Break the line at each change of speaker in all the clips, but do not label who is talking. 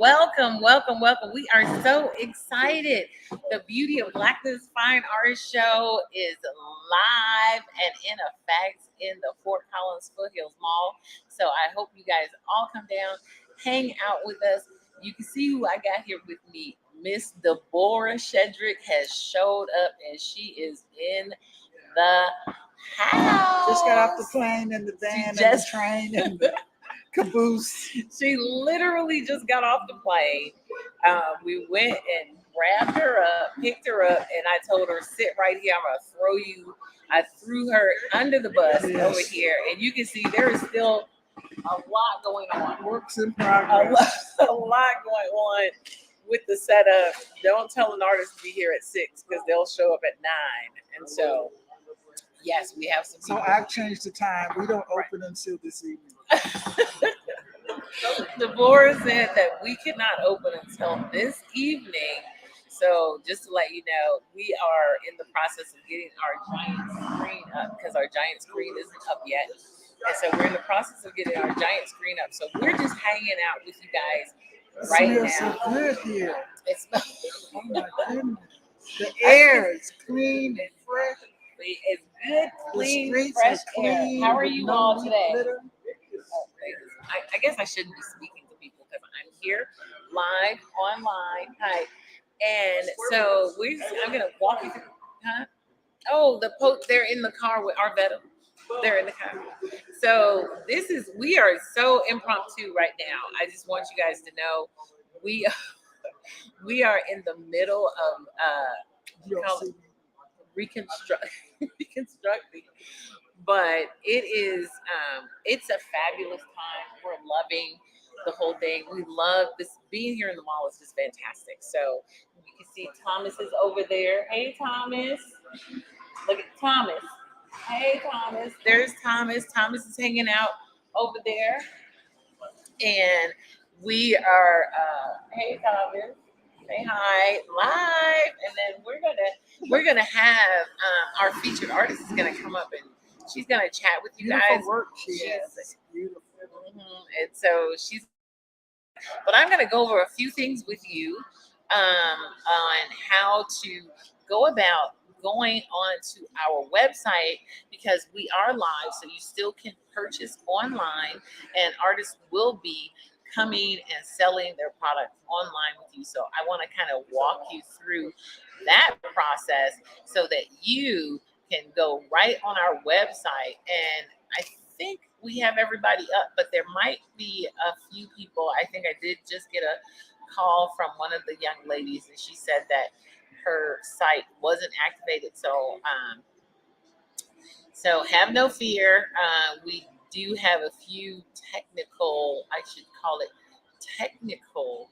Welcome, welcome, welcome. We are so excited. The Beauty of Blackness Fine Artist Show is live and in effect in the Fort Collins Foothills Mall. So I hope you guys all come down, hang out with us. You can see who I got here with me. Miss Deborah Shedrick has showed up and she is in the house.
Just got off the plane and the van and the train and the caboose.
She literally just got off the plane. We went and grabbed her up, picked her up, and I told her, sit right here. I'm going to throw you. I threw her under the bus over here. And you can see there is still a lot going on.
Works in progress.
A lot going on with the setup. Don't tell an artist to be here at 6 because they'll show up at 9. And so, yes, we have some people.
So I've changed the time. We don't open until this evening.
Deborah said that we cannot open until this evening. So just to let you know, we are in the process of getting our giant screen up because our giant screen isn't up yet. And so we're in the process of getting our giant screen up. So we're just hanging out with you guys right now.
It smells so good here.
It smells.
Oh my goodness. The air is clean and fresh.
It's good, clean, fresh air. How are you all today? I guess I shouldn't be speaking to people because I'm here live online. Hi. And so I'm going to walk you through. Huh? Oh, they're in the car with Arvetta. They're in the car. So we are so impromptu right now. I just want you guys to know we are in the middle of reconstructing. But it's a fabulous time. We're loving the whole thing. We love this. Being here in the mall is just fantastic. So you can see Thomas is over there. Hey, Thomas. Look at Thomas. Hey, Thomas. There's Thomas. Thomas is hanging out over there. And we are, hey, Thomas. Say hi live. And then we're gonna have our featured artist is gonna come up and she's gonna chat with you
Beautiful
guys.
Work she has. Beautiful.
And so but I'm gonna go over a few things with you on how to go about going on to our website because we are live, so you still can purchase online, and artists will be coming and selling their products online with you. So I want to kind of walk you through that process so that you can go right on our website. And I think we have everybody up, but there might be a few people. I think I did just get a call from one of the young ladies, and she said that her site wasn't activated. So have no fear. We do have a few technical, I should call it technical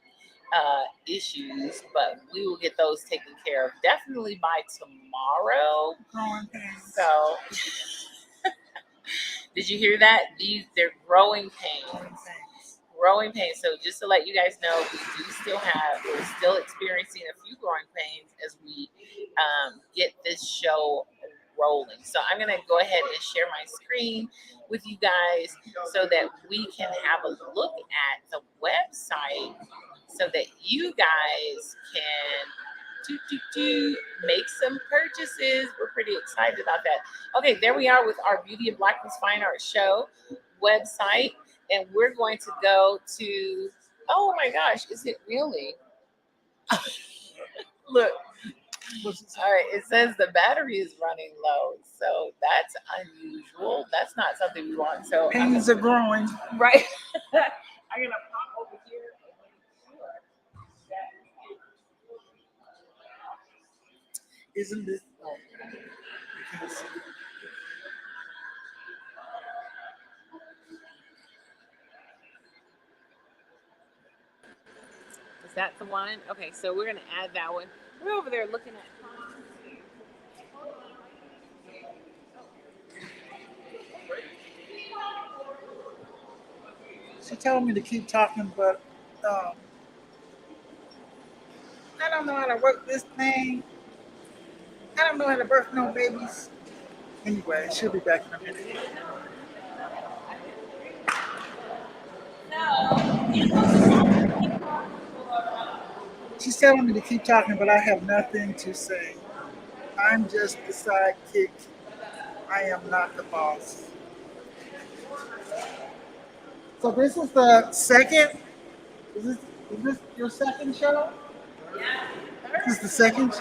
issues, but we will get those taken care of definitely by tomorrow. So did you hear that? They're growing pains. Growing pains. So just to let you guys know, we're still experiencing a few growing pains as we get this show rolling. So I'm going to go ahead and share my screen with you guys so that we can have a look at the website so that you guys can make some purchases. We're pretty excited about that. Okay, there we are with our Beauty of Blackness Fine Art Show website. And we're going to go to, oh my gosh, is it really? Look. All right, it says the battery is running low, so that's unusual. That's not something we want. So
pains are growing.
Right. I'm gonna pop over here and make sure that
isn't this?
Is that the one? Okay, so we're gonna add that one. We're over there looking at.
She told me to keep talking, but I don't know how to work this thing. I don't know how to birth no babies. Anyway, she'll be back in a minute.
No.
She's telling me to keep talking, but I have nothing to say. I'm just the sidekick. I am not the boss. So this is the second. Is this your second show? This is the second.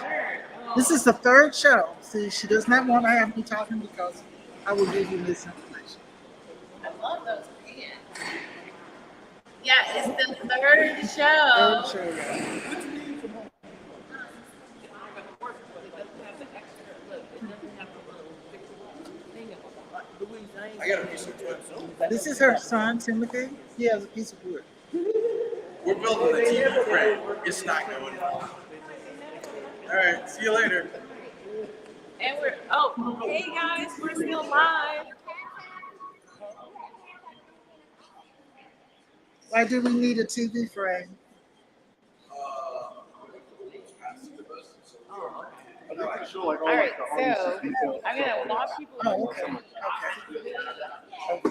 This is the third show. See, she does not want to have me talking because I will give you misinformation.
I love those pants. Yeah, it's the third
Third
show.
show, yeah.
I got a piece of wood.
This is her son, Timothy. He has a piece of wood.
We're building the TV frame. It's not going well. All right, see you later.
And we're, oh, hey guys, we're still live.
Why do we need a TV frame?
All right, so I'm gonna walk people.
Oh, okay. Okay.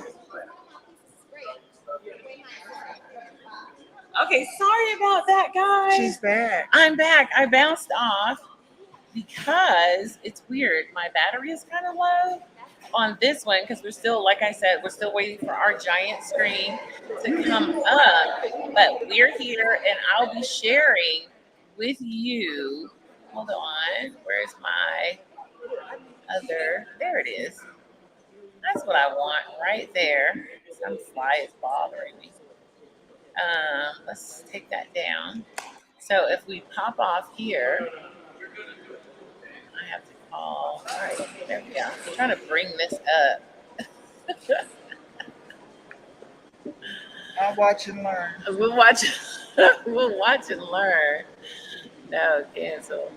Okay, sorry about that, guys.
She's back.
I'm back. I bounced off because it's weird. My battery is kind of low on this one because we're still, like I said, we're still waiting for our giant screen to come up. But we're here, and I'll be sharing with you. Hold on. Where's my other? There it is. That's what I want right there. Some fly is bothering me. Let's take that down. So if we pop off here, I have to call. All right, there we go. I'm trying to bring this up.
I'll watch and learn.
We'll watch. We'll watch and learn. No, cancel.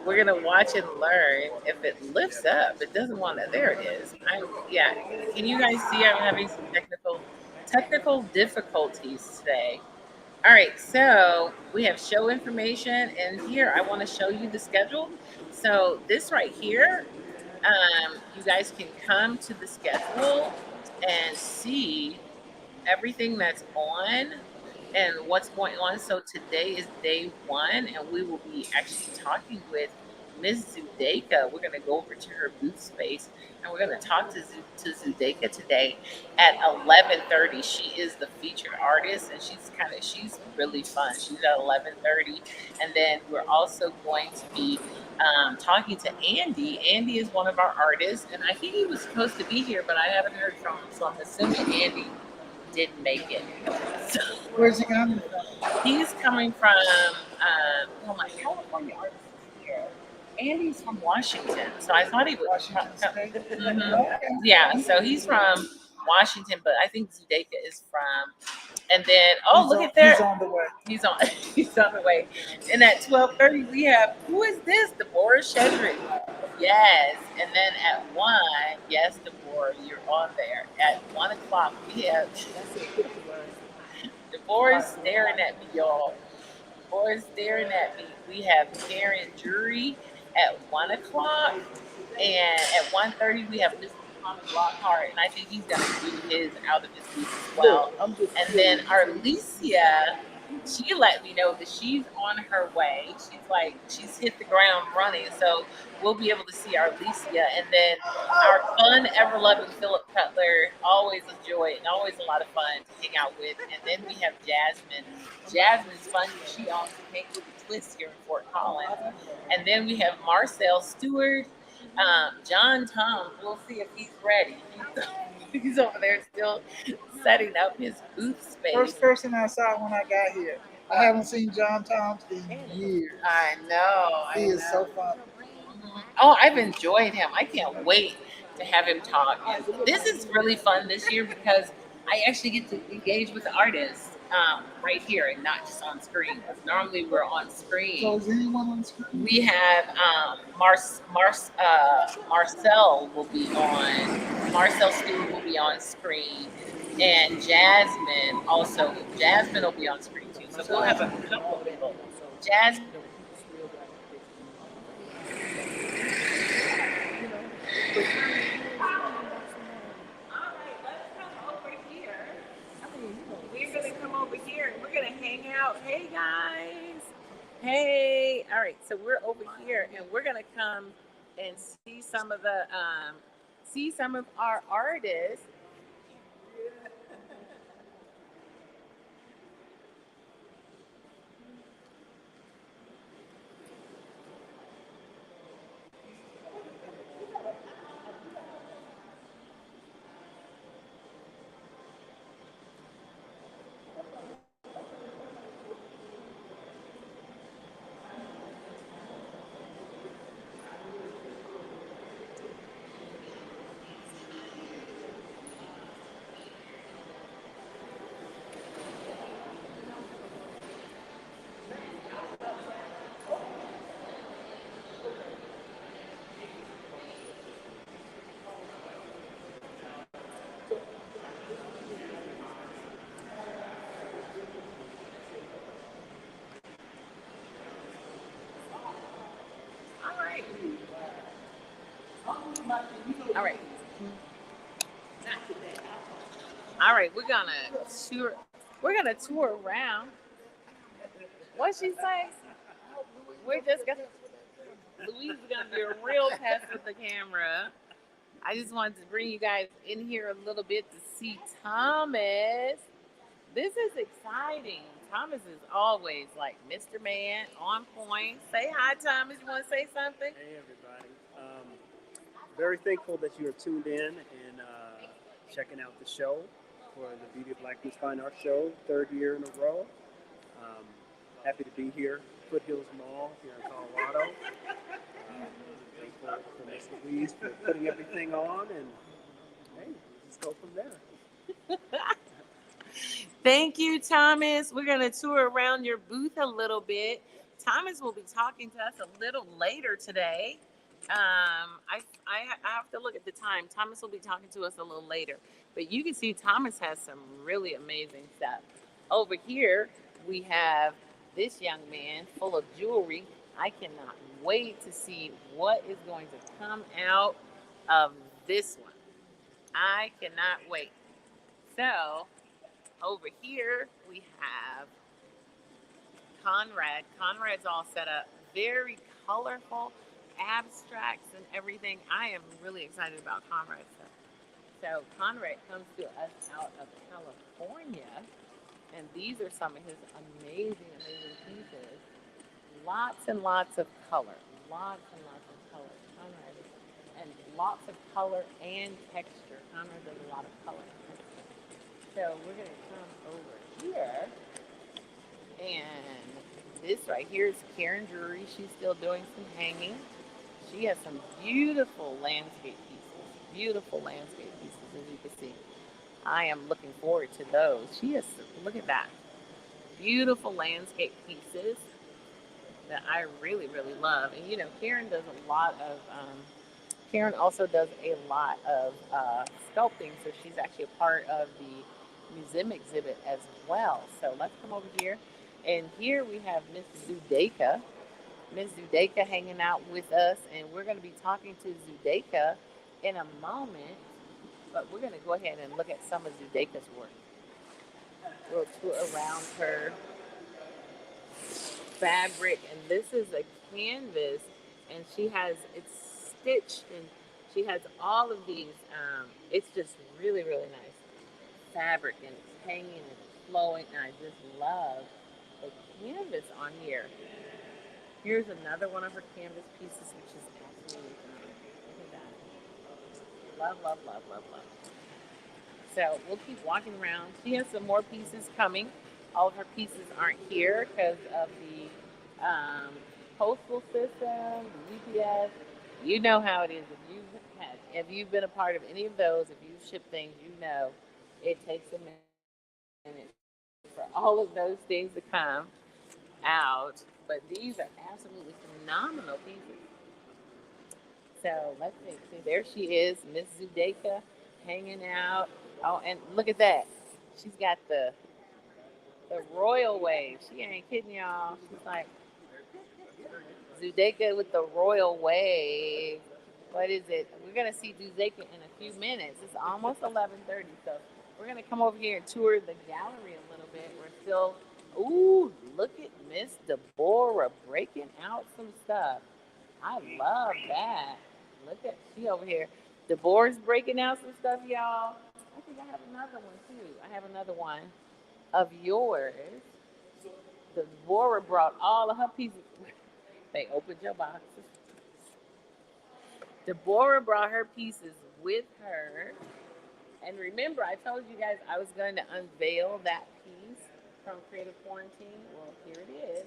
We're gonna watch and learn. If it lifts up, it doesn't want to. There it is. Yeah. Can you guys see? I'm having some technical difficulties today. All right, so we have show information, and here I want to show you the schedule. So this right here, you guys can come to the schedule and see everything that's on and what's going on. So today is day 1, and we will be actually talking with Miss Zudeka. We're going to go over to her booth space, and we're going to talk to Zudeka today at 11:30. She is the featured artist, and she's really fun. She's at 11:30, and then we're also going to be talking to Andy. Andy is one of our artists, and I think he was supposed to be here, but I haven't heard from him, so I'm assuming Andy didn't make it. So
Where's he coming from?
he's coming from my California artist is here. Andy's from Washington, so I thought he would.
Washington State.
Mhm. Yeah, so he's from Washington, but I think Zudeka is from. And then, look at there.
He's on the way.
He's on. He's on the way. And at 12:30, we have who is this? Deborah Shedrick. Yes. And then at 1, yes, Deborah, you're on there. At 1:00, we have Deborah's staring at me, y'all. Deborah's staring at me. We have Karen Jury at 1:00, and at 1:30 we have Mr. Thomas Lockhart, and I think he's gonna do his out of his booth as well. And then Arlesia, she let me know that she's on her way. She's hit the ground running, so we'll be able to see Arlesia. And then our fun, ever loving Philip Cutler, always a joy and always a lot of fun to hang out with. And then we have Jasmine. Jasmine's fun. She also came with a twist here in Fort Collins. And then we have Marcel Stewart. John Tom, we'll see if he's ready. He's over there still setting up his booth space.
First person I saw when I got here. I haven't seen John Toms in years.
I know.
He is so fun.
Oh, I've enjoyed him. I can't wait to have him talk. This is really fun this year because I actually get to engage with the artists right here and not just on screen. Because normally we're on screen.
So is anyone on screen?
We have Marcel will be on. Marcel Stewart will be on screen, and Jasmine also. Jasmine will be on screen too. So we'll have a couple of people. Jasmine. We're gonna come over here and we're gonna hang out. Hey guys, All right, so we're over here, and we're gonna come and see some of our artists. All right, all right, all right. We're gonna tour around. What she say? We're just gonna. Louise is gonna be a real pest with the camera. I just wanted to bring you guys in here a little bit to see Thomas. This is exciting. Thomas is always like Mr. Man, on point. Say hi, Thomas. You want to say something?
Hey, everybody. Very thankful that you are tuned in and checking out the show for the Beauty of Blackness Fine Art Show, 3rd year in a row. Happy to be here, Foothills Mall here in Colorado. Thankful for Miss Louise for putting everything on, and hey, let's go from there.
Thank you, Thomas. We're going to tour around your booth a little bit. Thomas will be talking to us a little later today. I have to look at the time. Thomas will be talking to us a little later. But you can see Thomas has some really amazing stuff. Over here, we have this young man full of jewelry. I cannot wait to see what is going to come out of this one. I cannot wait. So, over here, we have Conrad. Conrad's all set up. Very colorful, abstracts and everything. I am really excited about Conrad's stuff. So Conrad comes to us out of California, and these are some of his amazing pieces. Lots and lots of color. Lots and lots of color. Conrad. And lots of color and texture. Conrad does a lot of color and texture. So we're going to come over here, and this right here is Karen Drury. She's still doing some hanging. She has some beautiful landscape pieces. Beautiful landscape pieces, as you can see. I am looking forward to those. She has, look at that. Beautiful landscape pieces that I really, really love. And you know, Karen does a lot of, Karen also does a lot of sculpting. So she's actually a part of the museum exhibit as well. So let's come over here. And here we have Miss Zudeka. Miss Zudeka hanging out with us. And we're going to be talking to Zudeka in a moment. But we're going to go ahead and look at some of Zudeka's work. We'll tour around her fabric. And this is a canvas. And she has, it's stitched. And she has all of these. It's just really, really nice fabric, and it's hanging and it's flowing, and I just love the canvas on here. Here's another one of her canvas pieces, which is absolutely phenomenal. Look at that. Love, love, love, love, love. So we'll keep walking around. She has some more pieces coming. All of her pieces aren't here because of the postal system, the UPS. You know how it is. If you've been a part of any of those, if you've shipped things, you know it takes a minute for all of those things to come out. But these are absolutely phenomenal pieces. So let's see. There she is, Miss Zudeka, hanging out. Oh, and look at that. She's got the royal wave. She ain't kidding y'all. She's like Zudeka with the royal wave. What is it? We're gonna see Zudeka in a few minutes. It's almost 11:30, so we're gonna come over here and tour the gallery a little bit. We're still Ooh, look at Miss Deborah breaking out some stuff. I love that. Look at she over here. Deborah's breaking out some stuff, y'all. I think I have another one too. I have another one of yours. Deborah brought all of her pieces. They opened your boxes. Deborah brought her pieces with her. And remember, I told you guys I was going to unveil that piece from Creative Quarantine. Well, here it is.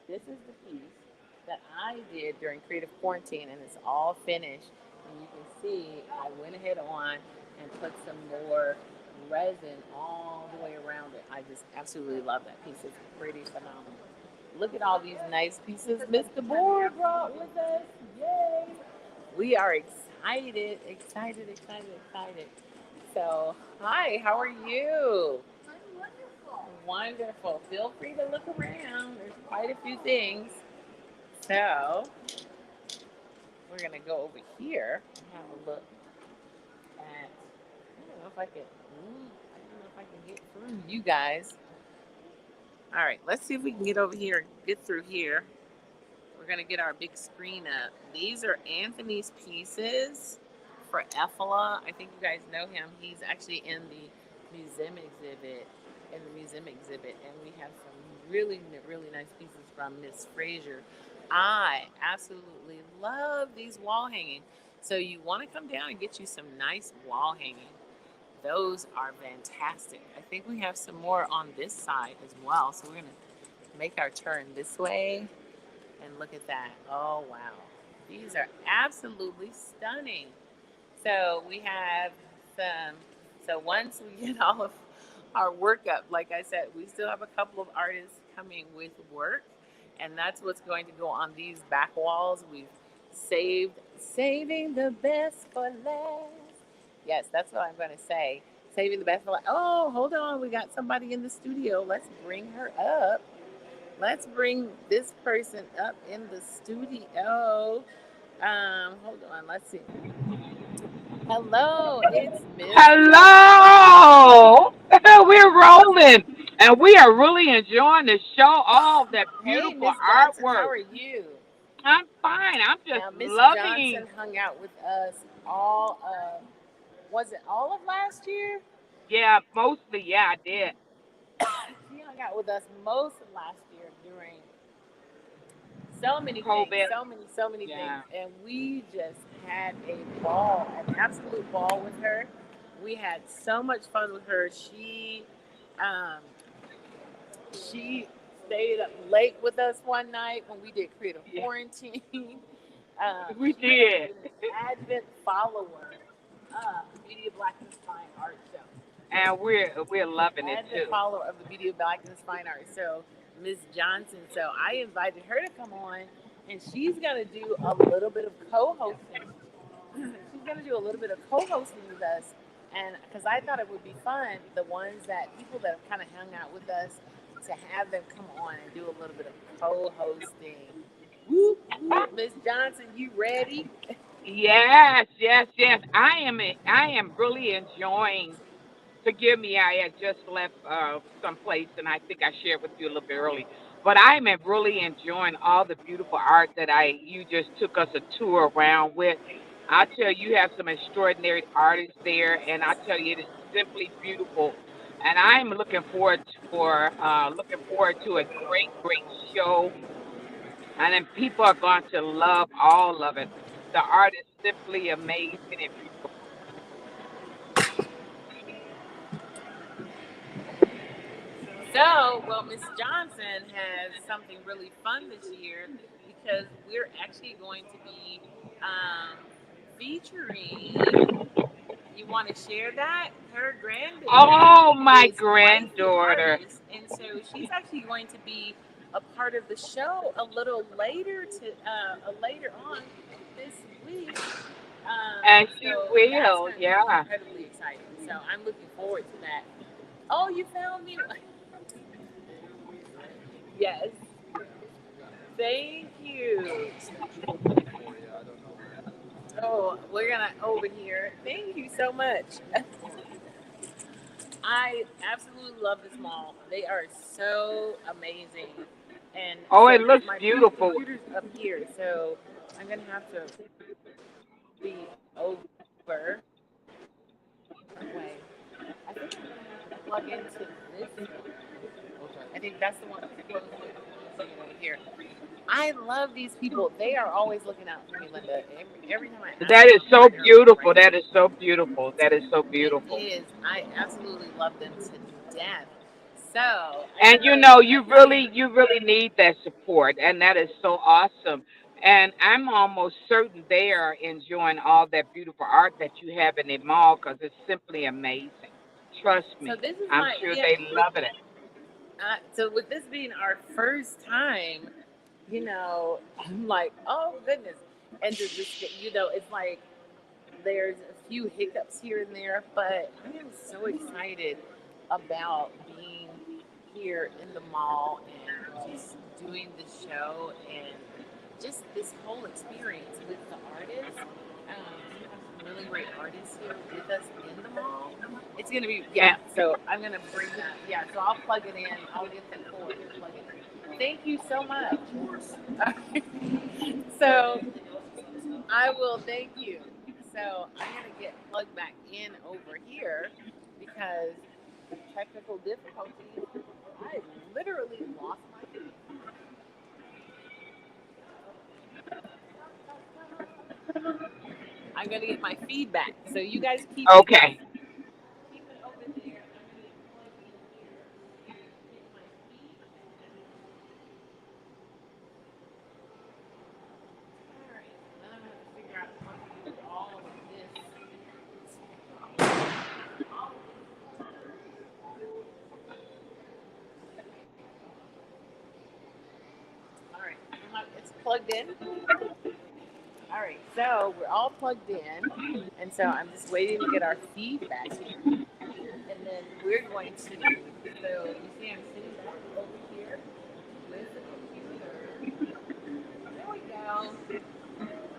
This is the piece that I did during Creative Quarantine, and it's all finished. And you can see I went ahead on and put some more resin all the way around it. I just absolutely love that piece. It's pretty phenomenal. Look at all these nice pieces Miss Deborah brought with us. Yay! We are excited, excited, excited, excited. So, hi, how are you? I'm wonderful. Wonderful. Feel free to look around. There's quite a few things. So, we're going to go over here and have a look at, I don't know if I can, I don't know if I can get through you guys. All right, let's see if we can get over here, get through here. We're going to get our big screen up. These are Anthony's pieces for Ephala. I think you guys know him. He's actually in the museum exhibit, and we have some really, really nice pieces from Miss Frazier. I absolutely love these wall hanging. So you want to come down and get you some nice wall hanging. Those are fantastic. I think we have some more on this side as well. So we're going to make our turn this way. And look at that. Oh, wow. These are absolutely stunning. So we have some, so once we get all of our work up, like I said, we still have a couple of artists coming with work. And that's what's going to go on these back walls. We've saving the best for last. Yes, that's what I'm going to say. Saving the best for last. Oh, hold on. We got somebody in the studio. Let's bring her up. Let's bring this person up in the studio. Hold on, let's see. Hello, it's Miss
Hello! We're rolling, and we are really enjoying the show. All that
Hey,
beautiful
Miss Johnson, how
artwork.
are you?
I'm fine. I'm just
Now, Miss
loving.
Johnson hung out with us all of, was it all of last year?
Yeah, mostly. Yeah, I did.
She hung out with us most of last year during so many things,
COVID.
so many things,
Yeah.
and we just had a ball, an absolute ball with her. We had so much fun with her. Um, she stayed up late with us one night when we did Creative
Yeah,
Quarantine.
we
She has
did,
been an avid follower of the Beauty of Blackness Fine Art Show.
and we're loving it
Avid
too.
follower of the Beauty of Blackness Fine Art. So Miss Johnson. So I invited her to come on, and she's gonna do a little bit of co-hosting. She's gonna do a little bit of co-hosting with us, and because I thought it would be fun, the ones that people that have kind of hung out with us, to have them come on and do a little bit of co-hosting. Whoop whoop, Miss Johnson, you ready?
Yes, yes, yes. I am really enjoying. Forgive me, I had just left someplace, and I think I shared with you a little bit early. But I'm really enjoying all the beautiful art that I you just took us a tour around with. I tell you, you have some extraordinary artists there, and I tell you, it is simply beautiful. And I'm looking forward to a great, great show, and then people are going to love all of it. The art is simply amazing and beautiful.
So, well, Miss Johnson has something really fun this year because we're actually going to be featuring. You want to share that? Her grandbaby
Oh, my
is quite the
granddaughter.
artist, and so she's actually going to be a part of the show a little later later on this week.
And she
So that's
will,
going to be
yeah.
incredibly exciting. So I'm looking forward to that. Oh, you found me. Yes. Thank you. Oh, we're gonna over here. Thank you so much. I absolutely love this mall. They are so amazing. And
Oh,
so,
it
because
looks
my
beautiful.
computer's up here, so I'm gonna have to be over way. I think I'm gonna have to plug into this one. I think that's the one that's closest to it over here. I love these people. They are always looking out for me, Linda. Every time I ask
That
them,
is
I'm
so
like, they're like
beautiful.
right
That
here.
is so beautiful. That is so
It
beautiful.
is. I absolutely love them to death. So I
And
think
you
I
know,
I think I
you really need that support, and that is so awesome. And I'm almost certain they are enjoying all that beautiful art that you have in the mall because it's simply amazing. Trust
so
me,
this is
I'm
my
sure
yeah
they
with
love it.
so with this being our first time, I'm like, oh goodness, and to just get, it's like there's a few hiccups here and there, but I am so excited about being here in the mall and just doing the show and just this whole experience with the artists. We have some really great artists here with us in the mall. It's gonna be
And
so I'm gonna bring that. Yeah, so I'll plug it in. I'll get the cord and plug it in. Thank you so much. So I will thank you. So I'm gonna get plugged back in over here because technical difficulties. I literally lost my. I'm gonna get my feedback. So you guys
okay,
keep it over there. I'm gonna get plugged in here and get my feedback. All right. Then I'm gonna have to figure out how to do all of this. All right. It's plugged in. All right. So we're all plugged in, and so I'm just waiting to get our feedback here. And then we're going to. So you see, I'm sitting back over here with the computer. There we go.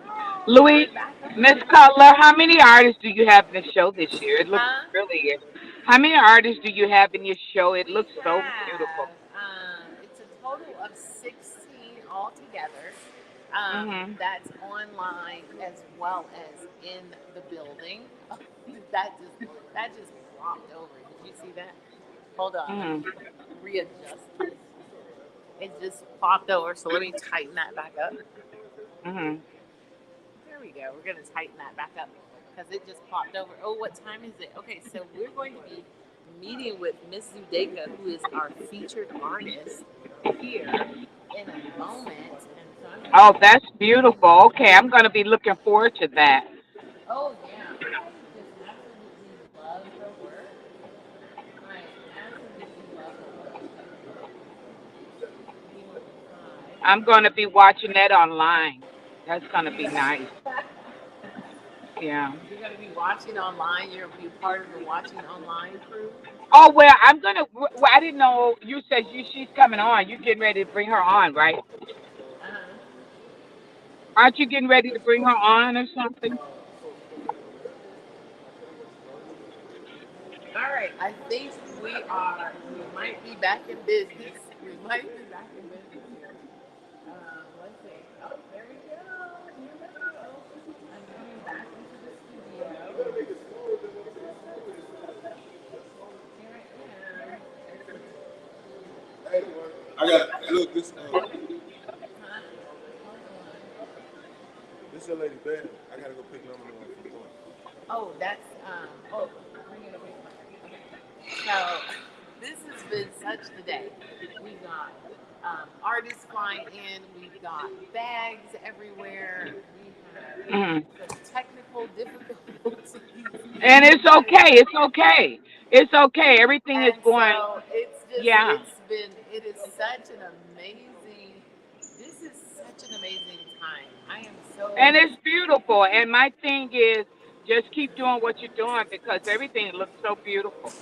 Oh,
Louis,
we're back up
Miss
here.
Cutler, how many artists do you have in the show this year? It looks
Huh?
really. How many artists do you have in your show? It
We
looks so beautiful.
have. It's a total of 16 altogether.
Mhm.
That's online as well as in the building. that just that just flopped over. Did you see that? Hold on. Let
Mhm.
me readjust this. It just popped over. So let me tighten that back up.
Mhm.
There we go. We're going to tighten that back up because it just popped over. Oh, what time is it? Okay, so we're going to be meeting with Miss Zudeka, who is our featured artist here in a moment. And so I'm going
Oh,
to.
that's beautiful. Okay, I'm going to be looking forward to that.
Oh, yeah. I just absolutely love her work. I absolutely love her work.
I'm going to be watching that online. That's going to be nice. Yeah.
You're going to be watching online. You're going to be part of the watching online crew.
Oh well, I'm gonna. Well, I didn't know you said she's coming on. You getting ready to bring her on, right?
Uh-huh.
Aren't you getting ready to bring her on or something?
All right, I think we might be back in business. We might be back in business here. Let's see. Oh, there we go. Here we go. I'm coming back into the studio. Here I am.
I got look this.
Huh? Hold on.
This your lady bad. I gotta go pick number one from one.
Oh, that's bring it over here. Okay. So this has been such the day. We've got artists flying in. We've got bags everywhere. We
Mm.
have some technical difficulties.
And it's okay. It's okay. It's okay. Everything is
And
going.
so
Yeah.
it is such an amazing, this is such an amazing time. I am so,
And it's beautiful. And my thing is just keep doing what you're doing because everything looks so beautiful.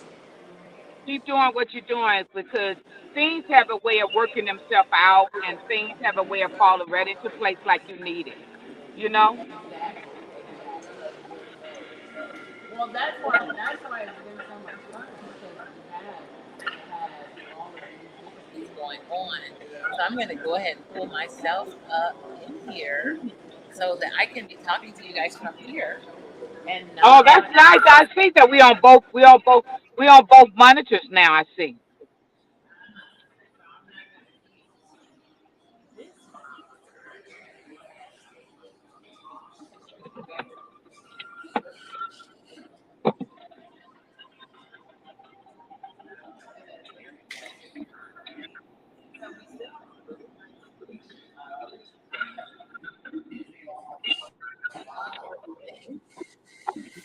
Keep doing what you're doing because things have a way of working themselves out and things have a way of falling right into place like you need it. You know?
well, that's why it's been so much fun going on. So I'm going to go ahead and pull myself up in here so that I can be talking to you guys from here and
Oh,
not
that's
having.
nice. I see that we on both monitors now. I see.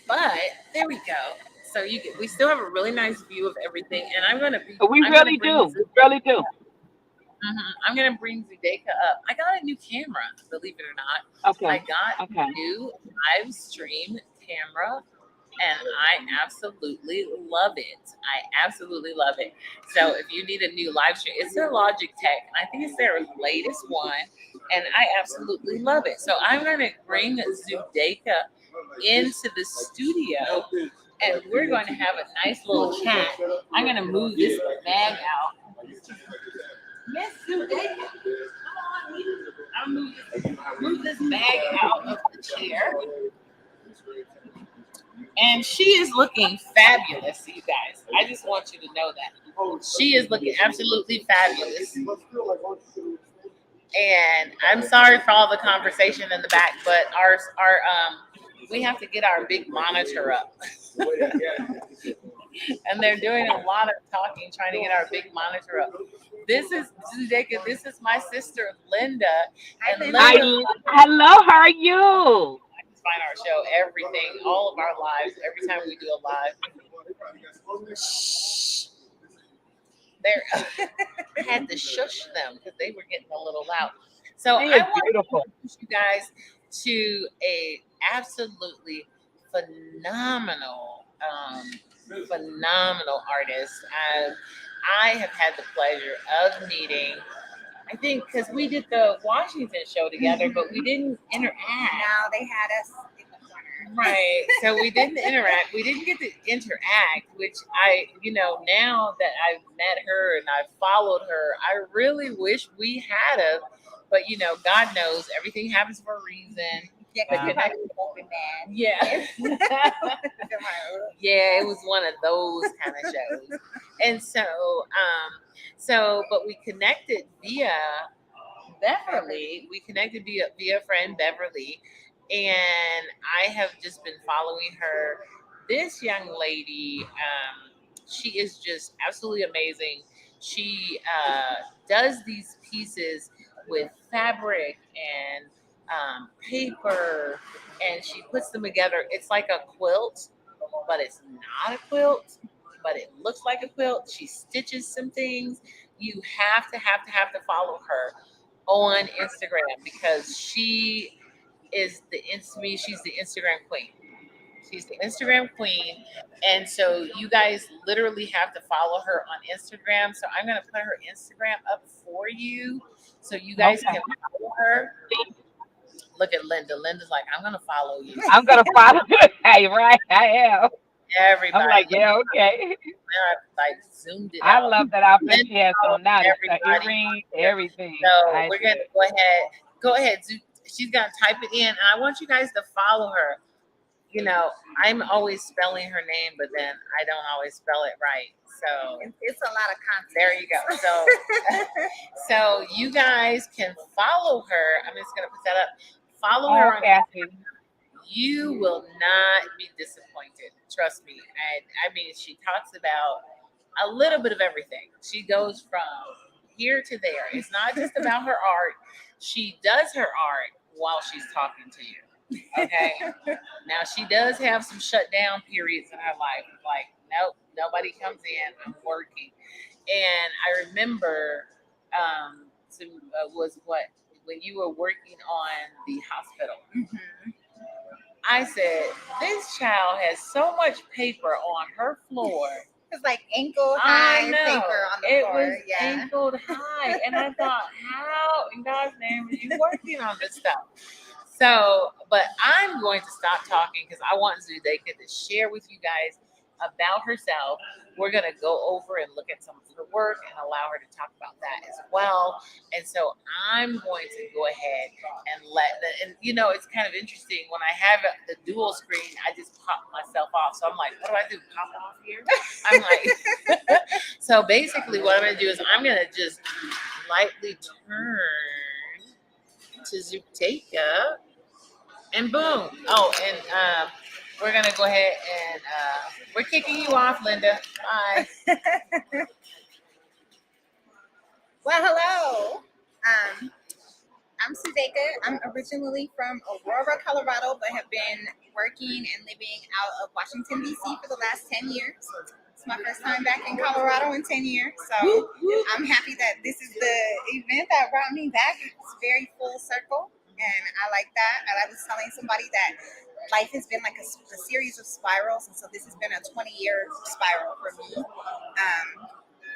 But there we go. So we still have a really nice view of everything, and
We
I'm gonna
really
bring
do. We really do.
I'm gonna bring Zudeka up. I got a new camera, believe it or not. I
Okay.
got
Okay.
a new live stream camera, and I absolutely love it. I absolutely love it. So if you need a new live stream, it's their Logitech. I think it's their latest one, and I absolutely love it. So I'm gonna bring Zudeka into the studio, and we're going to have a nice little chat. I'm gonna move this bag out. Miss Zudeka, come on. I'll move this bag out of the chair. And she is looking fabulous, you guys. I just want you to know that. She is looking absolutely fabulous. And I'm sorry for all the conversation in the back, but our we have to get our big monitor up. And they're doing a lot of talking, trying to get our big monitor up. This is Zudeka, this is my sister Linda. And Linda,
Hello. How are you?
find our show, everything, all of our lives, every time we do a live. Shh. There, I had to shush them because they were getting a little loud. So
She
I
is
want to
beautiful.
introduce you guys to a absolutely phenomenal, phenomenal artist. I have had the pleasure of meeting. I think because we did the Washington show together, but we didn't interact.
Now they had us in the corner.
Right. So we didn't interact. We didn't get to interact, which now that I've met her and I've followed her, I really wish we had a, but God knows everything happens for a reason.
Yeah,
The
because you
connection.
probably won't be mad.
Yeah. Yeah, it was one of those kind of shows. And but we connected via Beverly. We connected via friend Beverly, and I have just been following her. This young lady, she is just absolutely amazing. She does these pieces with fabric and paper, and she puts them together. It's like a quilt, but it's not a quilt, but it looks like a quilt. She stitches some things. You have to follow her on Instagram because she is to me, she's the Instagram queen. She's the Instagram queen. And so you guys literally have to follow her on Instagram. So I'm gonna put her Instagram up for you so you guys
Okay.
can follow her. Look at Linda. Linda's like, I'm gonna follow you.
I'm gonna follow you. Hey, right? I am. I'm
Everybody,
like,
look,
yeah, okay.
like zoomed it
I
out.
love that outfit
Linda
she has
follows
on now. The
everybody on
earrings,
here.
everything.
So
I
we're
see
gonna
it.
go ahead. She's gonna type it in, and I want you guys to follow her. I'm always spelling her name, but then I don't always spell it right. So
It's a lot of content.
there you go. So so you guys can follow her. I'm just gonna put that up. Follow
Oh,
her on.
Kathy.
You will not be disappointed. Trust me. I mean, she talks about a little bit of everything. She goes from here to there. It's not just about her art. She does her art while she's talking to you. Okay. Now she does have some shutdown periods in her life. Like, nope, nobody comes in. I'm working. And I remember was what when you were working on the hospital.
Mm-hmm.
I said, this child has so much paper on her floor.
It's like ankle
I
high
know.
paper on the
It
floor.
was
Yeah.
ankle high. And I thought, how in God's name are you working on this stuff? So, but I'm going to stop talking because I want Zudeka to share with you guys about herself. We're going to go over and look at some of her work and allow her to talk about that as well. And so I'm going to go ahead and and it's kind of interesting when I have the dual screen, I just pop myself off. So I'm like, what do I do? Pop off here? I'm like, so basically what I'm going to do is I'm going to just lightly turn to Zooteka and boom. Oh, and we're going to go ahead and we're kicking you off, Linda. Bye.
Well, hello. I'm Suzeka. I'm originally from Aurora, Colorado, but have been working and living out of Washington, D.C. for the last 10 years. It's my first time back in Colorado in 10 years. So I'm happy that this is the event that brought me back. It's very full circle, and I like that. And I was telling somebody that life has been like a series of spirals, and so this has been a 20-year spiral for me.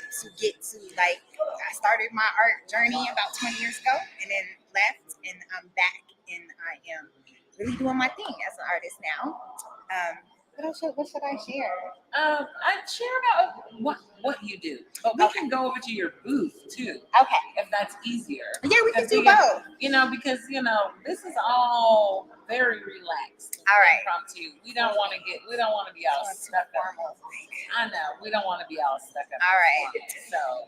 To get to I started my art journey about 20 years ago and then left, and I'm back, and I am really doing my thing as an artist now. What should I share?
I'd share about what you do, but we can go over to your booth too.
Okay.
If that's easier.
Yeah, we can do both.
Because this is all very relaxed.
All right.
Impromptu. We don't want to be all stuck up. I know. We don't want to be all stuck up.
All right.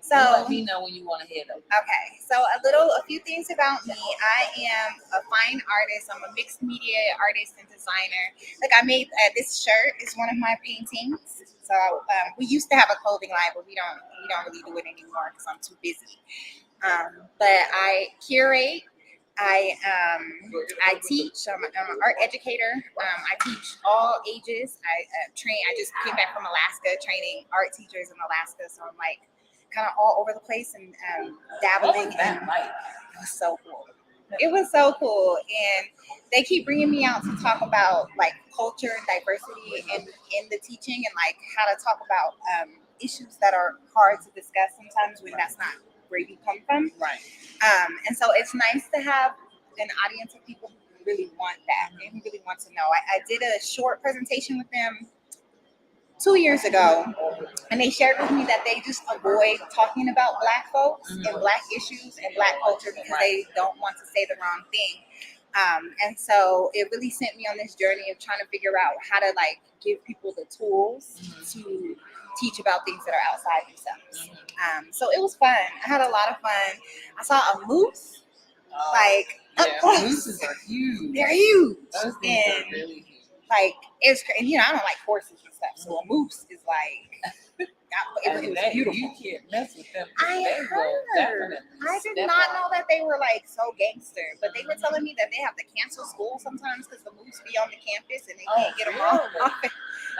So let me know when you want to hit them.
Okay. So a few things about me. I am a fine artist. I'm a mixed media artist and designer. Like I made this shirt is one of my paintings. So we used to have a clothing line, but we don't really do it anymore because I'm too busy. But I curate. I teach. I'm an art educator. I teach all ages. I train. I just came back from Alaska training art teachers in Alaska, so I'm like kind of all over the place and dabbling. It was so cool. It was so cool, and they keep bringing me out to talk about like culture and diversity in the teaching, and like how to talk about issues that are hard to discuss sometimes when that's not where you come from.
Right.
And so it's nice to have an audience of people who really want that and who really want to know. I did a short presentation with them 2 years ago, and they shared with me that they just avoid talking about Black folks and Black issues and Black culture because they don't want to say the wrong thing. And so it really sent me on this journey of trying to figure out how to like give people the tools to teach about things that are outside themselves. So it was fun. I had a lot of fun. I saw a moose, up close.
Mooses are huge.
They're huge.
Those things are really huge.
Like it's, and I don't like horses and stuff, so a moose is like. It was beautiful.
You can't mess with them.
I heard. I did not know that they were like so gangster, but they were telling me that they have to cancel school sometimes because the moose be on the campus and they can't get them off.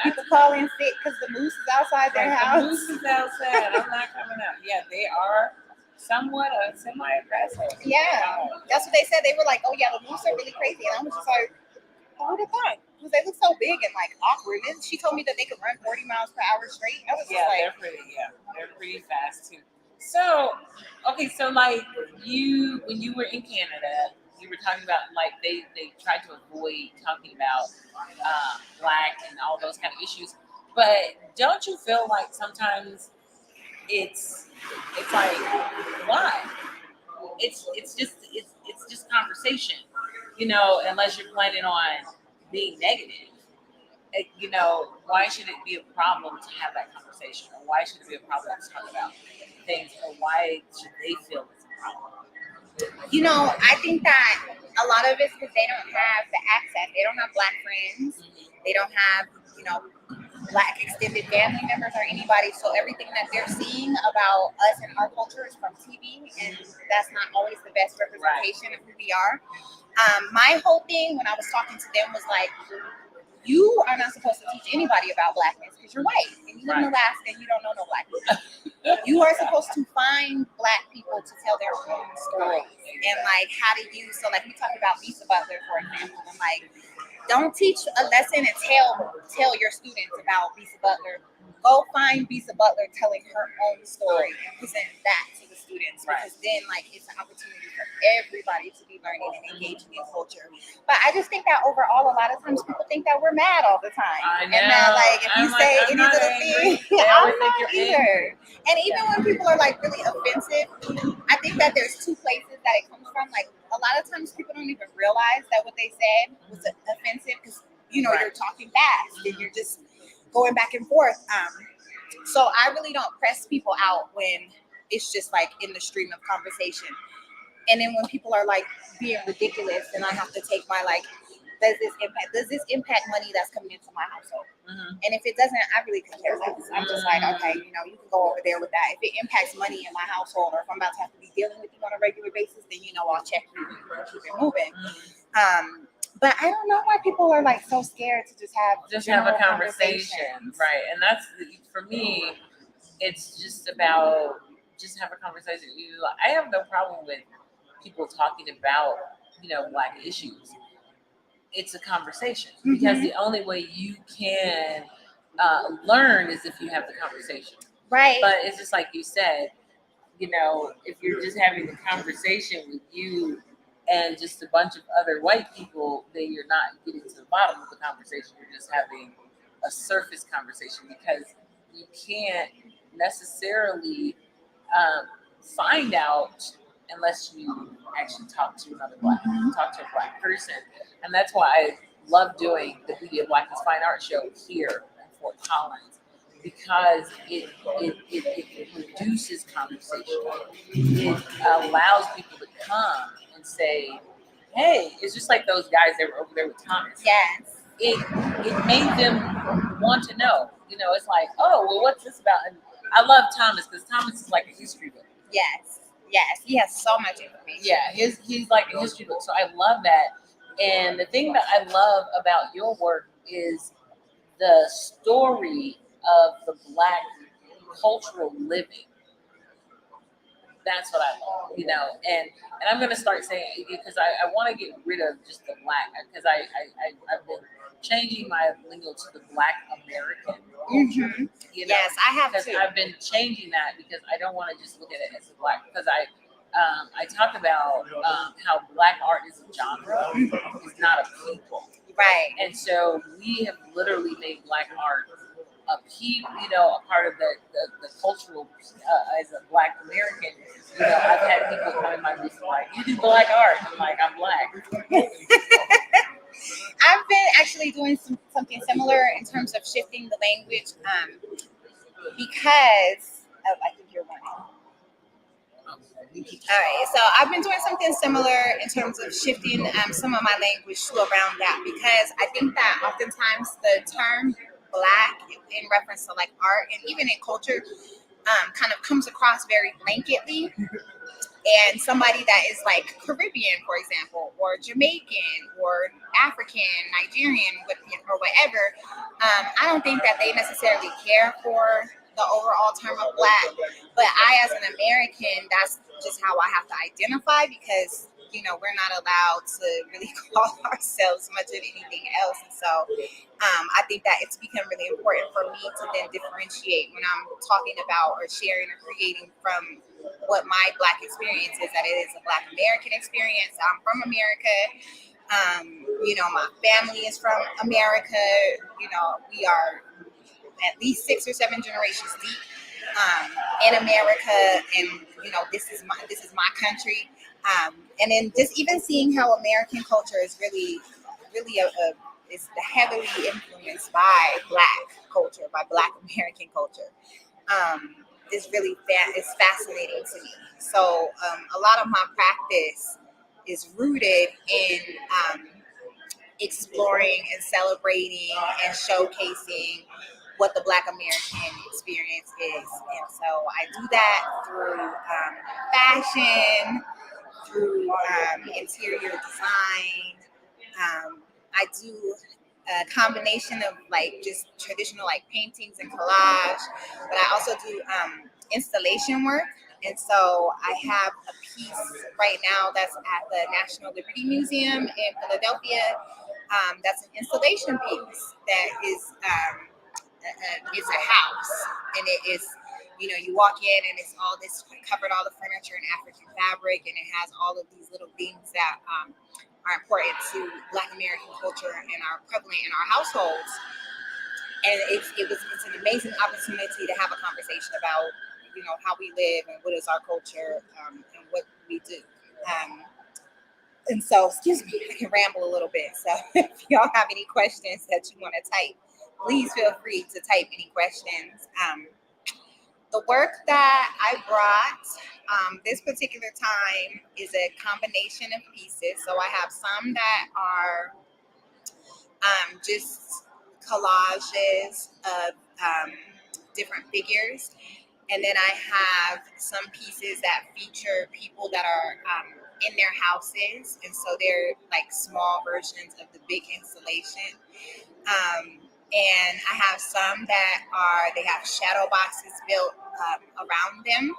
People call in sick because the moose is outside their house.
The moose is outside. I'm not coming out. Yeah, they are somewhat semi-aggressive.
Yeah, that's what they said. They were like, "Oh yeah, the moose are really crazy," and I was just like, "Who would have thought?" Because they look so big and like awkward. And she told me that they could run 40 miles per hour straight. I was just like,
they're pretty fast too. So, okay, so like when you were in Canada, you were talking about like they tried to avoid talking about Black and all those kind of issues. But don't you feel like sometimes it's like why? It's just conversation, unless you're planning on being negative. Why should it be a problem to have that conversation? Or why should it be a problem to talk about things? Or why should they feel it's a problem?
I think that a lot of it's because they don't have the access. They don't have Black friends. They don't have, Black extended family members or anybody. So everything that they're seeing about us and our culture is from TV, and that's not always the best representation of who we are. My whole thing when I was talking to them was like, you are not supposed to teach anybody about Blackness because you're white and you live in Alaska and you don't know no Black people. You are supposed to find Black people to tell their own stories and like how to use. So like we talked about Lisa Butler, for example, and like don't teach a lesson and tell your students about Lisa Butler. Go find Lisa Butler telling her own story and present that to the students. students,
Right.
because then like it's an opportunity for everybody to be learning and engaging in culture. But I just think that overall, a lot of times people think that we're mad all the time,
I know.
and that like if you
I'm
say
I'm
any
not
little
angry.
thing,
They
I'm
always think
not
you're
either.
angry.
And even when people are like really offensive, I think that there's two places that it comes from. Like a lot of times people don't even realize that what they said was offensive because you're
Right.
talking fast and you're just going back and forth. So I really don't press people out when it's just like in the stream of conversation. And then when people are like being ridiculous, then I have to take my like, does this impact money that's coming into my household?
Mhm.
And if it doesn't, I really could care less. I'm just like, okay, you can go over there with that. If it impacts money in my household, or if I'm about to have to be dealing with you on a regular basis, then I'll check you and keep it moving. But I don't know why people are like so scared to just have
Have a
general
conversation,
conversations.
right? And that's for me. It's just about just have a conversation. I have no problem with people talking about Black issues. It's a conversation because the only way you can learn is if you have the conversation.
Right.
But it's just like you said, if you're just having a conversation with you and just a bunch of other white people, then you're not getting to the bottom of the conversation. You're just having a surface conversation because you can't necessarily find out unless you actually talk to another talk to a Black person. And that's why I love doing the Beauty of Blackness Fine Art Show here in Fort Collins, because it produces conversation. It allows people to come and say, hey, it's just like those guys that were over there with Thomas.
Yes.
It made them want to know. It's like, oh, well, what's this about? And I love Thomas because Thomas is like a history book.
Yes. He has so much information.
Yeah, he's like a history book. So I love that. And the thing that I love about your work is the story of the Black cultural living. That's what I love, and I'm gonna start saying it because I want to get rid of just the Black, because I've been changing my lingo to the Black American culture.
Yes, I have
because
too.
I've been changing that because I don't want to just look at it as a Black, because I talk about how Black art is a genre, it's not a people.
Right.
And so we have literally made Black art a a part of the cultural, as a Black American. I've had people come in my business like, you do Black art. I'm like, I'm Black.
I've been actually doing something similar in terms of shifting the language, because I think you're running. All right, so I've been doing something similar in terms of shifting some of my language to around that, because I think that oftentimes the term Black in reference to like art and even in culture kind of comes across very blanketly. And somebody that is like Caribbean, for example, or Jamaican, or African, Nigerian, or whatever, I don't think that they necessarily care for the overall term of Black. But I, as an American, that's just how I have to identify, because we're not allowed to really call ourselves much of anything else. And so I think that it's become really important for me to then differentiate when I'm talking about or sharing or creating from what my Black experience is, that it is a Black American experience. I'm from America. My family is from America. We are at least 6 or 7 generations deep in America, and this is my country. And then just even seeing how American culture is really is heavily influenced by Black culture, by Black American culture. Is really is fascinating to me. So a lot of my practice is rooted in exploring and celebrating and showcasing what the Black American experience is. And so I do that through fashion, through interior design. I do a combination of like just traditional like paintings and collage, but I also do installation work. And so I have a piece right now that's at the National Liberty Museum in Philadelphia. That's an installation piece that is it's a house, and it is you walk in and it's all this covered all the furniture in African fabric, and it has all of these little things that are important to Black American culture and are prevalent in our households. And it's an amazing opportunity to have a conversation about how we live and what is our culture, and what we do. And so, excuse me, I can ramble a little bit. So if y'all have any questions that you want to type, please feel free to type any questions. The work that I brought this particular time is a combination of pieces. So I have some that are just collages of different figures. And then I have some pieces that feature people that are in their houses. And so they're like small versions of the big installation. And I have some that they have shadow boxes built around them.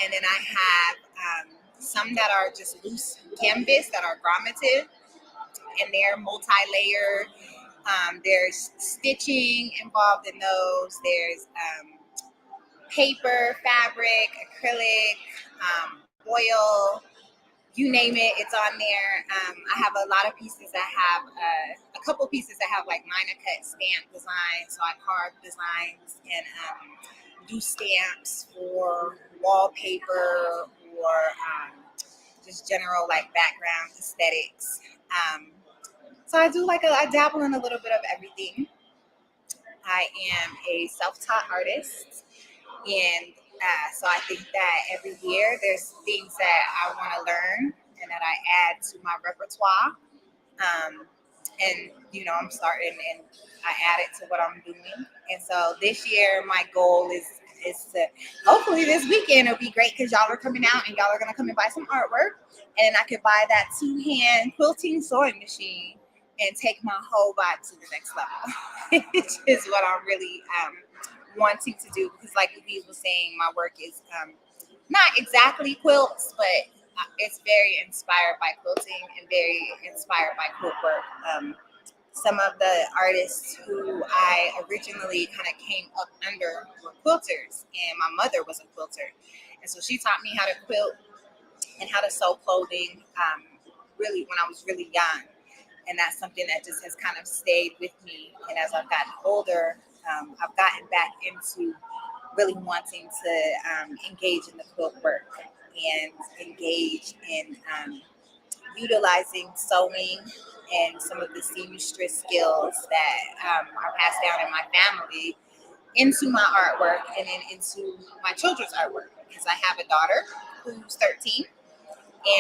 And then I have some that are just loose canvas that are grommative, and they're multi-layered. There's stitching involved in those. There's paper, fabric, acrylic, oil, you name it, it's on there. I have a lot of pieces that have a couple pieces that have like minor cut stamp designs. So I carve designs and do stamps for wallpaper or just general like background aesthetics. So I do I dabble in a little bit of everything. I am a self-taught artist, and so I think that every year there's things that I want to learn and that I add to my repertoire. And I'm starting and I add it to what I'm doing. And so this year my goal is to hopefully this weekend it'll be great because y'all are coming out and y'all are gonna come and buy some artwork, and I could buy that 2-hand quilting sewing machine and take my whole vibe to the next level, which is what I'm really wanting to do, because like Louise was saying, my work is not exactly quilts, but it's very inspired by quilting and very inspired by quilt work. Some of the artists who I originally kind of came up under were quilters, and my mother was a quilter, and so she taught me how to quilt and how to sew clothing really when I was really young. And that's something that just has kind of stayed with me. And as I've gotten older, I've gotten back into really wanting to engage in the quilt work and engage in utilizing sewing and some of the seamstress skills that are passed down in my family into my artwork and then into my children's artwork. Because I have a daughter who's 13,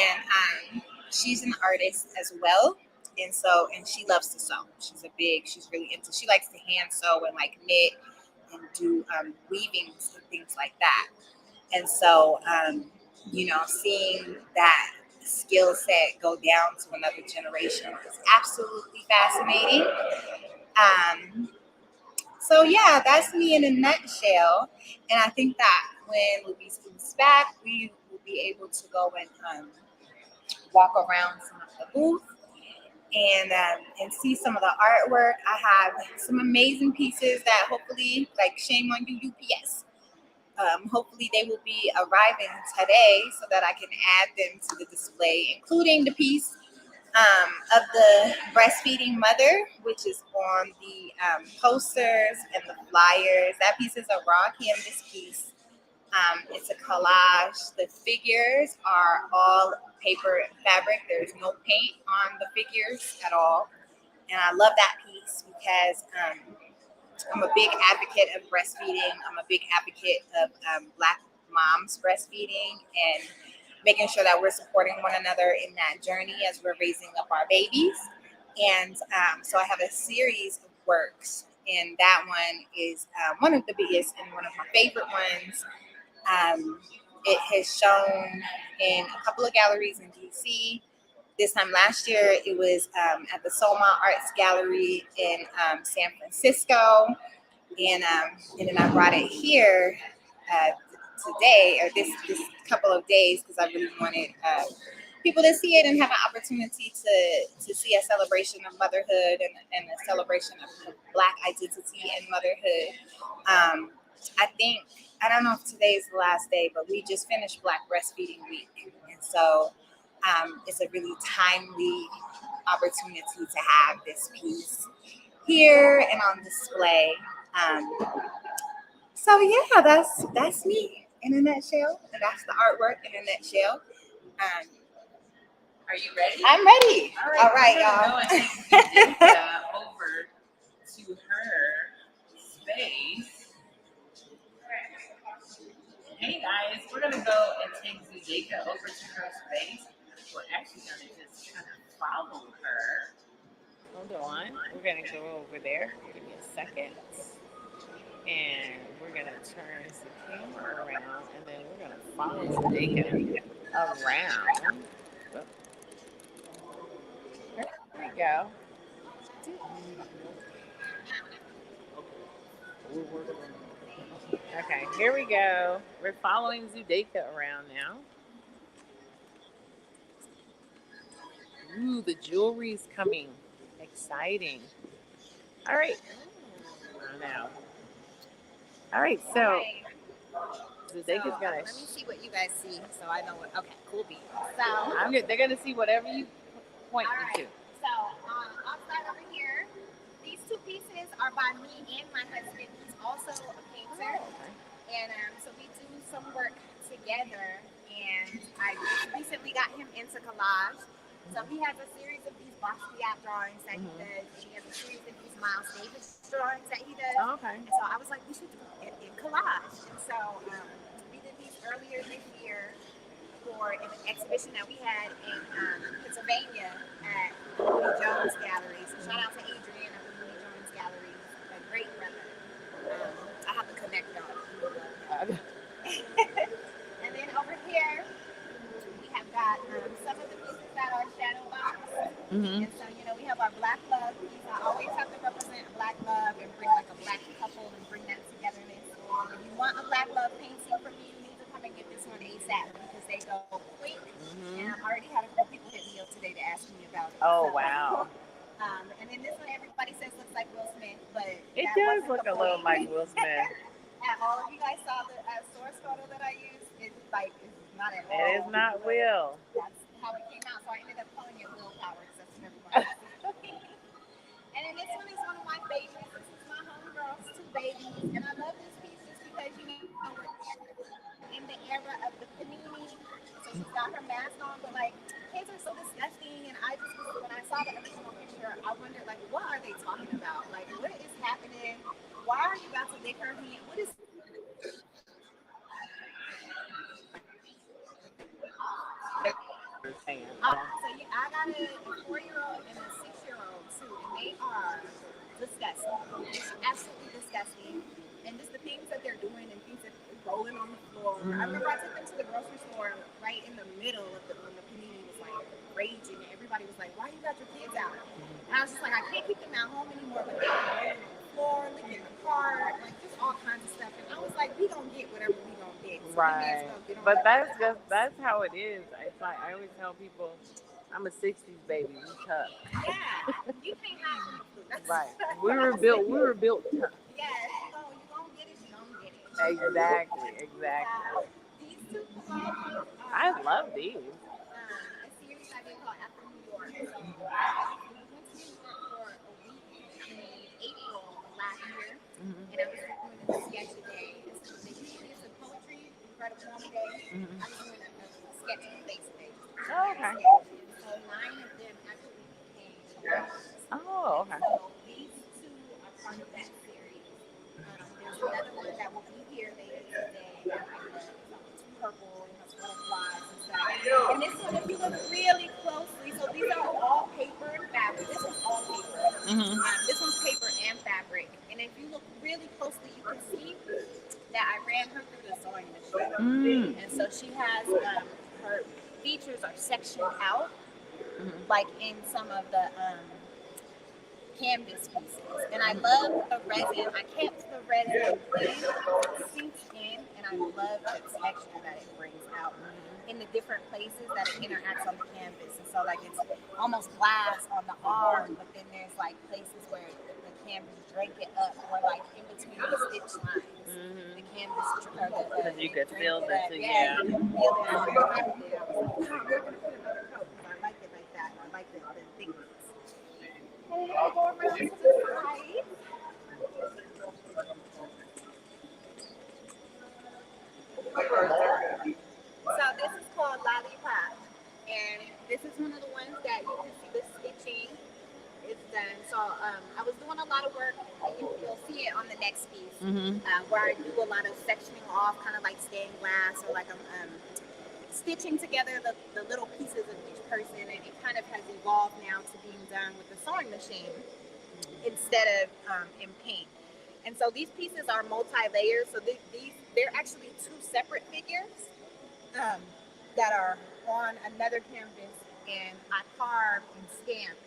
and she's an artist as well. And she loves to sew. She's really into, she likes to hand sew and like knit and do weavings and things like that. And so, seeing that skill set go down to another generation is absolutely fascinating. So yeah, that's me in a nutshell. And I think that when Louise comes back, we will be able to go and walk around some of the booths and see some of the artwork. I have some amazing pieces that hopefully, like shame on you, UPS. Hopefully they will be arriving today so that I can add them to the display, including the piece of the breastfeeding mother, which is on the posters and the flyers. That piece is a raw canvas piece. It's a collage. The figures are all paper and fabric. There's no paint on the figures at all. And I love that piece because I'm a big advocate of breastfeeding. I'm a big advocate of Black moms breastfeeding and making sure that we're supporting one another in that journey as we're raising up our babies. And so I have a series of works, and that one is one of the biggest and one of my favorite ones. It has shown in a couple of galleries in DC. This time last year, it was at the Soma Arts Gallery in San Francisco. And then I brought it here today, or this couple of days, because I really wanted people to see it and have an opportunity to see a celebration of motherhood and a celebration of Black identity and motherhood. I don't know if today's the last day, but we just finished Black Breastfeeding Week. And so it's a really timely opportunity to have this piece here and on display. So yeah, that's me in a nutshell. And that's the artwork in a nutshell.
Are you ready?
I'm ready. All right,
we're
y'all.
gonna go and take Zudeka over to her space. Hey guys, we're gonna go and take Zudeka over to her space. We're actually gonna just kind of follow her. Hold on. We're gonna go over there. Give me a second. And we're gonna turn the camera around, and then we're gonna follow Zudeka around. Oh, there we go. Okay, here we go. We're following Zudeka around now. Ooh, the jewelry's coming. Exciting. All right. I know. All right, so Zudeka's gonna.
Let me see what you guys see, so I know what. Okay, cool beat. So
They're gonna see whatever you point me to.
So I'll start over here. These two pieces are by me and my husband. He's also a painter, and so we do some work together. And I just recently got him into collage. So he has a series of these Basquiat drawings that he does. He has a series of these Miles Davis drawings that he does.
Oh, okay.
And so I was like, we should do it in collage. And so we did these earlier this year for an exhibition that we had in Pennsylvania at Mooney Jones Gallery. So shout out to Adrian at the Mooney Jones Gallery. A great brother. I have to connect y'all. And then over here, we have got some of the pieces that are shadow boxed. And so, we have our black love piece. I always have to represent black love and bring like a black couple and bring that togetherness. If you want a black love painting from me, you need to come and get this one ASAP because they go quick. And I've already had a couple people hit me up today to ask me about it.
Oh, wow.
And then this one, everybody says looks like Will Smith, but
It does look a little like Will Smith.
And all of you guys saw the source photo that I used. It's not at all.
It is not Will.
That's how it came out. So I ended up calling it Willpower because that's what everybody And then this one is one of my favorites. This is my homegirl's two babies. And I love this piece just because, we're in the era of the panini. So she's got her mask on, but kids are so disgusting. And when I saw the original picture, I wondered, what are they talking about? What is happening? Why are you about to lick her hand? What is I got a 4-year-old and a 6-year-old too, and they are disgusting. It's absolutely disgusting. And just the things that they're doing and things that they're rolling on the floor. I remember I took them to the grocery store right in the middle of when the panini was raging, and everybody was like, "Why you got your kids out?" And I was just like, I can't keep them at home anymore, but they're rolling on the floor, licking the cart, just all kinds of stuff. And I was like, we gonna get whatever we gonna get. So
right. But that's how it is. It's like I always tell people, I'm a 60s baby. We tough.
Yeah, you can't have them.
Right. We were built tough.
Yes, so you gonna get it, you don't get it.
Exactly.
These two collage
I love these.
a series I did called After New York. So we went to New York for a week in April of last year, and I was doing a sketch a day. So they usually it's a poetry, incredible one day. I was doing a sketch face a day.
Oh, okay.
So 9 of them actually became poems.
Oh, okay.
So these two are part of that series. There's another one that will be here later today. Purple and has butterflies and stuff. And this one, if you look really closely, so these are all paper and fabric. This one's all paper. This one's paper and fabric. And if you look really closely, you can see that I ran her through the sewing machine. And so she has her features are sectioned out, like in some of the canvas pieces. And I love the resin. I kept the resin sinks in, and I love the texture that it brings out in the different places that it interacts on the canvas. And so it's almost glass on the arm, but then there's places where the canvas drink it up, or in between the stitch lines. the canvas or the
Because you could feel
drink
the
it up.
two,
Yeah,
yeah.
you can feel it. I was like, no, I'm not gonna put another coat because I like it like that. I like the thickness. And I go around to the side. So this is called Lollipop, and this is one of the ones that you can see the stitching is done. So I was doing a lot of work. You'll see it on the next piece, where I do a lot of sectioning off, kind of like stained glass, or like I'm stitching together the little pieces of each person, and it kind of has evolved now to being done with the sewing machine instead of in paint. And so these pieces are multi-layered. So they're actually two separate figures that are on another canvas, and I carved and stamped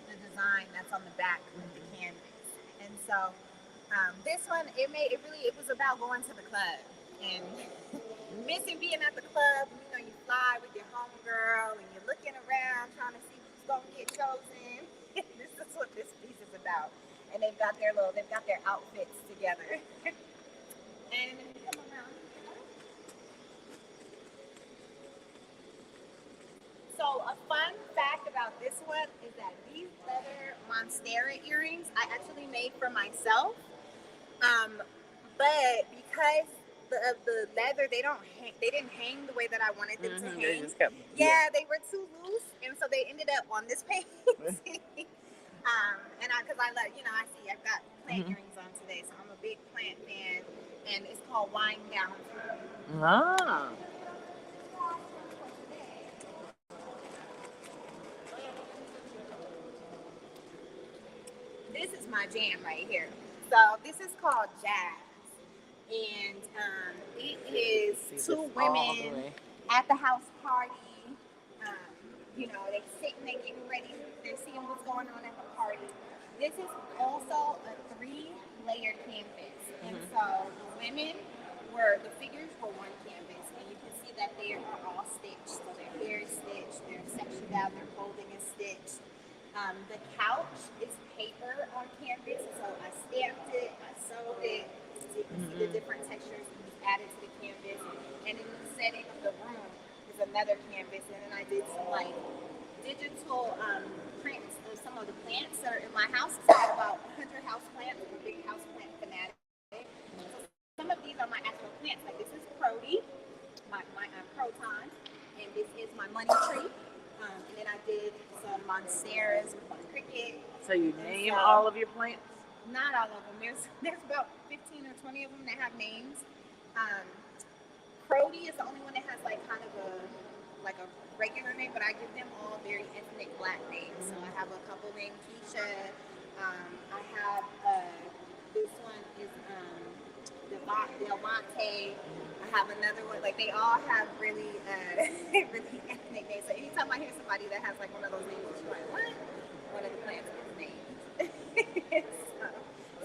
the design that's on the back of the canvas. And so this one, it was about going to the club and missing being at the club. You know, you fly with your homegirl and you're looking around trying to see who's gonna get chosen. This is what this piece is about. And they've got their outfits together. And come around. So a fun fact about this one is that these leather monstera earrings I actually made for myself. But because of the leather, they didn't hang the way that I wanted them to hang.
They just kept,
Yeah, they were too loose, and so they ended up on this painting. And because I love, I see I've got plant earrings on today, so I'm a big plant fan, and it's called Wine Gown.
Ah.
This is my jam right here. So this is called jazz, and it is two women at the house party. They sitting, they getting ready, they're seeing what's going on at the party. This is also a 3-layered canvas, and so the figures were one canvas, and you can see that they are all stitched. So their hair is stitched, they're sectioned out, their clothing is stitched. The couch is paper on canvas, so I stamped it, I sewed it, so you can see the different textures added to the canvas. And in the setting of the room is another canvas, and then I did some digital prints of some of the plants that are in my house. So I have about 100 house plants. I'm a big house plant fanatic. So some of these are my actual plants. Like this is Pkwy, my croton, and this is my money tree. And then I did some monsteras with my cricket.
So you name all of your plants?
Not all of them. There's about 15 or 20 of them that have names. Pkwy is the only one that has like kind of a regular name, but I give them all very ethnic Black names. So I have a couple named Keisha. I have this one is Delmonte. I have another one. Like they all have really really ethnic names. So anytime I hear somebody that has like one of those names, I'm like, what? One of the plants is named.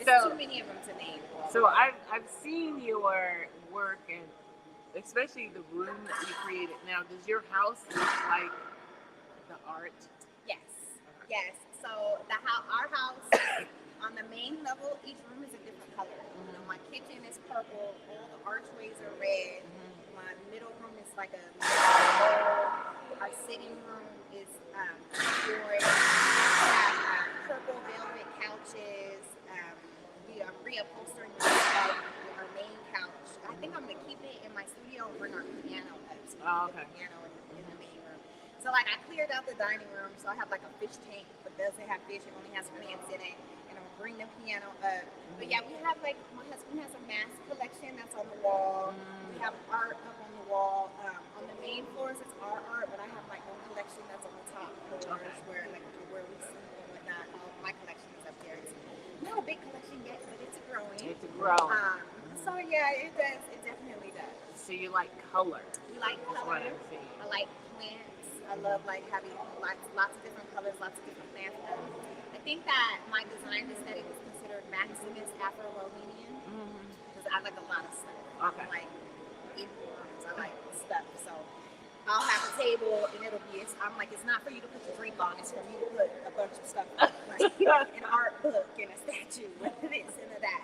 There's too many of them to name.
So I've seen your work, and especially the room that you created. Now, does your house look like the art?
Yes. Yes. So our house on the main level, each room is a different color. My kitchen is purple. All the archways are red. My middle room is like a gold. Our sitting room is orange. We have purple velvet couches. We are reupholstering our main couch. I think I'm gonna keep it in my studio and bring our piano up. So
okay.
Piano in the main room. So like I cleared out the dining room, so I have like a fish tank, but doesn't have fish. It only has plants in it. And I'm gonna bring the piano up. But yeah, we have like my husband has a mask collection that's on the wall. We have art up on the wall. On the main floors it's our art, but I have my own collection that's on the top floors where we sleep and whatnot. My collection is up there. It's not a big collection yet, but it's growing.
It's growing.
So yeah, it does. It definitely does.
So you like color?
You like color? I like plants. I love like having lots of different colors, lots of different plants. I think that my design aesthetic is considered Maximus Afro-Romanian because I like a lot of stuff.
Okay.
I like informs. I like stuff. So I'll have a table and I'm like, it's not for you to put your drink on. It's for you to put a bunch of stuff on, like an art book and a statue, and this and that.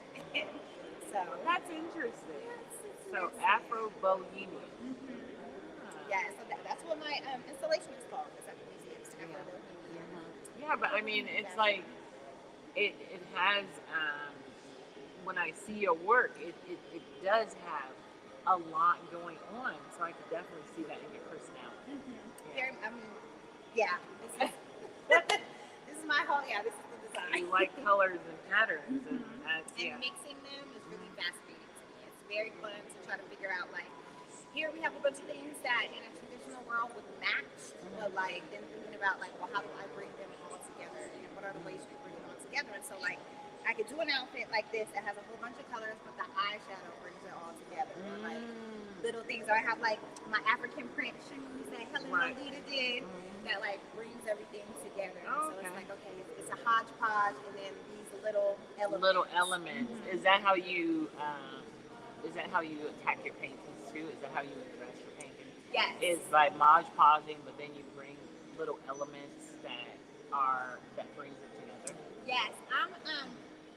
So So
That's interesting.
it's
So
very
Afro Bohemian.
yeah. So that's what my installation is called. It's at the museum. It's
Yeah.
Afro Bohemian.
Yeah, but I mean, it's like it has. When I see your work, it does have a lot going on. So I could definitely see that in your personality.
Very, I mean, yeah. This is my whole. Yeah, this is the design.
You like colors and patterns, and that's,
And mixing them is really fascinating to me. It's very fun to try to figure out, like, here we have a bunch of things that in a traditional world would match, but like then thinking about like, well, how do I bring them all together, and what are the ways we bring them all together? And so like, I could do an outfit like this that has a whole bunch of colors, but the eyeshadow brings it all together. Or like little things, or I have like my African print shoes that Helen Lolita did that like brings everything together. And so it's like, okay, it's a hodgepodge, and then these little elements.
Little elements. Is that how you? Is that how you attack your paintings too? Is that how you address your paintings?
Yes.
It's like Mod Podging, but then you bring little elements that brings it together.
Yes,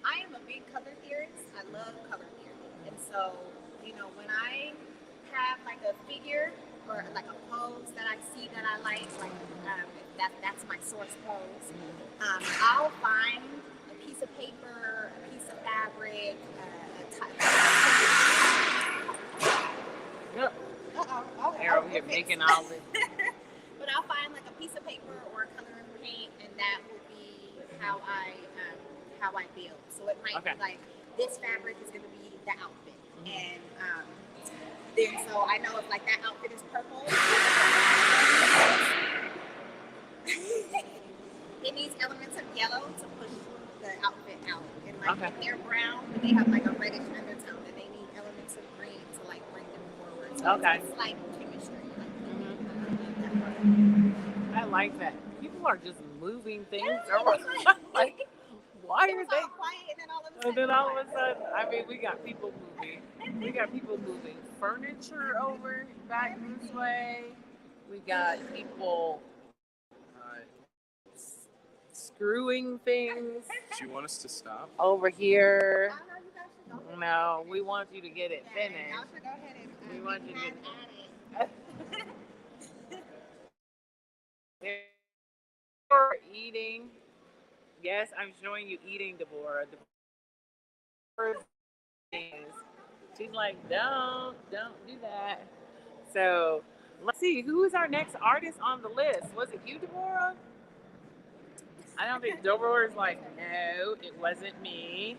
I am a big color theorist. I love color theory, and so when I have like a figure or like a pose that I see that I like that's my source pose. I'll find a piece of paper, a piece of fabric,
Yep.
Uh-oh.
Arrow here making all this.
But I'll find like a piece of paper or a color and paint, and that will be how I build. So it might be like this fabric is going to be the outfit, and then so I know if like that outfit is purple, it needs elements of yellow to push the outfit out, and like if they're brown, but they have like a reddish undertone, then they need elements of green to like bring them forward. So it's like chemistry.
I like that. People are just moving things around. Like, why are they?
Quiet,
and then all of a sudden, I mean, we got people moving. We got people moving furniture over back this way. We got people screwing things.
Do you want us to stop?
Over here. No, we want you to get it finished.
Y'all should go ahead and
we want you to get
it.
Deborah eating. Yes, I'm showing you eating, Deborah. She's like, don't do that. So let's see, who is our next artist on the list? Was it you, Deborah? I don't think Deborah is like, no, it wasn't me.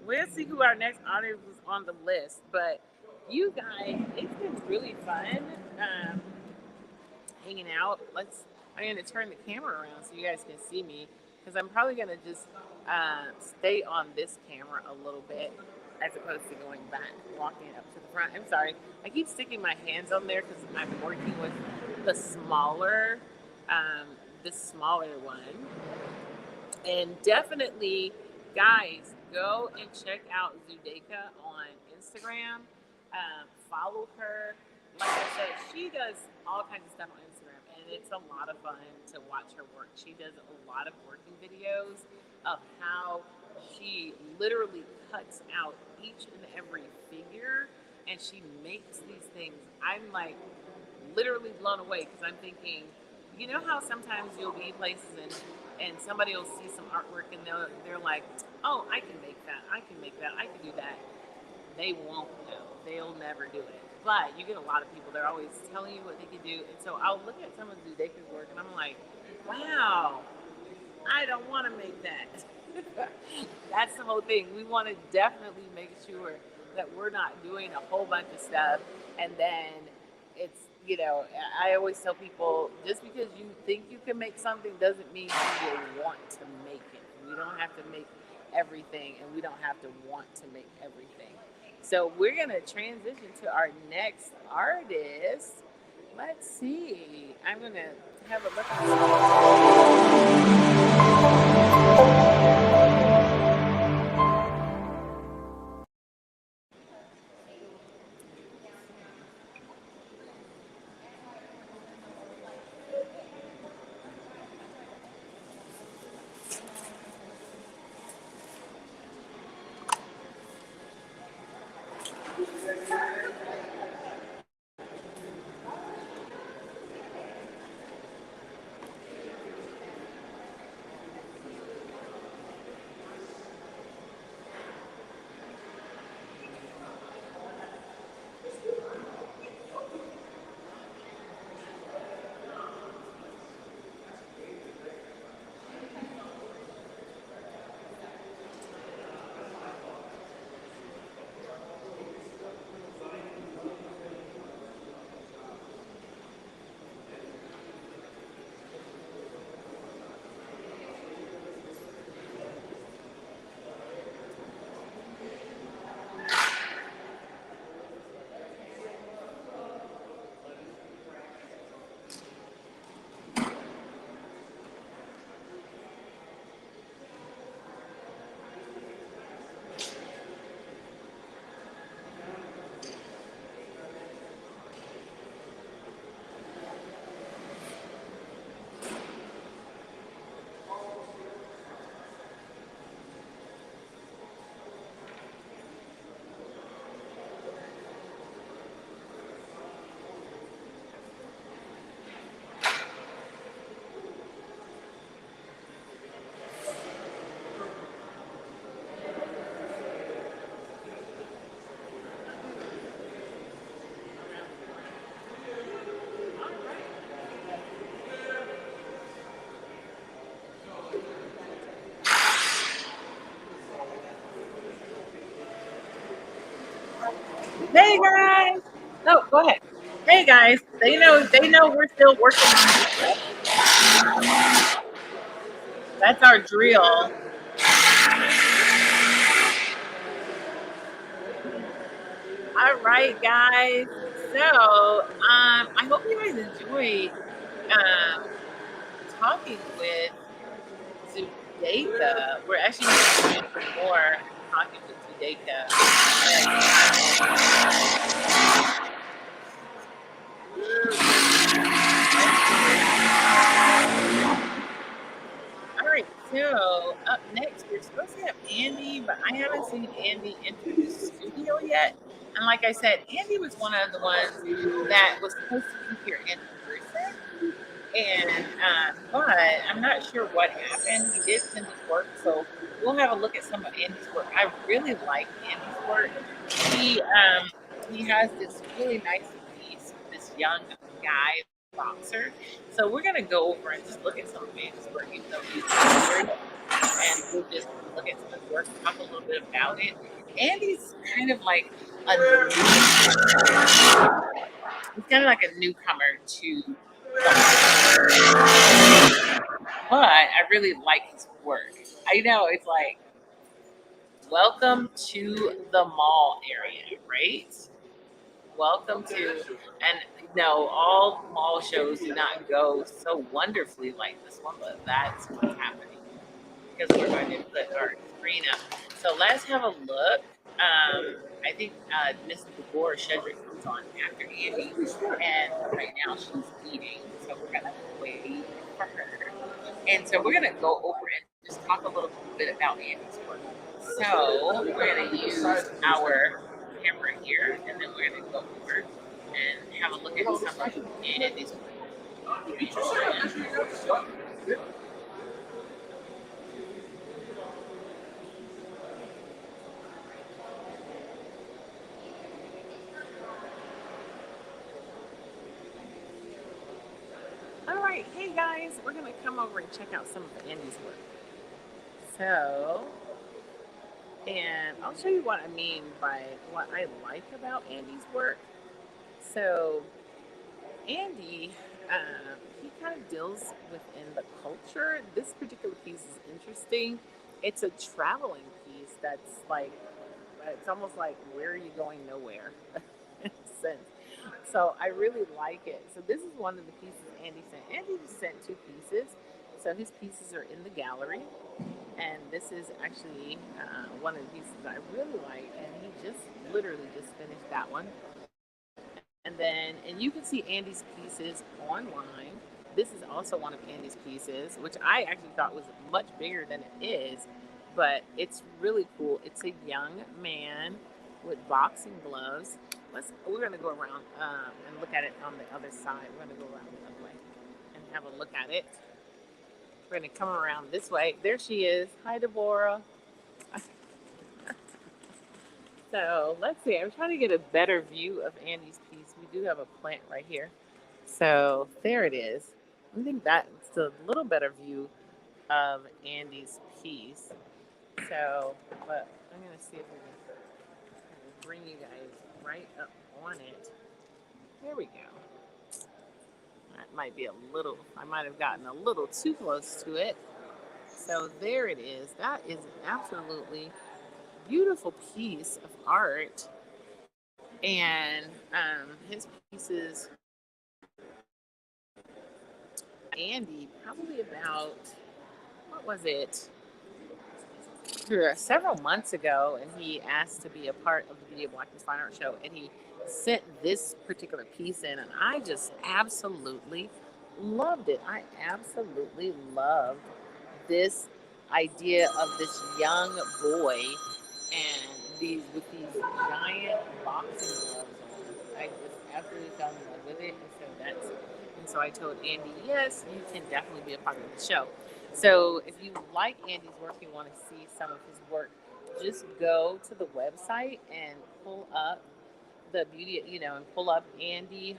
We'll see who our next artist was on the list. But you guys, it's been really fun hanging out. I'm going to turn the camera around so you guys can see me, because I'm probably going to just stay on this camera a little bit as opposed to going back, walking up to the front. I'm sorry. I keep sticking my hands on there because I'm working with the smaller one. And definitely, guys, go and check out Zudeka on Instagram. Follow her. Like I said, she does all kinds of stuff on Instagram, and it's a lot of fun to watch her work. She does a lot of working videos of how she literally cuts out each and every figure, and she makes these things. I'm like literally blown away, because I'm thinking, you know how sometimes you'll be places and somebody will see some artwork and they're like, oh, I can make that, I can do that. They won't know. They'll never do it. But you get a lot of people, they're always telling you what they can do. And so I'll look at some of Zudeka's work and I'm like, wow, I don't want to make that. That's the whole thing. We want to definitely make sure that we're not doing a whole bunch of stuff and then it's, I always tell people, just because you think you can make something doesn't mean you will want to make it. We don't have to make everything, and we don't have to want to make everything. So we're going to transition to our next artist. Let's see. I'm going to have a look
Hey guys. No, go ahead. Hey guys. They know we're still working on this. That's our drill. All right, guys. So, I hope you guys enjoyed um talking with Zudaika. We're actually going to do some more talking with Zudaika. All right, so up next, we're supposed to have Andy, but I haven't seen Andy enter the studio yet. And like I said, Andy was one of the ones that was supposed to be here in person. And but I'm not sure what happened. He did send his work, so we'll have a look at some of Andy's work. I really like Andy's work. He has this really nice piece with this young guy boxer. So we're gonna go over and just look at some of Andy's work, even though he's here, and we'll just look at some of his work, talk a little bit about it. Andy's kind of like a he's kind of like a newcomer to but I really like his work. I know it's like, welcome to the mall area, right? Welcome to, and no, all mall shows do not go so wonderfully like this one, but that's what's happening because we're going to put our screen up. So let's have a look. I think Miss Deborah Shedrick comes on after Andy, and right now she's eating, so we're gonna wait for her. And so we're gonna go over and just talk a little bit about Andy's work. So we're gonna use our camera here, and then we're gonna go over and have a look at some of Andy's work. All right, hey guys, we're gonna come over and check out some of Andy's work. So, and I'll show you what I mean by what I like about Andy's work. So, Andy, he kind of deals within the culture. This particular piece is interesting. It's a traveling piece that's like, it's almost like, where are you going? Nowhere. In a sense. So I really like it. So this is one of the pieces Andy sent. Andy sent two pieces. So his pieces are in the gallery. And this is actually one of the pieces that I really like. And he just literally just finished that one. And you can see Andy's pieces online. This is also one of Andy's pieces, which I actually thought was much bigger than it is, but it's really cool. It's a young man with boxing gloves. We're gonna go around and look at it on the other side. We're gonna go around the other way and have a look at it. We're gonna come around this way. There she is. Hi, Deborah. So let's see. I'm trying to get a better view of Andy's piece. We do have a plant right here. So there it is. I think that's a little better view of Andy's piece. So, but I'm going to see if we can bring you guys right up on it. There we go. That might be a little, I might have gotten a little too close to it. So there it is. That is an absolutely beautiful piece of art. And his pieces, Andy, probably about, what was it? Several months ago, and he asked to be a part of the Video Blackness Fine Art Show, and he sent this particular piece in, and I just absolutely loved it. I absolutely loved this idea of this young boy and these giant boxing gloves on. I just absolutely fell in love with it, and so I told Andy, yes, you can definitely be a part of the show. So if you like Andy's work, you want to see some of his work, just go to the website and pull up the beauty, and pull up Andy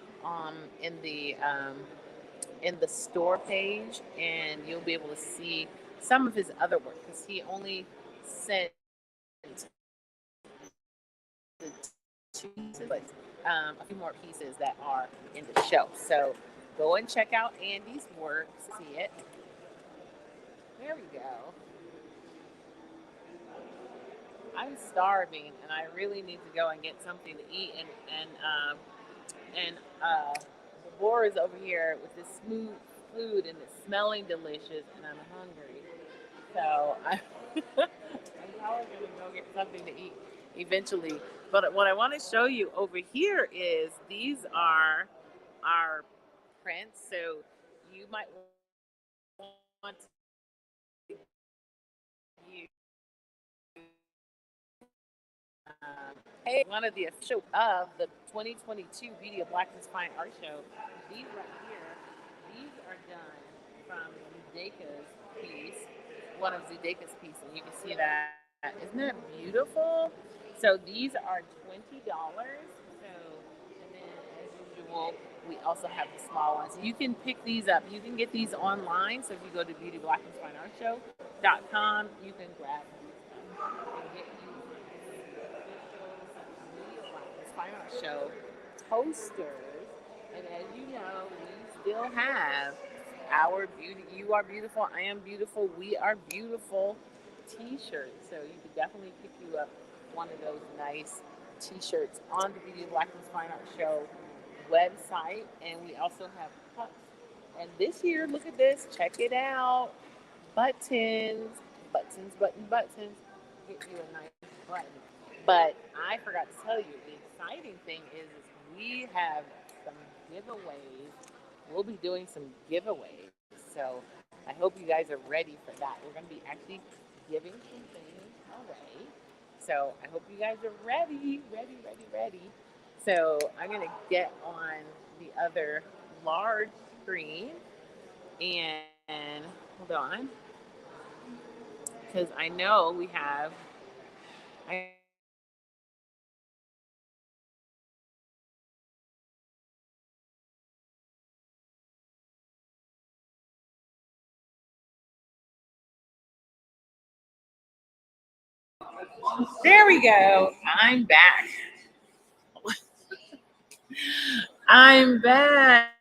in the store page, and you'll be able to see some of his other work because he only sent the pieces, but a few more pieces that are in the show. So go and check out Andy's work. See it. There we go. I'm starving, and I really need to go and get something to eat. And Deborah is over here with this smooth food, and it's smelling delicious, and I'm hungry. So I'm probably gonna go get something to eat eventually. But what I want to show you over here is these are our prints. So you might want to use hey, one of the official of the 2022 Beauty of Blackness Fine Art Show. These right here, these are done from Zudeka's piece, one of Zudeka's pieces, and you can see that. Isn't that beautiful? So these are $20. So, and then as usual, we also have the small ones. You can pick these up. You can get these online. So if you go to beautyblacknessfineartshow.com, you can grab these and get you Fine Art Show posters. And as you know, we still have our beauty. You are beautiful. I am beautiful. We are beautiful T-shirts. So you could definitely pick you up one of those nice T-shirts on the Beauty of Blackness Fine Art Show website. And we also have cups. And this year, look at this. Check it out. Buttons. Get you a nice button. But I forgot to tell you, the exciting thing is we have some giveaways. We'll be doing some giveaways. So I hope you guys are ready for that. We're going to be actually giving some things away. So I hope you guys are ready. So I'm going to get on the other large screen and hold on. Because I know we have there we go. I'm back. I'm back.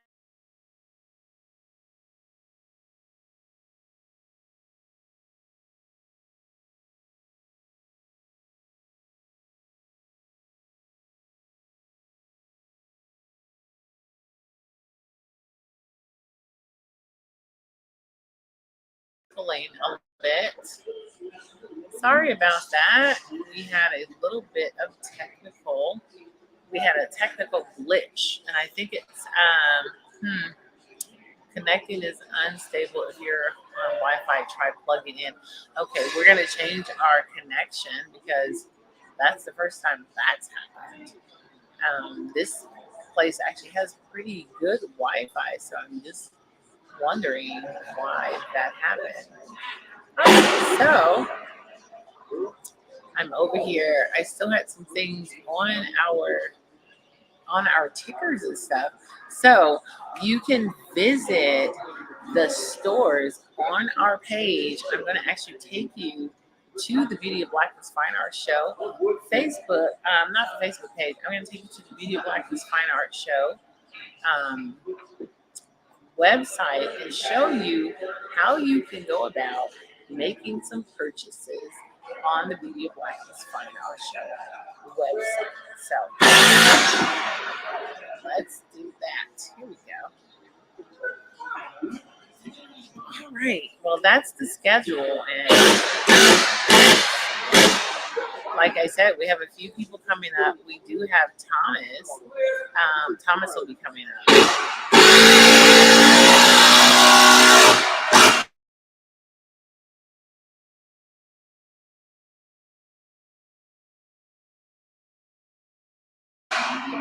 A little bit. Sorry about that. We had a little bit of technical. We had a technical glitch, and I think it's connecting is unstable if you're on Wi-Fi. Try plugging in. Okay, we're gonna change our connection because that's the first time that's happened. This place actually has pretty good Wi-Fi, so I'm just wondering why that happened. So I'm over here. I still had some things on our tickers and stuff. So you can visit the stores on our page. I'm going to actually take you to the Beauty of Blackness Fine Art Show Facebook, not the Facebook page. I'm going to take you to the Beauty of Blackness Fine Art Show website and show you how you can go about making some purchases on the Beauty of Blackness Fine Art Show website. So let's do that. Here we go. All right. Well, that's the schedule. And like I said, we have a few people coming up. We do have Thomas. Thomas will be coming up.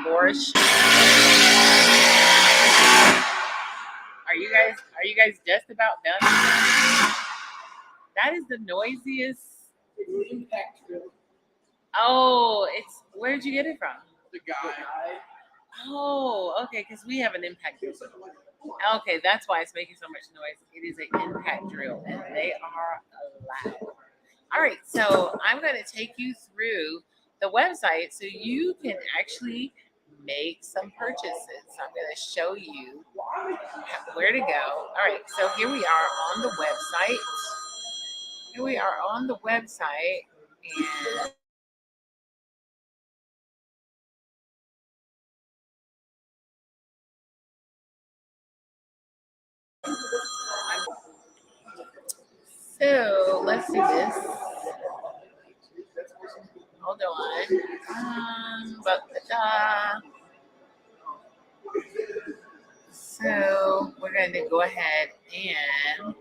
Boris. Are you guys just about done? That is the noisiest impact drill. Oh, it's where'd you get it from?
The guy.
Oh, okay, because we have an impact drill. Okay, that's why it's making so much noise. It is an impact drill, and they are loud. All right, so I'm going to take you through the website so you can actually make some purchases. So I'm going to show you where to go. All right, so here we are on the website. Here we are on the website, and so let's do this. Hold on. So we're going to go ahead and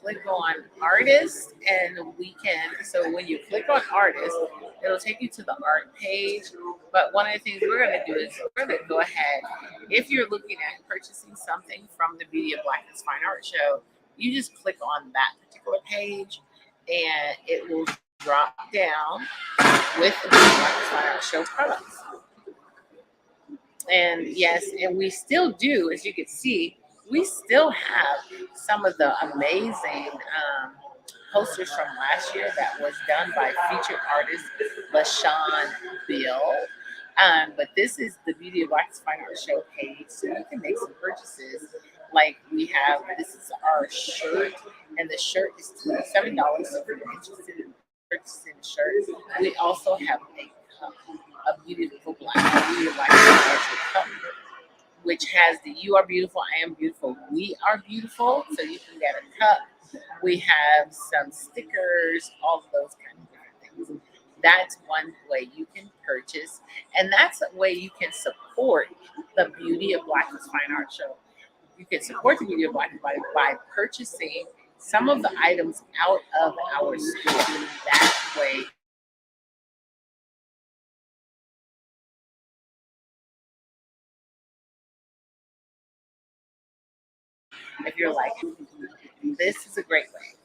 click on artist, and we can, so when you click on artist, it'll take you to the art page. But one of the things we're going to do is we're going to go ahead, if you're looking at purchasing something from the Beauty of Blackness Fine Art Show, you just click on that particular page and it will drop down with the Beauty of Blackness Fine Art Show products. And yes, and we still do, as you can see, we still have some of the amazing posters from last year that was done by featured artist LaShawn Bill. But this is the Beauty of Blackness Fine Art Show page, so you can make some purchases. Like we have, this is our shirt, and the shirt is $27. So if you're interested in purchasing the shirt, we also have a cup, a beautiful Beauty of Blackness cup, which has the "You are beautiful, I am beautiful, we are beautiful." So you can get a cup. We have some stickers, all of those kind of different things. That's one way you can purchase, and that's a way you can support the Beauty of Blackness Fine Art Show. You can support the Beauty of Blackness by purchasing some of the items out of our store. That way, if you're like, this is a great way.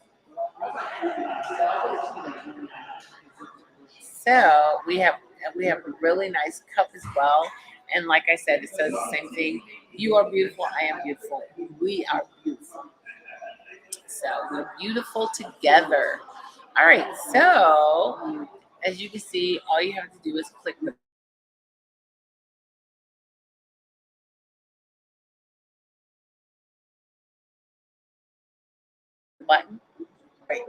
So we have a really nice cup as well. And like I said, it says the same thing. You are beautiful, I am beautiful, we are beautiful. So we're beautiful together. All right, so as you can see, all you have to do is click the button. Right.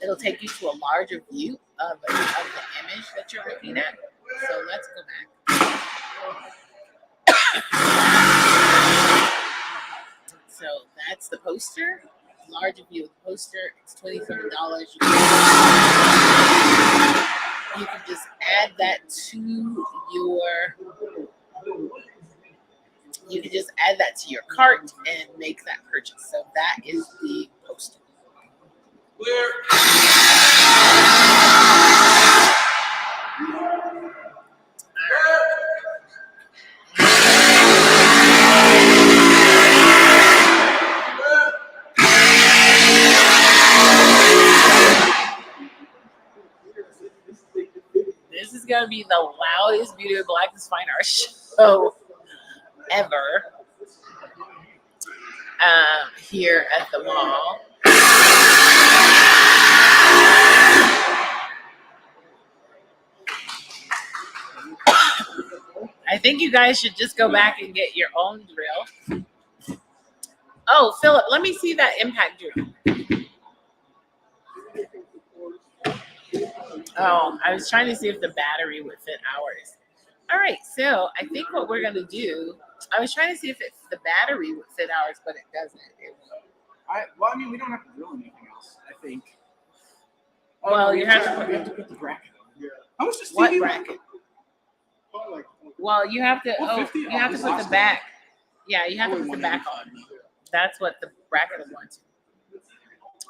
It'll take you to a larger view of the image that you're looking at. So let's go back. So that's the poster. Larger view of the poster. It's $27. You can just add that to your. You can just add that to your cart and make that purchase. So that is the poster. This is going to be the loudest Beauty of Blackness Fine Art show ever here at the mall. I think you guys should just go back and get your own drill. Oh, Philip, let me see that impact drill. Oh, I was trying to see if the battery would fit ours. All right, so I think what we're gonna do, I was trying to see if the battery would fit ours, but it doesn't.
Well, I mean, we don't have to drill anything else, I think.
Well,
we
you
have
have to
to put the bracket on. Yeah. How much does
what
TV
bracket? Well, you have to. Oh, you have to put the back. Yeah, you have to put the back on. That's what the bracket will want to.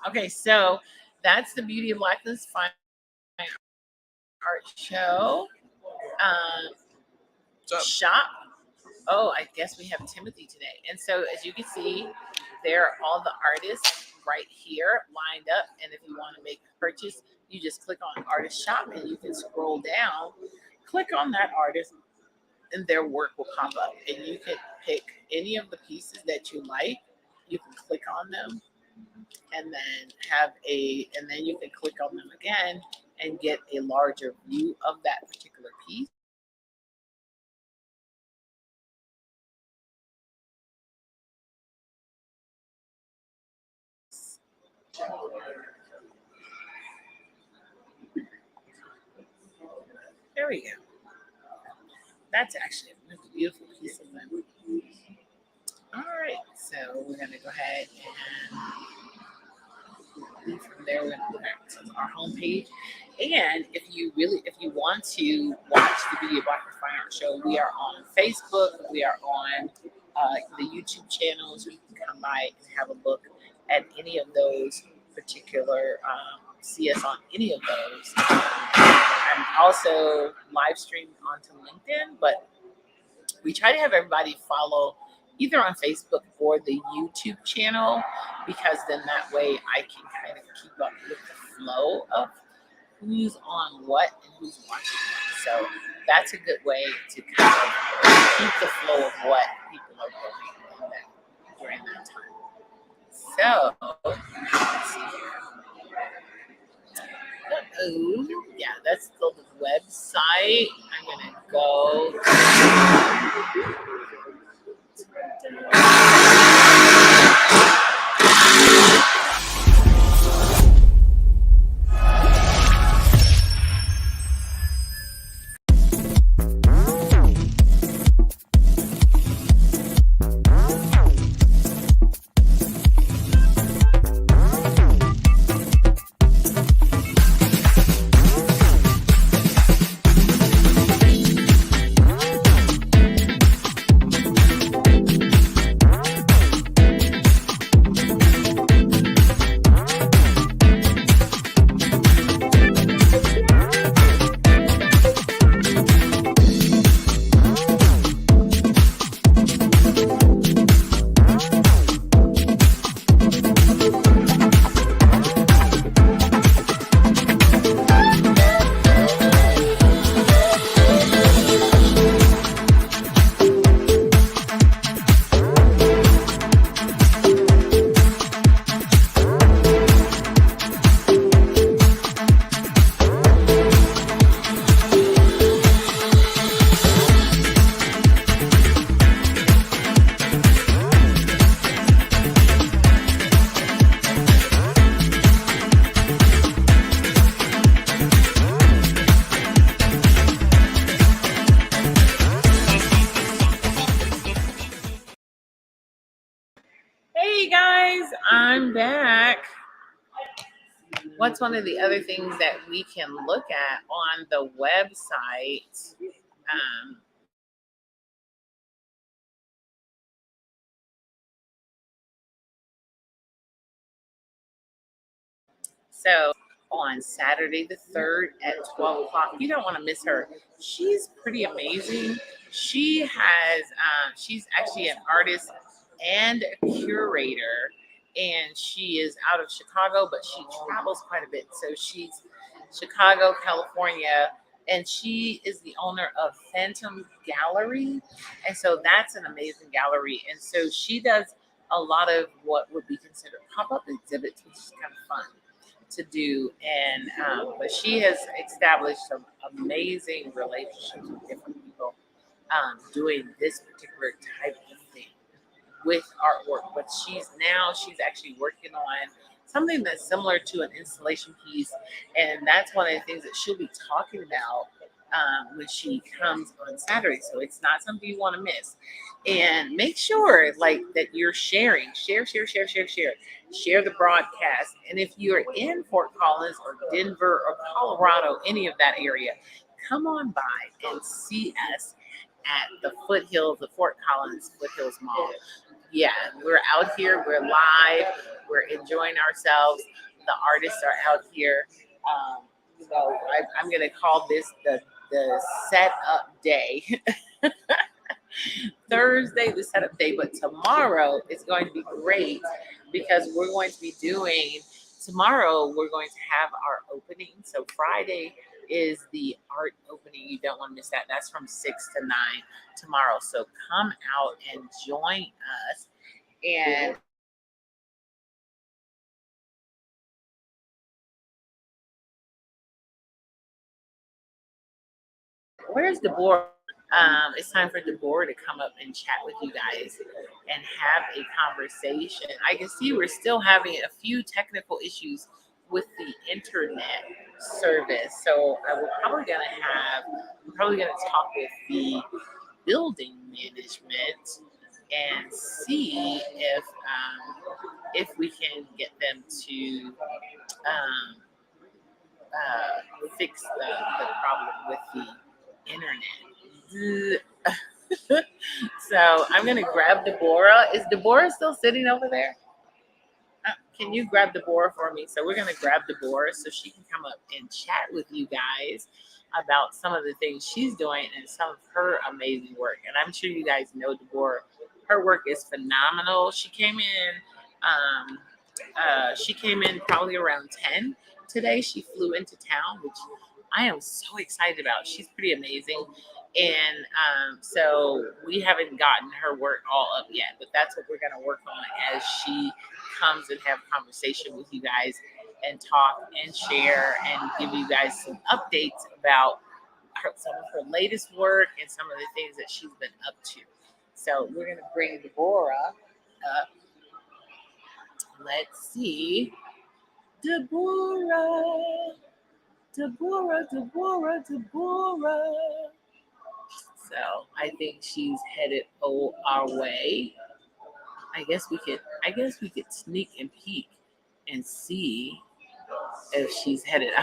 Okay, so that's the Beauty of Blackness Fine Art Show. Shop. Oh, I guess we have Timothy today. And so as you can see, there are all the artists right here lined up. And if you want to make a purchase, you just click on artist shop and you can scroll down, click on that artist, and their work will pop up. And you can pick any of the pieces that you like. You can click on them and then and then you can click on them again and get a larger view of that particular piece. There we go. That's actually a really beautiful piece of them. All right, so we're gonna go ahead and from there we're gonna go back to our homepage. And if you want to watch the Video Blackness Fine Art Show, we are on Facebook, we are on the YouTube channels. You can come by and have a look at any of those particular, see us on any of those. I'm also live streamed onto LinkedIn, but we try to have everybody follow either on Facebook or the YouTube channel, because then that way I can kind of keep up with the flow of who's on what and who's watching what. So that's a good way to kind of keep the flow of what people are doing during that time. So let's see here. Yeah, that's the website. I'm gonna go. Hey guys, I'm back. What's one of the other things that we can look at on the website? So on Saturday the 3rd at 12 o'clock, you don't want to miss her. She's pretty amazing. She's actually an artist and a curator, and she is out of Chicago, but she travels quite a bit. So she's Chicago, California, and she is the owner of Phantom Gallery. And so that's an amazing gallery. And so she does a lot of what would be considered pop-up exhibits, which is kind of fun to do. And but she has established some amazing relationships with different people doing this particular type of thing with artwork. But she's actually working on something that's similar to an installation piece, and that's one of the things that she'll be talking about when she comes on Saturday. So it's not something you want to miss. And make sure that you're sharing, share the broadcast. And if you're in Fort Collins or Denver or Colorado, any of that area, come on by and see us at the Foothills, the Fort Collins Foothills Mall. Yeah, we're out here, we're live, we're enjoying ourselves. The artists are out here. So I'm going to call this the setup day. Thursday, the setup day, but tomorrow is going to be great because we're going to be tomorrow we're going to have our opening. So Friday is the art opening. You don't want to miss that. That's from 6 to 9 tomorrow. So come out and join us. And Where's Deborah? It's time for Deborah to come up and chat with you guys and have a conversation. I can see we're still having a few technical issues with the internet service, so I'm probably gonna talk with the building management and see if we can get them to fix the problem with the internet. So I'm gonna grab Deborah. Is Deborah still sitting over there? Can you grab Deborah for me? So we're gonna grab Deborah so she can come up and chat with you guys about some of the things she's doing and some of her amazing work. And I'm sure you guys know Deborah. Her work is phenomenal. She came in probably around 10 today. She flew into town, which I am so excited about. She's pretty amazing. And so we haven't gotten her work all up yet, but that's what we're going to work on as she comes and have conversation with you guys and talk and share and give you guys some updates about some of her latest work and some of the things that she's been up to. So we're going to bring Deborah up. Let's see. Deborah. So I think she's headed our way. I guess we could sneak and peek and see if she's headed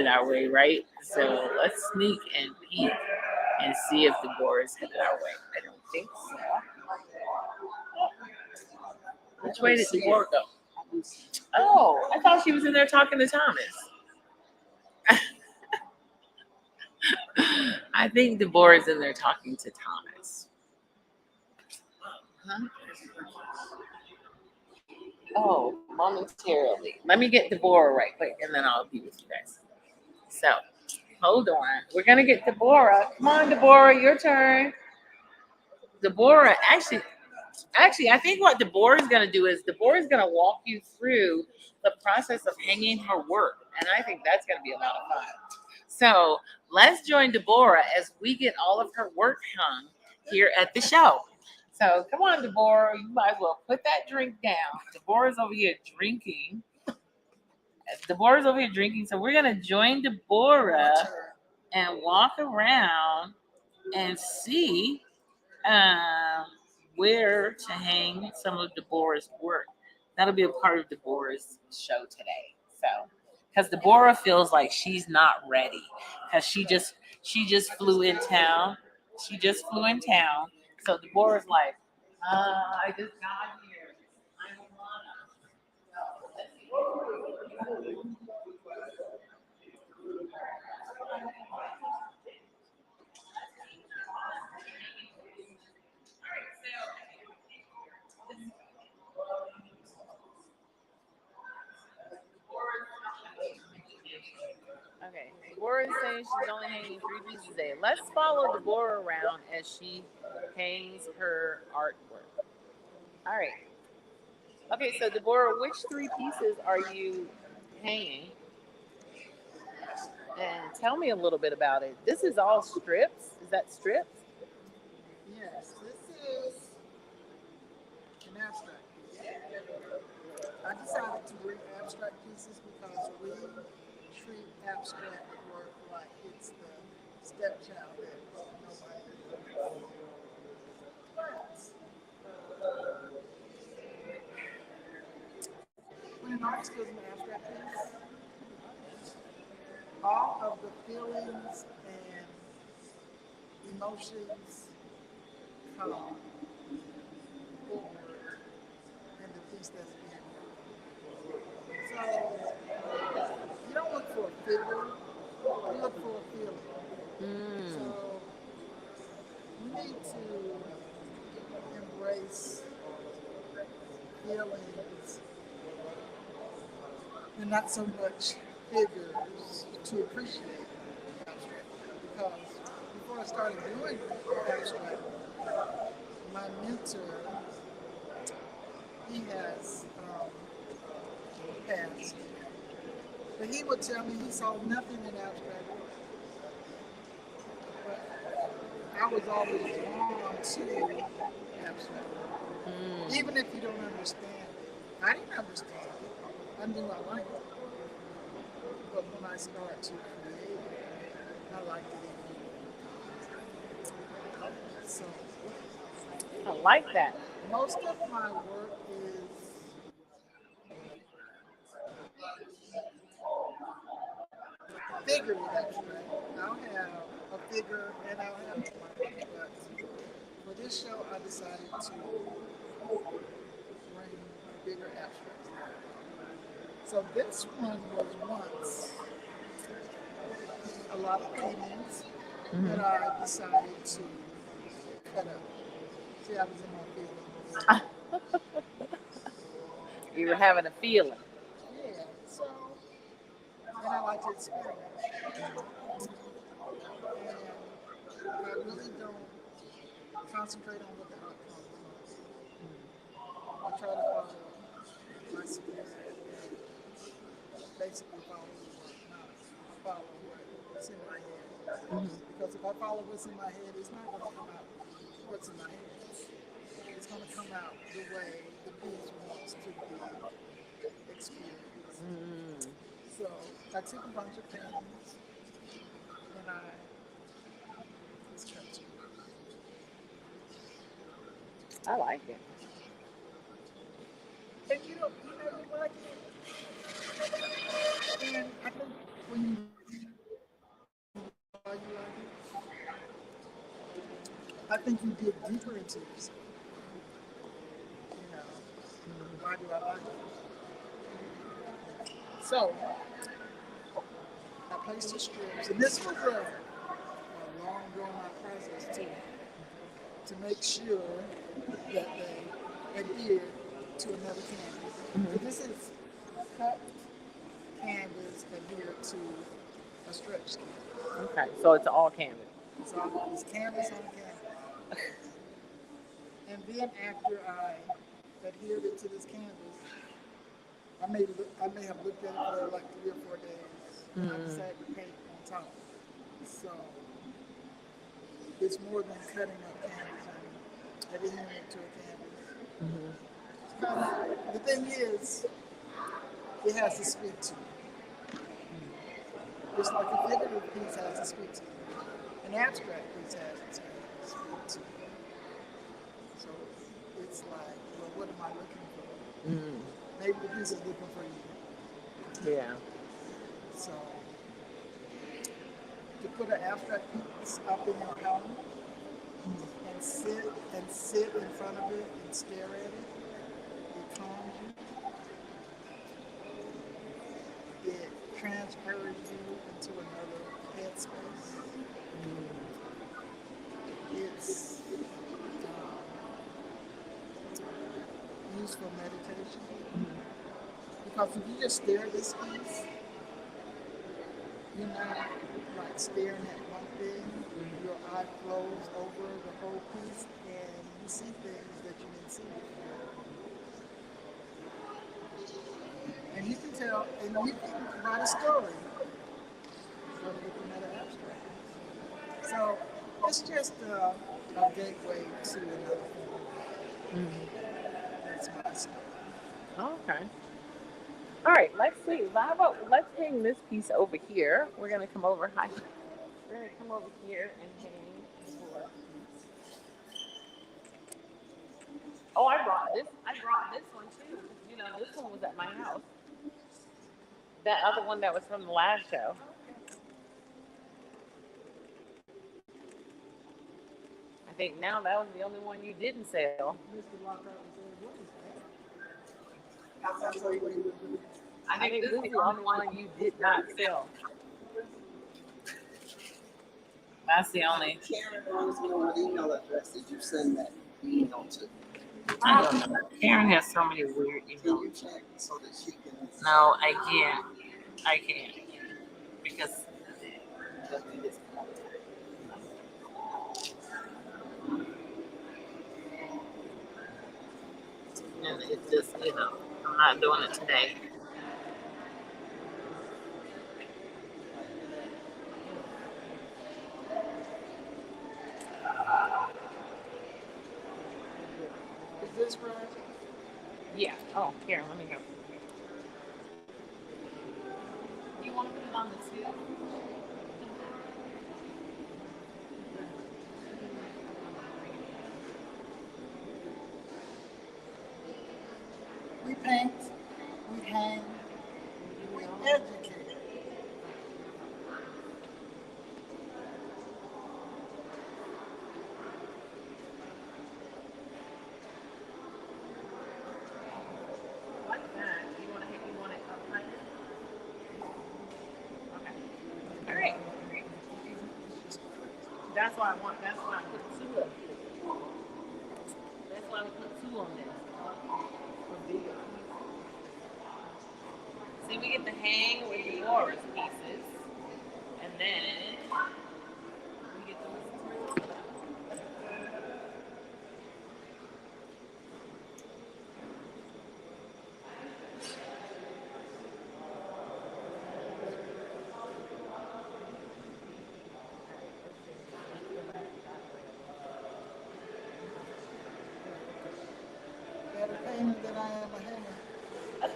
our way, right? So let's sneak and peek and see if Deborah is headed our way. I don't think so. Which way did Deborah go? Oh, I thought she was in there talking to Thomas. I think Deborah's in there talking to Thomas. Huh? Oh, momentarily. Let me get Deborah right quick, and then I'll be with you guys. So, hold on. We're gonna get Deborah. Come on, Deborah, your turn. Deborah, actually, I think what Deborah is gonna do is Deborah is gonna walk you through the process of hanging her work, and I think that's gonna be a lot of fun. So let's join Deborah as we get all of her work hung here at the show. So come on, Deborah, you might as well put that drink down. Deborah's over here drinking. So we're gonna join Deborah and walk around and see where to hang some of Deborah's work. That'll be a part of Deborah's show today. So, because Deborah feels like she's not ready, because she just flew in town. So Deborah's like, I just got here. I don't wanna. Okay, Deborah is saying she's only hanging 3 pieces a day. Let's follow Deborah around as she hangs her artwork. All right. Okay, so Deborah, which 3 pieces are you hanging? And tell me a little bit about it. This is all strips. Is that strips?
Yes, this is an abstract piece. I decided to bring abstract pieces because we treat abstract work like it's the stepchild that nobody wants. When an artist does an abstract piece, all of the feelings and emotions come forward in the piece that's being made. So you don't look for a figure, you look for a feeling. So you need to embrace feelings and not so much figures to appreciate abstract. Because before I started doing abstract, my mentor, he has passed. But he would tell me he saw nothing in abstract work. I was always drawn to abstract, even if you don't understand it. I didn't understand it. I knew I liked it, but when I started to create it, I liked it even more. So
I like that.
most of my work is figurative abstract. I'll have a figure and I'll have a line, but for this show, I decided to bring bigger abstracts. So this one was once a lot of paintings that I decided to cut up. See, I was in my feelings.
You were having a feeling.
Yeah, so, and I like to experiment. And I really don't concentrate on what the outcome is. I try to follow my spirit and basically follow the work, not follow what's in my head. Because if I follow what's in my head, it's not going to come out what's in my head. It's going to come out the way the piece wants to be experienced. So I took a bunch of paintings and I just cut to it.
I like it.
And you like it. And I think when you why you like it, I think you dig deeper into yourself. You know, why do I like it? So I placed the strips, and this was a long drawn out process too, to make sure that they adhere to another canvas. So this is cut canvas adhered to a stretch canvas.
Okay, so it's all canvas.
So it's canvas on canvas. And then after I adhered it to this canvas, I may have looked at it for like 3 or 4 days, and I decided to paint on top. So it's more than cutting up canvas and adhering it to a canvas. The thing is, it has to speak to you. Just like a figurative piece has to speak to you. An abstract piece has to speak to you. So it's like, well, what am I looking for? Maybe the piece is looking for you.
Yeah.
So to put an abstract piece up in your home and sit in front of it and stare at it, it calms you. It transfers you into another headspace. It's used for meditation. Because if you just stare at this piece, you're not like staring at one thing. Your eye flows over the whole piece and you see things that you didn't see before. And you can tell, and you can write a story from looking at an abstract. So it's just a gateway to another form. That's my story.
Okay. All right, let's see. How about let's hang this piece over here. We're gonna come over. Hi. We're gonna come over here and hang the door. Oh, I brought this. I brought this one too. You know, this one was at my house. That other one that was from the last show. I think now that was the only one you didn't sell.
Mr. Lockhart was saying, what is that?
I think this is the only one you did not sell. That's the only.
Karen wants to know what email address did you send that email to?
I don't know. Karen has so many weird
Can you
emails.
check so that she can?
No, I can't. I can't. Because and it's just, I'm not doing it today.
trash?
Yeah. Oh, here, let me go. You want to put it on the tube?
We paint, we hang, we educate.
Like that. You want it up higher? Okay. All right. That's why I put two up here. That's why we put two on this. For bigger pieces. See, we get to hang with the Laura's pieces. And then we get to listen to it.
Better painter than I am a hanger.
Let's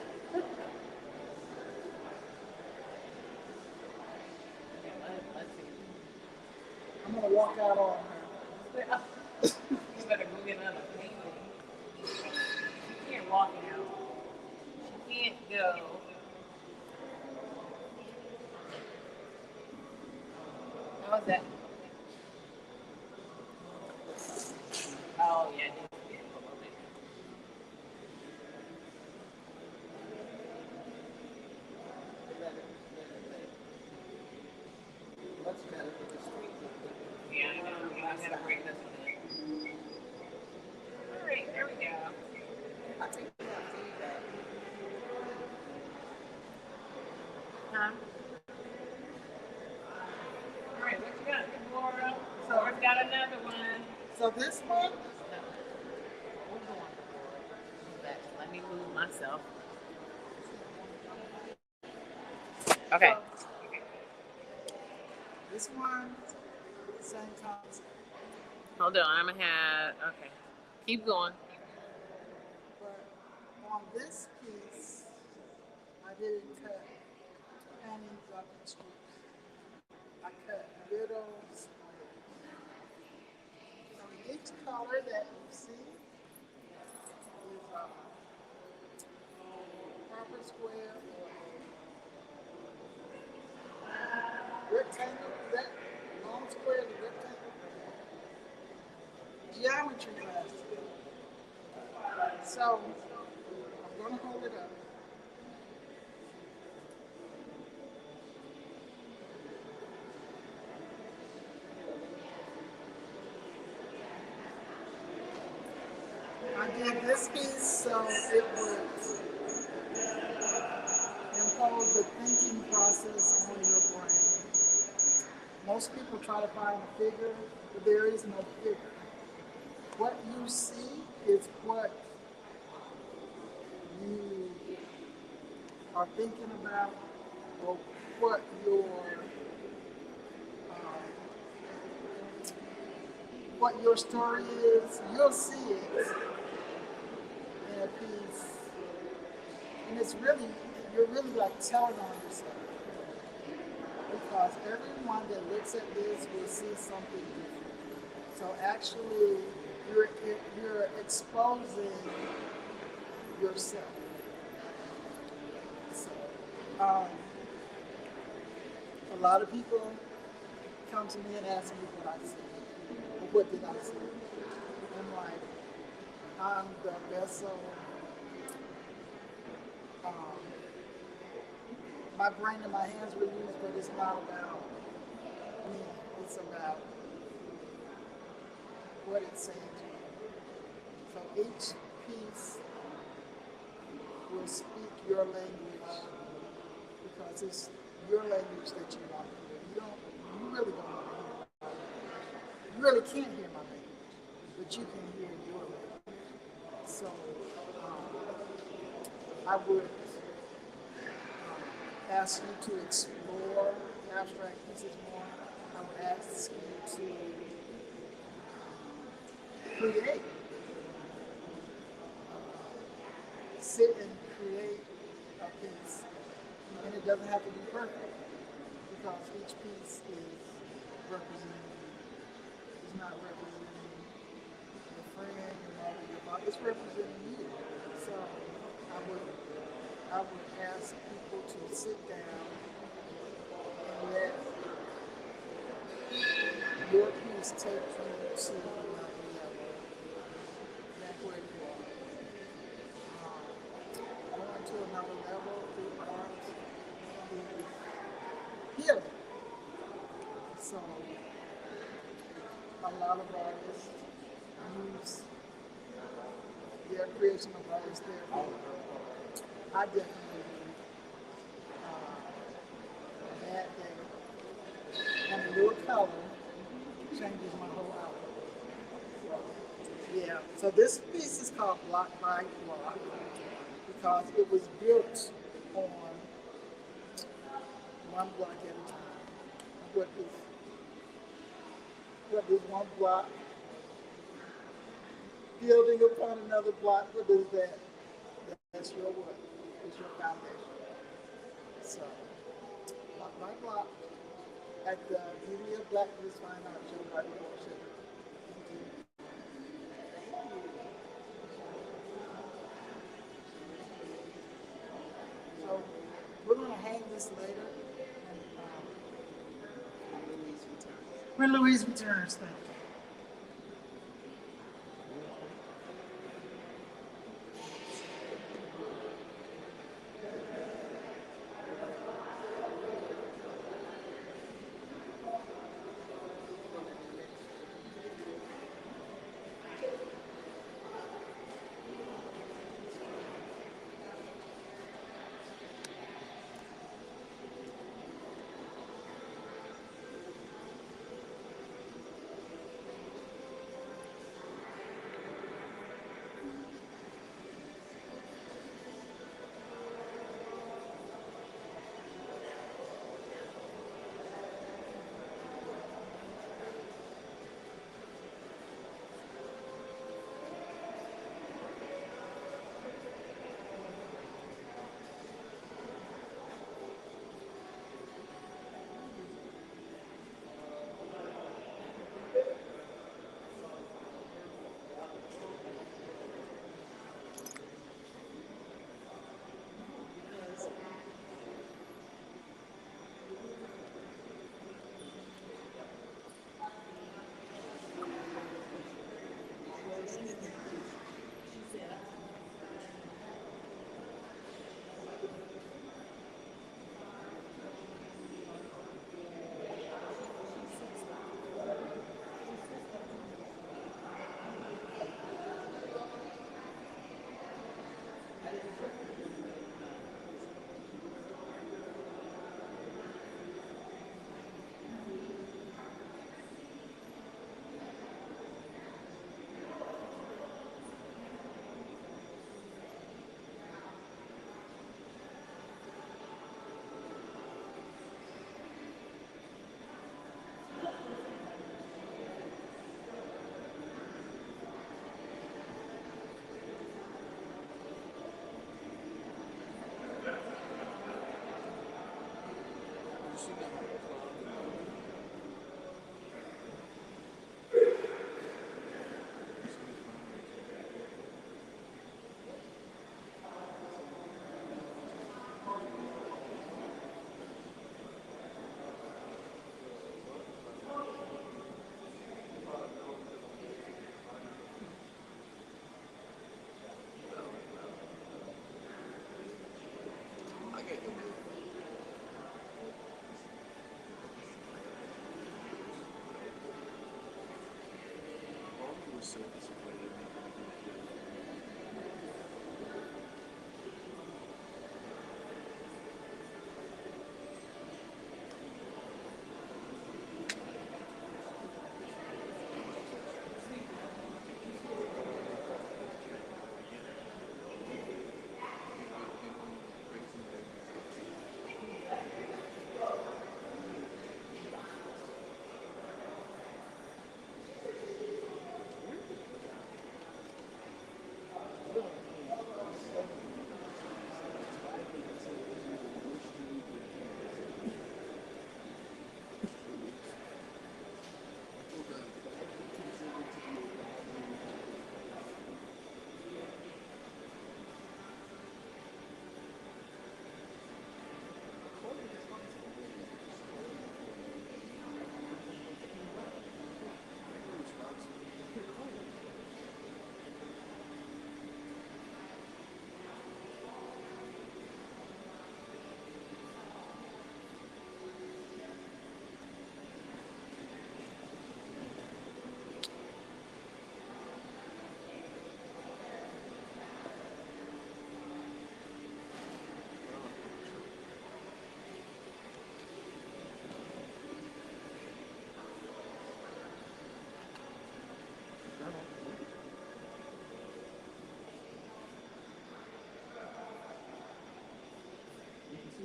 see.
I'm gonna walk out on her.
You better go get another painting. She can't walk out. She can't go. How was that? Oh, yeah. It needs to be a little bit.
Much better for the street.
Yeah, I gotta bring this one in. All right, there we go.
I think we have feedback.
Huh? All right, what you got, Laura? So we've got another one.
So this one,
We're going. Let me move myself. Okay.
this one, same concept.
Hold on. I'm gonna have. Okay. Keep going.
But on this piece, I didn't cut hangings up in strips. I cut little squares. So each color that you see is a proper square or a rectangle. That long square is a rectangle. Geometry class. So I'm going to hold it up. I did this piece so it would impose a thinking process on your brain. Most people try to find a figure, but there is no figure. What you see is what you are thinking about, or what your story is. You'll see it in a piece, and you're really like telling on yourself, because everyone that looks at this will see something different. So actually, you're exposing yourself. So, a lot of people come to me and ask me what I see. What did I see? I'm like, I'm the vessel. My brain and my hands were used, but it's not about me. It's about what it's saying to you. So each piece will speak your language, because it's your language that you want to hear. You really don't want to hear my language. You really can't hear my language, but you can hear your language. So I would ask you to explore abstract pieces more. I would ask you to create. sit and create a piece, and it doesn't have to be perfect because each piece is representing, is not representing the friend and all of your body, it's representing you. So I would ask people to sit down and let your piece take you to another level, back where you are. Going to another level through art is healing. So a lot of artists use their creation of art as therapy. I definitely do. A bad day and a little color changes my whole outlook. Yeah, so this piece is called Block by Block because it was built on one block at a time. What is one block building upon another block? What is that? That's your what? It's your foundation. So, block by block at the Beauty of Blackness Fine Art Show by the Worship. So we're gonna hang this later when Louise returns. Thank you.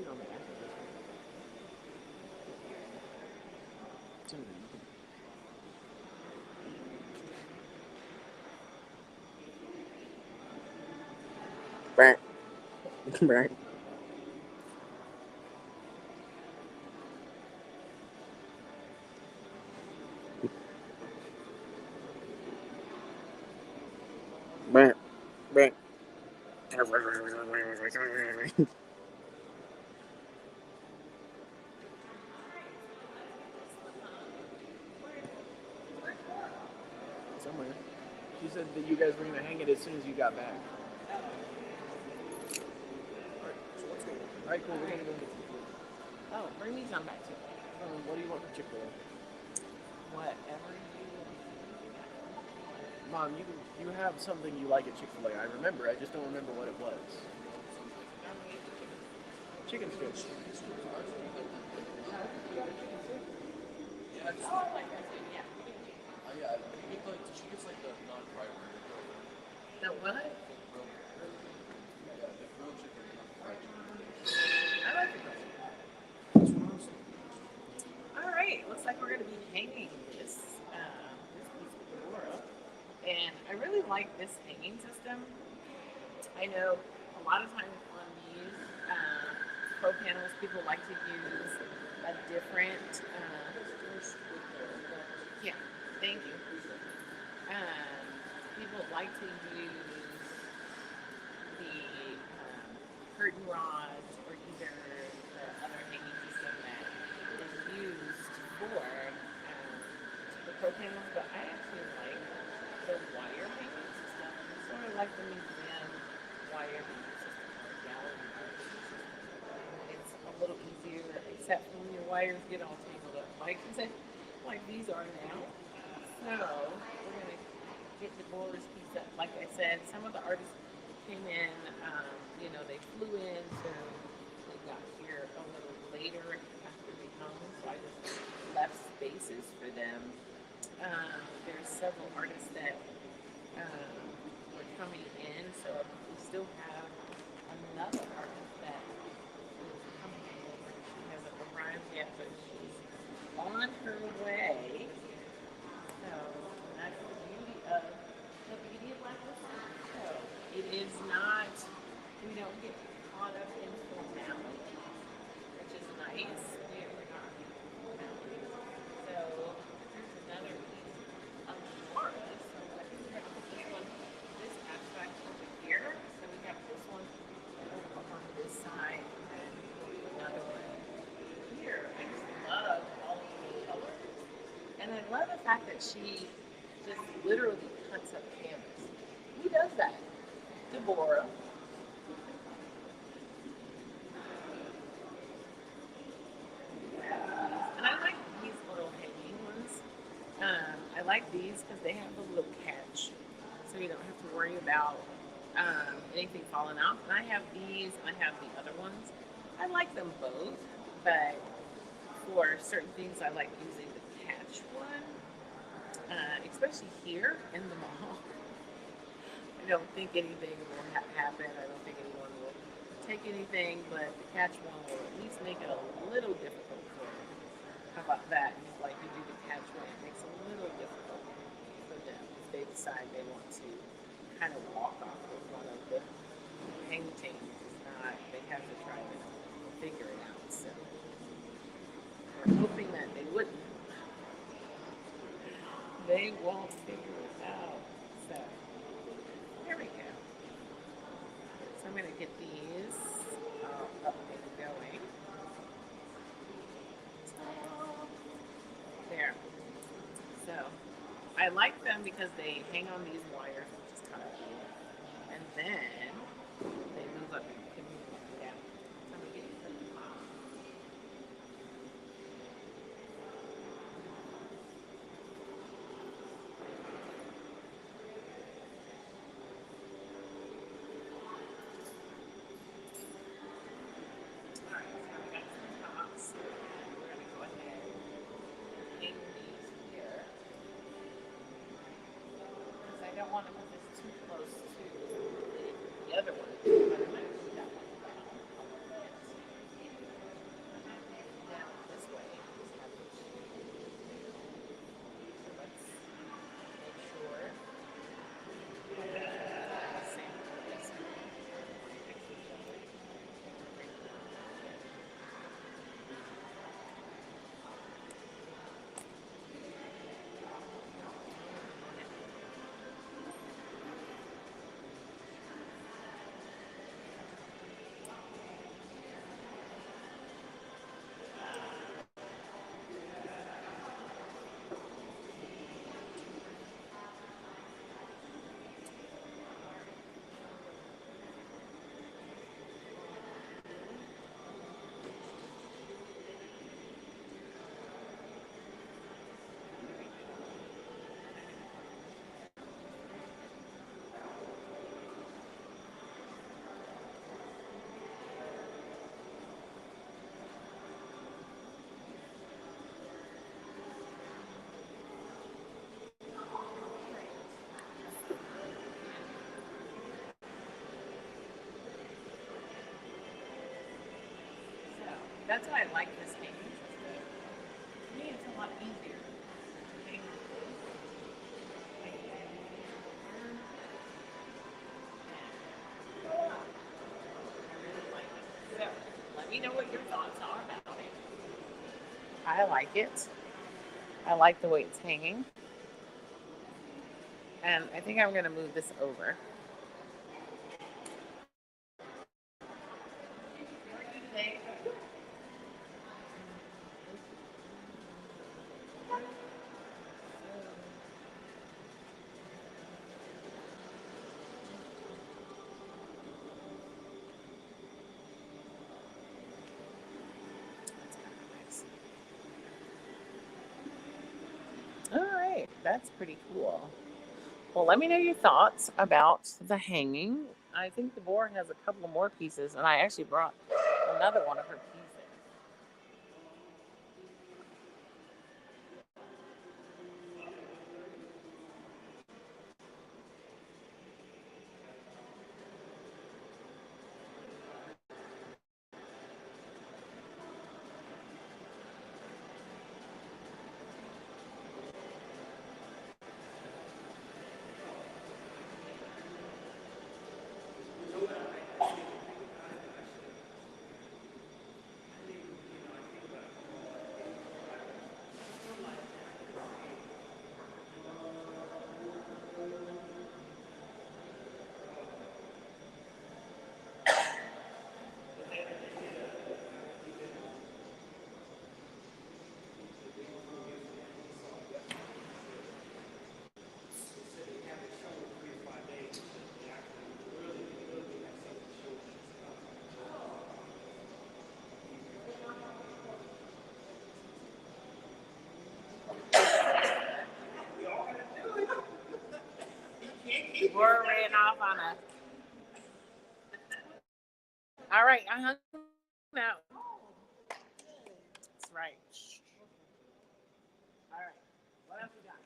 it on the back of this one. Senator, you can. Right. Right. Right. Right. Somewhere. She said that you guys were gonna hang it as soon as you got back. All right, cool. We're gonna go get some food.
Oh, bring me some back too.
What do you want for Chick-fil-A?
Whatever you
Mom, you have something you like at Chick-fil-A. I remember. I just don't remember what it was. Chicken strips.
The what? I like the grilled. All right, looks like we're going to be hanging this this piece of Aurora, and I really like this hanging system. I know a lot of times on these pro panels, people like to use a different. Yeah, thank you. People like to use the curtain rods or either the other hanging system that is used for the pro panels, but I actually like the wire hanging system. Sort of like the museum wire hanging system or gallery wire hanging system. It's a little easier, except for when your wires get all tangled up, like these are now. So we're gonna get the Boris piece up. Like I said, some of the artists came in, they flew in, so they got here a little later after they home, so I just left spaces for them. There's several artists that were coming in, so we still have another artist that is coming over. She hasn't arrived yet, but she's on her way. So that's the beauty of Blackness. So it is not, we don't get caught up in formality, which is nice. We're not in formality. So there's another piece of Laura. So I think we have to put this one, this abstract over here. So we have this one over on this side and another one here. I just love all of the colors. And I love the fact that she just literally cuts up canvas. Who does that? Deborah. And I like these little hanging ones. I like these because they have a little catch, so you don't have to worry about anything falling out. And I have these, and I have the other ones. I like them both, but for certain things, I like using the catch one, especially here in the mall. I don't think anything will happen. I don't think anyone will take anything, but the catch one will at least make it a little difficult for them. How about that? Like you do the catch one, it makes it a little difficult for them if they decide they want to kind of walk off with one of the paintings. It's not, they have to try to figure it out. So we're hoping that they wouldn't. They won't figure it out. So there we go. So I'm going to get these up and going. There. So I like them because they hang on these wires, which is kind of cool. And then they move up and can move up and down. So I'm going to get you some. I don't want to put this too close to That's why I like this hanging system. To me, it's a lot easier. Hang I really like it. So, let me know what your thoughts are about it. I like it. I like the way it's hanging. And I think I'm going to move this over. All right, that's pretty cool. Well, let me know your thoughts about the hanging. I think the board has a couple more pieces, and I actually brought another one of her pieces. The board ran off on us. All right, I hung out. That's right. All right. What else we got?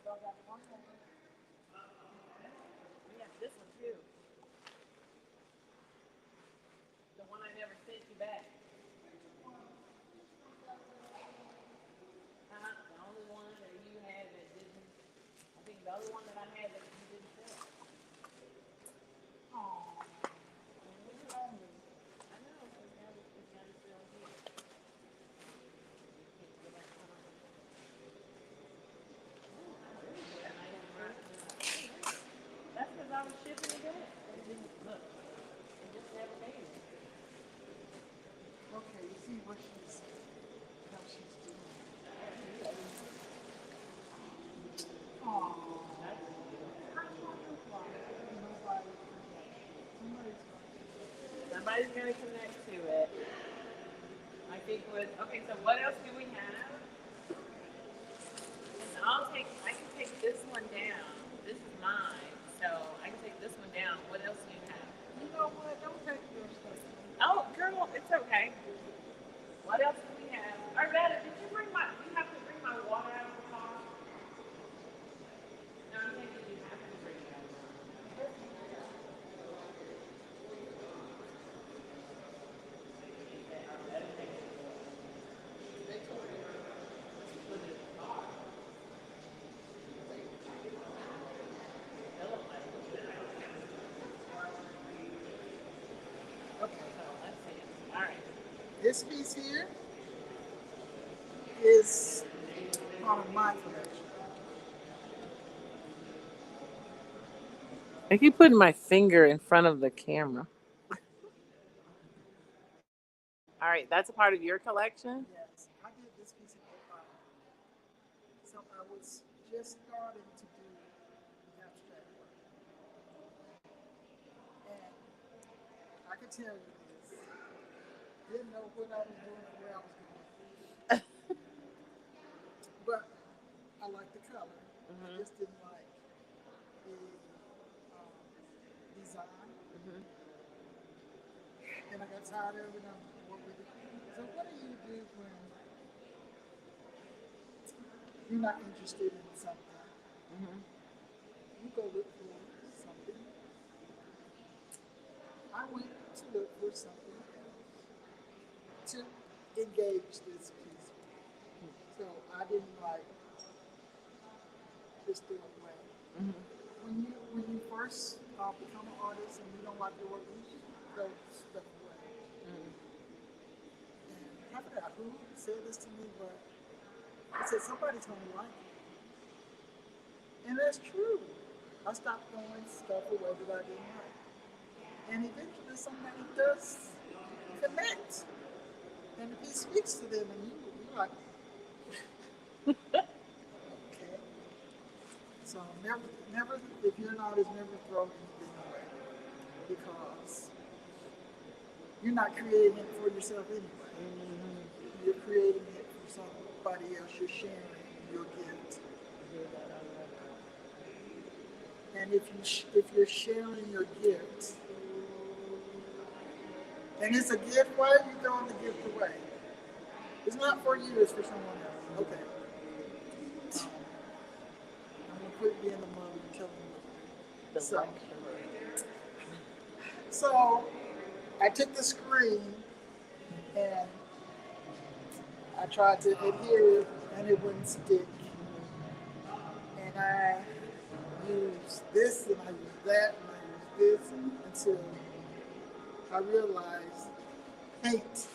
We have this one too. The one I never sent you back. The only one that you had that didn't. I think the only one that I had that you didn't sell. Oh. I know. It's got to sell here. That's because I was shipping it back. It didn't look. It just never made it.
Okay, you see what how she's doing. Oh,
Somebody's gonna connect to it. I think with okay. So what else do we have? And I can take this one down. This is mine. So I can take this one down. What else do you have?
you know what? Don't take your stuff.
Oh, girl, it's okay. What else do we have? Arvetta, did you bring my? You have to bring my water out of the car. No, I'm thinking you have to bring it out.
Okay,
Let's see. All right.
this piece here is part of my collection.
I keep putting my finger in front of the camera. All right, that's a part of your collection?
Yes, I did this piece in Pkwy. So I was just starting to do abstract work. And I can tell you this, didn't know what I was doing or where I was going. But I like the color. I just didn't like the design. And I got tired of it. I'm bored with it. So what do you do when you're not interested in something? You go look for something. I went to look for something else to engage this piece. So I didn't like just throw it away. When you first become an artist and you don't like your work, you should throw stuff away. And I forgot who said this to me, but I said somebody's gonna like it. And that's true. I stopped throwing stuff away that I didn't like. And eventually somebody does connect. And if he speaks to them and you're like, okay. So never, if you're an artist, never throw anything away. Because you're not creating it for yourself anyway. You're creating it for somebody else. You're sharing your gift. And if you're sharing your gift, and it's a gift, why are you throwing the gift away? It's not for you, it's for someone else. Okay. I'm going to quit being the mother and tell them what to do. So I took the screen and I tried to adhere it and it wouldn't stick. And I used this and I used that and I used this until I realized paint,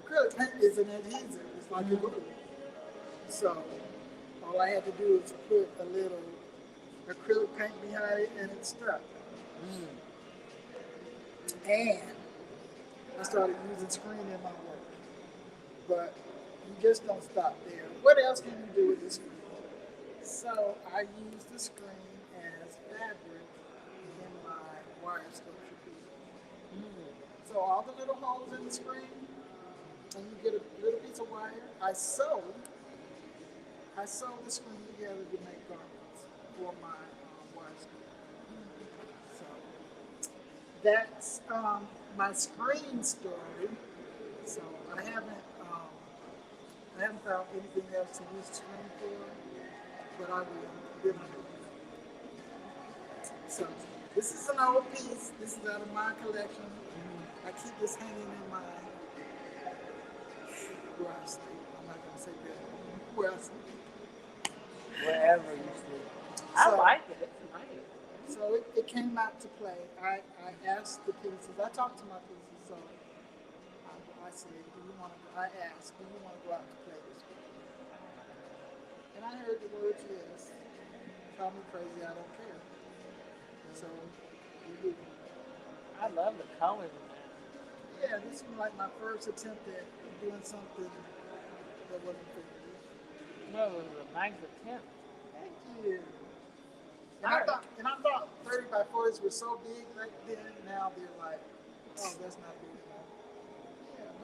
acrylic paint is an adhesive. It's like a glue. So all I had to do was put a little acrylic paint behind it and it stuck. And I started using screen in my work. But you just don't stop there. What else can you do with the screen? So I used the screen as fabric in my wire sculpture piece. So all the little holes in the screen, and you get a little piece of wire. I sewed the screen together to make garments for my wire sculpture. So that's my screen story. So I haven't found anything else to use the screen for, but I will. So this is an old piece. This is out of my collection. I keep this hanging in my where I sleep. I'm not gonna say that. Where I sleep.
Wherever you sleep. I like it. It's nice.
So it came out to play. I asked the pieces. I talked to my pieces. So I said, I asked, do you want to go out to play this week? And I heard the words yes. Call me crazy, I don't care. So we did.
I love the colors in that.
Yeah, this was like my first attempt at doing something that wasn't finished.
No, it was a nice attempt.
Thank you. And I thought 30 by 40s were so big back then. Now they're like, oh, that's not big enough.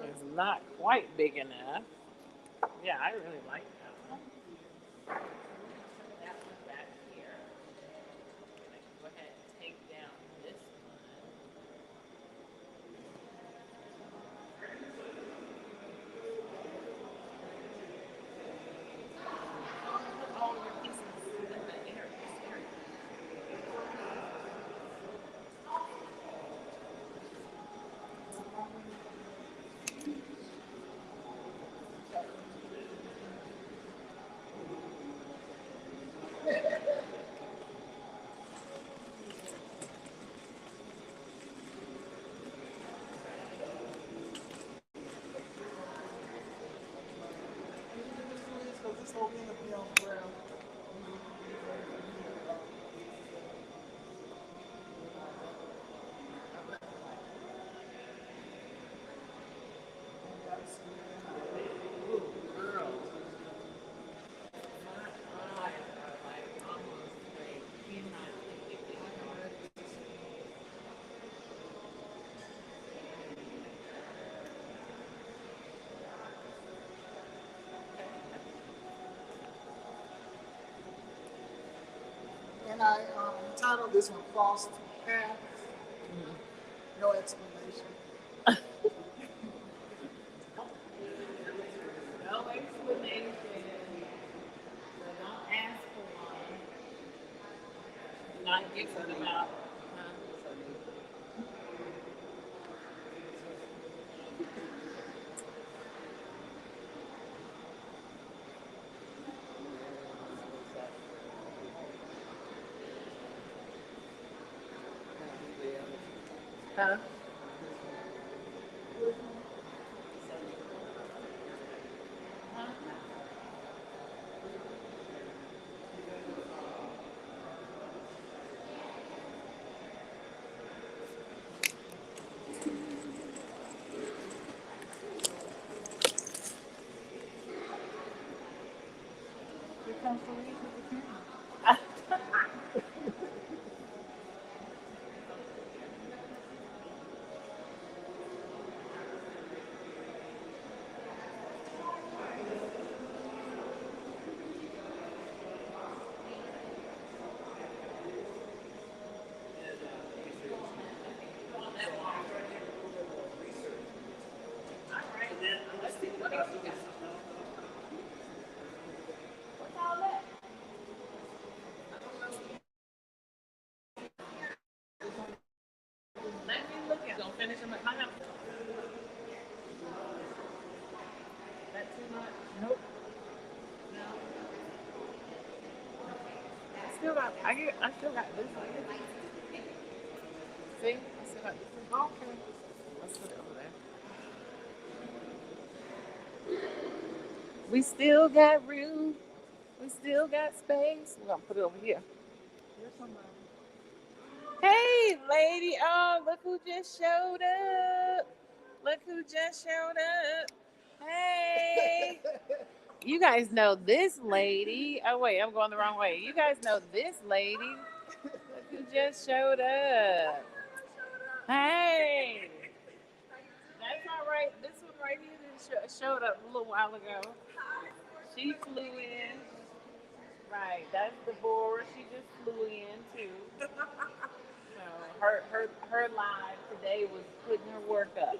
Yeah,
It's not quite big enough. Yeah, I really like that one. That one back here. I can go ahead and take down this one. Put all your pieces in the area.
because this whole thing will be on the ground. And I titled this one Crossed Paths. No explanation.
No explanation. So don't ask for one. Not giving them out. Huh? Here comes Louise with the camera. Let me look at. Don't finish them at my house. That too much? Nope. No. I still got this one. See? I still got this one. Okay. Let's put it over there. We still got room. We still got space. We're gonna put it over here. Here's somebody. Hey, lady. Oh, look who just showed up. Look who just showed up. Hey. You guys know this lady. Oh, wait, I'm going the wrong way. You guys know this lady. Look who just showed up. Hey. That's all right. This one right here showed up a little while ago. She flew in. Right, that's Deborah. She just flew in too. So her live today was putting her work up.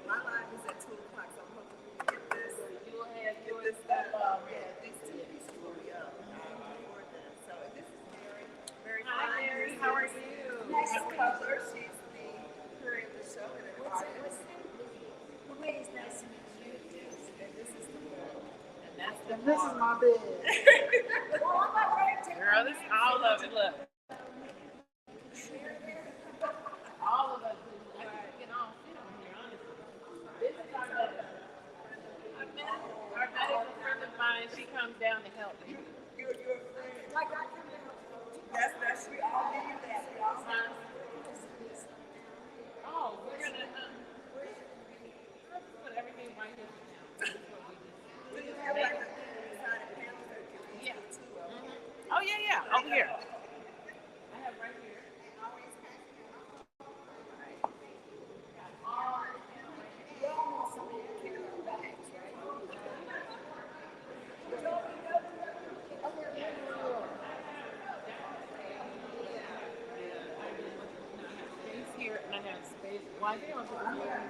My live is at 2 o'clock, so I'm hoping we get this.
You will have your stuff up.
Yeah, these two pieces will be up before then. So this is Mary. Mary,
Hi, Mary. How are you?
Nice color. She's the creator of the show and an artist.
Louise, nice to meet you.
And this is the world.
And that's the
And this is my bed.
girl. This all of it. Look. All of us. We can all sit on here, honestly. This is our medical. Our medical friend of mine. She comes down to help me.
You're a friend. Like I can help. That's we all need that. We all
Huh? Oh, we're gonna put everything right here now. This is what we do.
we can have like a decided panel that can be
Yeah.
two of them.
Oh yeah. Over here. I have right here. Space here, and I have space. Why they don't put it here?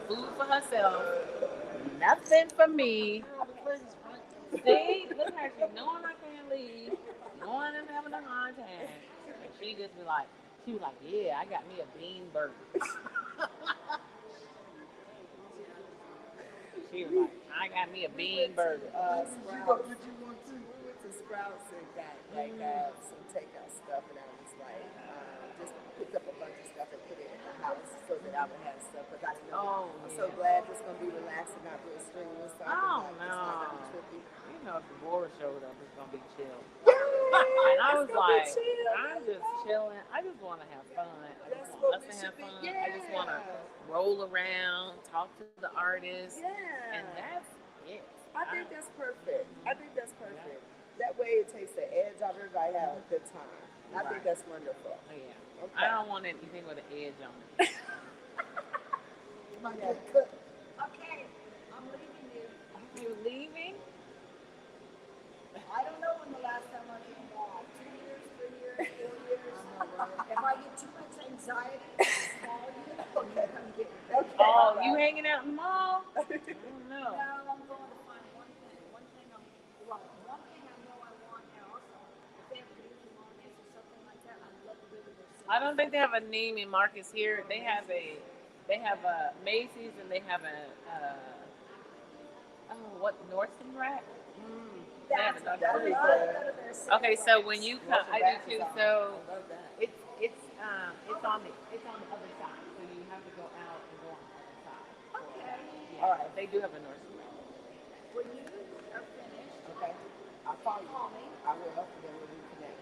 Food for herself, nothing for me. See, look at her, she's knowing I can't leave, knowing I'm having a hard time. And she just be like, she was like, yeah, I got me a bean burger. She was like, I got me a bean burger.
Sprouts. We went to Sprouts and got like some takeout stuff, and I was like, just picked up a bunch of stuff and put it in the house so that I would have stuff. Because I know I'm so glad it's gonna be relaxing, not real strenuous. So
Oh
it's
no.
not gonna be trippy.
You know, if Deborah showed up, it's gonna be chill. And I was like, I'm just chilling. I just want to have fun. I just want us to have fun. I just want to roll around, talk to the artists, and that's it.
I think that's perfect. I think that's perfect. That way it takes the edge off. Everybody have a good time. I think that's wonderful.
Oh, yeah.
Okay.
I don't want anything with an edge on it.
Okay, I'm leaving you.
You leaving?
I don't know when the last time I came back. 2 years, 3 years, 4 years. If I get too much anxiety, I'll call you. Okay, I'm getting okay.
Oh, you hanging out in the mall? I don't know.
No, I'm going to find one thing. One thing I know I want now. If they have a beauty market or something like that, I'd love to go to their
I don't think they have a Neiman Marcus here. They have a Macy's and they have a what Nordstrom rack?
That's
Never
that
done
is
that. Okay, so when you come, I do too. So
I love that.
it's on the other side. So you have to go out and go on the other side.
Okay.
Yeah,
All right.
they do have a Nordstrom rack.
When you are finished, okay, I'll call you. Call me. I will, and then we'll reconnect.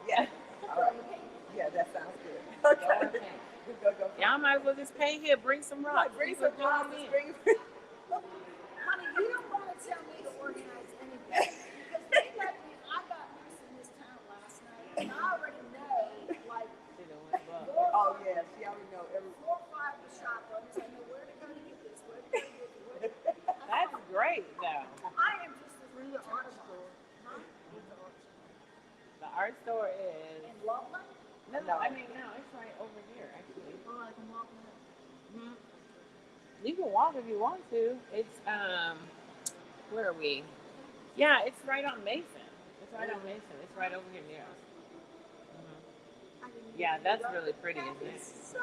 Yeah. All right. Yeah, that sounds good. Okay. Go.
Y'all might as well just pay here. Bring some rocks.
Bring
People
some
join
rocks.
in.
Honey, you don't want to tell me to organize anything because they let me. I got loose in this town last night, and I already know, like, oh yeah, she already know every 4 or 5 of the shop owners. I know where to go to get this. Where to go to get this.
That's great, though.
I am just as free the art store. Huh?
The art store is.
In Loveland?
No, I mean no, it's right over here actually.
Oh, I can walk in.
Hmm. You can walk if you want to. It's where are we? Yeah, it's right on Mason. It's right on Mason. It's right over here near us. Yeah, that's really pretty, isn't it?
So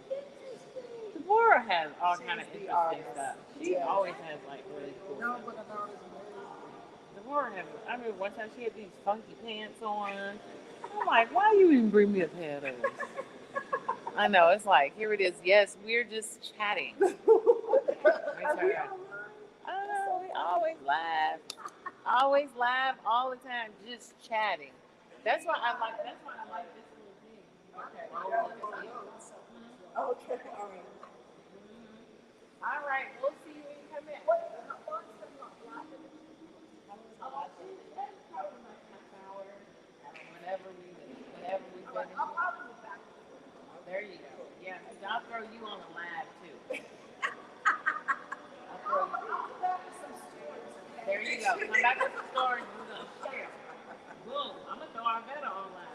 interesting.
Deborah has all kind of interesting stuff. She always has like really cool
No,
stuff.
but I know it's
Deborah has. I remember one time she had these funky pants on. I'm like, why you even bring me a pair of those? I know, it's like, here it is. Yes, we're just chatting. I don't know, we always laugh. Always laugh all the time, just chatting. That's why I like this little thing. Okay.
okay. All right.
All right, we'll see you when you come in. Probably like half hour. Whenever we finish. There you go. Yeah, I'll throw you on the lab too. I'll throw you. There you go. Come back with the story. We're gonna share. Boom. I'm gonna throw our better on live.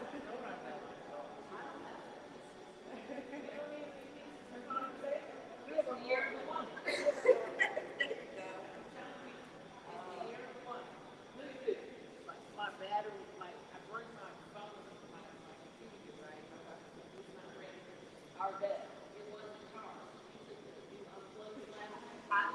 We have a year of one. My battery, like I bring my phone to my computer, right? Our bed. It wasn't charged. You unplugged it last night.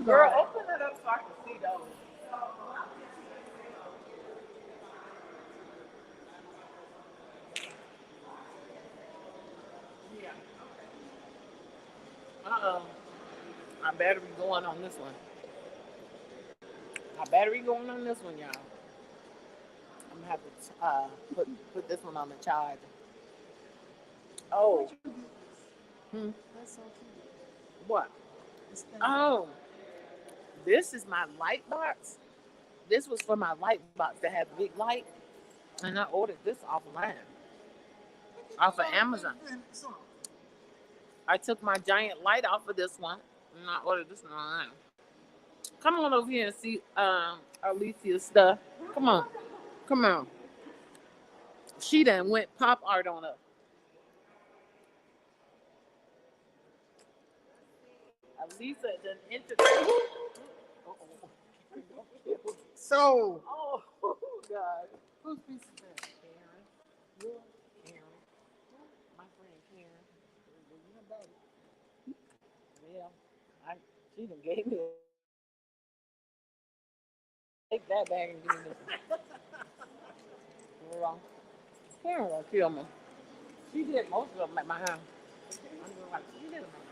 Girl, open it up so I can see those. Yeah. Uh-oh. My battery going on this one. My battery going on this one, y'all. I'm gonna have to put this one on the charger. Oh.
That's so cute.
What?
It's thin.
Oh. This is my light box. This was for my light box to have big light. And I ordered this offline. Off of Amazon. I took my giant light off of this one. And I ordered this one online. Come on over here and see Alicia's stuff. Come on. Come on. She done went pop art on us. Alicia done introduced.
So,
Oh, God.
whose piece is that?
Karen. Karen. My friend Karen. Yeah. She done gave me take that bag and give me this. Girl. Karen gonna kill me. She did most of them at my house. I'm just like, she did them at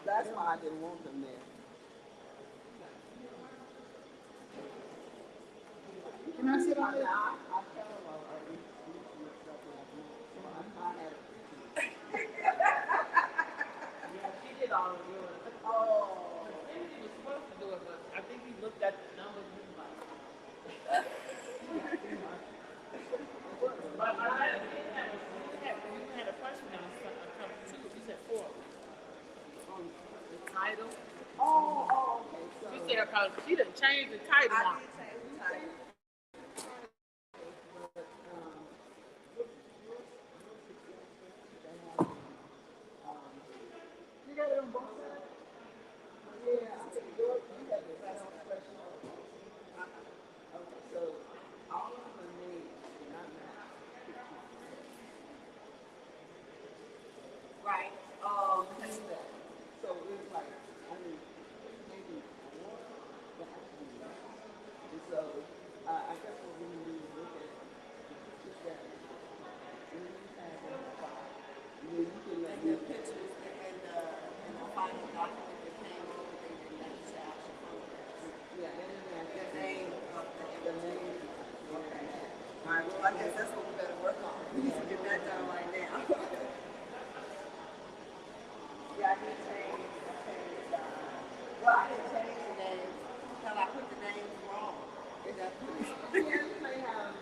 That's why I didn't want them there.
Can I sit on it?
I tell them I'll eat stuff like that. I had
Yeah, she did all of yours.
Oh.
He was supposed to do it, but I think he looked at the numbers and was like, but I had a question on something too. You said 4. The title.
Oh, okay. So
She said because she done changed the title
I
on it.
did change the title.
You got it on both sides?
Yeah, I think you had the best question. Okay, so all of the names do not match. Right. So it was like only maybe 4 that actually match. And so I guess what we need to do is look at the pictures that we have in the file. And then you can let me pictures and the final document that came over, they didn't match the actual photographs. Yeah, they didn't match the name of the name. Okay. All right, well, I guess that's what we better work on. We need to get that done right now. Yeah, I did change, well, I didn't change the names, because I put the names wrong. Yeah, you may have,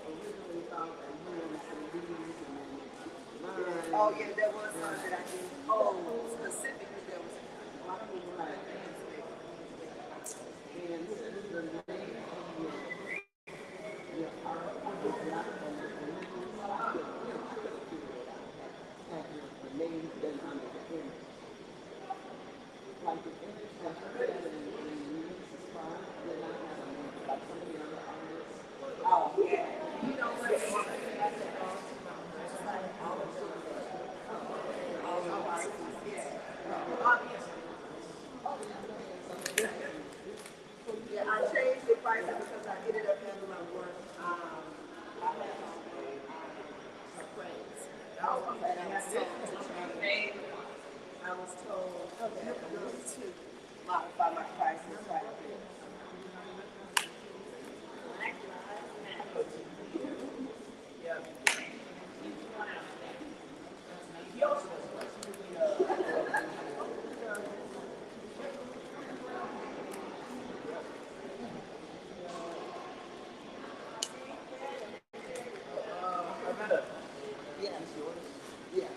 originally thought that you wanted to say these and then mine. Oh, yeah, there was some that I did. Oh, specifically there was one of them that I did mistake. And this is the name of your art. I was not on the original, so I could have figured it out. Had the name been under the image. Like the image that you had in the spot did not have a name, like some of the other artists. Oh, yeah. You know what? I said, just like all of the artists, yeah. Yeah, I changed the prices because I ended up having my work. I had my friends. And I was told that I needed to modify my prices quite a bit. Yes. Yes.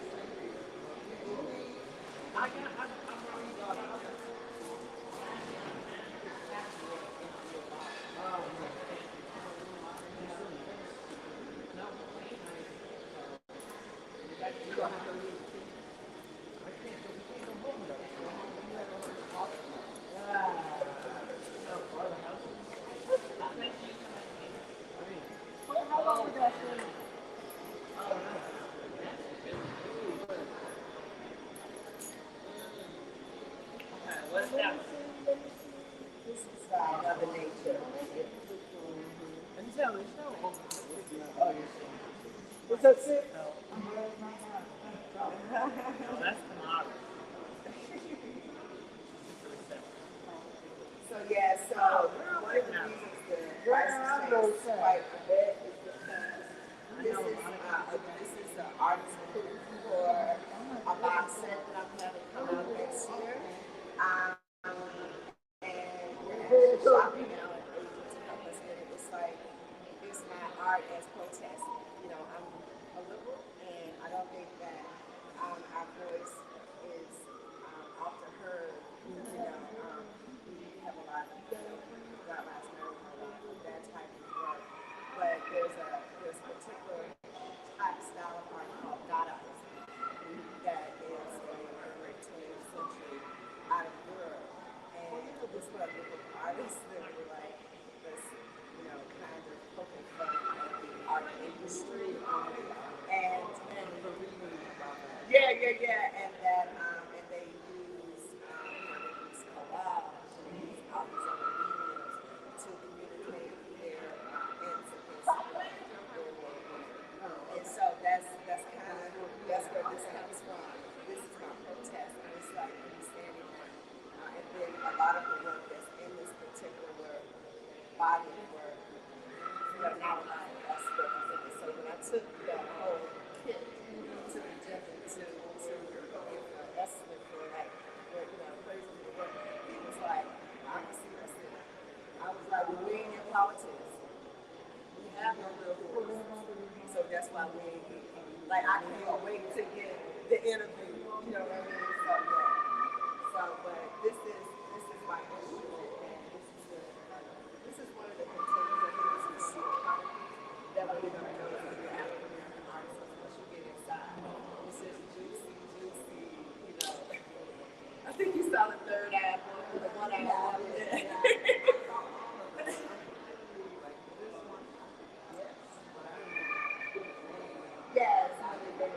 Mother Nature.
Until the show opens.
Is that it?
That's the model.
So yeah, so one of the reasons the price changed quite a bit is because this is an artist proof for a box set that I'm having come out next year. And we're actually shopping now and able to help us get it. It's like it's my art as protest. You know, I'm a liberal and I don't think that our voice is often heard. You know, we have a lot of Black Lives Matter, a lot of that type of work. But there's a particular type style of art called Dadaism that is a great 20th century out of Europe. And this was a group of artists that were like this, you know, kind of poking fun at the art industry. And and that and they use collage and use all these other mediums to communicate their ends against World War I. And so that's where this comes from. This is my protest, and it's like understanding that. And then a lot of the work that's in this particular body of work, not a lot of us represented. So when I took that whole kit to the gym to give an estimate for like, where, you know, where's the work, it was like, honestly, that's it. I was like, we ain't in politics. We have no real voice. So that's why we ain't here. Like, I can't wait to get the interview. You know what I mean? So, yeah. So, but this is my instrument, and this is one of the containers of the economy that we don't know if you're African American artists unless you get inside. This is juicy, you know. I think you saw the third eye, the one eye. Yes, I did that.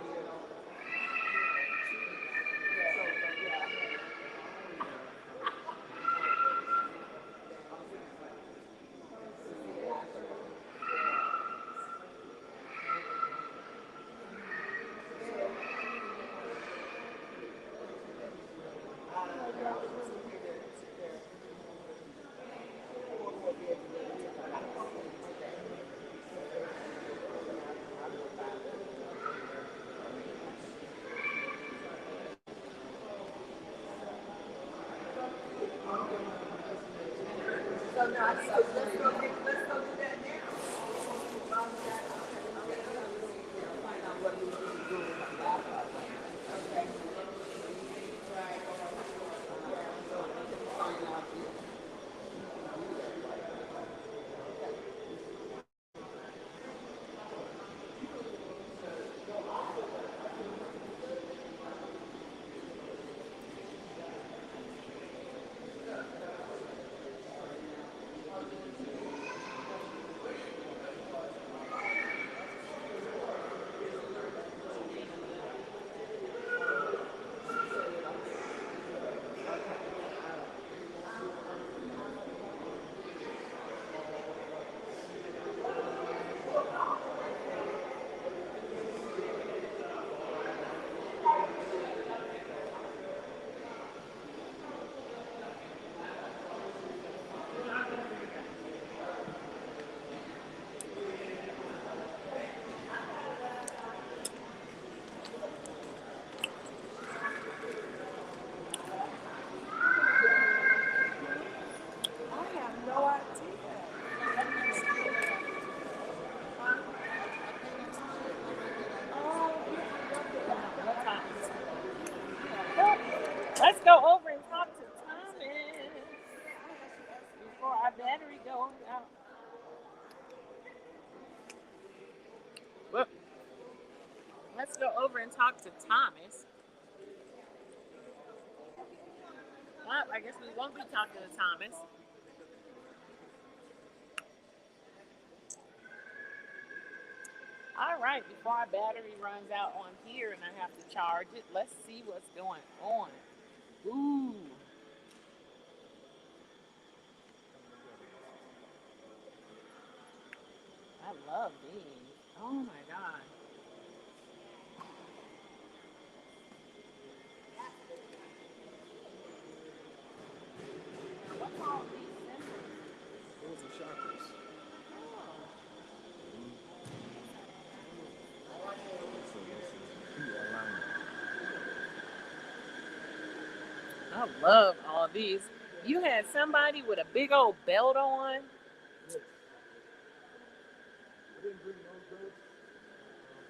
So now, let's go do that now. Find out what we need to do about it. Okay.
Let's go over and talk to Thomas before our battery goes out. Well, let's go over and talk to Thomas. Well, I guess we won't be talking to Thomas. All right, before our battery runs out on here and I have to charge it, let's see what's going on. Ooh.
I love these. Oh my god. What's all these symbols?
Those are chakras. So this is the alignment.
I love all these. You had somebody with a big old belt on.
Yes. I didn't bring those belts only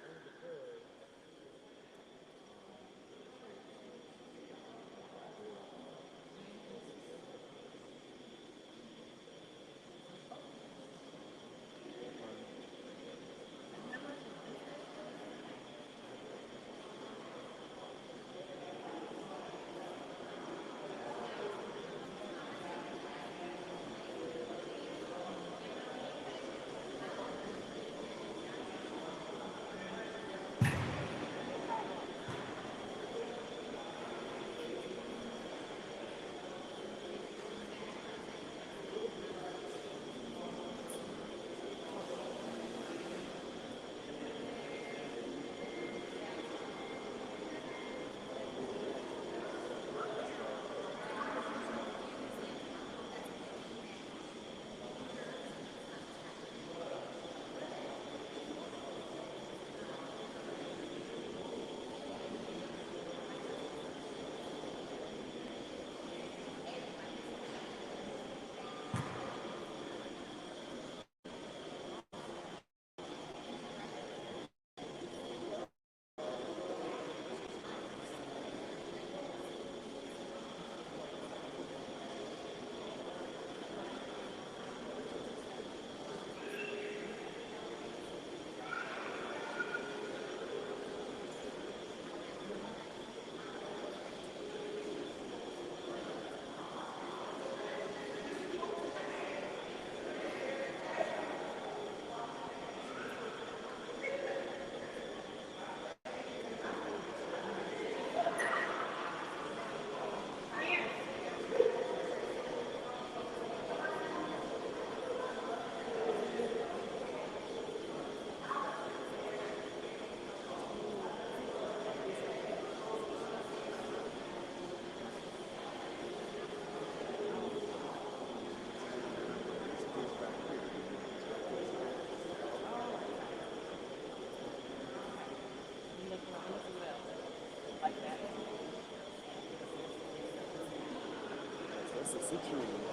because that's a situation.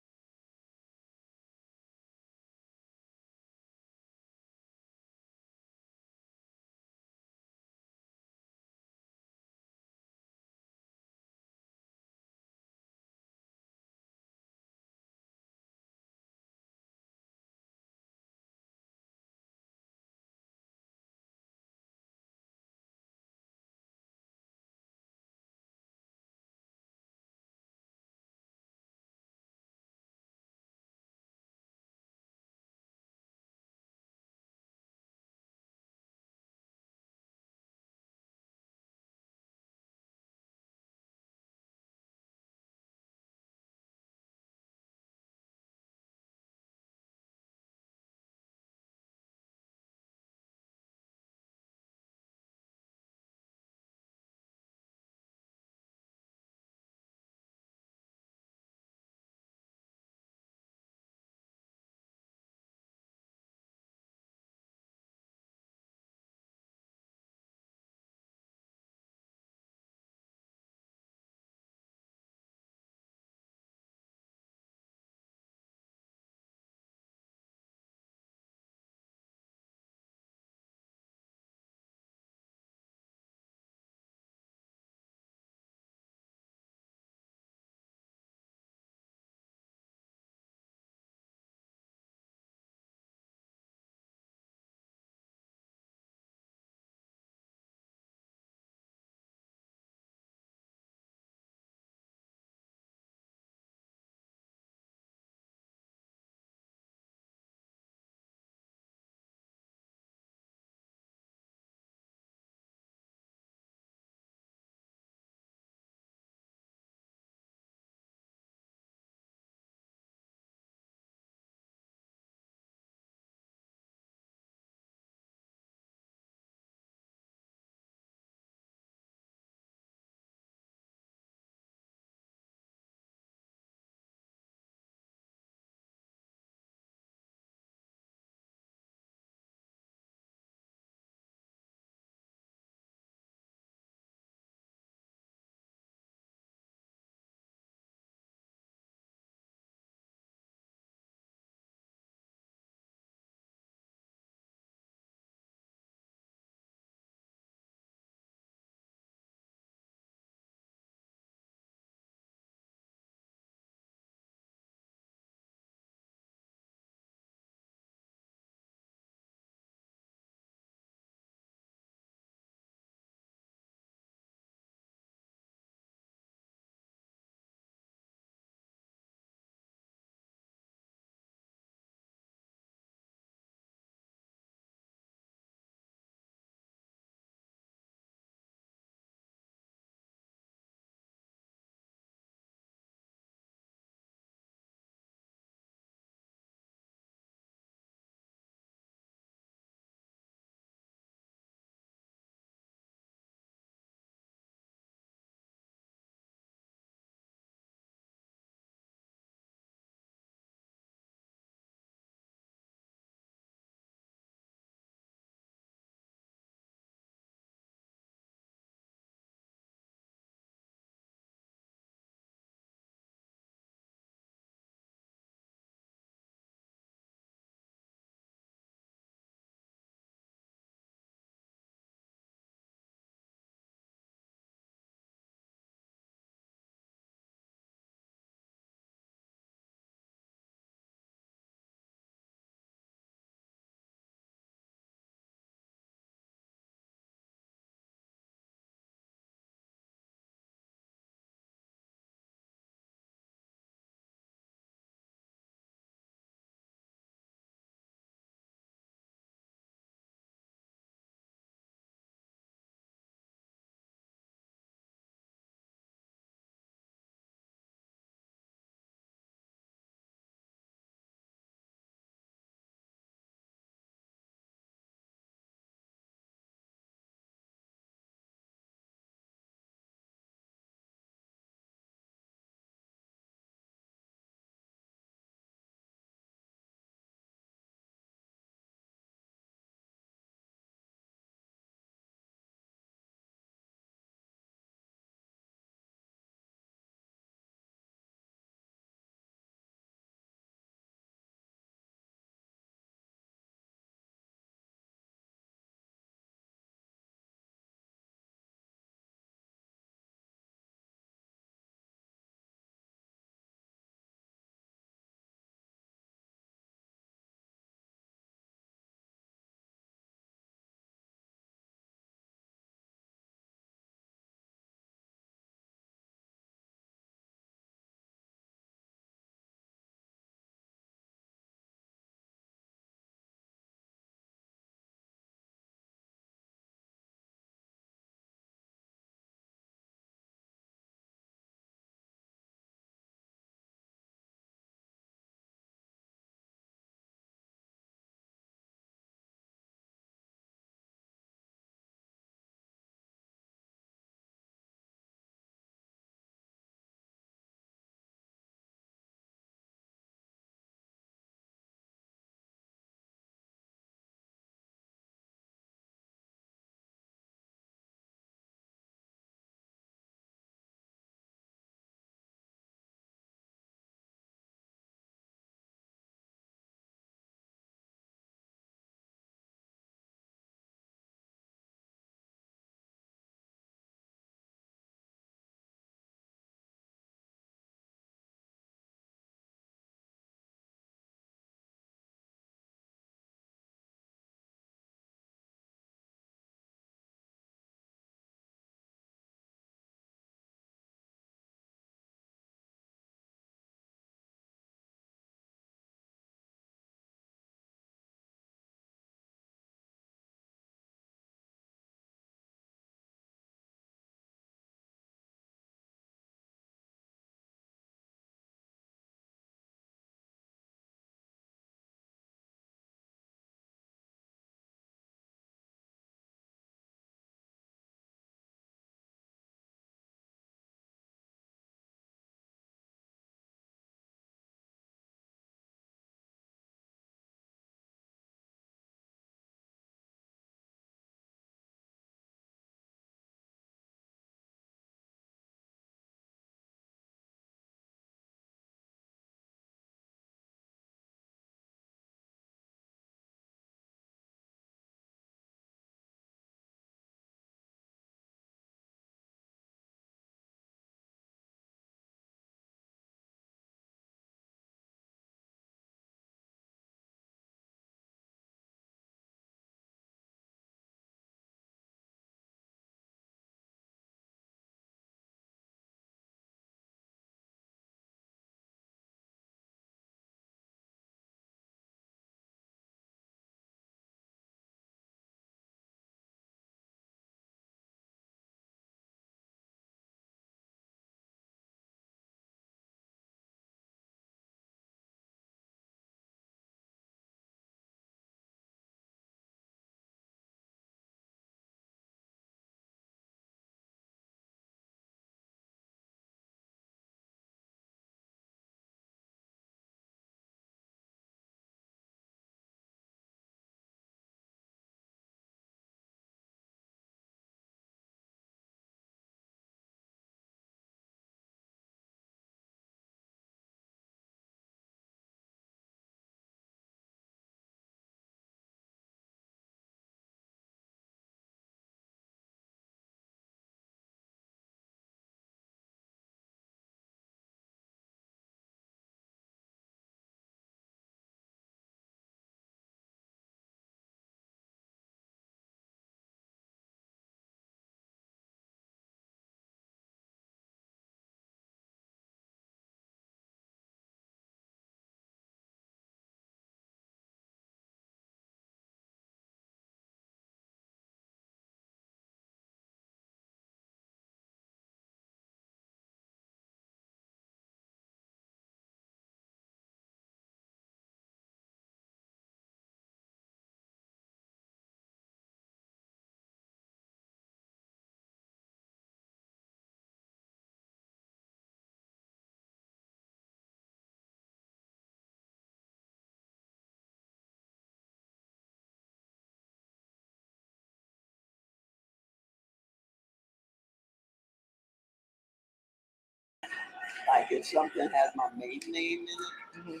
Like if something has my maiden name in it,
Mhm.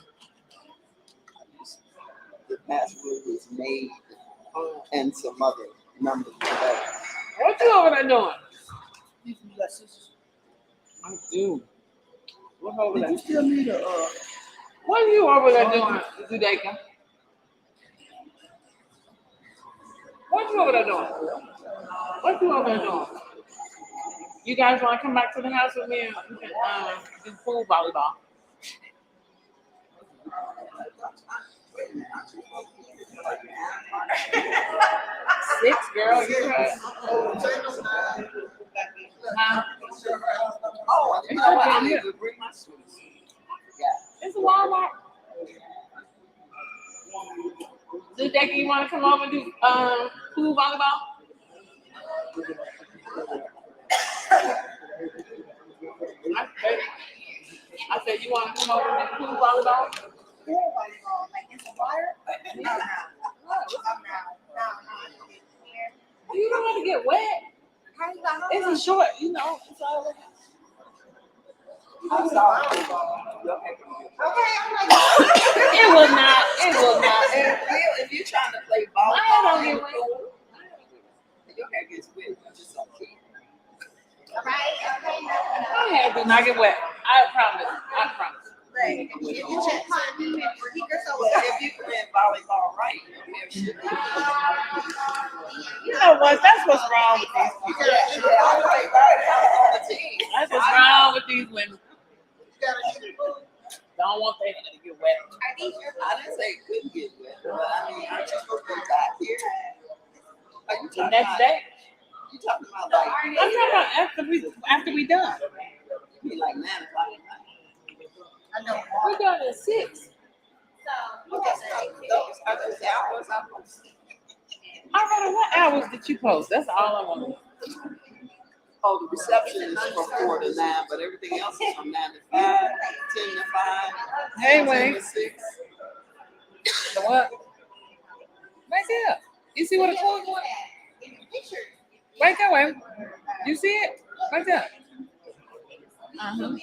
the password is made and some other numbers and letters.
What you over there doing? I do. What over
Did
there?
you still need a
What are you over there doing, Zudeka? What you over there doing? What you over there doing? You guys want to come back to the house with me and we can do pool volleyball? Six, girl. You right. Huh?
Oh, you know what? I need to bring my suits.
It's a Walmart. Zudeka, you want to come over and do pool volleyball? I said you want to come over and do pool volleyball?
Like in the water? No.
You don't want to get wet. It's a short, It's all like.
I'm sorry.
Okay, I'm like,
It will not.
If you're trying to play
My hair don't
volleyball,
get wet.
your hair gets wet. You just don't care.
all right, okay.
My hair do not get wet. I promise.
Like, if you check my email for he gets so
If you playing volleyball right, your hair should be.
You know what? That's what's wrong with these people.
I play right on the team.
That's what's wrong with these women. Don't want their hair to get wet.
Are these your
I didn't say it couldn't get wet, but I mean, aren't you supposed to back here? Are you
The
talking
next
about?
day.
You talking about like?
I'm talking about after we done.
You mean like 9 o'clock at night?
I know.
We done at 6.
Those are those hours I'm supposed to.
I wonder what hours did you post? That's all I want to know.
Oh, the reception is from 4 to 9, but everything else is from 9 to 5, 10 to 5.
Hey,
10
Wayne.
to 6.
The what? Right there. You see what it's called? Right there, Wayne. You see it? Right there. Uh-huh.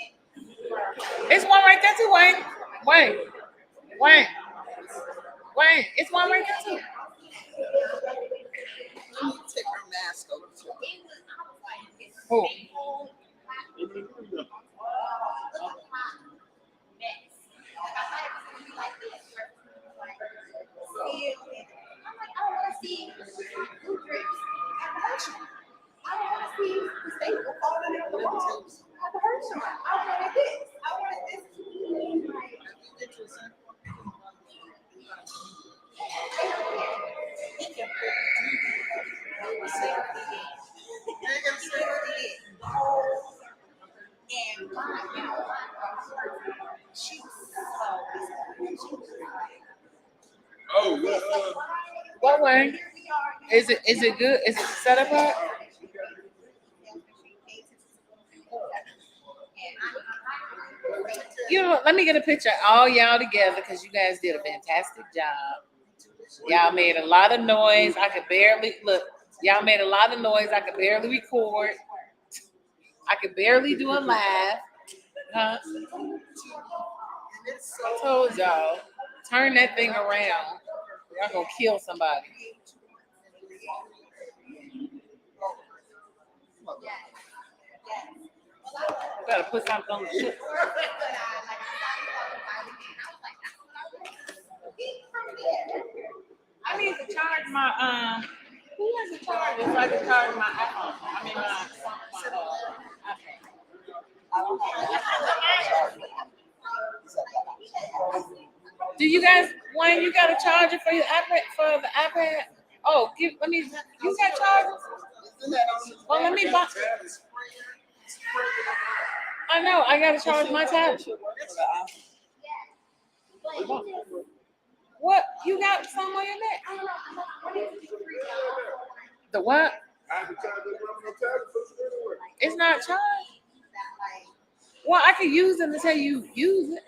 It's one right there too, Wayne. Wayne. It's one right there too.
Let me take her mask over to her.
Who?
Oh,
What, Wayne? Is it good? Is it set up right? Let me get a picture of all y'all together because you guys did a fantastic job. Y'all made a lot of noise. I could barely look. Y'all made a lot of noise. I could barely record. I could barely do a live. Huh? I told y'all, turn that thing around. Y'all gonna kill somebody. Better put something on the ship. I need to charge my who has a charger so I can charge my iPhone? I mean my iPad. Do you guys Wayne, you got a charger for your iPad for the iPad? Oh, you got chargers? Well, let me buy. I know, I gotta charge my tablet. What? You got some on your neck? The what? It's not charged. Well, I can use them until you use it.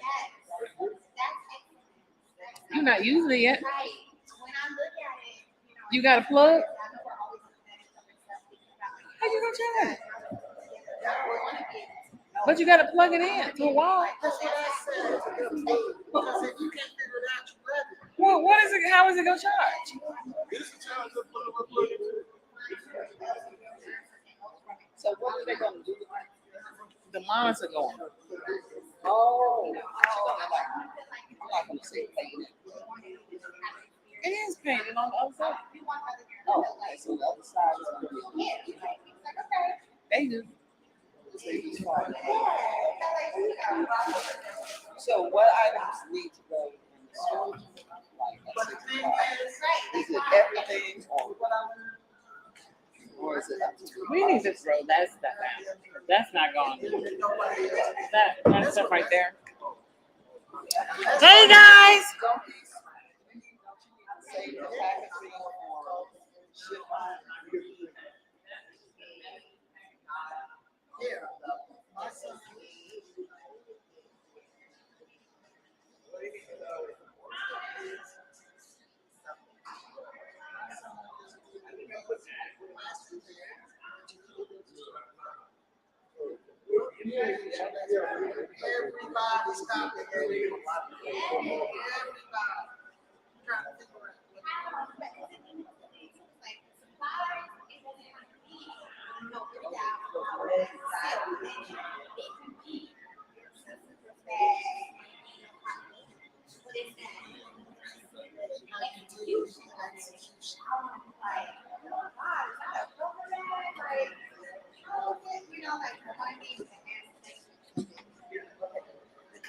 You're not using it yet. You got a plug? How you gonna charge it?
But you got to plug it in to a wall.
That's what I said. Because if you can't figure it out, you grab it.
Well, what is it? How is it gonna charge?
So what are they gonna do?
The monitor going.
Oh, I'm not gonna say paint it.
It is painted on the other side.
Oh, okay, so the other side is gonna be.
They do.
So what items need to go in the store? Is it everything or is it up to you?
We need to throw that stuff out. That's not going. That stuff right there. Hey guys.
Don't you need to save the packaging or ship on?
Everybody stop it. Everybody. Trying to figure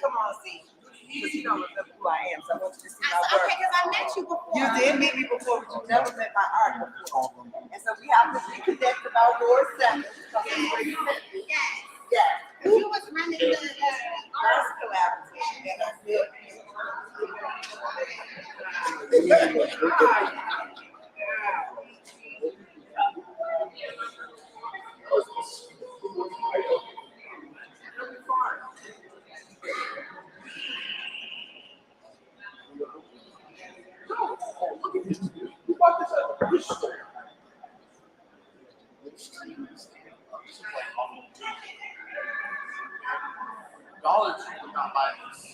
Come on, see. Because you don't remember who I am, so I want you to see my work.
Okay, because I met you before.
You did meet me before, but you never met my art before. And so we have to reconnect about Ward 7. Because that's where you met me. Yes.
You was running the
First collaboration, and I did.
Dollar Tree would not buy this.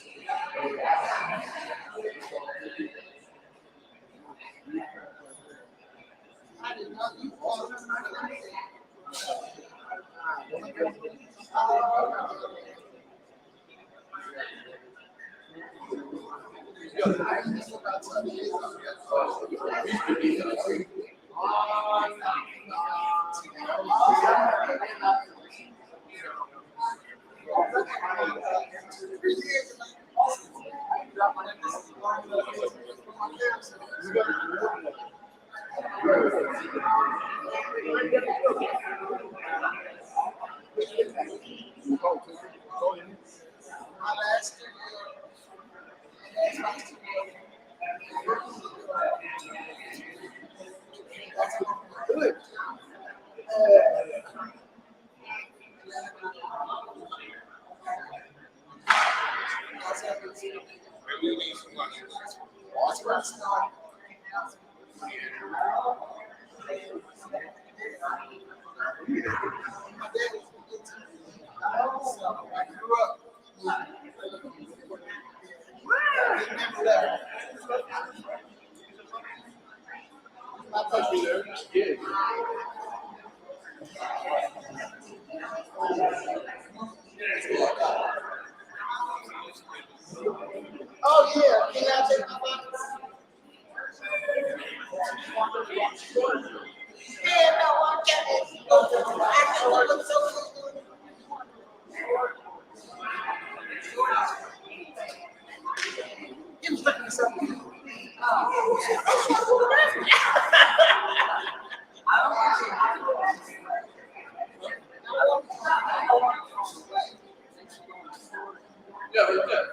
oh yeah, can y'all take my box? Yeah, no, I'm kidding. I know it looks so good. He was looking at something.
Yeah, we're good.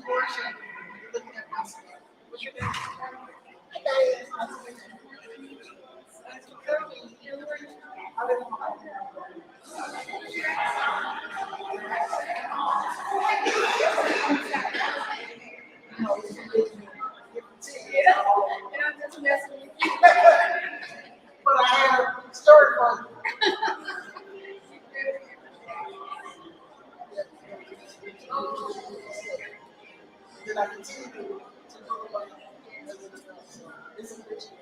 What's your name? But I have a story for you. Then I continue to go like it's a picture.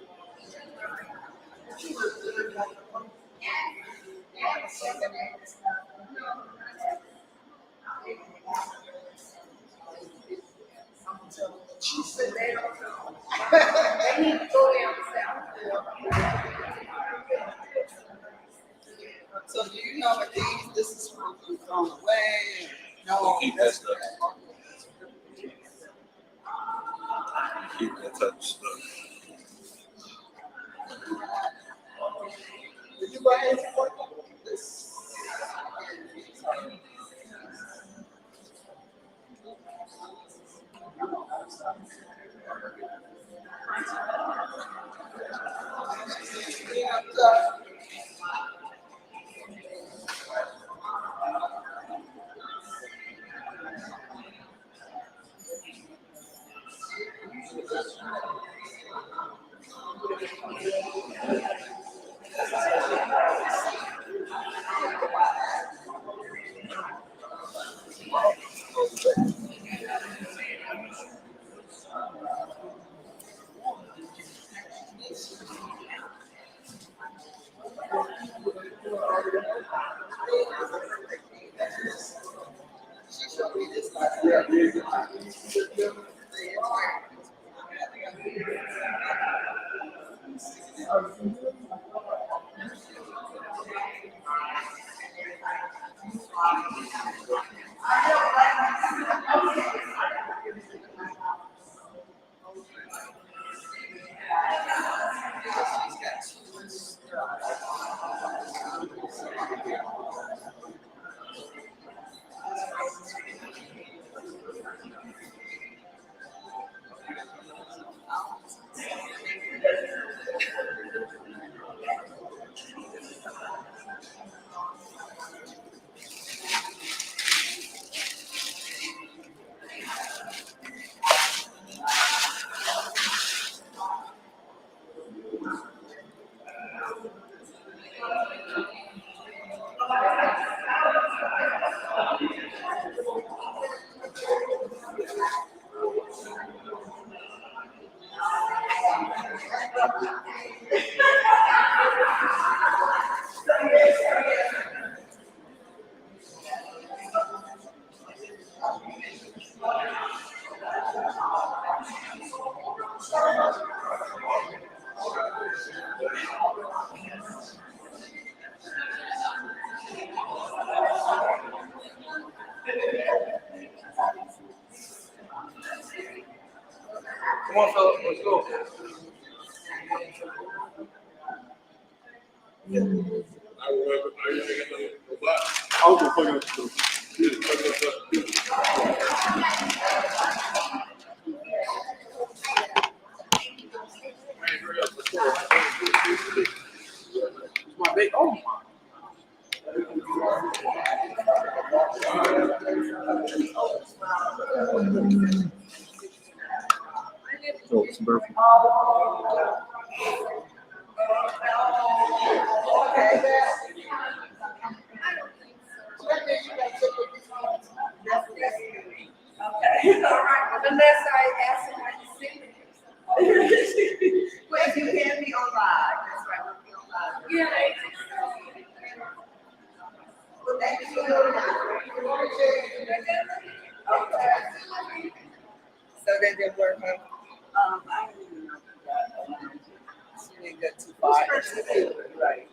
She was good, like, she said they don't know. They need to go down south. So do you know that this is supposed to be thrown away? No,
keep that stuff. Keep that type of stuff.
Did you buy anything for this?
Come on, Philip, let's go. I'll go plug it up. My big, oh my.
Oh, it's perfect.
Okay, all right, unless I ask somebody to sing it. Well, if you can be on live, that's right, we'll be on live. Yeah. Well, thank you. Okay. So that didn't work, huh? I don't even know if that. She didn't get too far. Right.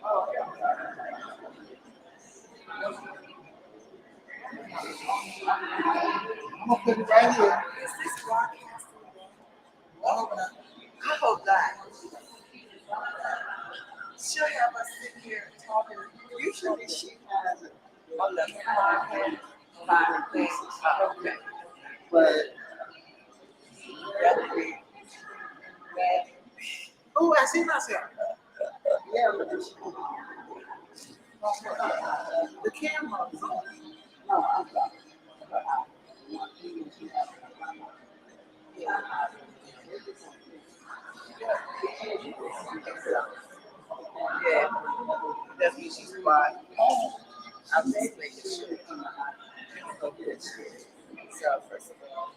I'm gonna put it right here.
Is this broadcasting? I hope not. She'll have us sit here talking. Usually she has it on the podcast. Okay.
But
So first of all,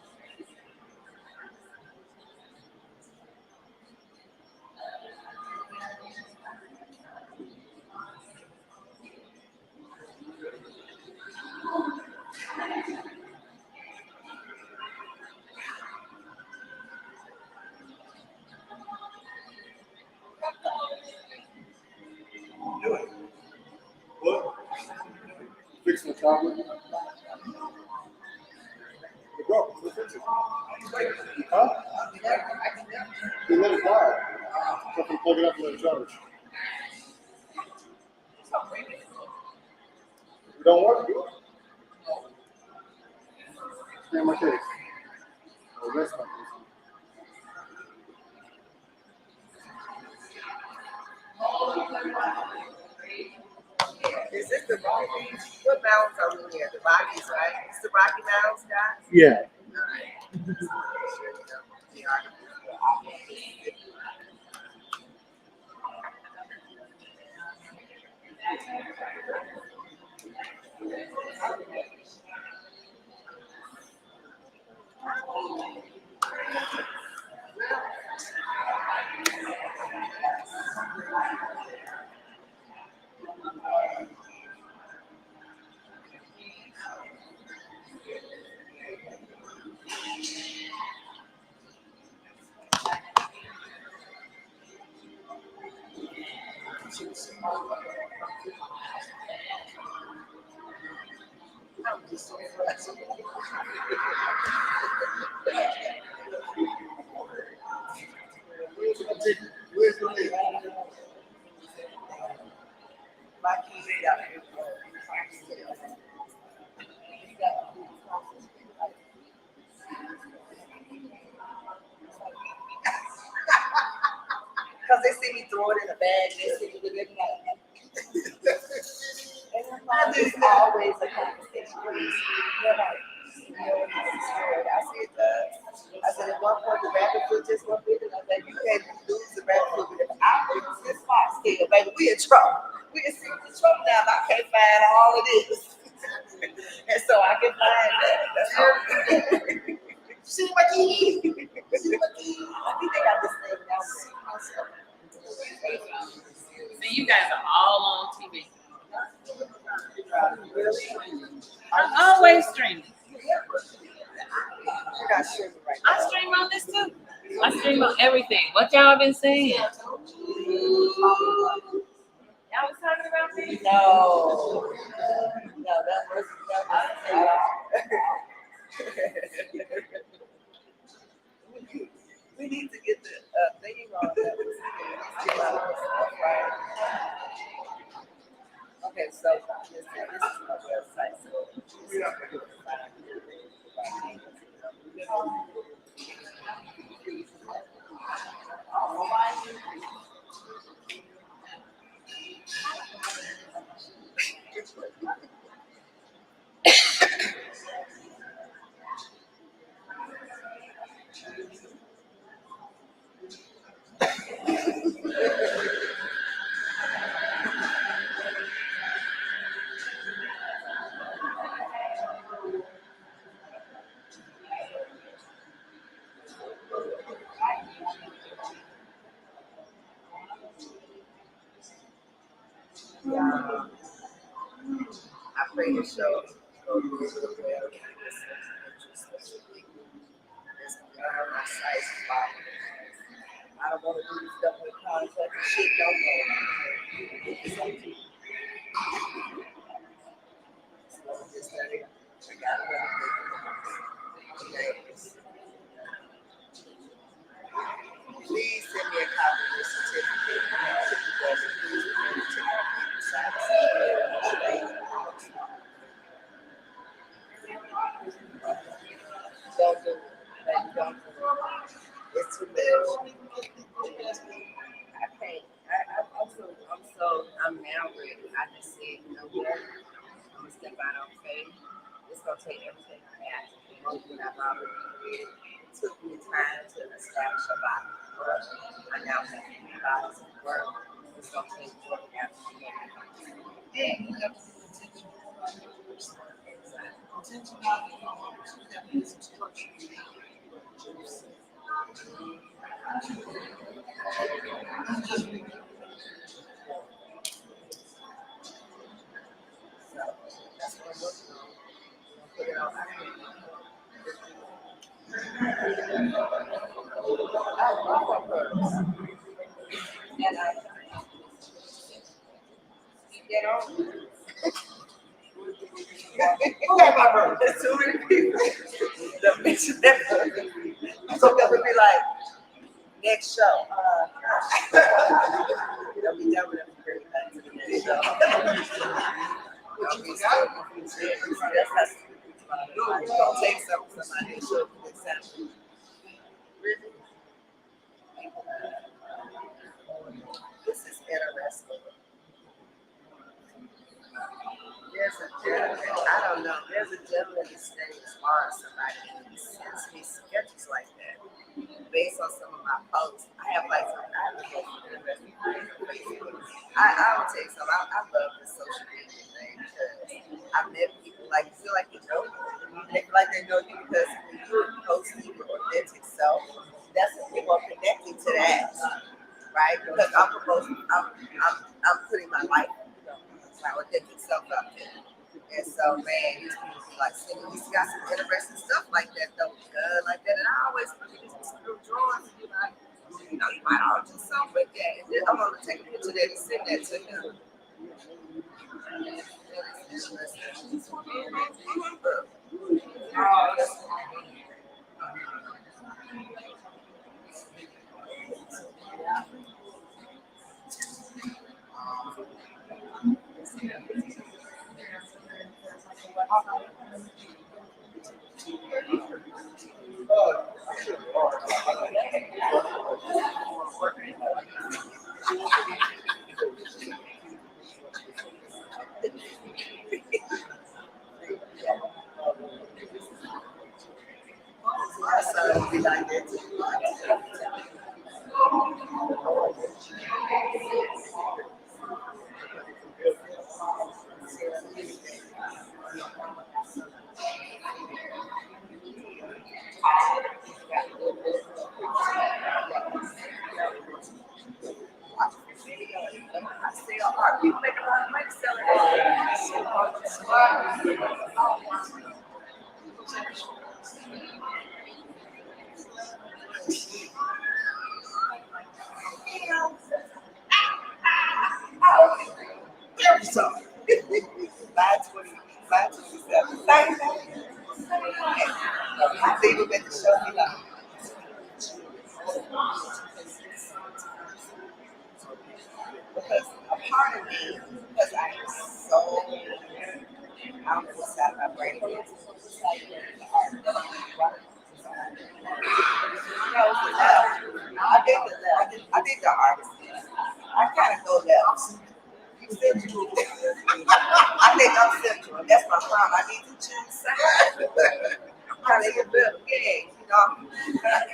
What? Fixing the chocolate? Go. Let's fix it. Huh? You let it die. Fucking plug it up and let it charge. You don't want to do it? Stay in my case. Or rest my case.
is this the Rocky? What mountains are we near? The Rockies, right? It's the Rocky Mountains, guys.
Yeah.
All right. Yeah.
Where's the lady?
Rockies, yeah. Because they see me throw it in a bag, they see me with it like. And it's always a conversation. You're like, you know, I said, I said, at one point the rabbit foot just went with it. I said, you can't lose the rabbit foot. But if I lose this fox tail, baby, we in trouble. We in serious trouble now. I can't find all of this. And so I can find that. That's all. See what he is. See what he is. I think they got this thing down there.
So you guys are all on TV. I'm always streaming.
You're not streaming right now.
I stream on this too. I stream on everything. What y'all been saying? Y'all was talking about me?
No, that was we need to get the thinking on that. Right. Okay, so this is my website. So I pray the show go really well. My size is fine. I don't want to do this stuff with contract and shit no more. It's up to you. So just let it. I got it. Please send me a copy of the certificate. Don't do it. Don't do it. It's too much. I can't. I'm now ready. I just said, you know what? I'm gonna step out on faith. It's gonna take everything I have to do. I've already did. It took me time to establish a body. I now have to be bodies of work. It's gonna take work after you. Yeah, you have to that's what I'm working on. Put it on my hand. I love birds. And get on. Who got my bird? There's too many people that mention that bird. So that would be like, next show. They'll be done with it for back to the next show. That's not you don't take something from somebody and show them an example. Really? This is interesting. There's a gentleman, I don't know, there's a gentleman that studies art, somebody who sends me sketches like that. Based on some of my posts, I have like some, I have to go through the rest of Facebook. I will tell you something, I love the social media thing because I've met people like, you feel like you know you. They feel like they know you because when you're posting your authentic self, that's when people are connecting to that, right? Because I'm proposing, I'm putting my life, my authentic self out there. And so, man, these people be like, he's got some interesting stuff like that, though, like that. And I always put these little drawings and be like, you know, you might art yourself with that. And then I'm going to take a picture of that and send that to him. Be like that too. I sell art. People make a lot of money selling Buy 27. I think we're going to show me that. Because a part of me, because I am so, I don't know what's out of my brain. I think the artist. I kind of go left. I think I'm central. That's my problem. I need to choose side. I'm trying to get better. Yeah, you know.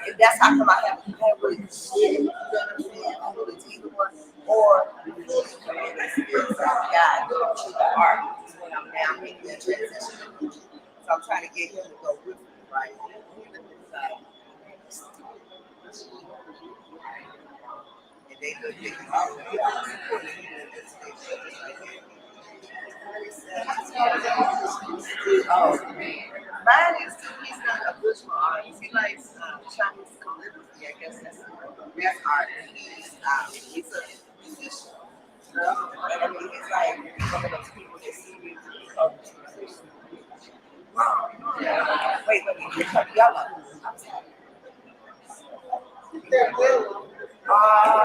And that's how come I have really shit. You know what I'm saying? I'm really either one or fully committed to God to the art when I'm now making that transition. So I'm trying to get him to go with me, right? And they look at me already. Oh, mine is he's not a visual artist. He likes Chinese calligraphy. I guess that's art. And he's a musician. I mean, he's like one of those people that see me. Wait, it's a yellow. I'm sorry.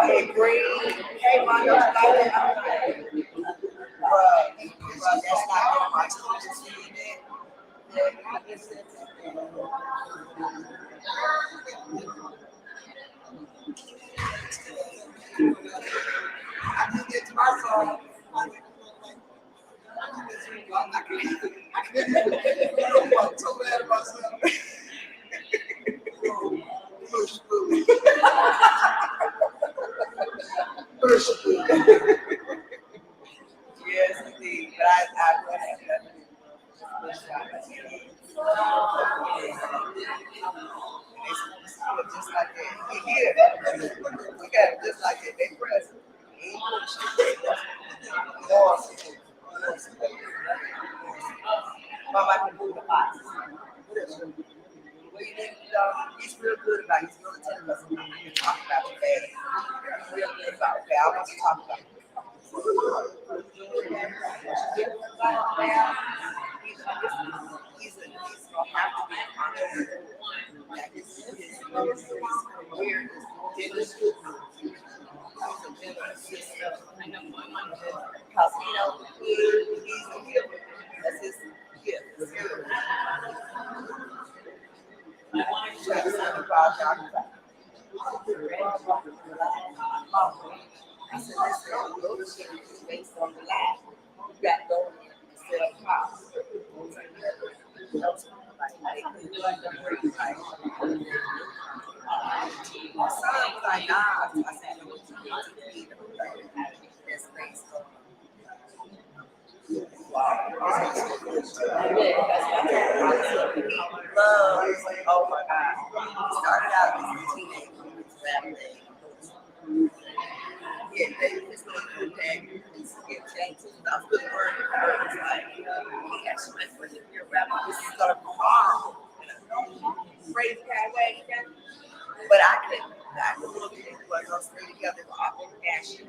Hey, green. Hey, my nose like that. That's not my choice. I just get to my song. I'm so mad at myself. Yes, indeed. But I would have nothing. He's real good about it. He's real attentive because he can talk about it fast. He's real good about it. I want to talk about it. He's gonna have to be an entrepreneur. Like his career is digital. He's a general assistant. Because he's a giver. That's his gift. His gift. I said, let's go. Those things is based on the lie. You got to go in and sell pops. My son was like, nah. I said, no, that's based on. Love, oh my God. He started out as a teenager. Yeah, it's not good that get changes. That's good word. It's like, he actually went for the year rapper. This is going to be horrible. Crazy kind of way. But I couldn't look at it. We're going to stay together for all the action.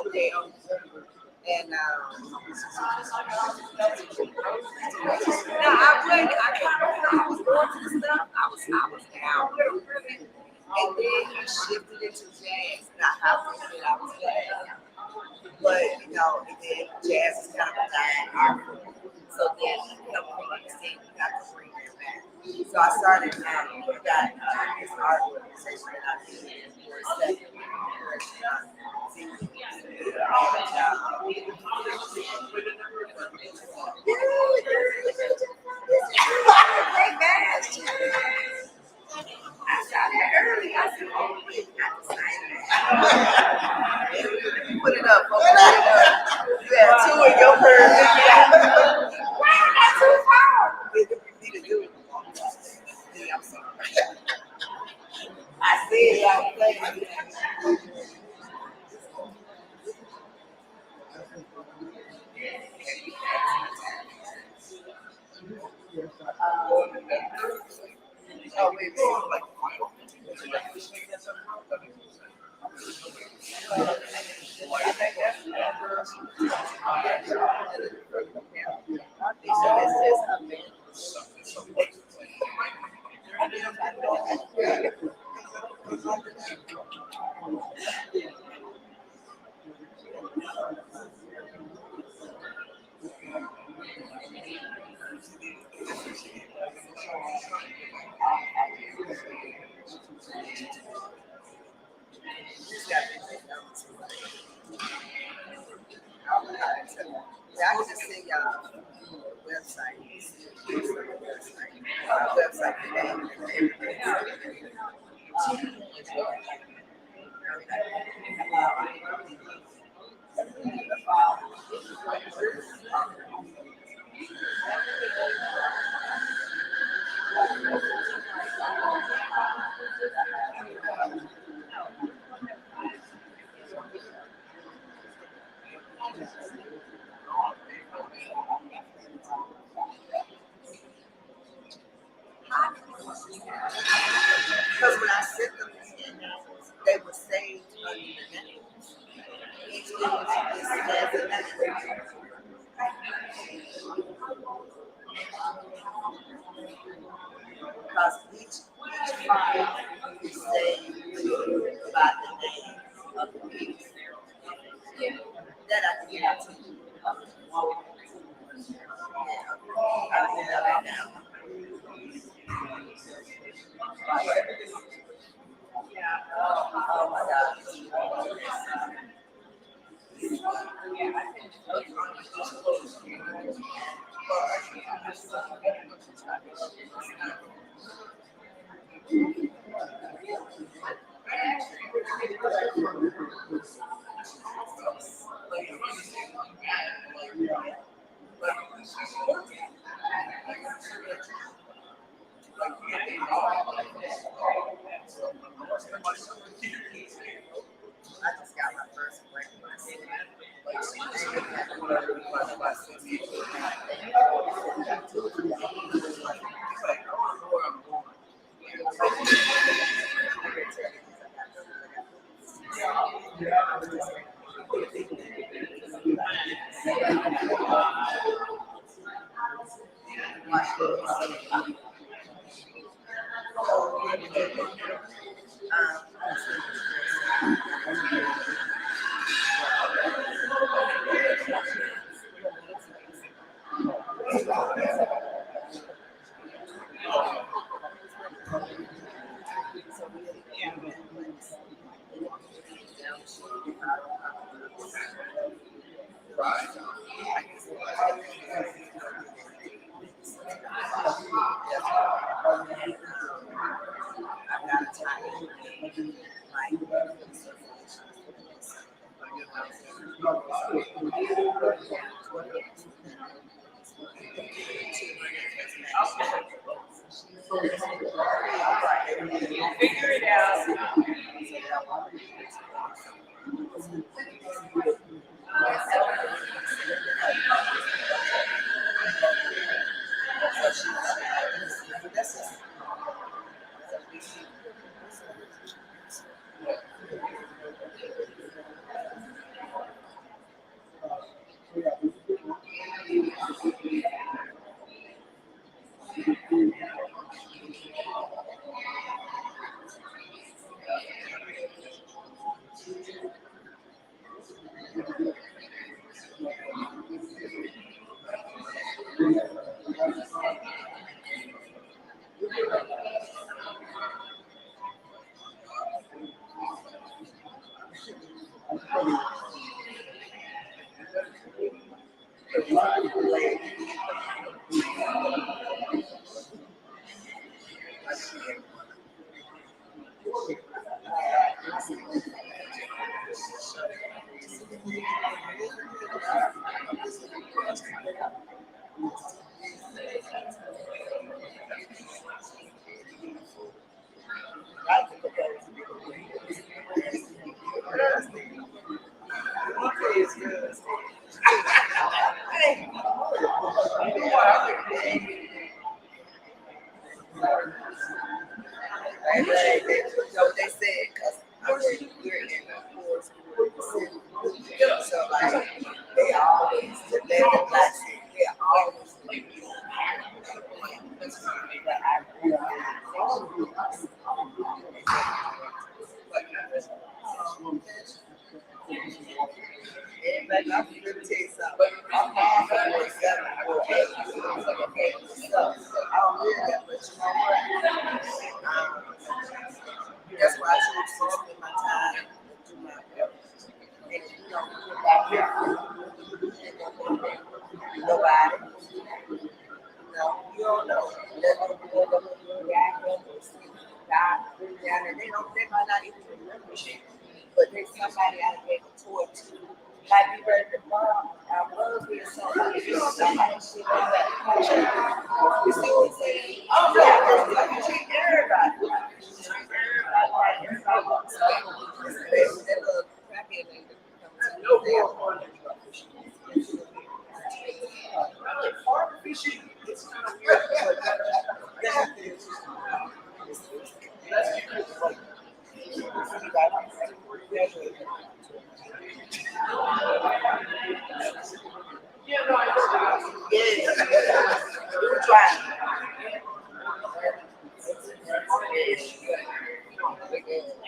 Okay. And now I was going to the stuff. I was down really. And then he shifted into jazz, and I have to admit I was glad. But and then jazz is kind of a dying art form. So then he helped me understand we got to bring that back. So I started got this art organization that I did for a second. I saw that early. I said, oh, we got to sign that. Put it up. You had two in your purse. Why I got too far? You need to do it. Yeah, I'm sorry. I said y'all playing. Oh, wait, I can just send y'all website. Website because when I sent them in, they were saved under the name. Each image is as a name. Because each file is saved by the name of the piece. That I can get to you. I'll get that now. Oh my God. I just got my first breakfast. Figure it out. So they said, because we're in the forest, so like they always, the better black they always like everybody, I'm going to tell you something. I'm mom for 7 or 8. So I don't really that much, you know what? That's why I choose to spend my time and do my efforts. And you know, back here, nobody, you know, you don't know. Let them go up and react up or see God down there. They might not even remember shit, but there's somebody out there toward to. Like we read the mom, I was being somebody, somebody shit like that. You see what I'm saying? Oh, yeah, just treat everybody. Treat everybody like everybody wants to. That little crappy lady comes to there. Farm fishing, it's kind of weird. That's because, yeah, no, I know. Yeah, we're trying.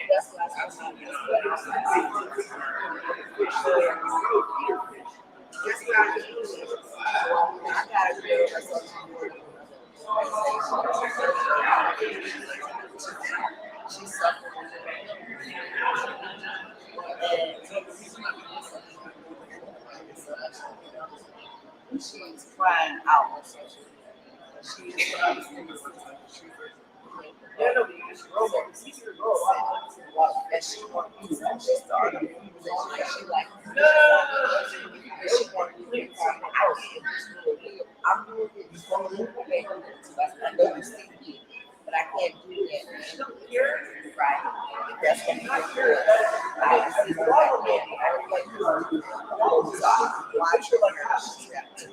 That's why I'm I gotta do she's suffering. She's crying out on social media. She's and she wants to start she like she wants to I'm doing it so I know you see me, but I can't do that. Right? That's what I'm doing. I see the right man. I like watch her like how she's at.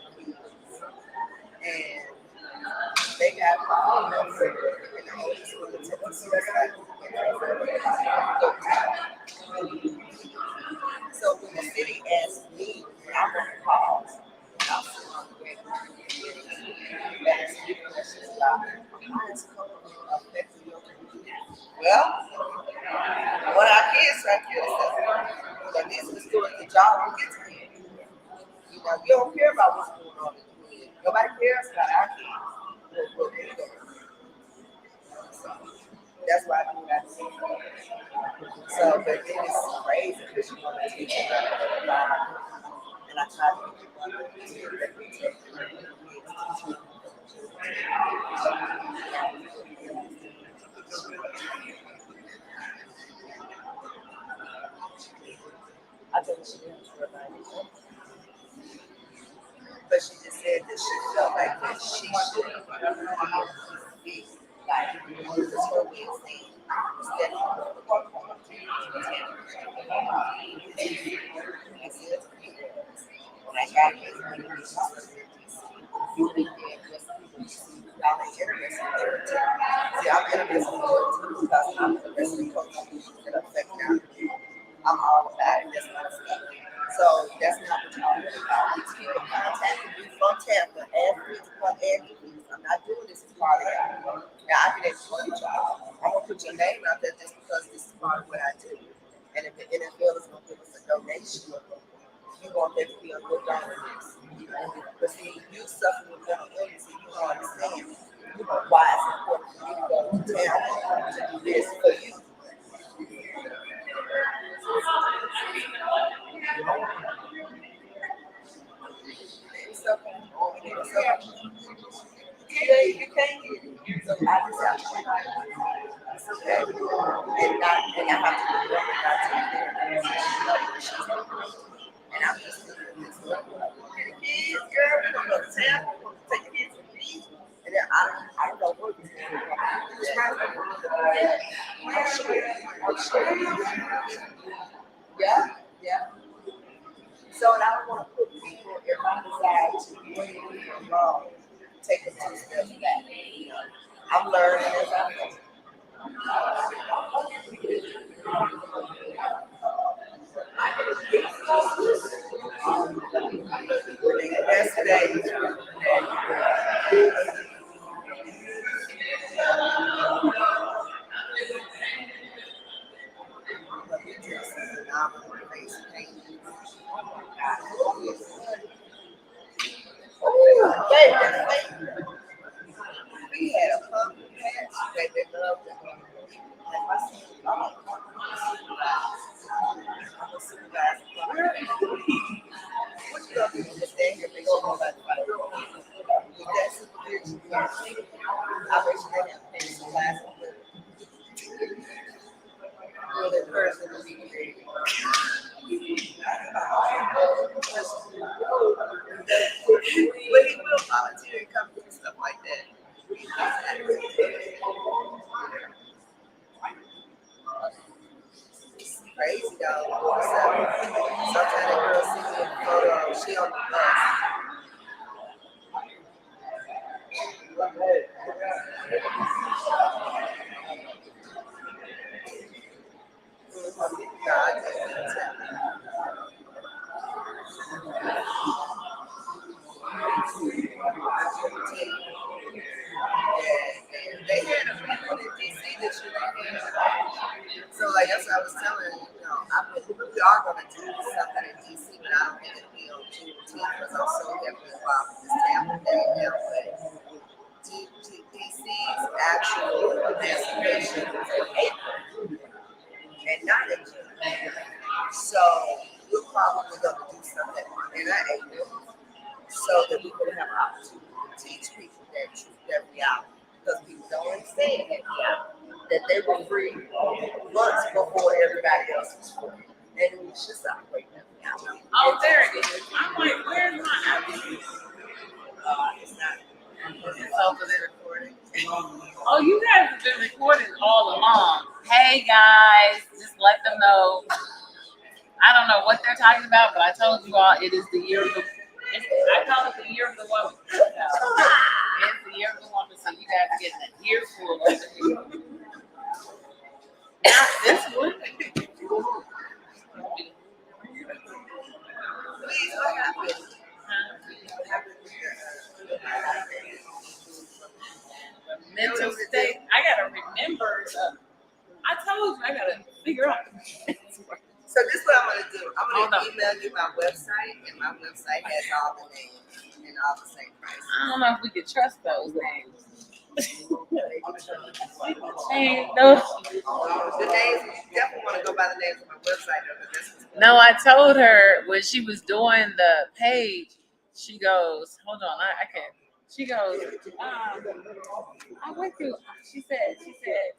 Well, one of our kids trying to kill themselves. But these are the stories that y'all don't get to hear. You know, you don't care about what's going on in the world. Nobody cares about our kids. What they're doing. So that's why I do what I do. So, but then it's crazy because you want to teach them how to and I try to get one of the kids that we take I think she didn't remind me. But she just said that she felt like that she should be like this whole way of saying instead of like I guess you think that just y'all are interested in it. See, I'm interested in it too because I'm interested in coaching that affect them. I'm all about it. That's my stuff. So that's not what y'all really about. These people contacting me from Tampa, ask me to come and do this. I'm not doing this as part of y'all. Now I can exploit y'all. I'm gonna put your name out there just because this is part of what I do. And if the NFL is gonna give us a donation, you want there to be a good donor list. But see, you suffer with mental illness and you don't understand why it's important for you to go to Tampa to do this for you. So, you can't get it. So I just have to try. It's okay. And I have to remember not to and I'm just doing this. And the kids, girl, we're gonna go to town, we're gonna take the kids to eat. And then I don't know what we're doing. I'm sure. Yeah, yeah. So, and I don't want to put people if I decide to bring people along, take them 2 steps back. You know, I'm learning as I go. Yesterday, we had a pumpkin patch that they loved. And my son, I'm a supervisor. What you gonna do? Just stand here and go about the fight. With that supervision, I wish they had paid some classes. Will encourage them to be creative. But he will volunteer and come do stuff like that. It's crazy though. Sometimes that girl see me in a photo, she on the bus. God, they had a people in DC that you didn't. So like that's what I was telling you know, we are gonna do something in DC, but I don't think it'll be on Juneteenth because I'm so heavily involved with this Tampa thing now. But DC's actual emancipation is in April and not in June. So we're probably gonna do something in April so that we can have an opportunity to teach people that truth, that reality. Because people don't understand that they were free months before everybody else was free. And we should celebrate that reality.
Oh, there it is. I'm like, where's my ID?
It's not. It's over there recording.
Oh, you guys have been recording all along. Hey guys, just let them know. I don't know what they're talking about, but I told you all it is the year of the. I call it the year of the woman. So, it's the year of the woman, so you guys get an earful over here. Not this one.
Please, what happened? What happened with tell you my website, and my website has all the names and all the same price.
I don't know if we could trust those names. Ain't those.
The names, you definitely want to go by the names of my website, though, because that's what's
No, I told her when she was doing the page, she goes, hold on, I can't. She goes, I went through, she said,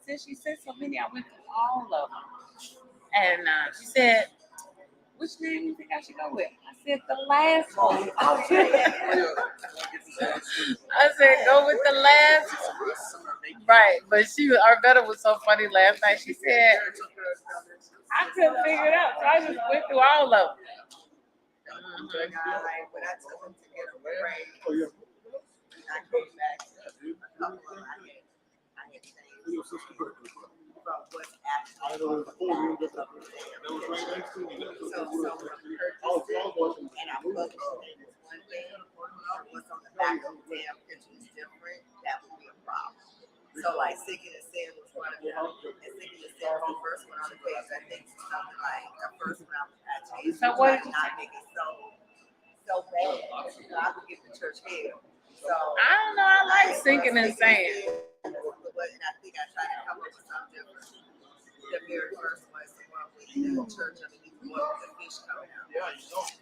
since she said so many, I went through all of them. And she said, which name you think I should go with? I said, the last one. I said, go with the last one. Right, but Arvetta was so funny last night. She said, I couldn't figure it out, so I just went through all of them.
when I took him to get a raise, I came back to a couple of them. I had changed from what's actually on the So from purchasing, and I published it was one thing, what's on the back of the damn picture is different, that would be a problem. So like Sinking and Sin was one of them, and Sinking and Sin was the first one on the page. I think something like the first one I changed.
So what did you
not make it so bad? I could get the church hell. So
I don't know, I like Sinking and Sand.
And I think I tried to come up with something different. The very first one is the one with the church underneath the water with the fish coming out.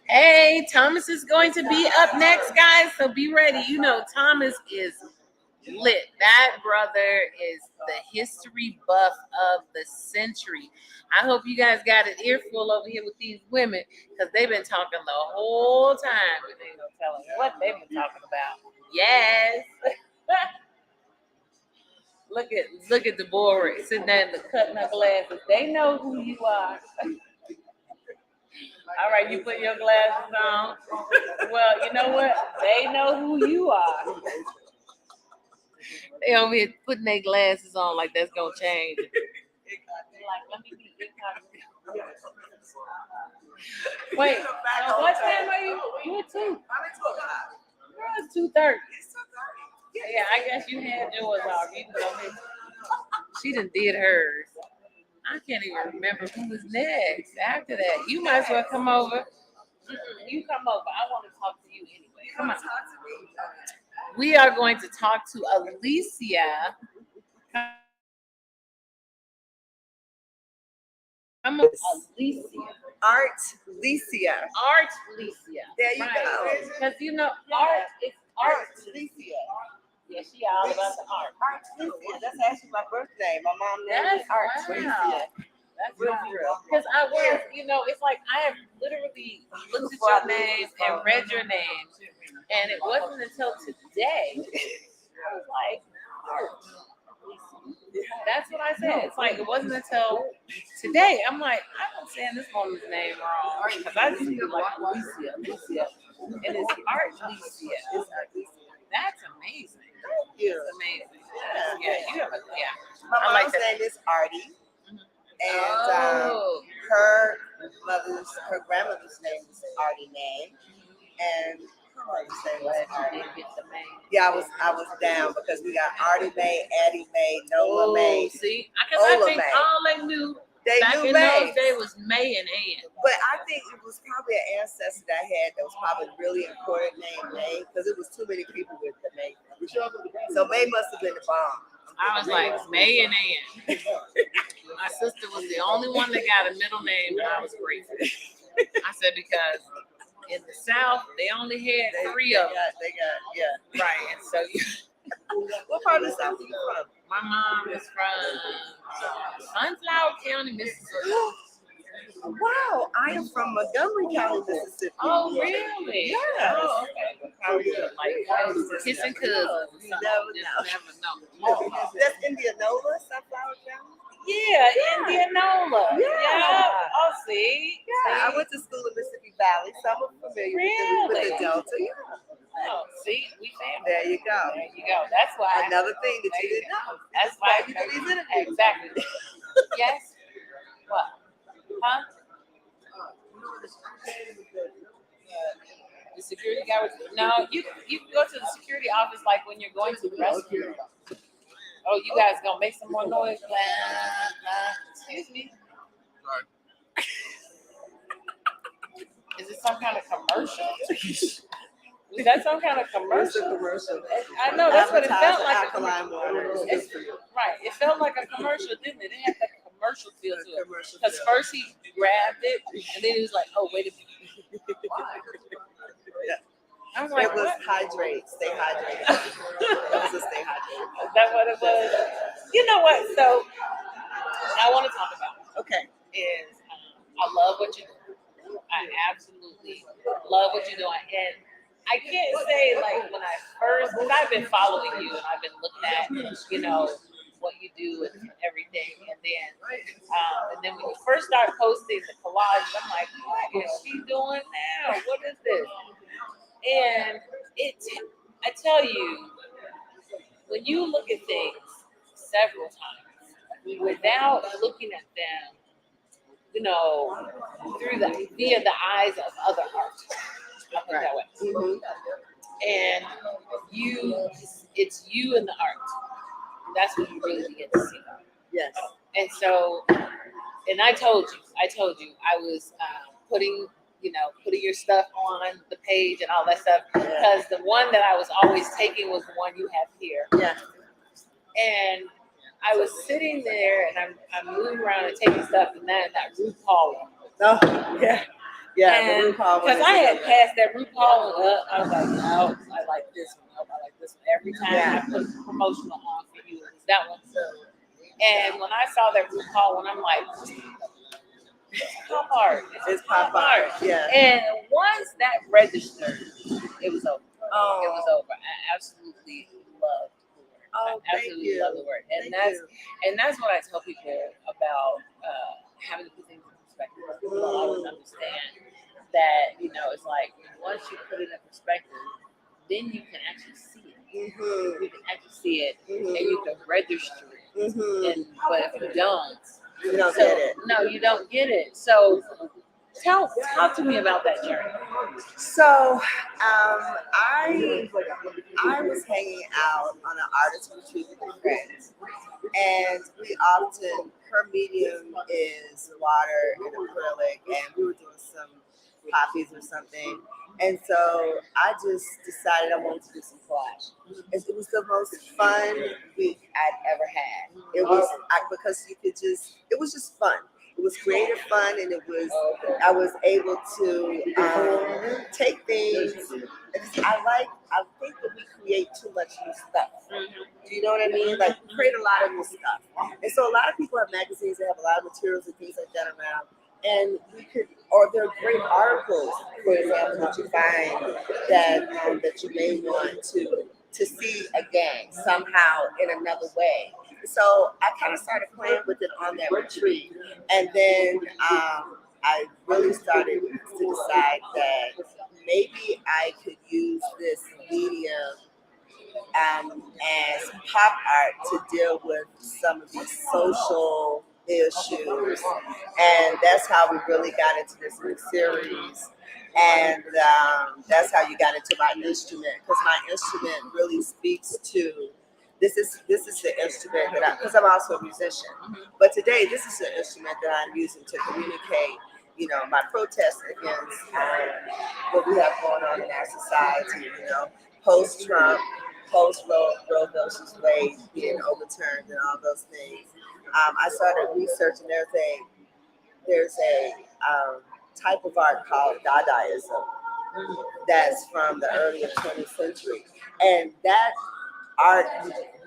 Hey, Thomas is going to be up next, guys, so be ready. You know, Thomas is lit. That brother is the history buff of the century. I hope you guys got an earful over here with these women, because they've been talking the whole time, but they ain't gonna tell us what they've been talking about. Yes. Look at Deborah sitting there in the cutting her glasses. They know who you are. All right, you put your glasses on. Well, you know what? They know who you are. They over here putting their glasses on like that's gonna change. Like, let me be incognito. Wait, so what time are you? You at 2?
I'm at 2 o'clock.
Girl, it's 2:30.
It's 2:30.
Yeah, I guess you had yours already. She done did hers. I can't even remember who was next after that. You might as well come over. You come over. I want to talk to you anyway. Come on. We are going to talk to Alicia. Come on, Alicia.
Art Licia.
Art Alicia.
There you go.
Because you know, art is art.
Licia.
Yeah, she all about the art.
Art Licia. That's actually my birthday. My mom named
That's
me Art
wow.
Licia.
That's real. Because I was, you know, it's like I have literally looked at your name and read your name, and it wasn't until today I was like, art. That's what I said. It's like it wasn't until today. I'm like, I'm saying this woman's name wrong because I just feel like Alicia, and it's Art Alicia. That's amazing. It's amazing. Yeah, you have a
My
I like
mom's
that.
name is Artie, and
Oh.
her grandmother's name is Artie May, and her mother's name was Artie. Yeah, I was down because we got Artie May, Addie May, Nola May.
See, because I
Ola
think
May.
all they knew
They
back
knew
in
May.
those days was May and Ann.
But I think it was probably an ancestor that I had that was probably really important named May because it was too many people with the May. So May must have been the bomb.
I was like, May and Ann. My sister was the only one that got a middle name, and I was grateful. I said, because in the South, they only had 3 of them.
They got, yeah.
Right, and so
What part of the South are you from?
my mom is from Sunflower County, Mississippi.
Wow, I am from Montgomery County, Mississippi.
Oh, really?
Yes.
Oh, okay. Probably like kissing cousins.
You never know.
Never know.
That's Indianola, Sunflower County?
Yeah, Indianola.
Yeah.
Oh, see?
Yeah, I went to school in Mississippi Valley, so I'm familiar with the Delta. Yeah.
Oh, see? We family.
There you go.
There you go. That's why.
Another thing that you didn't know.
That's why
you do these interviews.
Exactly. Yes. What? Huh? The security guy was no. You can go to the security office like when you're going to the restroom. Oh, you guys gonna make some more noise? Excuse me. Is it some kind of commercial? Was that some kind of
It's a
commercial?
commercial.
I know that's what it felt
Advertising
like.
alkaline water is good for you.
Right. It felt like a commercial, didn't it? It had that commercial feel to it.
Commercial
Because
feel.
first he grabbed it, and then he was like, "Oh, wait a minute."
Yeah.
I was like,
It was
"What?"
hydrate, stay hydrated. It was a stay hydrated.
Is that what it was? You know what? So I want to talk about
Okay.
is I love what you do. I absolutely love what you're doing, and I can't say like when I first, because I've been following you and I've been looking at what you do and everything, and then when you first start posting the collages, I'm like, what is she doing now? What is this? And I tell you, when you look at things several times without looking at them, via the eyes of other art, I put it that way.
Mm-hmm.
And it's you and the art. That's when you really begin to see.
Yes.
And so, and I told you, I was putting your stuff on the page and all that stuff because the one that I was always taking was the one you have here.
Yeah.
And I was sitting there and I'm moving around and taking stuff, and then that RuPaul one.
Oh, yeah. Yeah,
And
the RuPaul one.
because I had passed that RuPaul one up, I was like, no, I like this one. Nope, I like this one. Every time I put a promotional on for you, it was that one. And when I saw that RuPaul one, I'm like, it's pop art.
It's pop art. Yeah.
And once that registered, it was over.
Oh.
It was over. I absolutely loved the work.
Oh,
I absolutely love the work. And that's what I tell people about having to put things in perspective. People don't always understand that, it's like once you put it in perspective, then you can actually see it.
Mm-hmm.
You can actually see it, and you can register it.
Mm-hmm.
But if you don't,
you don't get it.
No, you don't get it. So talk to me about that journey.
So I was hanging out on an artist retreat with friends, and we often, her medium is water and acrylic, and we were doing some poppies or something. And so I just decided I wanted to do some collage. It was the most fun week I'd ever had. It was because it was just fun. It was creative fun, and I was able to take things. I think that we create too much new stuff. Do you know what I mean? Like, we create a lot of new stuff. And so a lot of people have magazines that have a lot of materials and things like that around. And there are great articles, for example, that you find that you may want to see again somehow in another way. So I kind of started playing with it on that retreat, and then I really started to decide that maybe I could use this medium as pop art to deal with some of these social issues, and that's how we really got into this new series. And that's how you got into my instrument, because my instrument really speaks to this is the instrument that because I'm also a musician, but today this is the instrument that I'm using to communicate, my protest against what we have going on in our society, post-Trump, post-Roe versus Wade being overturned and all those things. I started researching. There's a type of art called Dadaism that's from the early 20th century, and that art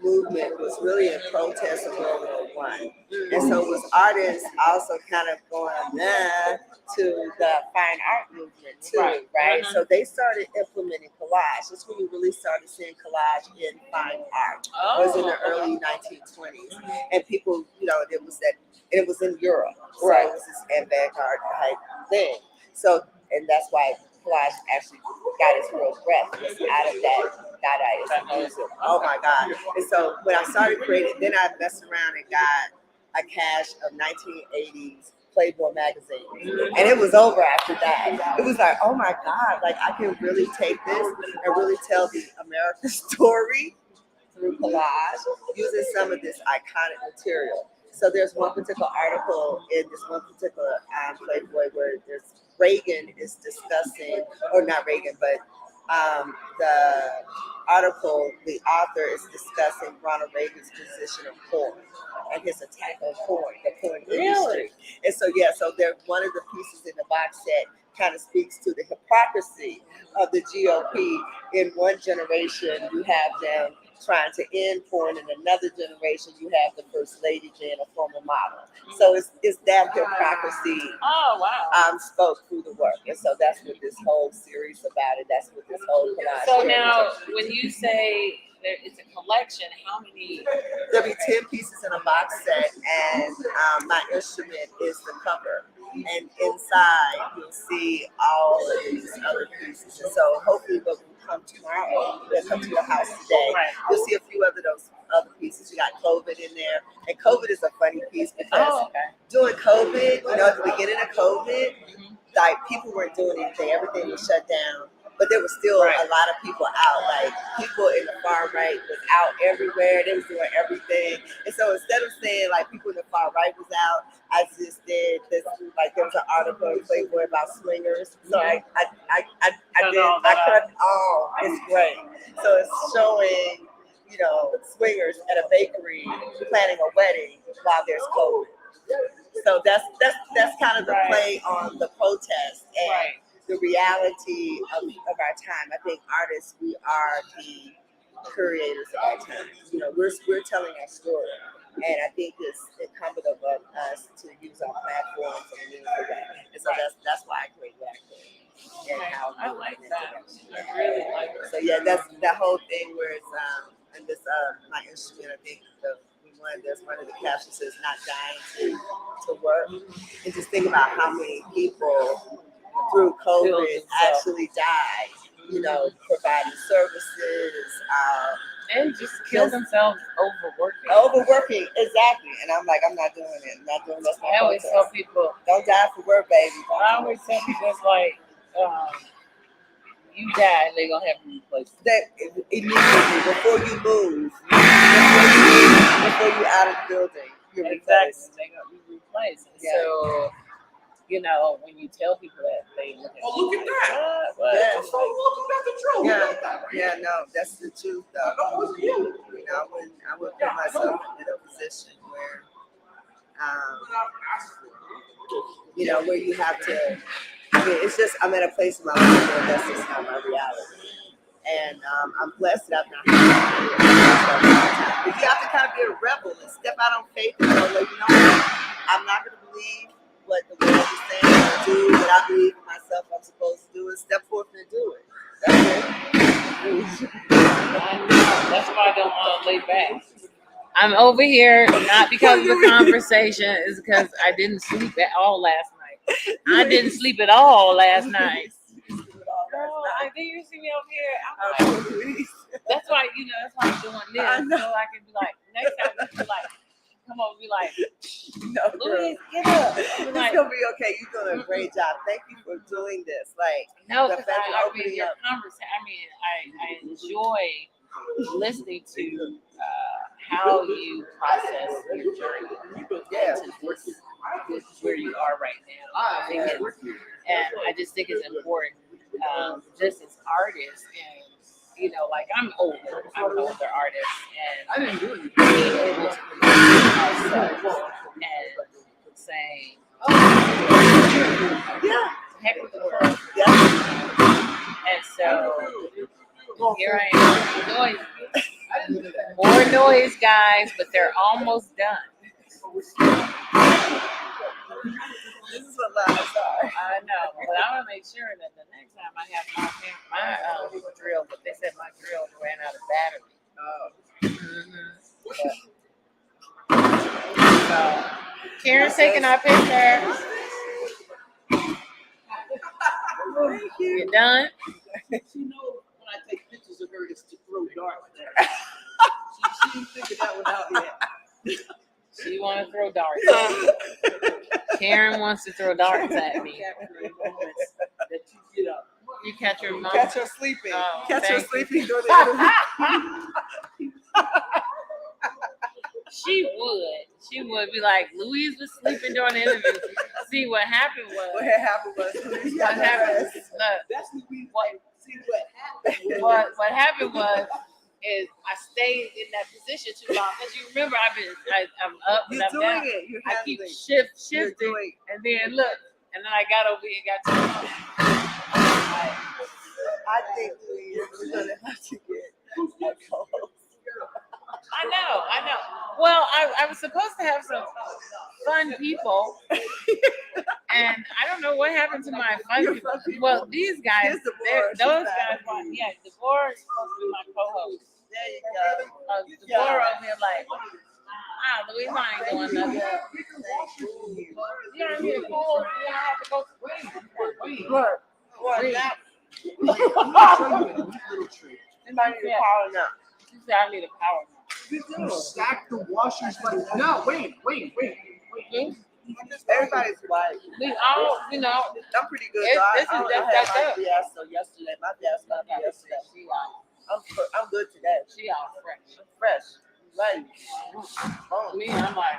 movement was really in protest of World War I. And so it was artists also kind of going to the fine art movement too, right? So they started implementing collage. That's when you really started seeing collage in fine art. It was in the early 1920s. And people, it was in Europe. So it was this avant-garde type thing. So, and that's why collage actually got its real breath, was out of that Dadaism music. Oh my God. And so when I started creating, then I messed around and got a cache of 1980s Playboy magazine. And it was over after that. It was like, oh my God, like I can really take this and really tell the American story through collage using some of this iconic material. So there's one particular article in this one particular Playboy where there's Reagan is discussing, or not Reagan, but the article, the author is discussing Ronald Reagan's position of porn and his attack on porn, the porn industry. And so, yeah, so they're one of the pieces in the box set kind of speaks to the hypocrisy of the GOP. In one generation, you have them trying to end porn. In another generation, you have the first lady being a former model. So it's that hypocrisy spoke through the work. And so that's what this whole series about it. That's what this whole collage.
So now, when you say that it's a collection, how many?
There'll be 10 pieces in a box set, and my instrument is the cover. And inside, you'll see all of these other pieces. And so hopefully what will come tomorrow, they'll come to your house today. You'll see a few of those other pieces. You got COVID in there. And COVID is a funny piece because during COVID, at the beginning of COVID, like people weren't doing anything. Everything was shut down. But there was still a lot of people out. Like people in the far right was out everywhere. They was doing everything. And so instead of saying like people in the far right was out, I just did this. Like there was an article in Playboy about swingers. So I cut all. It's great. So it's showing swingers at a bakery planning a wedding while there's COVID. So that's kind of the play on the protest and the reality of our time. I think artists, we are the curators of our time. We're telling our story, and I think it's incumbent of us to use our platforms in a meaningful way. And so that's why I create Blackness and how
I like that. I really like it.
So yeah, that's that whole thing where it's and this my instrument. I think there's one of the captions says not dying to work, and just think about how many people through COVID actually died, providing services.
And just kill themselves overworking.
Overworking, exactly. And I'm like, I'm not doing it. I'm not doing this.
I always tell people,
don't die for work, baby.
I always tell people it's like, you die and they're going to have to replace it.
That immediately, before you move, before you out of the building, you're replaced.
They're going to be replaced. So, when you tell people that, they look at
look at that.
That's
the truth.
Yeah, no, that's the truth, though. I wouldn't put myself in a position where, where you have to. It's just I'm at a place in my life where that's just not my reality, and I'm blessed that I've not had to do it. But you have to kind of be a rebel and step out on faith and go, I'm not going to believe what the world is saying to do, but I believe in myself I'm supposed to do it. Step forth and do it. That's it.
I know. That's why I don't want to lay back. I'm over here not because of the conversation, it's because I didn't sleep at all last night. I didn't sleep at all last night. Girl, I think you see me over here. That's why that's why I'm doing this. So I can be like, next time you be like, come over, be like, Louise, get up.
It's gonna be okay. You're doing a great job. Thank you for doing this.
No, because your conversation. I enjoy listening to how you process your journey into this where you are right now. I think and I just think it's important, just as artists, and I'm an older artist, and being able to position ourselves and saying, heck with the world. And so here I am. More noise, guys, but they're almost done.
This is what lives are.
I know, but I want to make sure that the next time I have my drill, but they said my drill ran out of battery. So Karen's taking our picture.
Thank you.
You done?
She knows when I take pictures of her, it's to throw darts at her. She didn't figure that one out yet.
She want to throw darts at me. Karen wants to throw darts at me. You catch her mom?
Catch her sleeping.
Oh,
Catch her sleeping during the interview.
She would be like, Louise was sleeping during the interview. see what happened was.
What had happened was.
What happened? Look,
That's what we
what
see what happened.
what happened was is I stayed in that position too long because you remember I'm up and
You're
I'm
doing
down.
it. You're
I keep
handling.
shifting,
You're doing.
and then look, and then I got over here and got to.
I think we're gonna have to get a co-host.
I know. Well, I was supposed to have some fun people, and I don't know what happened to my fun people. Well, these guys,
Here's Deborah.
those
She's
guys,
back.
yeah, Deborah is supposed to be my co-host.
There you go.
Deborah over here like, Louise, I ain't doing nothing. You don't need a co-host. You don't have to go to read.
Look, boy,
Read.
that
Little treat.
you might need a power nap.
She said I need a power nap.
You stack the washers like no. Wait.
Everybody's white.
We all,
I'm pretty good.
It's-
though.
this is
I
just
had
that
my
up.
fiasco yesterday. My fiasco yesterday.
she all
I'm good today.
fresh.
I'm fresh. Right.
Me, I'm like,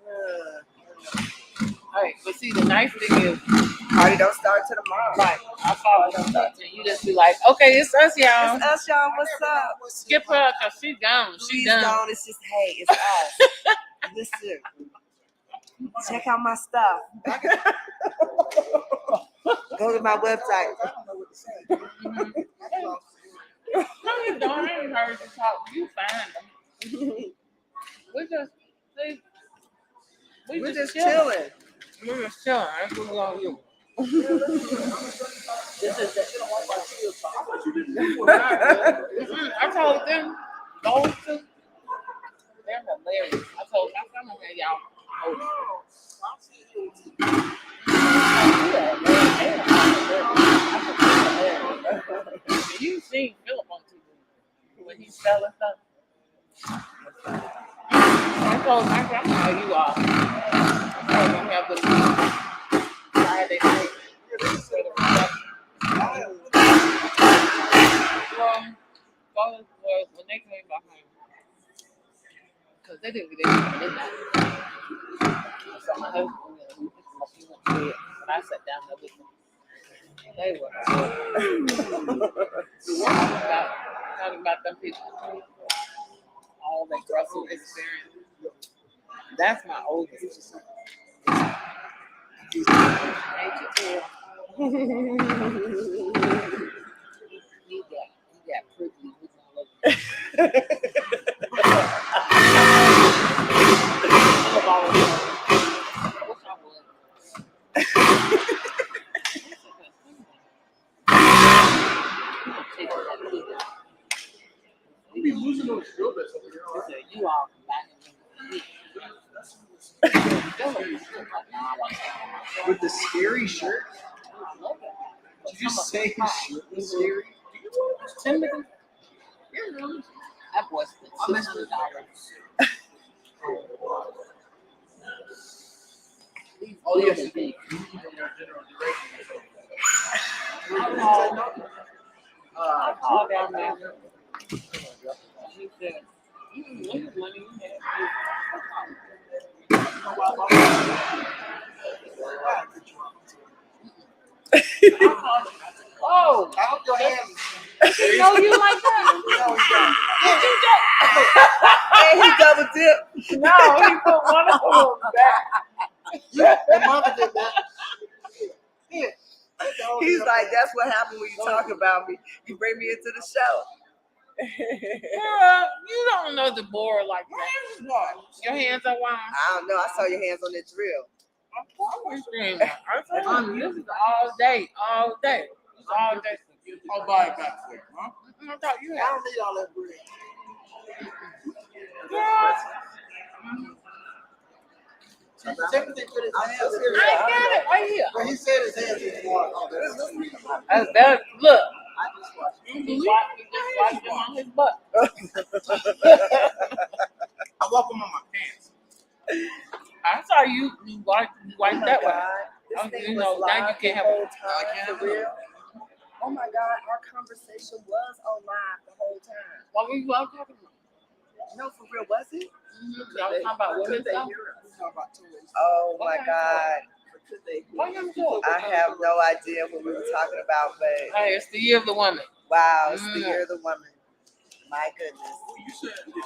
Uh,
hey, but see, the nice thing is,
Party don't start till tomorrow.
right, I follow them up, and you just be like, okay, it's us, y'all.
It's us, y'all. What's up?
Skip her, cause she's gone. She's
She's
done.
gone. It's just, hey, it's us. Listen, check out my stuff. Go to my website.
No, you don't. I ain't heard you talk. You find them. We
We're just
chilling.
chilling.
We're just chilling. That's what we're gonna do. This is it. I told them, those two, they're hilarious. I told my family, man, y'all. You seen Philip on TV when he's selling stuff. I told my family how you are. I was gonna have the Friday night. When they came back home, because they didn't get in midnight. So my husband went to bed, and I sat down there with them. They were talking about them people, all that Brussels experience. That's my oldest. He got prickly with my look.
You be losing those drill bits over here.
You all
With the scary shirt? Did you say his shirt was scary?
Timothy? That boy's $600.
Oh, yes.
I called down there. He said, look at money you Oh,
I hope your hands.
you know you like that?
And he double dip.
No, he put one of them back.
The mother did that. Yeah.
He's like, that's what happened when you talk about me. You bring me into the show.
Girl, you don't know the board like that. Your hands are wide.
I don't know. I saw your hands on that drill.
I told you, this is all day. All day.
I'll buy it back for you, huh?
I thought you
I
had.
don't need all that bread.
Timothy put his hands
I got it right here.
Well, he said his hands was warm.
Look. He just wiped him on his butt.
I walk him on my pants.
I saw you wipe that way.
This
Oh,
thing
you
was
know, now you
live
can't
the
have
whole
it.
time, for real. Oh my God, our conversation was on live the whole time.
What were you all talking about?
No, for real, was it?
Y'all was talking about women's stuff?
Oh my God.
Why you so?
I have no idea what we were talking about, but
Hey, it's the year of the woman.
wow, it's the year of the woman. My goodness.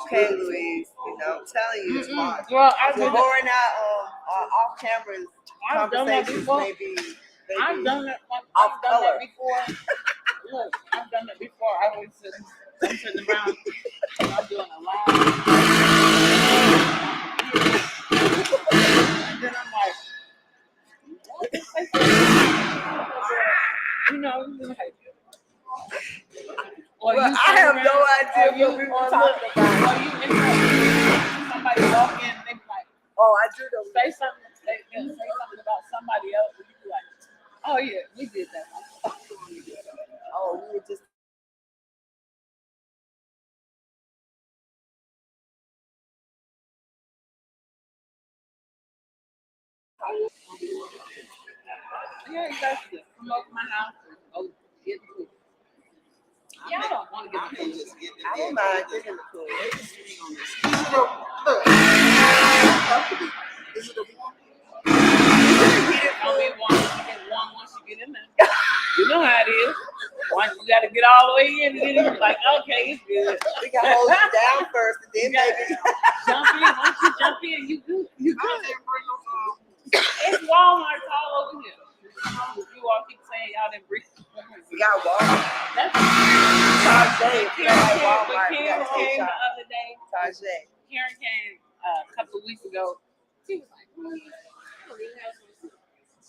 Okay, Louise, you know, I'm telling you,
Well, I've
we're
done
going out on off cameras.
I've done that
Conversations
before.
maybe
I've done that.
off
I've done
color.
that before. Look, I've done that before. I was sitting around. I'm doing a live. And then I'm like, what is this? You know, like, or
Well,
you
I have
turn
no
around,
idea
or you,
what we were
or
talking
look,
about.
or you somebody walk in and they be like,
Oh, I do know.
say something, say something about somebody else, and you be like, oh yeah, we did that.
Oh, we were just.
Yeah, you guys just come over my house and go get the food. Yeah, I don't want to get the food.
I don't mind getting in the pool.
Don't be warm. You get warm once you get in there. You know how it is. Once you got to get all the way in, and then you're like, okay, it's good.
We got to hold you down first, and then maybe
jump in. Once you jump in, you good. You good. It's Walmart all over here. You all keep saying y'all didn't bring.
we got Walmart.
That's
Tajay, if you don't like
Karen
Walmart, we got to take
came the
y'all.
other day.
Tajay.
Karen came a couple of weeks ago. She was like,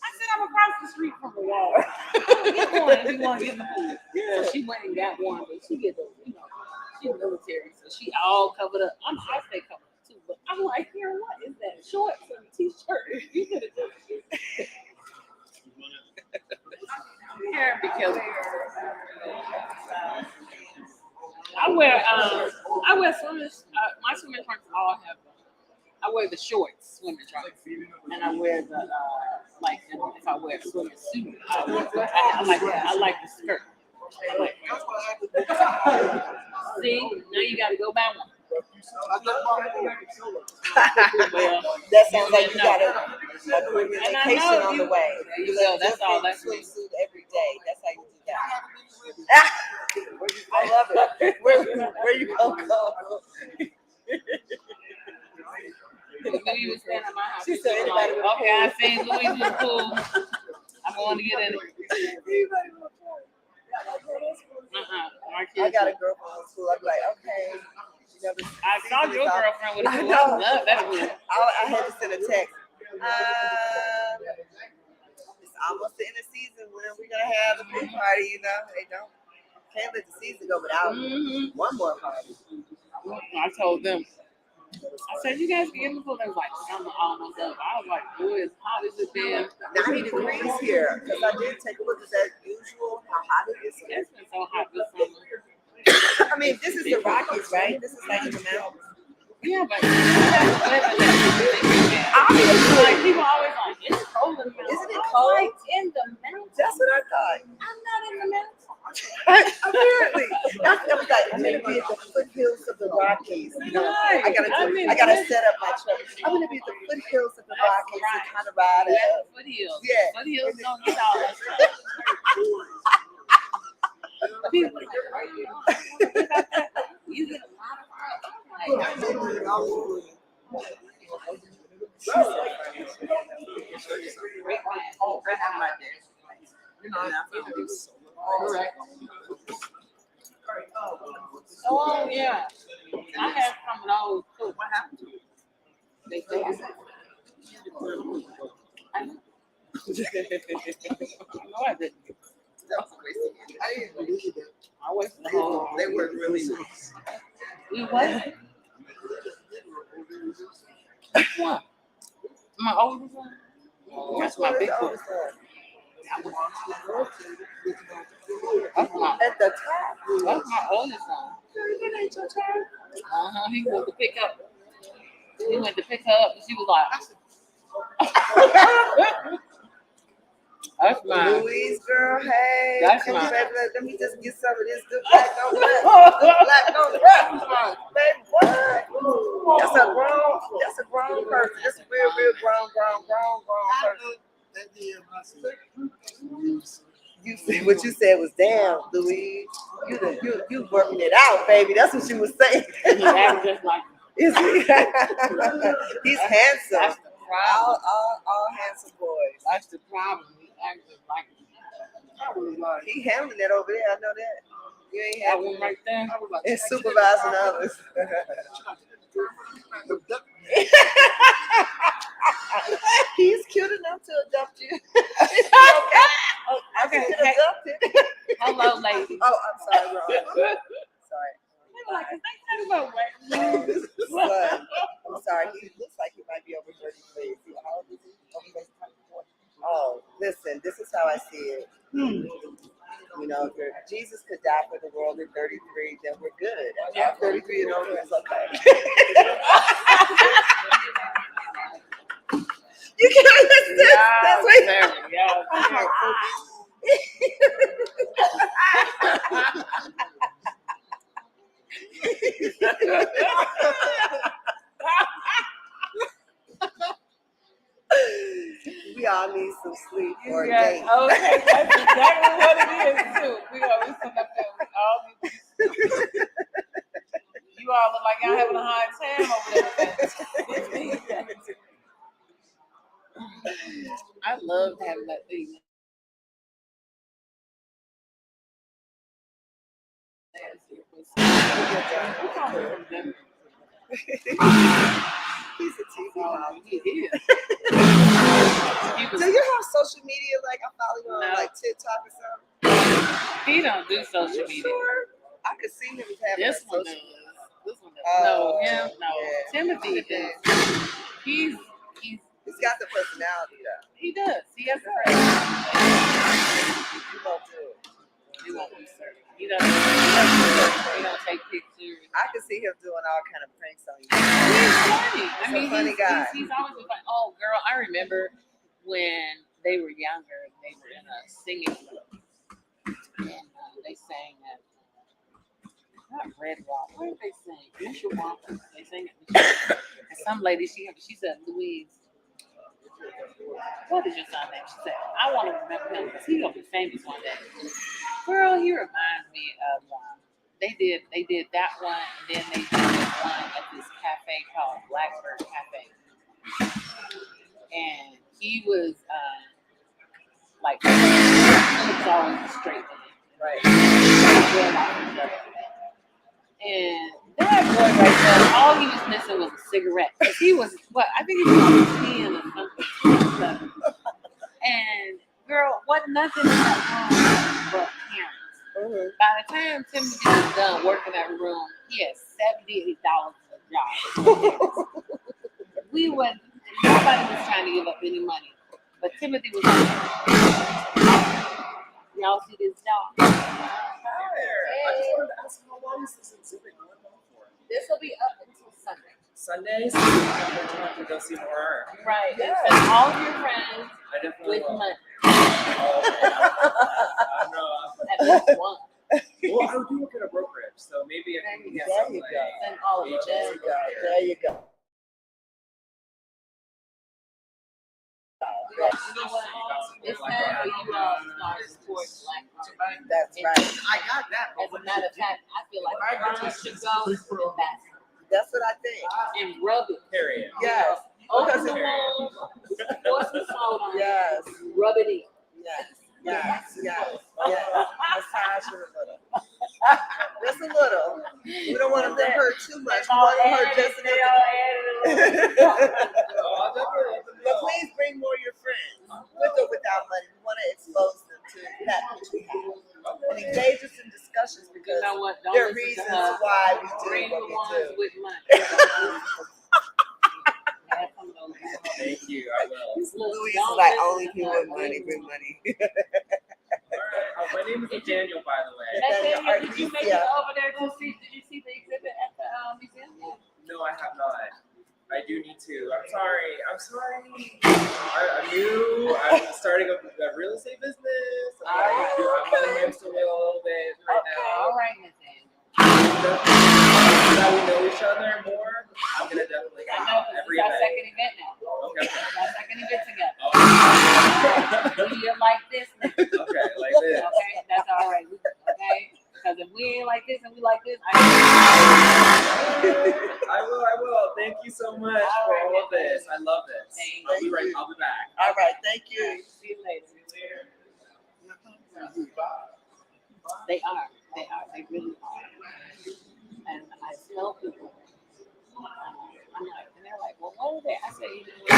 I said, I'm across the street from the wall. Get one if you want to get in the food. So she went and got one, but she get the, you know, she's military, so she all covered up. I stay covered up too, but I'm like, Karen, what is that? Shorts and a t-shirt. You could have just. Karen be killing. I wear swimmers. My swimming trunks all have. I wear the shorts swimming trunks, and I wear the like. If I wear a swimming suit, I like that. I like the skirt. See, now you got to go buy one. Well,
That sounds like you
know.
got a
And I
vacation
know
on
you-
the way.
There you go. That's all. That's me.
swimsuit every day. That's how you do that. I love it. Where you gonna go?
Louis was standing at my house.
She said,
Like,
anybody with a
okay, I seen Louis in the pool. I'm going to get in it.
I got a girlfriend in school. I'm like, okay. You know,
I saw your girlfriend with a
I
pool.
know.
I love that pool.
I had to send a text. It's almost the end of season. When are we gonna have the pool party? You know, they don't. Can't let the season go without one more party.
I told them. I said, you guys can get in the pool. They was like, I'm almost up. I was like, boy, as hot as it been.
90 degrees here. Because I did take a look at that usual, how hot it is here.
It's been so hot this summer.
I mean, this is the Rockies, right? This is like in the mountains.
Yeah, but like people always like, it's cold in the mountains.
Isn't it cold?
Like, in the mountains.
That's what I thought.
I'm not in the mountains.
Apparently. I was like, I'm gonna be at the foothills of the Rockies. You know, I gotta set up my truck. I'm gonna be at the foothills of the Rockies and kind of ride
Yeah,
up.
Foothills.
Yeah.
Foothills don't get all that stuff. People like, you get a lot of correct. Oh yeah, I had some of those too. What happened to you? They said, I know. No, I didn't.
I didn't believe it.
I wasted the whole.
They were really nice.
You what? What? My oldest one? That's my big one. That's my,
At the top.
that's my oldest one. He went to pick up. He went to pick her up, and she was like, "That's mine."
Louise, girl, hey.
That's
Come
mine.
back, let me just get some of this good black on black on black. Baby, what? That's a grown person. That's a real grown person. what you said was, damn, Louise, you working it out, baby. That's what she was saying.
He acts just like
Is he? He's handsome.
that's the problem.
All handsome boys.
That's the problem. He acts just like
He handling it over there. I know that. You ain't
that
having
one right there.
and supervising others. He's cute enough to adopt you.
Okay.
Adopted.
Hello, lady.
Oh, I'm sorry, Ron. Sorry.
Like, is they talking about what?
Son, I'm sorry. He looks like he might be over 33. How old is he? Oh, listen, this is how I see it. You know, if Jesus could die for the world at 33, then we're good. At 33 and over, it's okay. You can't listen. That's what we all need some sleep or a date.
Okay, that's exactly what it is too. We always come up there. We all need to you all look like y'all having a hard time over there. I love having that thing.
He's a TV mom.
He is.
Do you have social media? Like, I follow you on like TikTok or something?
He don't do social media.
Sure. I could see him having
This
like
one
social
does.
media.
This one does.
Oh,
No, him, no.
yeah.
Timothy does. He's
He's got the personality though.
he does. He has the
You won't do it.
He won't do certain. He don't take pictures.
I could see him doing all kind of pranks on you.
He's funny. I
He's a
mean,
funny guy.
He's always been like, oh, girl, I remember when they were younger, they were in a singing group. And they sang that, not Red Rock, what did they sing? Mishawaka. They sang it. And some lady, she said, Louise, what is your son's name? She said, I want to remember him because he's going to be famous one day. Girl, he reminds me of they did that one, and then they did one at this cafe called Blackbird Cafe, and he was like he was always a straight man,
Right.
and that boy right there, all he was missing was a cigarette. Cause he was I think he was on 10 or something. And girl, wasn't nothing in that room but parents. By the time Timothy was done working that room, he had $70, $80 a job. Nobody was trying to give up any money, but Timothy was like, y'all see this job?
I just wanted to ask, how long is this exhibit going on for?
This will be up until Sunday.
Sundays? I'm going to go see more art.
Right. And all of your friends
I definitely
with
will.
money.
I know.
At least one.
Well, I do work at a brokerage, so maybe if we can get
There
some
you
like
go.
And all of
agents
them.
over here.
There you go.
It's time for you all to start supporting Black art.
That's right.
I got that.
As a matter of fact, I feel like everyone should go to that
That's what I think.
and rub it.
Period.
Yes.
Open the wound, pour some salt on it,
Yes.
rub it in.
Yes. Yes. Yes. Yes. Massage it a little. Just a little. We don't want them to hurt too much. We want them to hurt just enough. But please bring more of your friends, with or without money. We want to expose them to that which we have and engage us in discussions
You
because
know what? Don't
there are
listen to
reasons
her.
why we
Bring
do
the
what
ones
we do.
with money. Have some of those people.
Thank you. I will.
Look,
Louis is
don't
like,
listen
only
to
people
her.
with money bring money.
All right. My name is Daniel, by the way.
Nathaniel, did you make it
Yeah.
over there to see? Did you see the exhibit at the museum?
No, I have not. I do need to. I'm sorry. I'm new. I'm starting a real estate business. I'm on the hamster wheel a little bit right now.
All right, Nathaniel.
Now we know each other more. I'm gonna definitely
I
come
know
out
this
every
is our
event.
second event now.
Okay.
Our second event together.
Okay.
We are like this now.
Okay, like this.
Okay.
like this and we like this.
I will. Thank you so much for all of this. I love this. I'll be back.
All right, thank you.
See you later. They are. They really are. And I tell people, I'm like, and they're like, well, what are they? I say, even when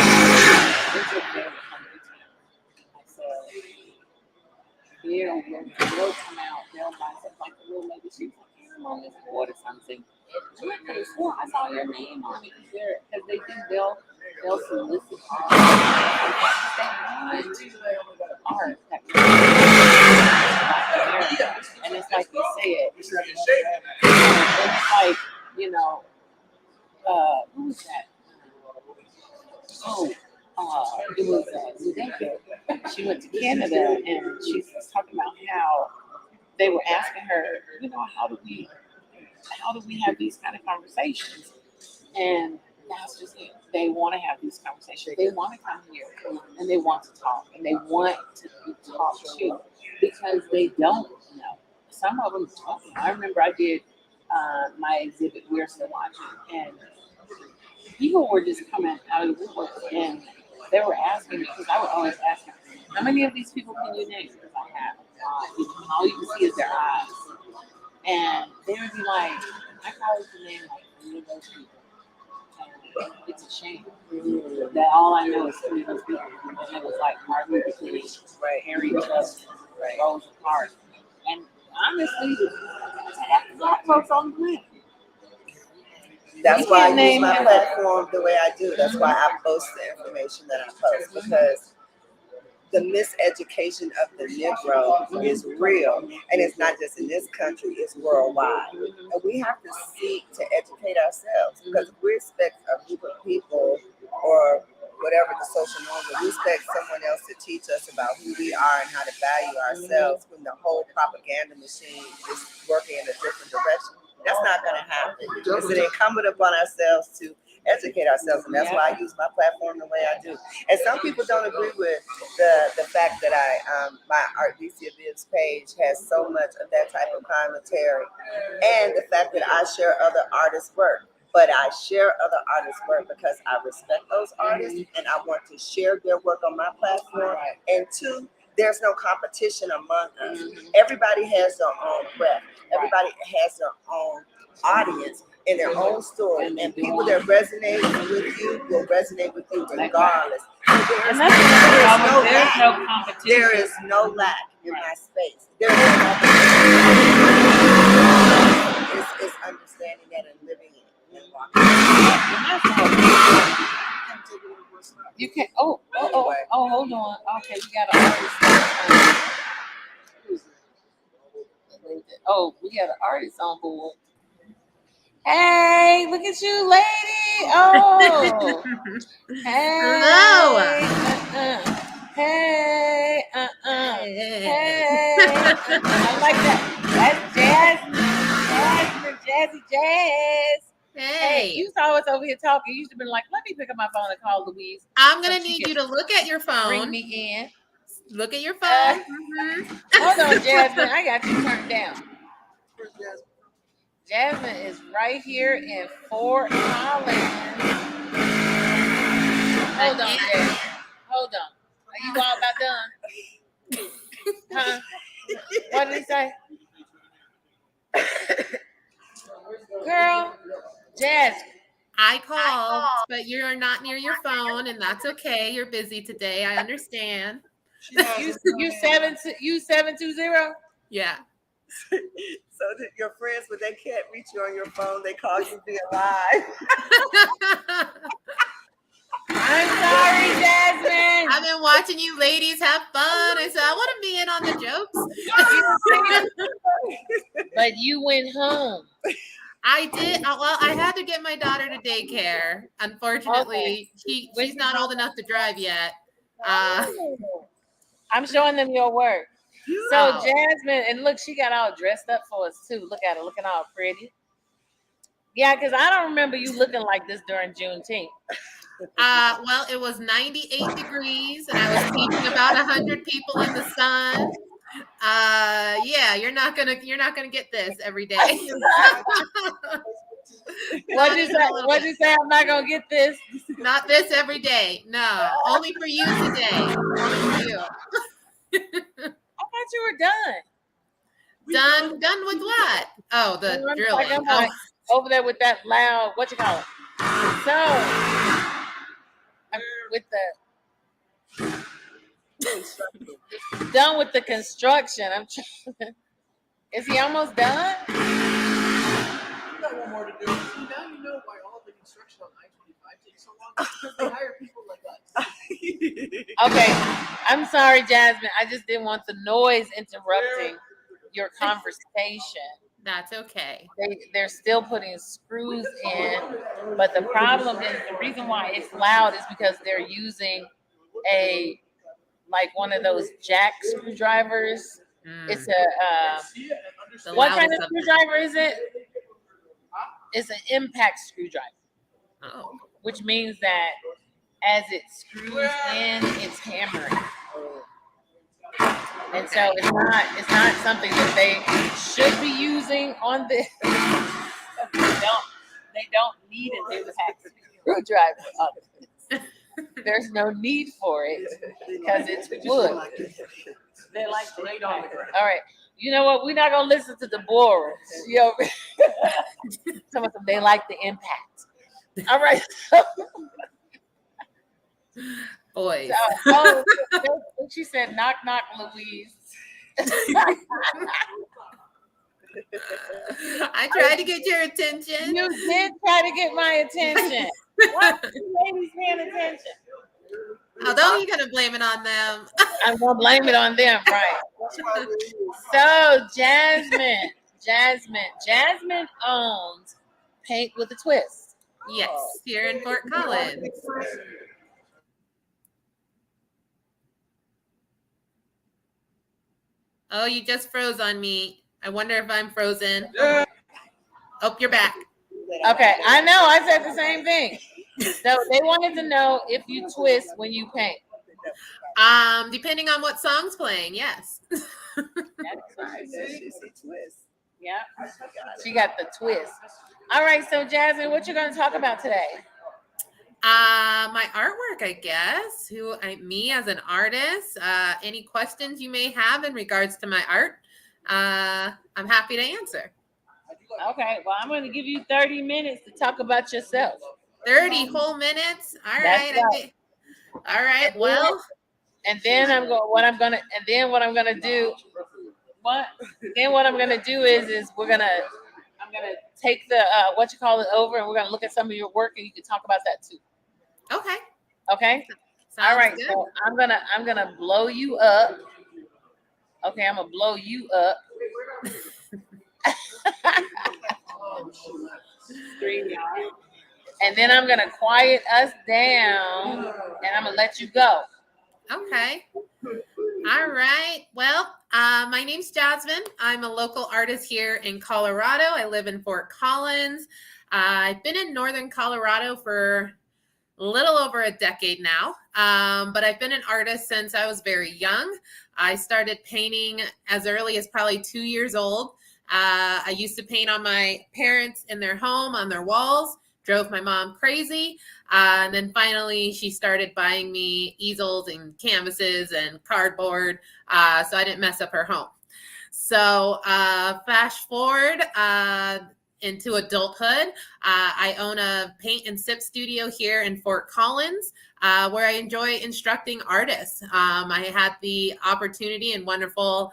it's a very hungry time. I said, they'll come out, they'll buy something like the little lady. She's like, I'm on this board or something. And I could have sworn I saw your name on it because they think they'll solicit art. Art that and it's like you say it. It's like, you know, who was that? It was Rebecca. She went to Canada and she was talking about how they were asking her, you know, how do we have these kind of conversations? And that's just it. They want to have these conversations. They want to come here and they want to talk and they want to be talked to because they don't know. Some of them don't know. I remember I did my exhibit, We're Still Watching, and people were just coming out of the woodwork and they were asking me, because I would always ask them, how many of these people can you name? Because I have. All you can see is their eyes. And they would be like, I probably can name like 3 of those people. And it's a shame that all I know is 3 of those people. And it was like Martin Luther King, Harry Justice, Rosa Parks. And honestly, it's half the black folks on the planet.
That's why I use my platform the way I do. That's why I post the information that I post, because the miseducation of the Negro is real, and it's not just in this country, it's worldwide. And we have to seek to educate ourselves, because if we expect a group of people or whatever the social norms are, we expect someone else to teach us about who we are and how to value ourselves when the whole propaganda machine is working in a different direction. That's not going to happen. It's an incumbent upon ourselves to educate ourselves, and that's why I use my platform the way I do. And some people don't agree with the fact that my Artesia Vives page has so much of that type of commentary, and the fact that I share other artists' work. But I share other artists' work because I respect those artists, and I want to share their work on my platform. And 2, there's no competition among us. Everybody has their own breath. Everybody has their own audience and their own story. And people that resonate with you will resonate with you regardless. There's no competition. There is no lack in my space. There is no competition. It's understanding that and living it and walking it.
You can hold on. Okay, we got an artist. We got an artist on board. Hey, look at you, lady. Oh. Hey.
Hello.
Hey. Hey. I like that. That's Jazzy Jazz. Hey, you saw us over here talking. You used to be like, let me pick up my phone and call Louise.
I'm going to need you to look at your phone.
Bring me in.
Look at your phone.
Hold on, Jasmine. I got you turned down. Jasmine is right here in Fort Collins. Hold on, Jasmine. Hold on. Are you all about done? Huh? What did he say? Girl, Jasmine.
I called, but you're not near your phone, and that's okay. You're busy today. I understand.
You 720?
Yeah.
So that your friends, when they can't reach you on your phone, they call you via live.
I'm sorry, Jasmine.
I've been watching you ladies have fun. I said, I want to be in on the jokes.
But you went home.
I did. Well, I had to get my daughter to daycare. Unfortunately, she's not old enough to drive yet.
I'm showing them your work. So Jasmine, and look, she got all dressed up for us too. Look at her, looking all pretty. Yeah, because I don't remember you looking like this during Juneteenth.
Well, it was 98 degrees, and I was teaching about 100 people in the sun. Yeah, you're not gonna get this every day.
What you say? What you say? I'm not gonna get this.
Not this every day. No, only for you today. Only for you.
I thought you were done.
Done with what? Oh, the
I'm
drilling.
like, I'm
Oh,
like, over there with that loud, what you call it? So, with the done with the construction. I'm trying. Is he almost done?
You got one more to do. See, now you know why all the construction on I-25 takes so long. Because they hire people like us.
Okay, I'm sorry, Jasmine. I just didn't want the noise interrupting your conversation.
that's okay.
They're still putting screws in, but the problem is the reason why it's loud is because they're using a like one of those jack screwdrivers. It's
The
what kind
loudest
of
of-
screwdriver is it? It's an impact screwdriver,
Oh,
which means that as it screws in, it's hammering. And so it's not something that they should be using on this. They don't need an impact screwdriver on this. There's no need for it because it's wood.
They like to lay on the ground.
All right. You know what? We're not gonna listen to Deborah. Some of them they like the impact. All right.
boys.
Oh, she said, "Knock, knock, Louise."
I tried to get your attention.
You did try to get my attention. Why are you ladies paying attention?
Although you're gonna blame it on them.
I'm gonna blame it on them, right? So Jasmine owns Paint with a Twist.
Yes, here in Fort Collins. Oh, you just froze on me. I wonder if I'm frozen. Oh, you're back.
Okay, I know. I said the same thing. So they wanted to know if you twist when you paint.
Depending on what song's playing, yes.
Yeah, she got the twist. All right, so Jasmine, what you gonna talk about today?
My artwork, I guess. Me as an artist. Any questions you may have in regards to my art, I'm happy to answer.
Okay, well, I'm going to give you 30 minutes to talk about yourself.
30 whole minutes. All
That's
right.
right.
All right. Well,
and then what I'm gonna do is I'm gonna take the over, and we're gonna look at some of your work, and you can talk about that too.
Okay.
Okay.
Sounds
all right.
good.
So I'm gonna blow you up. Okay, I'm gonna blow you up. And then I'm gonna quiet us down, and I'm gonna let you go.
Okay. All right. Well, my name's Jasmine. I'm a local artist here in Colorado. I live in Fort Collins. I've been in Northern Colorado for a little over a decade now, but I've been an artist since I was very young. I started painting as early as probably 2 years old. I used to paint on my parents in their home, on their walls, drove my mom crazy. And then finally, she started buying me easels and canvases and cardboard, so I didn't mess up her home. So fast forward into adulthood, I own a paint and sip studio here in Fort Collins, where I enjoy instructing artists. I had the opportunity and wonderful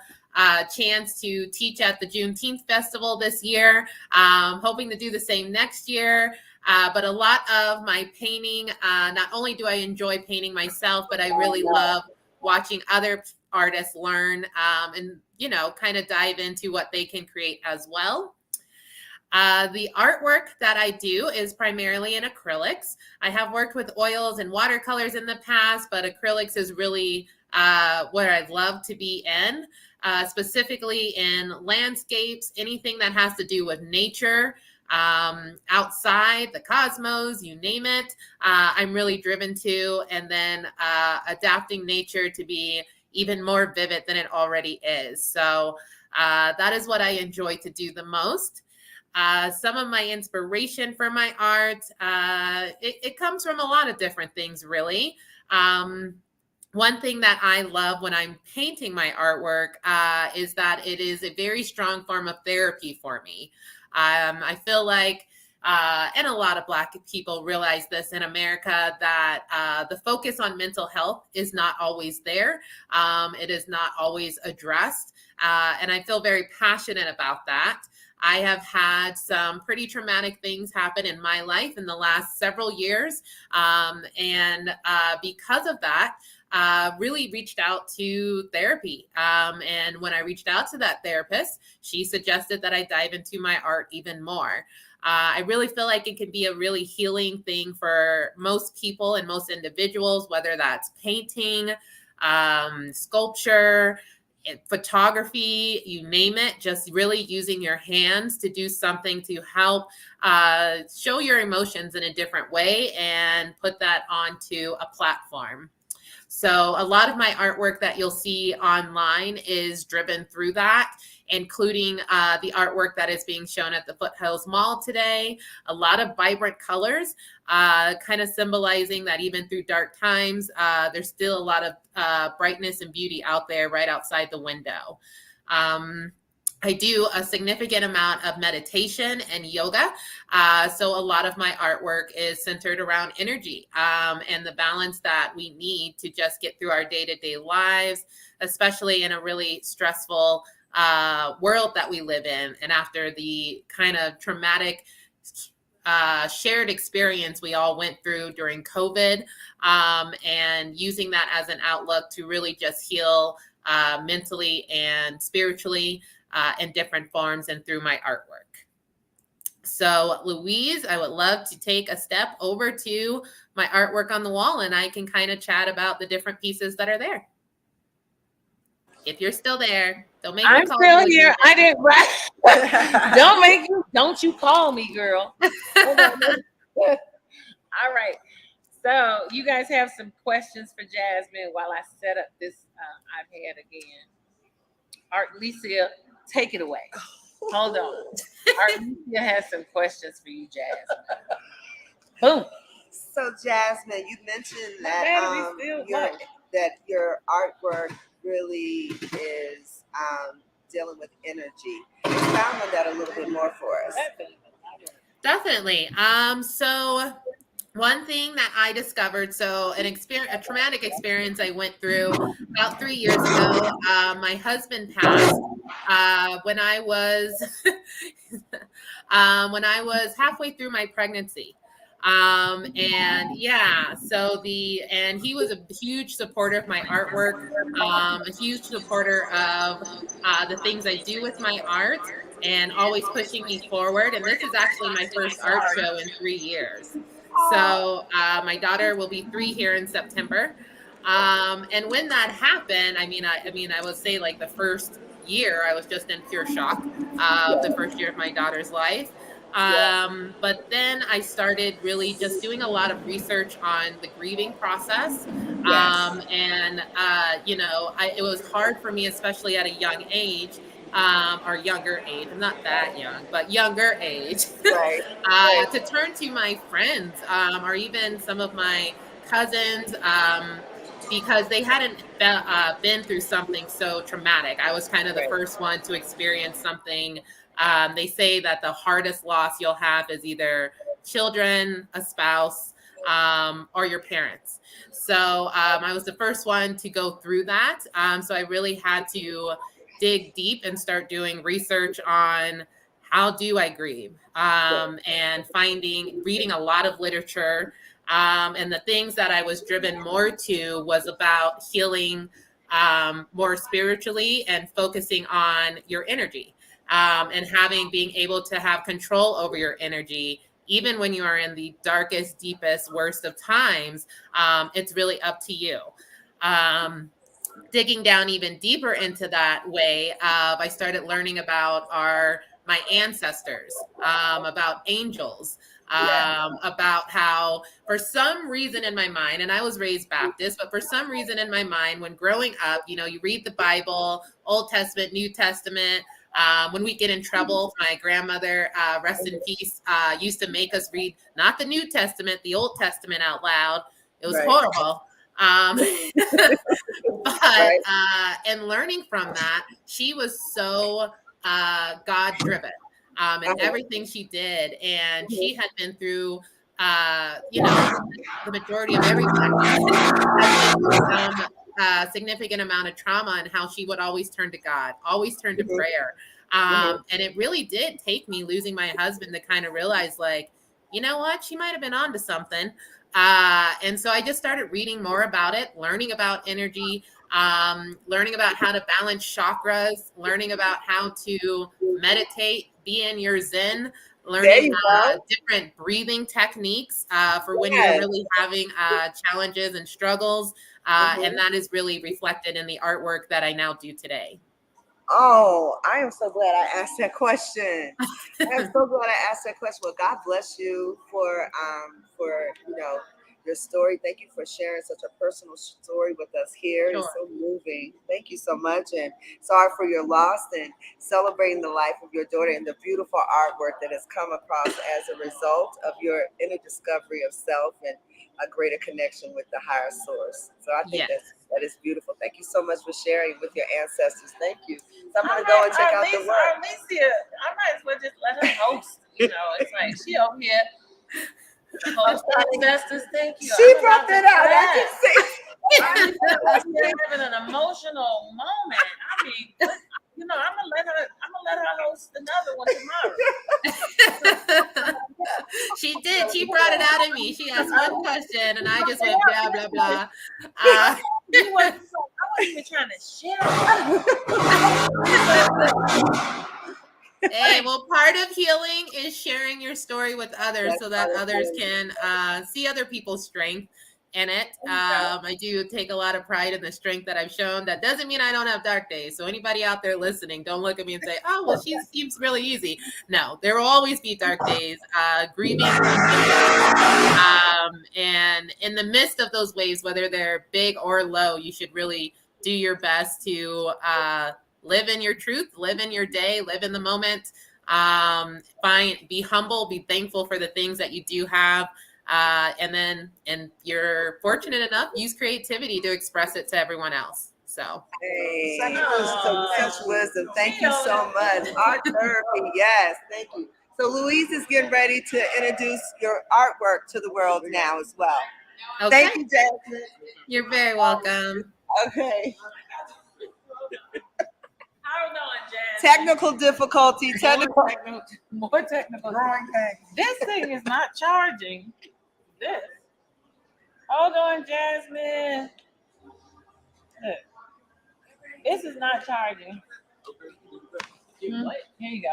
chance to teach at the Juneteenth Festival this year, hoping to do the same next year. But a lot of my painting, not only do I enjoy painting myself, but I really love watching other artists learn and, kind of dive into what they can create as well. The artwork that I do is primarily in acrylics. I have worked with oils and watercolors in the past, but acrylics is really where I'd love to be in, specifically in landscapes, anything that has to do with nature, outside, the cosmos, you name it. I'm really driven to, and then adapting nature to be even more vivid than it already is. So that is what I enjoy to do the most. Some of my inspiration for my art, it comes from a lot of different things, really. One thing that I love when I'm painting my artwork is that it is a very strong form of therapy for me. I feel like, and a lot of Black people realize this in America, that the focus on mental health is not always there. It is not always addressed. And I feel very passionate about that. I have had some pretty traumatic things happen in my life in the last several years. And because of that, really reached out to therapy. And when I reached out to that therapist, she suggested that I dive into my art even more. I really feel like it can be a really healing thing for most people and most individuals, whether that's painting, sculpture, photography, you name it, just really using your hands to do something to help show your emotions in a different way and put that onto a platform. So a lot of my artwork that you'll see online is driven through that, including the artwork that is being shown at the Foothills Mall today. A lot of vibrant colors, kind of symbolizing that even through dark times, there's still a lot of brightness and beauty out there right outside the window. I do a significant amount of meditation and yoga. So a lot of my artwork is centered around energy and the balance that we need to just get through our day-to-day lives, especially in a really stressful world that we live in. And after the kind of traumatic shared experience we all went through during COVID, and using that as an outlook to really just heal mentally and spiritually in different forms and through my artwork. So Louise, I would love to take a step over to my artwork on the wall and I can kind of chat about the different pieces that are there. If you're still there, don't make
I'm
me call
still
you
here.
again.
I didn't write. Don't you call me, girl. Hold on. All right. So you guys have some questions for Jasmine while I set up this iPad again. Artlesia, take it away. Hold on. Artlesia has some questions for you, Jasmine. Boom.
So Jasmine, you mentioned that
Battery's still low.
that your artwork really is dealing with energy. Expound on that a little bit more for us.
Definitely. So one thing that I discovered, so a traumatic experience I went through about 3 years ago. My husband passed when I was halfway through my pregnancy. And yeah, and he was a huge supporter of my artwork, a huge supporter of the things I do with my art, and always pushing me forward. And this is actually my first art show in 3 years. So my daughter will be 3 here in September. And when that happened, I would say like the first year, I was just in pure shock of the first year of my daughter's life. But then I started really just doing a lot of research on the grieving process. It was hard for me, especially at a young age, or younger age. I'm not that young, but younger age, to turn to my friends, or even some of my cousins, because they hadn't been through something so traumatic. I was kind of the first one to experience something. They say that the hardest loss you'll have is either children, a spouse, or your parents. So I was the first one to go through that. So I really had to dig deep and start doing research on how do I grieve, and reading a lot of literature. And the things that I was driven more to was about healing more spiritually and focusing on your energy, and being able to have control over your energy. Even when you are in the darkest, deepest, worst of times, it's really up to you. Digging down even deeper into that way, I started learning about my ancestors, about angels, about how, for some reason in my mind, and I was raised Baptist, but for some reason in my mind, when growing up, you know, you read the Bible, Old Testament, New Testament. When we get in trouble, my grandmother, rest in peace, used to make us read not the New Testament, the Old Testament out loud. It was horrible. But and learning from that, she was so God driven in everything she did, and she had been through, you know, the majority of every Black has been through some significant amount of trauma, and how she would always turn to God, always turn to prayer. And it really did take me losing my husband to kind of realize, like, you know what, she might have been onto something. And so I just started reading more about it, learning about energy, learning about how to balance chakras, learning about how to meditate, be in your zen, learning different breathing techniques for when you're really having challenges and struggles. And that is really reflected in the artwork that I now do today.
Oh, I am so glad I asked that question. I'm so glad I asked that question. Well, God bless you for you know, your story. Thank you for sharing such a personal story with us here. It's so moving. Thank you so much, and sorry for your loss, and celebrating the life of your daughter and the beautiful artwork that has come across as a result of your inner discovery of self and a greater connection with the higher source. So I think that is beautiful. Thank you so much for sharing with your ancestors. Thank you. So I'm going to go and check out the work.
Alicia, I might as well just let her host. You know, it's like she over here. Host ancestors, thank you.
She brought that out. I can see.
I'm having an emotional moment. I mean, you know, I'm gonna let her host another one tomorrow.
She did. She brought it out of me. She asked one question, and I just went blah blah blah.
I wasn't even trying to share.
Hey, well, part of healing is sharing your story with others so that others can see other people's strength in it. I do take a lot of pride in the strength that I've shown. That doesn't mean I don't have dark days. So anybody out there listening, don't look at me and say, oh, well, she seems really easy. No, there will always be dark days, grieving. And in the midst of those waves, whether they're big or low, you should really do your best to live in your truth, live in your day, live in the moment, be humble, be thankful for the things that you do have. And you're fortunate enough, use creativity to express it to everyone else. So,
such wisdom. Thank you so much. Art therapy, yes, thank you. So Louise is getting ready to introduce your artwork to the world now as well.
Okay.
Thank you, Jasmine.
You're very welcome.
Okay.
Hold on, Jazz.
Technical difficulty.
More technical. This thing is not charging. This. Hold on, Jasmine. Look. This is not charging. Here you go.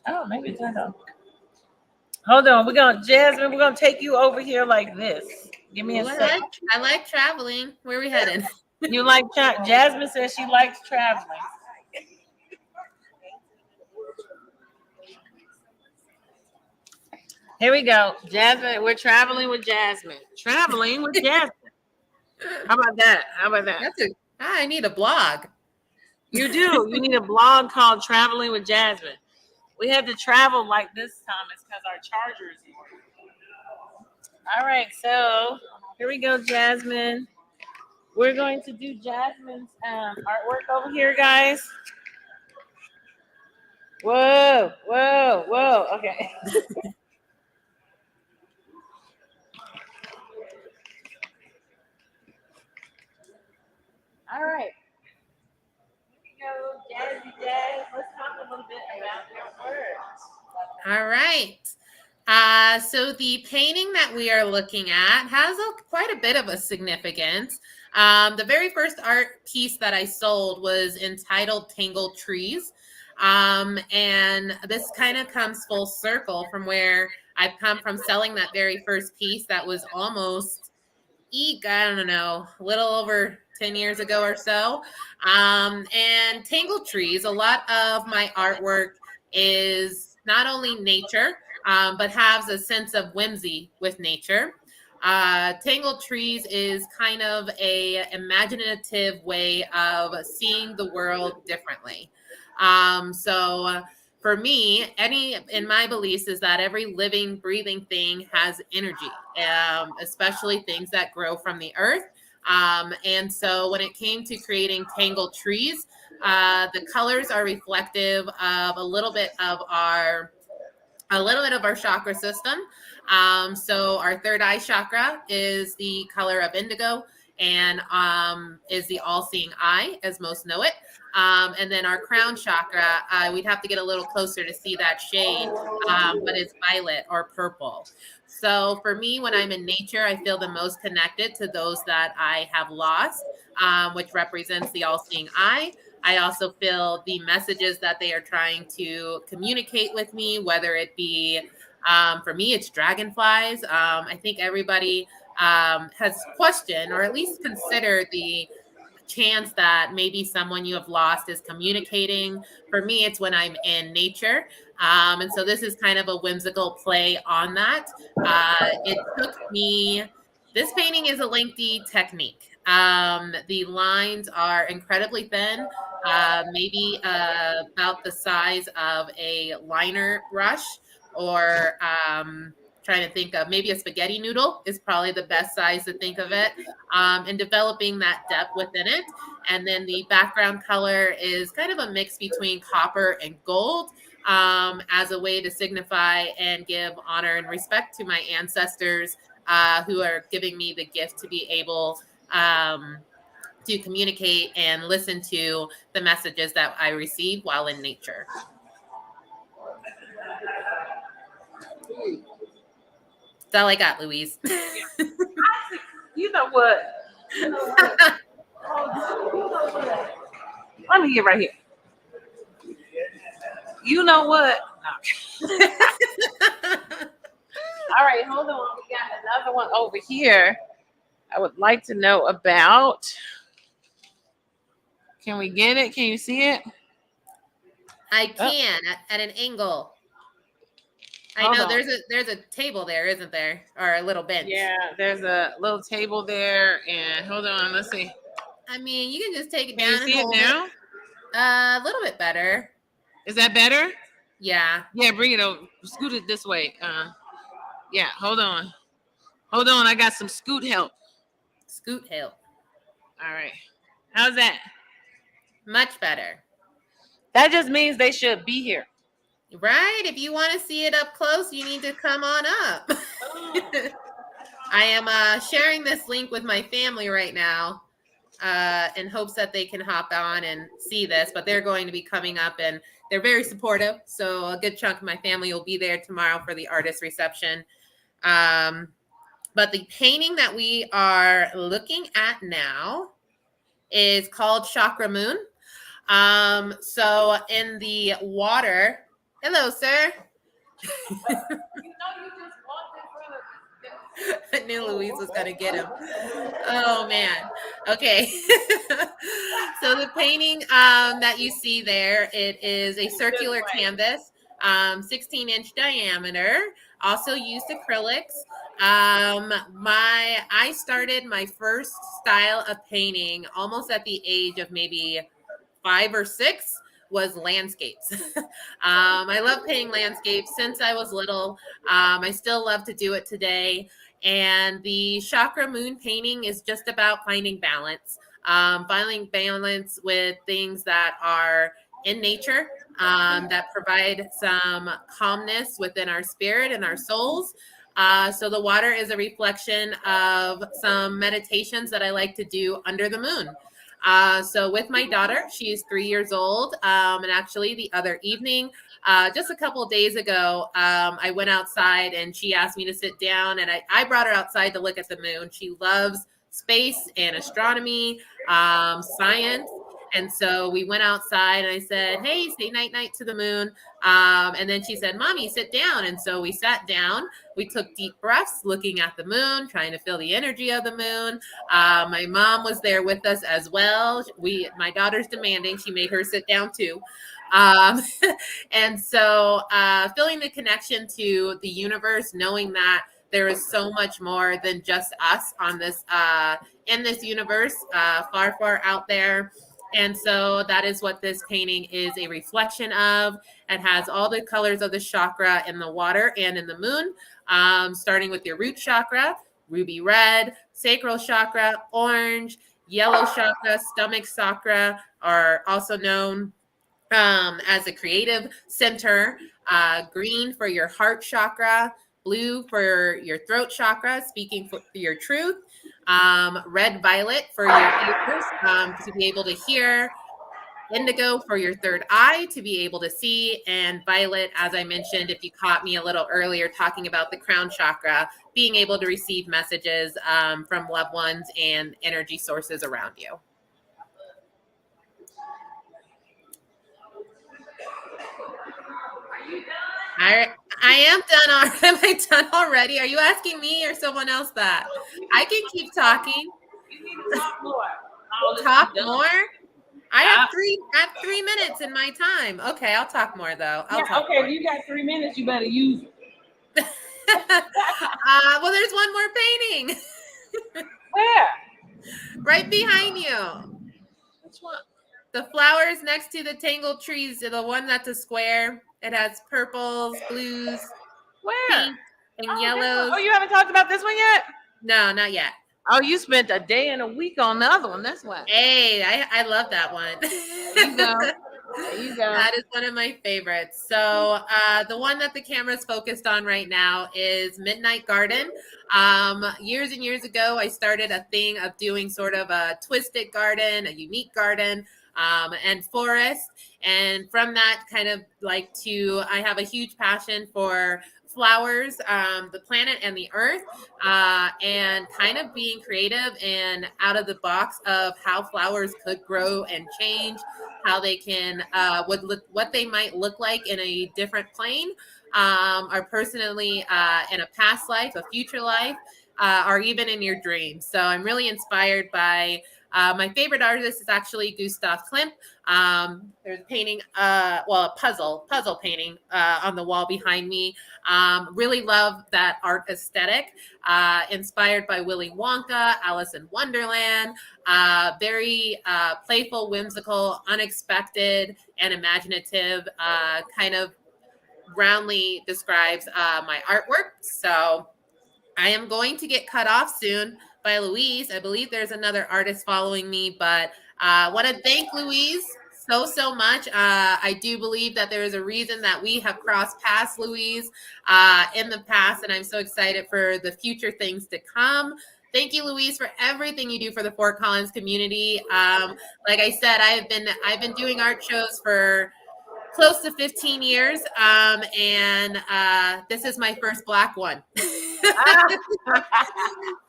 Oh, maybe it's turned on. Hold on. Jasmine, we're gonna take you over here like this. Give me a second.
I like traveling. Where are we headed?
You like Jasmine says she likes traveling. Here we go. Jasmine, we're traveling with Jasmine. Traveling with Jasmine. How about that?
I need a blog.
You do. You need a blog called Traveling with Jasmine. We had to travel like this time. It's because our charger is working. All right, so here we go, Jasmine. We're going to do Jasmine's artwork over here, guys. Whoa. Okay. All right. Here we go, Jazz. Let's talk a little bit about your work.
All right. So the painting that we are looking at has quite a bit of a significance. The very first art piece that I sold was entitled Tangled Trees. And this kind of comes full circle from where I've come from selling that very first piece that was almost, I don't know, a little over 10 years ago or so. And Tangled Trees, a lot of my artwork is not only nature, but has a sense of whimsy with nature. Tangled trees is kind of a imaginative way of seeing the world differently. So for me, in my beliefs is that every living, breathing thing has energy, especially things that grow from the earth. And so when it came to creating tangled trees, the colors are reflective of a little bit of our chakra system. So our third eye chakra is the color of indigo and is the all-seeing eye, as most know it. And then our crown chakra, we'd have to get a little closer to see that shade, but it's violet or purple. So for me, when I'm in nature, I feel the most connected to those that I have lost, which represents the all-seeing eye. I also feel the messages that they are trying to communicate with me, whether it be, for me, it's dragonflies. I think everybody has questioned or at least considered the chance that maybe someone you have lost is communicating. For me, it's when I'm in nature. And so this is kind of a whimsical play on that. It took me, this painting is a lengthy technique. The lines are incredibly thin, maybe about the size of a liner brush, or trying to think of maybe a spaghetti noodle is probably the best size to think of it, and developing that depth within it. And then the background color is kind of a mix between copper and gold, as a way to signify and give honor and respect to my ancestors, who are giving me the gift to be able to communicate and listen to the messages that I receive while in nature. That's all I got, Louise.
You know what? Let me get right here. You know what? No. All right, hold on. We got another one over here. I would like to know about. Can we get it? Can you see it?
I can at an angle. I
Hold
know
on.
there's a table there, isn't there? Or a little bench.
Yeah, there's a little table there, and hold on, let's see.
I mean, you can just take it
Can you
down
see
and
it
hold
now?
it. A little bit better.
Is that better?
Yeah.
Yeah, bring it over. Scoot it this way. Yeah, hold on. Hold on, I got some scoot help.
Scoot help.
All right. How's that?
Much better.
That just means they should be here.
Right? If you want to see it up close, you need to come on up. I am sharing this link with my family right now, in hopes that they can hop on and see this, but they're going to be coming up and they're very supportive. So a good chunk of my family will be there tomorrow for the artist reception. But the painting that we are looking at now is called Chakra Moon. So in the water, hello, sir. I knew Louise was going to get him. Oh, man. Okay. So the painting that you see there, it is a circular canvas, 16-inch diameter, also used acrylics. I started my first style of painting almost at the age of maybe 5 or 6. Was landscapes. I love painting landscapes since I was little. I still love to do it today. And the Chakra Moon painting is just about finding balance with things that are in nature, that provide some calmness within our spirit and our souls. So the water is a reflection of some meditations that I like to do under the moon. So with my daughter, she's 3 years old. And actually the other evening, just a couple of days ago, I went outside and she asked me to sit down, and I brought her outside to look at the moon. She loves space and astronomy, science. And so we went outside and I said, hey, say night night to the moon. And then she said, Mommy, sit down. And so we sat down, we took deep breaths looking at the moon, trying to feel the energy of the moon. My mom was there with us as well. My daughter's demanding, she made her sit down too. Um, and so feeling the connection to the universe, knowing that there is so much more than just us on this in this universe, far, far out there. And so that is what this painting is a reflection of. It has all the colors of the chakra in the water and in the moon, starting with your root chakra, ruby red, sacral chakra, orange, yellow chakra, stomach chakra, are also known as a creative center, green for your heart chakra, blue for your throat chakra, speaking for your truth, red violet for your ears, to be able to hear, indigo for your third eye to be able to see, and violet, as I mentioned, if you caught me a little earlier talking about the crown chakra, being able to receive messages from loved ones and energy sources around you. I am done. Am I done already? Are you asking me or someone else that? I can keep talking.
You need to talk more.
Talk more? I have 3 minutes in my time. Okay, I'll talk more though. I'll talk
okay,
more.
if you got 3 minutes, you better use it.
Well, there's one more painting.
Where?
Right behind you.
Which one?
The flowers next to the tangled trees, the one that's a square. It has purples, blues,
Where?
pink, and yellows.
Oh, you haven't talked about this one yet?
No, not yet.
Oh, you spent a day and a week on the other one. That's why.
Hey, I love that one.
There you go. There you go.
That is one of my favorites. So the one that the camera is focused on right now is Midnight Garden. Years and years ago, I started a thing of doing sort of a twisted garden, a unique garden, and forest. And from that, kind of I have a huge passion for flowers, the planet and the earth, and kind of being creative and out of the box of how flowers could grow and change, how they can what they might look like in a different plane, or personally in a past life, a future life, or even in your dreams. So I'm really inspired by my favorite artist is actually Gustav Klimt. There's a painting, a puzzle painting on the wall behind me. Really love that art aesthetic, inspired by Willy Wonka, Alice in Wonderland. Very playful, whimsical, unexpected, and imaginative. Kind of roundly describes my artwork. So I am going to get cut off soon by Louise. I believe there's another artist following me, but I want to thank Louise so much. I do believe that there is a reason that we have crossed paths, Louise, in the past, and I'm so excited for the future things to come. Thank you, Louise, for everything you do for the Fort Collins community. Like I said, I've been doing art shows for close to 15 years, and this is my first Black one.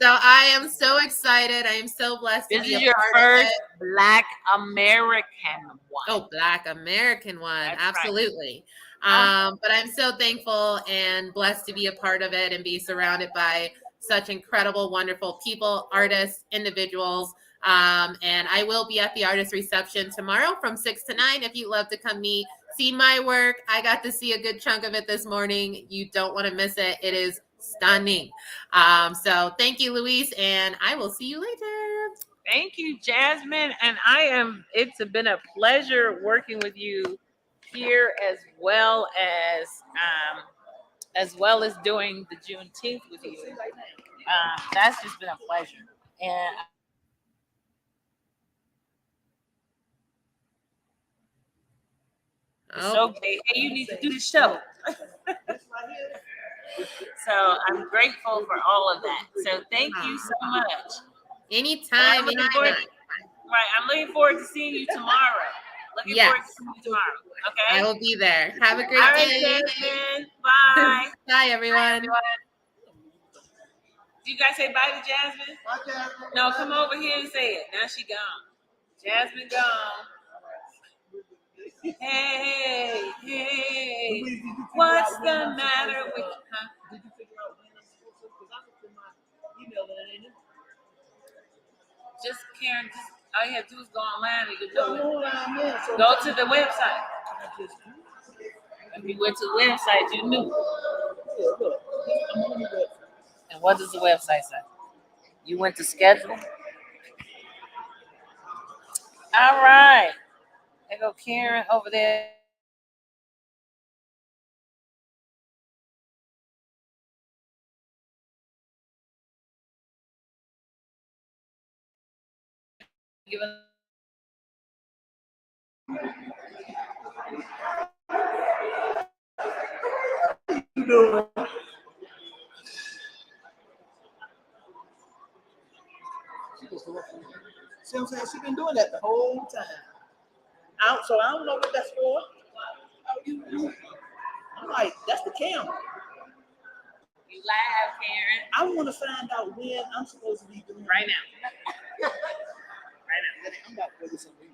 So I am so excited. I am so blessed to be a part of it. This is your first
Black American one.
Oh, Black American one.
That's
absolutely.
Right.
But I'm so thankful and blessed to be a part of it and be surrounded by such incredible, wonderful people, artists, individuals. And I will be at the artist reception tomorrow from 6 to 9. If you'd love to come meet, see my work. I got to see a good chunk of it this morning. You don't want to miss it. It is stunning. So thank you, Louise, and I will see you later.
Thank you, Jasmine. And it's been a pleasure working with you here as well as doing the Juneteenth with you. That's just been a pleasure. And it's okay. Hey, you need to do the show. So I'm grateful for all of that. So thank you so much.
Anytime.
Right. I'm looking forward to seeing you tomorrow. Looking forward to seeing you tomorrow. Okay.
I will be there. Have a great
all right,
day.
Jasmine. Bye.
Bye, everyone.
Do you guys say bye to Jasmine?
Bye, Jasmine.
No, come over here and say it. Now she gone. Jasmine gone. Hey, what's the matter with you? Huh?
Did you figure out when I'm supposed to? Because I looked in my email and it ain't in.
Karen, all you have to do is go online and you can do it. Go to the website. If you went to the website, you knew. And what does the website say? You went to schedule. All right. There go Karen over there. Giving
You doing? See what I'm saying? She's been doing that the whole time. So I don't know what that's for. I'm like, that's the camera.
you live, Karen.
I want to find out when I'm supposed to be doing
Right now.
I'm about to go get some weed.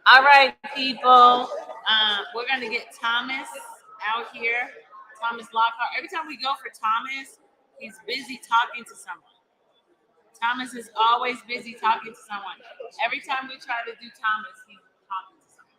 All right, people. We're gonna get Thomas out here. Thomas Lockhart. Every time we go for Thomas, he's busy talking to someone. Thomas is always busy talking to someone. Every time we try to do Thomas, he's talking to someone.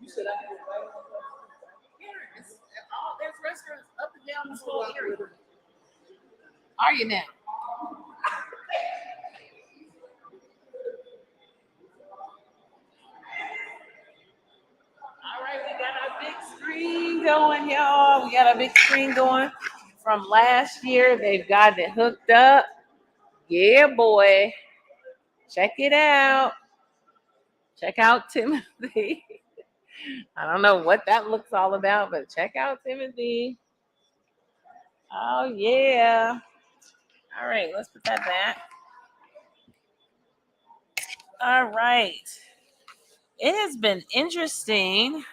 You said I had
There's restaurants up and down this whole area. Are you now? All right, we got our big screen going, y'all. We got our big screen going from last year. They've got it hooked up. Yeah, boy. Check it out. Check out Timothy. I don't know what that looks all about, but check out Timothy. Oh, yeah. All right, let's put that back. All right. It has been interesting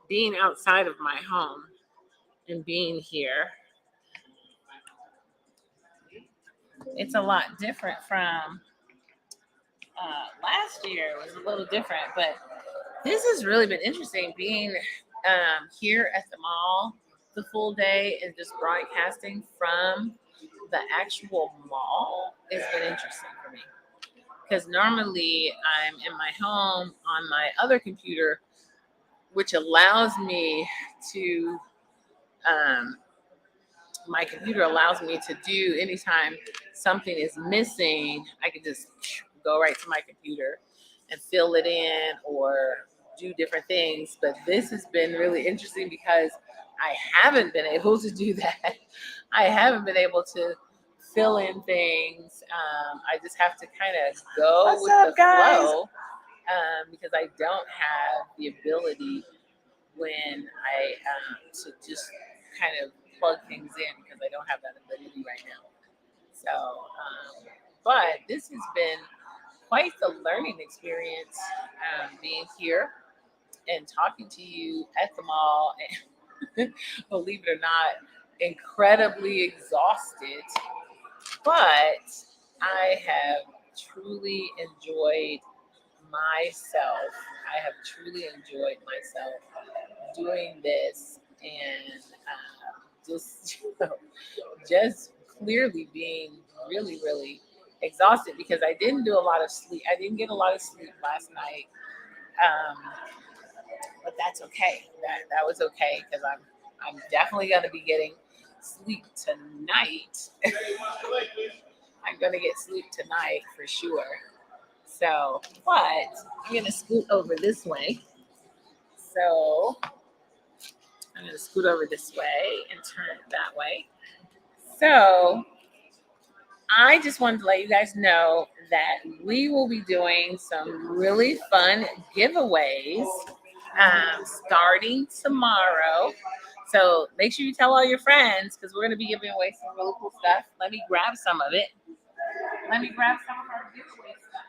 being outside of my home and being here. It's a lot different from last year. It was a little different, but this has really been interesting being here at the mall the full day and just broadcasting from the actual mall has been interesting for me. Because normally I'm in my home on my other computer, which allows me to, my computer allows me to do anytime something is missing, I can just go right to my computer and fill it in or do different things. But this has been really interesting because I haven't been able to do that. I haven't been able to fill in things. I just have to kind of go
What's
with
up,
the
guys?
flow because I don't have the ability when I to just kind of plug things in because I don't have that ability right now. So, but this has been quite the learning experience being here and talking to you at the mall. And believe it or not, incredibly exhausted, but I have truly enjoyed myself. I have truly enjoyed myself doing this and just just clearly being really really exhausted because I didn't do a lot of sleep. I didn't get a lot of sleep last night, um, but that's okay. That was okay because I'm definitely gonna be getting sleep tonight. I'm gonna get sleep tonight for sure. So, but I'm gonna scoot over this way. So I'm going to scoot over this way and turn it that way. So I just wanted to let you guys know that we will be doing some really fun giveaways starting tomorrow. So make sure you tell all your friends because we're going to be giving away some really cool stuff. Let me grab some of it. Let me grab some of our giveaway stuff.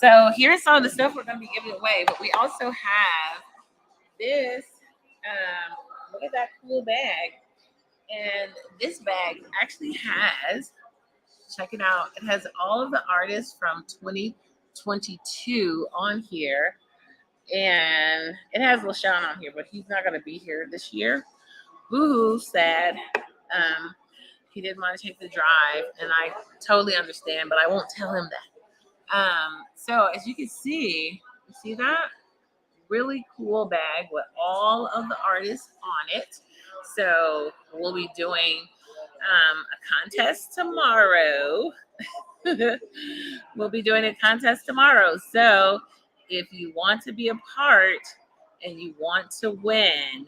So here's some of the stuff we're going to be giving away, but we also have this. Look at that cool bag. And this bag actually has, check it out, it has all of the artists from 2022 on here. And it has LaShawn on here, but he's not going to be here this year. Boo-hoo, sad. He didn't want to take the drive, and I totally understand, but I won't tell him that. So as you can see, you see that? Really cool bag with all of the artists on it. So we'll be doing a contest tomorrow. We'll be doing a contest tomorrow. So if you want to be a part and you want to win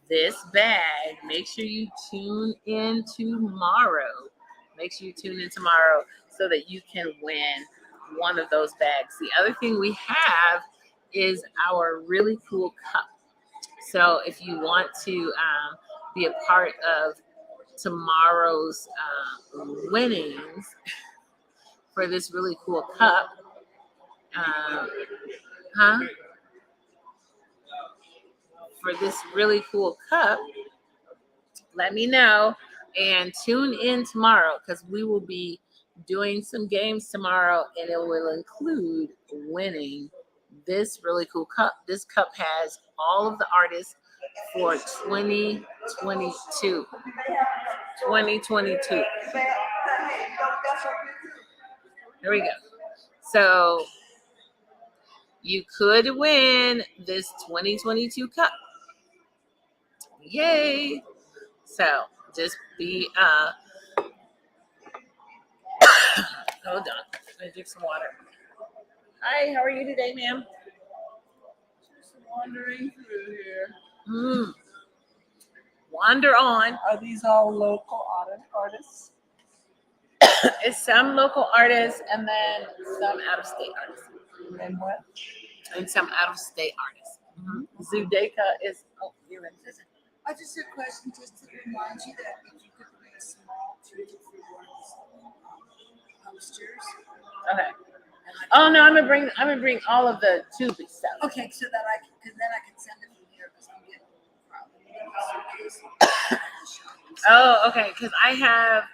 this bag, make sure you tune in tomorrow. Make sure you tune in tomorrow so that you can win one of those bags. The other thing we have is our really cool cup. So if you want to be a part of tomorrow's winnings for this really cool cup, for this really cool cup, let me know and tune in tomorrow because we will be doing some games tomorrow and it will include winning this really cool cup. This cup has all of the artists for 2022. 2022. Here we go. So you could win this 2022 cup. Yay. So just be hold on. I'm gonna drink some water. Hi, how are you today, ma'am?
Just wandering through here.
Wander on.
Are these all local artists?
It's some local artists and then some out-of-state artists.
And what?
And some out-of-state artists. Zudeka is, oh, you're in prison.
I just had a question just to remind you that if you could bring a small treat for one of the posters.
Okay. Oh no, I'm gonna bring all of the tube stuff.
Okay, so that because then I can send it from here because I'm getting probably.
Oh, okay. Because I have,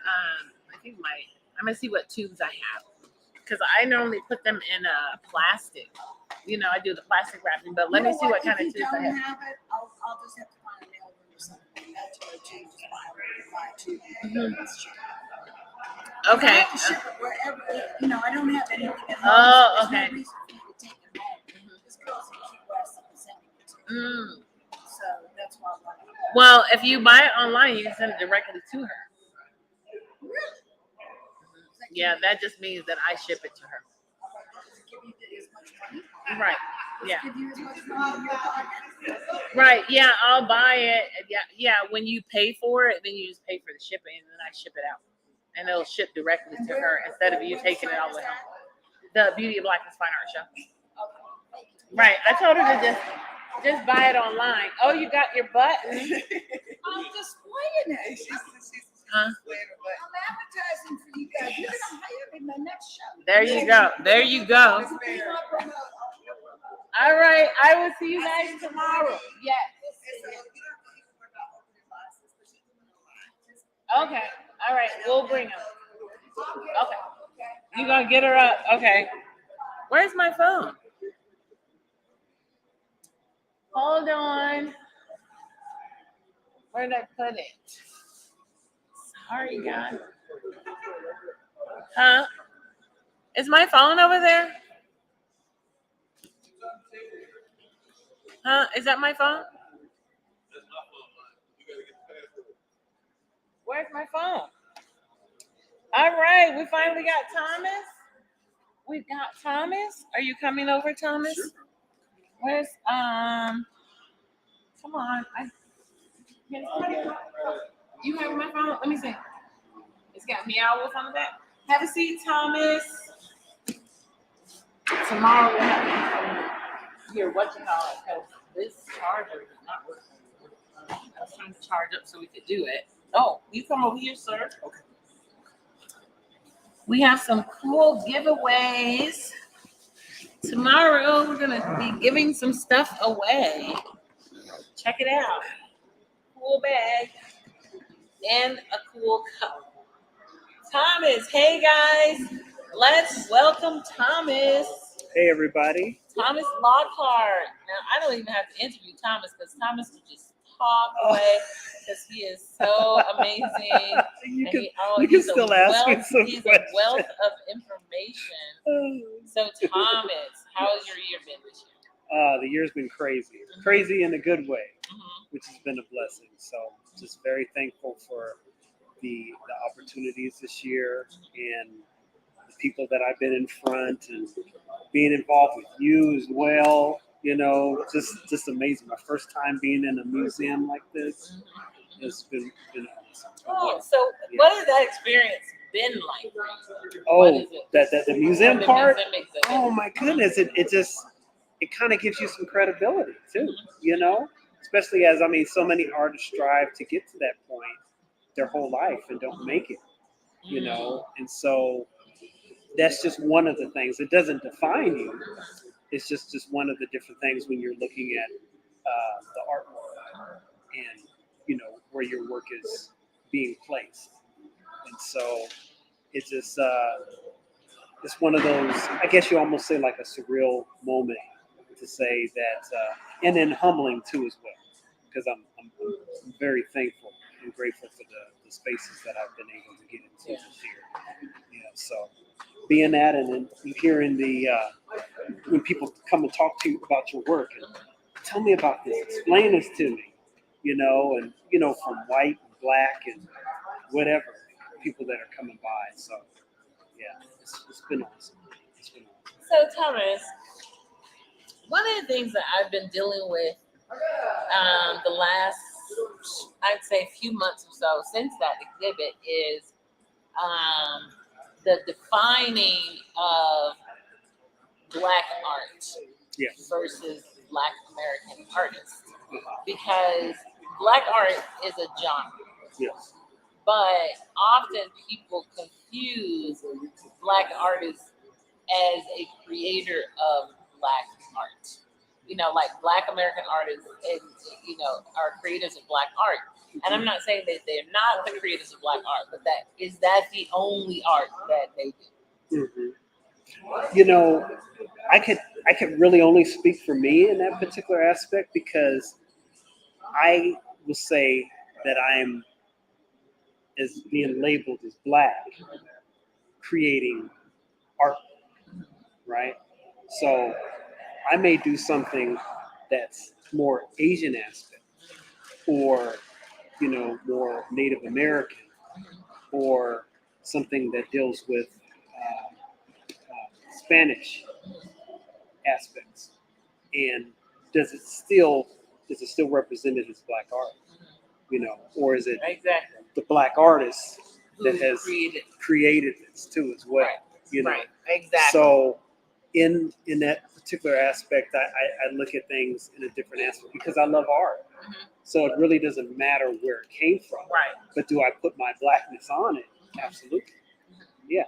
I think I'm gonna see what tubes I have. Because I normally put them in a plastic. You know, I do the plastic wrapping, but let me see what kind of tubes I have.
If you don't have it, I'll just have to find a mail room or something. That's what I change my tube.
Okay.
I have to ship it wherever. You know, I don't have anything at home.
Oh,
so there's
okay.
no reason for you to take it home. This girl's in Key West and sending it to me. So that's why I'm like.
Well, if you buy it online, you can send it directly to her.
Really?
Yeah, that just means that I ship it to her.
Does it give you as much money?
Right. Yeah.
Does it give you as much money in your pocket?
Right. Yeah, I'll buy it. Yeah. When you pay for it, then you just pay for the shipping, and then I ship it out, and it'll ship directly to her instead of you taking it all the way home. The Beauty of Blackness Fine Art Show. Right. I told her to just buy it online. Oh, you got your button.
I'm displaying it.
Huh?
I'm advertising for you guys. You're gonna hire me in my next show.
There you go. There you go. All right. I will see you guys tomorrow. Yes. Okay. All right. We'll bring them. Okay. You gonna get her up? Okay. Where's my phone? Hold on. Where did I put it? Sorry, guys. Huh? Is my phone over there? Huh? Is that my phone? Where's my phone? All right, we finally got Thomas. We've got Thomas. Are you coming over, Thomas? Sure. Where's come on. You have my phone? Let me see. It's got Meow Wolf on the back. Have a seat, Thomas. Tomorrow we'll have here, what you call it, because this charger is not working. I was trying to charge up so we could do it. Oh, you come over here, sir. Okay. We have some cool giveaways Tomorrow we're gonna be giving some stuff away. Check it out. Cool bag and a cool cup. Thomas, hey guys. Let's welcome Thomas.
Hey, everybody.
Thomas Lockhart. Now I don't even have to interview Thomas because Thomas will just talk away because he is so amazing.
You
And
can still ask me some
he's
questions.
a wealth of information. So Thomas, how has your year been this year?
The year's been crazy. Crazy in a good way, which has been a blessing. So just very thankful for the opportunities this year and the people that I've been in front and being involved with you as well. You know, just amazing. My first time being in a museum like this has been awesome.
Oh, so what has that experience been like?
Oh, the museum
The
part?
museum exhibit.
Oh my goodness. It kind of gives you some credibility too, you know? Especially as, so many artists strive to get to that point their whole life and don't make it, you know? And so that's just one of the things. It doesn't define you. It's just one of the different things when you're looking at the artwork and, you know, where your work is being placed. And so it's just, it's one of those, I guess you almost say like a surreal moment to say that, and then humbling too as well, because I'm very thankful and grateful for the spaces that I've been able to get into this year. You know, so being that, and then hearing when people come and talk to you about your work and tell me about this, explain this to me, you know, and you know, from white and black and whatever people that are coming by. So yeah, it's been awesome. It's been awesome.
So Thomas, one of the things that I've been dealing with the last, I'd say, few months or so since that exhibit is the defining of Black art versus Black American artists. Because Black art is a genre.
Yes.
But often people confuse Black artists as a creator of Black art. You know, like Black American artists, and you know, are creators of Black art. And I'm not saying that they're not the creators of Black art, but that the only art that they do.
Mm-hmm. You know, I could really only speak for me in that particular aspect because I will say that I'm as being labeled as Black, creating art, right? So I may do something that's more Asian aspect, or you know, more Native American, or something that deals with Spanish aspects. And does it still represented as Black art? You know, or is it
exactly
the Black artist that
who
has created this too as well?
Right.
You know,
Right. Exactly.
So in that particular aspect, I look at things in a different aspect because I love art. So it really doesn't matter where it came from.
Right.
But do I put my Blackness on it? Absolutely. Yeah.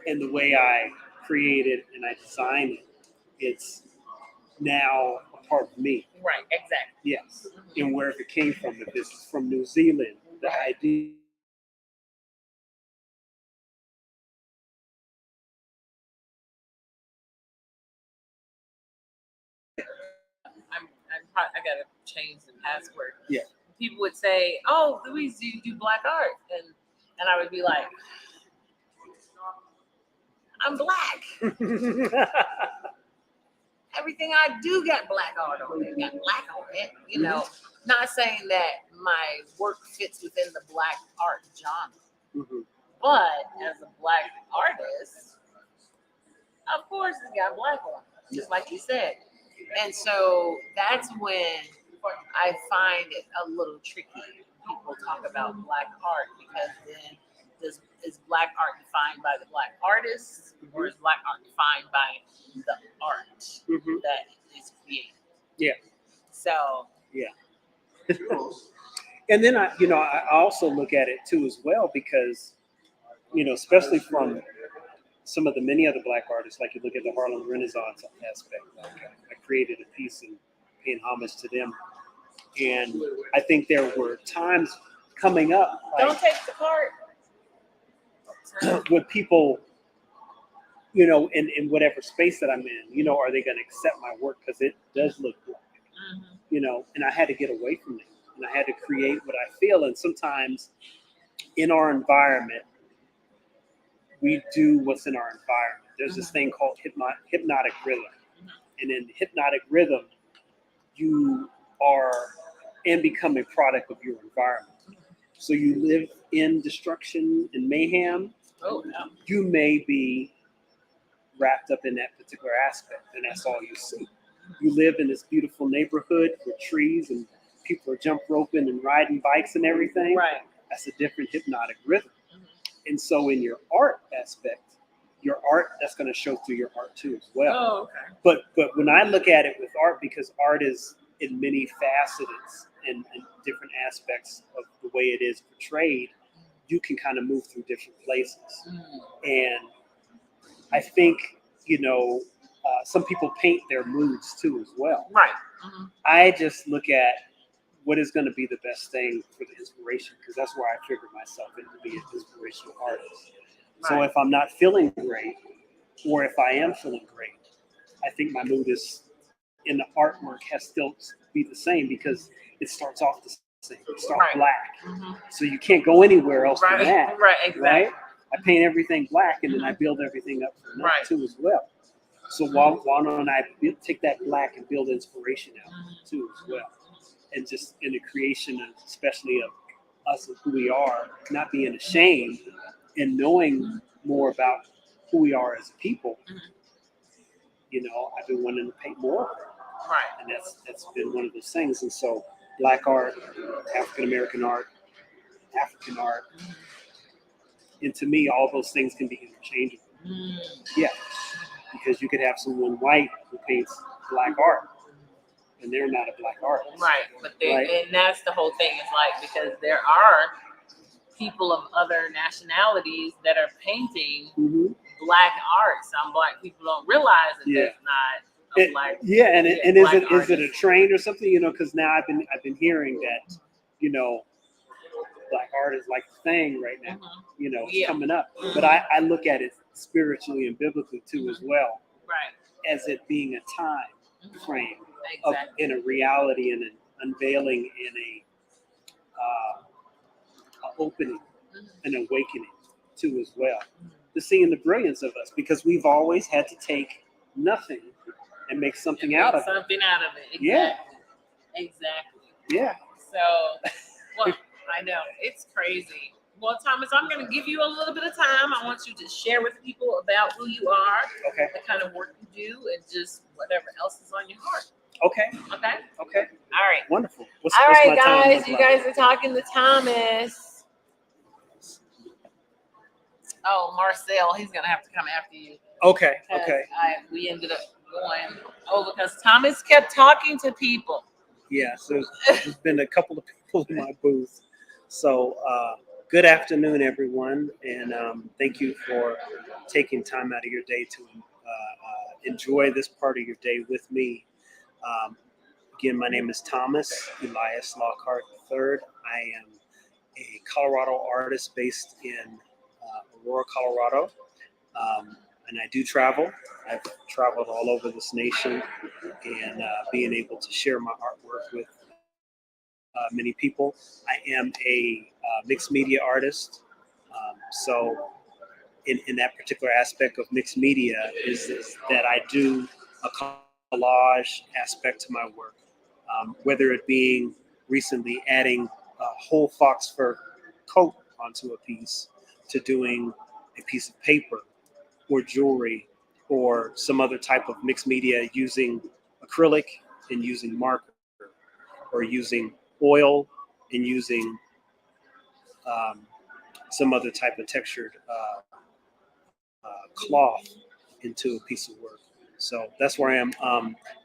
And the way I create it and I design it, it's now a part of me.
Right, exactly.
Yes. And wherever it came from, if it's from New Zealand, the idea.
I gotta change the password.
Yeah.
People would say, "Oh, Louise, do you do Black art?" And I would be like, "I'm Black. Everything I do got Black art on it. Got Black on it. You know, not saying that my work fits within the Black art genre, but as a Black artist, of course, it's got Black on it, just like you said." And so that's when I find it a little tricky when people talk about Black art, because then is Black art defined by the Black artists, or is Black art defined by the art that is created?
Yeah.
So
yeah. And then I also look at it too as well, because you know, especially from some of the many other Black artists, like you look at the Harlem Renaissance aspect. Like I created a piece and paying homage to them, and I think there were times coming up,
Don't
like,
take the card.
with people, you know, in whatever space that I'm in, you know, are they going to accept my work because it does look Black, you know? And I had to get away from it, and I had to create what I feel. And sometimes in our environment, we do what's in our environment. There's this thing called hypnotic rhythm, and in hypnotic rhythm, you are and become a product of your environment. So you live in destruction and mayhem.
Oh no.
You may be wrapped up in that particular aspect, and that's all you see. You live in this beautiful neighborhood with trees and people are jump roping and riding bikes and everything.
Right.
That's a different hypnotic rhythm. And so in your art aspect, your art, that's going to show through your art too as well.
Oh, okay.
But when I look at it with art, because art is in many facets and different aspects of the way it is portrayed, you can kind of move through different places. And I think, you know, some people paint their moods too as well.
Right.
I just look at what is going to be the best thing for the inspiration, because that's where I figure myself in to be an inspirational artist. So
Right.
if I'm not feeling great, or if I am feeling great, I think my mood is in the artwork has still be the same, because it starts off the same. It starts
Right.
black. So you can't go anywhere else
Right.
from that.
Right. Exactly.
Right? I paint everything black, and then I build everything up from that
Right.
too as well. So why don't I take that black and build inspiration out of it too as well? And just in the creation, of, especially of us and who we are, not being ashamed and knowing more about who we are as a people. You know, I've been wanting to paint more,
Right.
and that's been one of those things. And so, Black art, African American art, African art, and to me, all those things can be interchangeable. Yeah, because you could have someone white who paints Black art, and they're not a Black artist.
Right. But they,
Right.
and that's the whole thing. Is like, because there are people of other nationalities that are painting Black art. Some Black people don't realize that
Yeah.
that's not a Black.
Yeah, and
Black
is it a
artist.
trend or something? You know, because now I've been hearing that, you know, Black art is like the thing right now. You know, it's
Yeah.
coming up. But I look at it spiritually and biblically too as well,
Right.
as it being a time frame
Exactly.
in a reality and an unveiling in a opening, an awakening too as well. To seeing the brilliance of us, because we've always had to take nothing and make something out of it.
Something out of it. Exactly.
Yeah.
Exactly.
Yeah.
So, well, I know it's crazy. Well, Thomas, I'm going to give you a little bit of time. I want you to share with people about who you are,
Okay.
the kind of work you do, and just whatever else is on your heart.
Okay.
Okay.
Okay.
All right.
Wonderful.
All
what's
right,
my time
guys.
look
You
like?
guys are talking to Thomas. Oh, Marcel, he's gonna have to come after you.
Okay.
'Cause
Okay.
we ended up going over because Thomas kept talking to people.
Yeah. So there's been a couple of people in my booth. So good afternoon, everyone, and thank you for taking time out of your day to enjoy this part of your day with me. Again, my name is Thomas Elias Lockhart III. I am a Colorado artist based in Aurora, Colorado. And I do travel. I've traveled all over this nation, and being able to share my artwork with many people. I am a mixed media artist. So in that particular aspect of mixed media is that I do a collage aspect to my work, whether it being recently adding a whole fox fur coat onto a piece, to doing a piece of paper or jewelry or some other type of mixed media using acrylic and using marker, or using oil and using some other type of textured cloth into a piece of work. So that's where I am.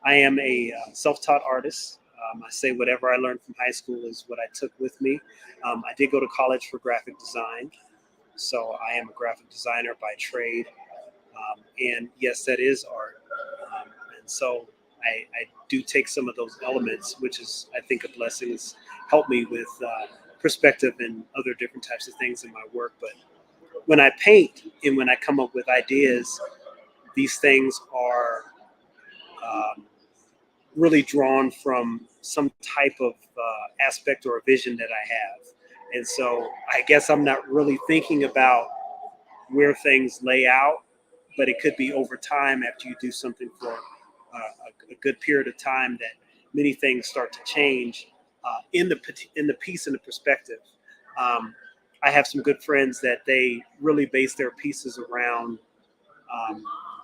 I am a self-taught artist. I say whatever I learned from high school is what I took with me. I did go to college for graphic design. So I am a graphic designer by trade. And yes, that is art. And so I do take some of those elements, which is, I think, a blessing. It's helped me with perspective and other different types of things in my work. But when I paint and when I come up with ideas, these things are um, really drawn from some type of aspect or a vision that I have. And so I guess I'm not really thinking about where things lay out, but it could be over time after you do something for a good period of time that many things start to change in the piece and the perspective. Um, I have some good friends that they really base their pieces around um,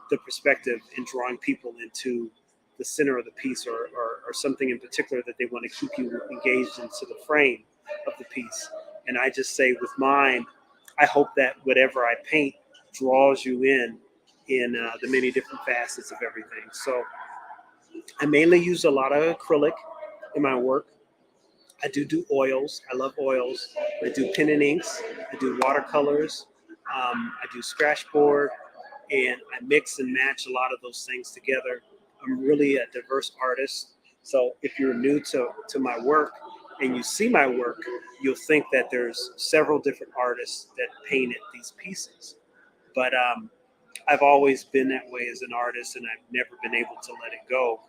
the perspective and drawing people into the center of the piece or something in particular that they want to keep you engaged into the frame of the piece. And I just say with mine, I hope that whatever I paint draws you in the many different facets of everything. So I mainly use a lot of acrylic in my work. I do oils. I love oils. I do pen and inks. I do watercolors. I do scratch board, and I mix and match a lot of those things together. I'm really a diverse artist. So if you're new to my work and you see my work, you'll think that there's several different artists that painted these pieces. But I've always been that way as an artist, and I've never been able to let it go.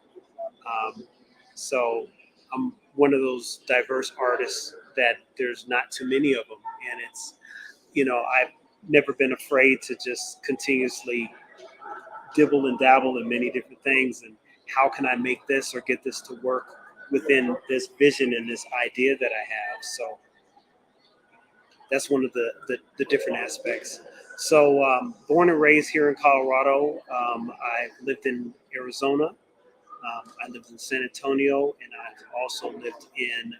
So I'm one of those diverse artists that there's not too many of them, and it's I've never been afraid to just continuously dibble and dabble in many different things, and how can I make this or get this to work within this vision and this idea that I have. So that's one of the different aspects. So born and raised here in Colorado. I lived in Arizona. I lived in San Antonio, and I've also lived in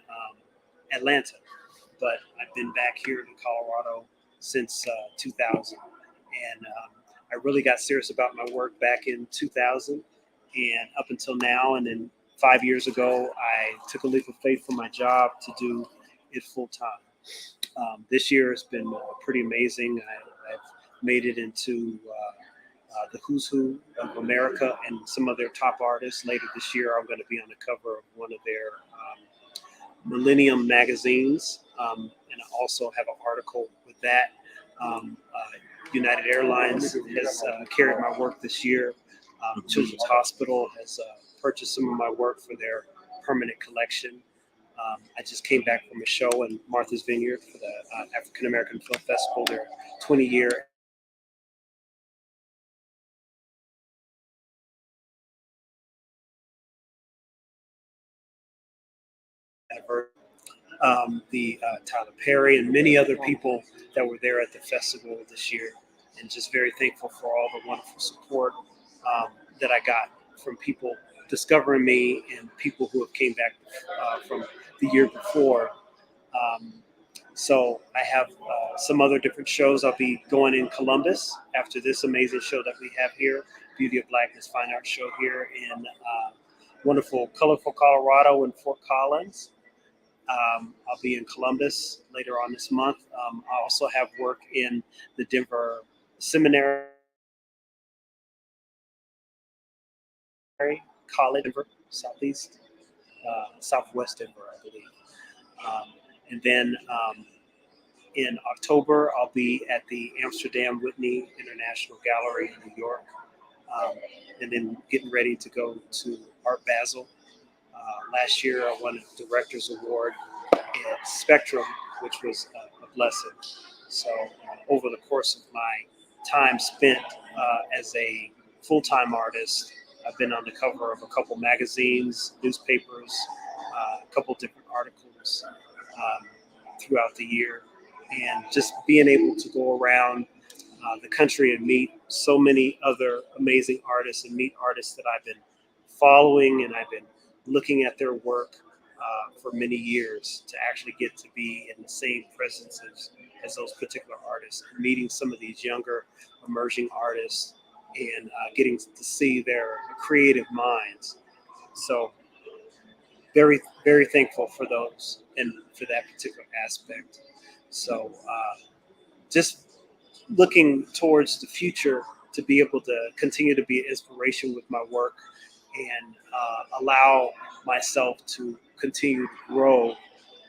Atlanta. But I've been back here to Colorado since 2000. And I really got serious about my work back in 2000 and up until now. And then 5 years ago, I took a leap of faith from my job to do it full time. This year has been pretty amazing. I've made it into the who's who of America and some of their top artists. Later this year, I'm going to be on the cover of one of their Millennium magazines, and I also have an article with that. United Airlines has carried my work this year. Children's Hospital has purchased some of my work for their permanent collection. I just came back from a show in Martha's Vineyard for the African American Film Festival, their 20-year anniversary. The Tyler Perry and many other people that were there at the festival this year, and just very thankful for all the wonderful support that I got from people discovering me and people who have came back from the year before. Um, so I have some other different shows. I'll be going in Columbus after this amazing show that we have here, Beauty of Blackness Fine Arts Show here in wonderful, colorful Colorado in Fort Collins. I'll be in Columbus later on this month. I also have work in the Denver Seminary College, Denver, Southwest Denver, I believe. And then in October, I'll be at the Amsterdam Whitney International Gallery in New York. And then getting ready to go to Art Basel. Last year, I won a Director's Award at Spectrum, which was a blessing. So over the course of my time spent as a full-time artist, I've been on the cover of a couple magazines, newspapers, a couple different articles throughout the year. And just being able to go around the country and meet so many other amazing artists and meet artists that I've been following and I've been looking at their work for many years, to actually get to be in the same presence as those particular artists, and meeting some of these younger emerging artists and getting to see their creative minds. So very, very thankful for those and for that particular aspect. So just looking towards the future, to be able to continue to be an inspiration with my work and allow myself to continue to grow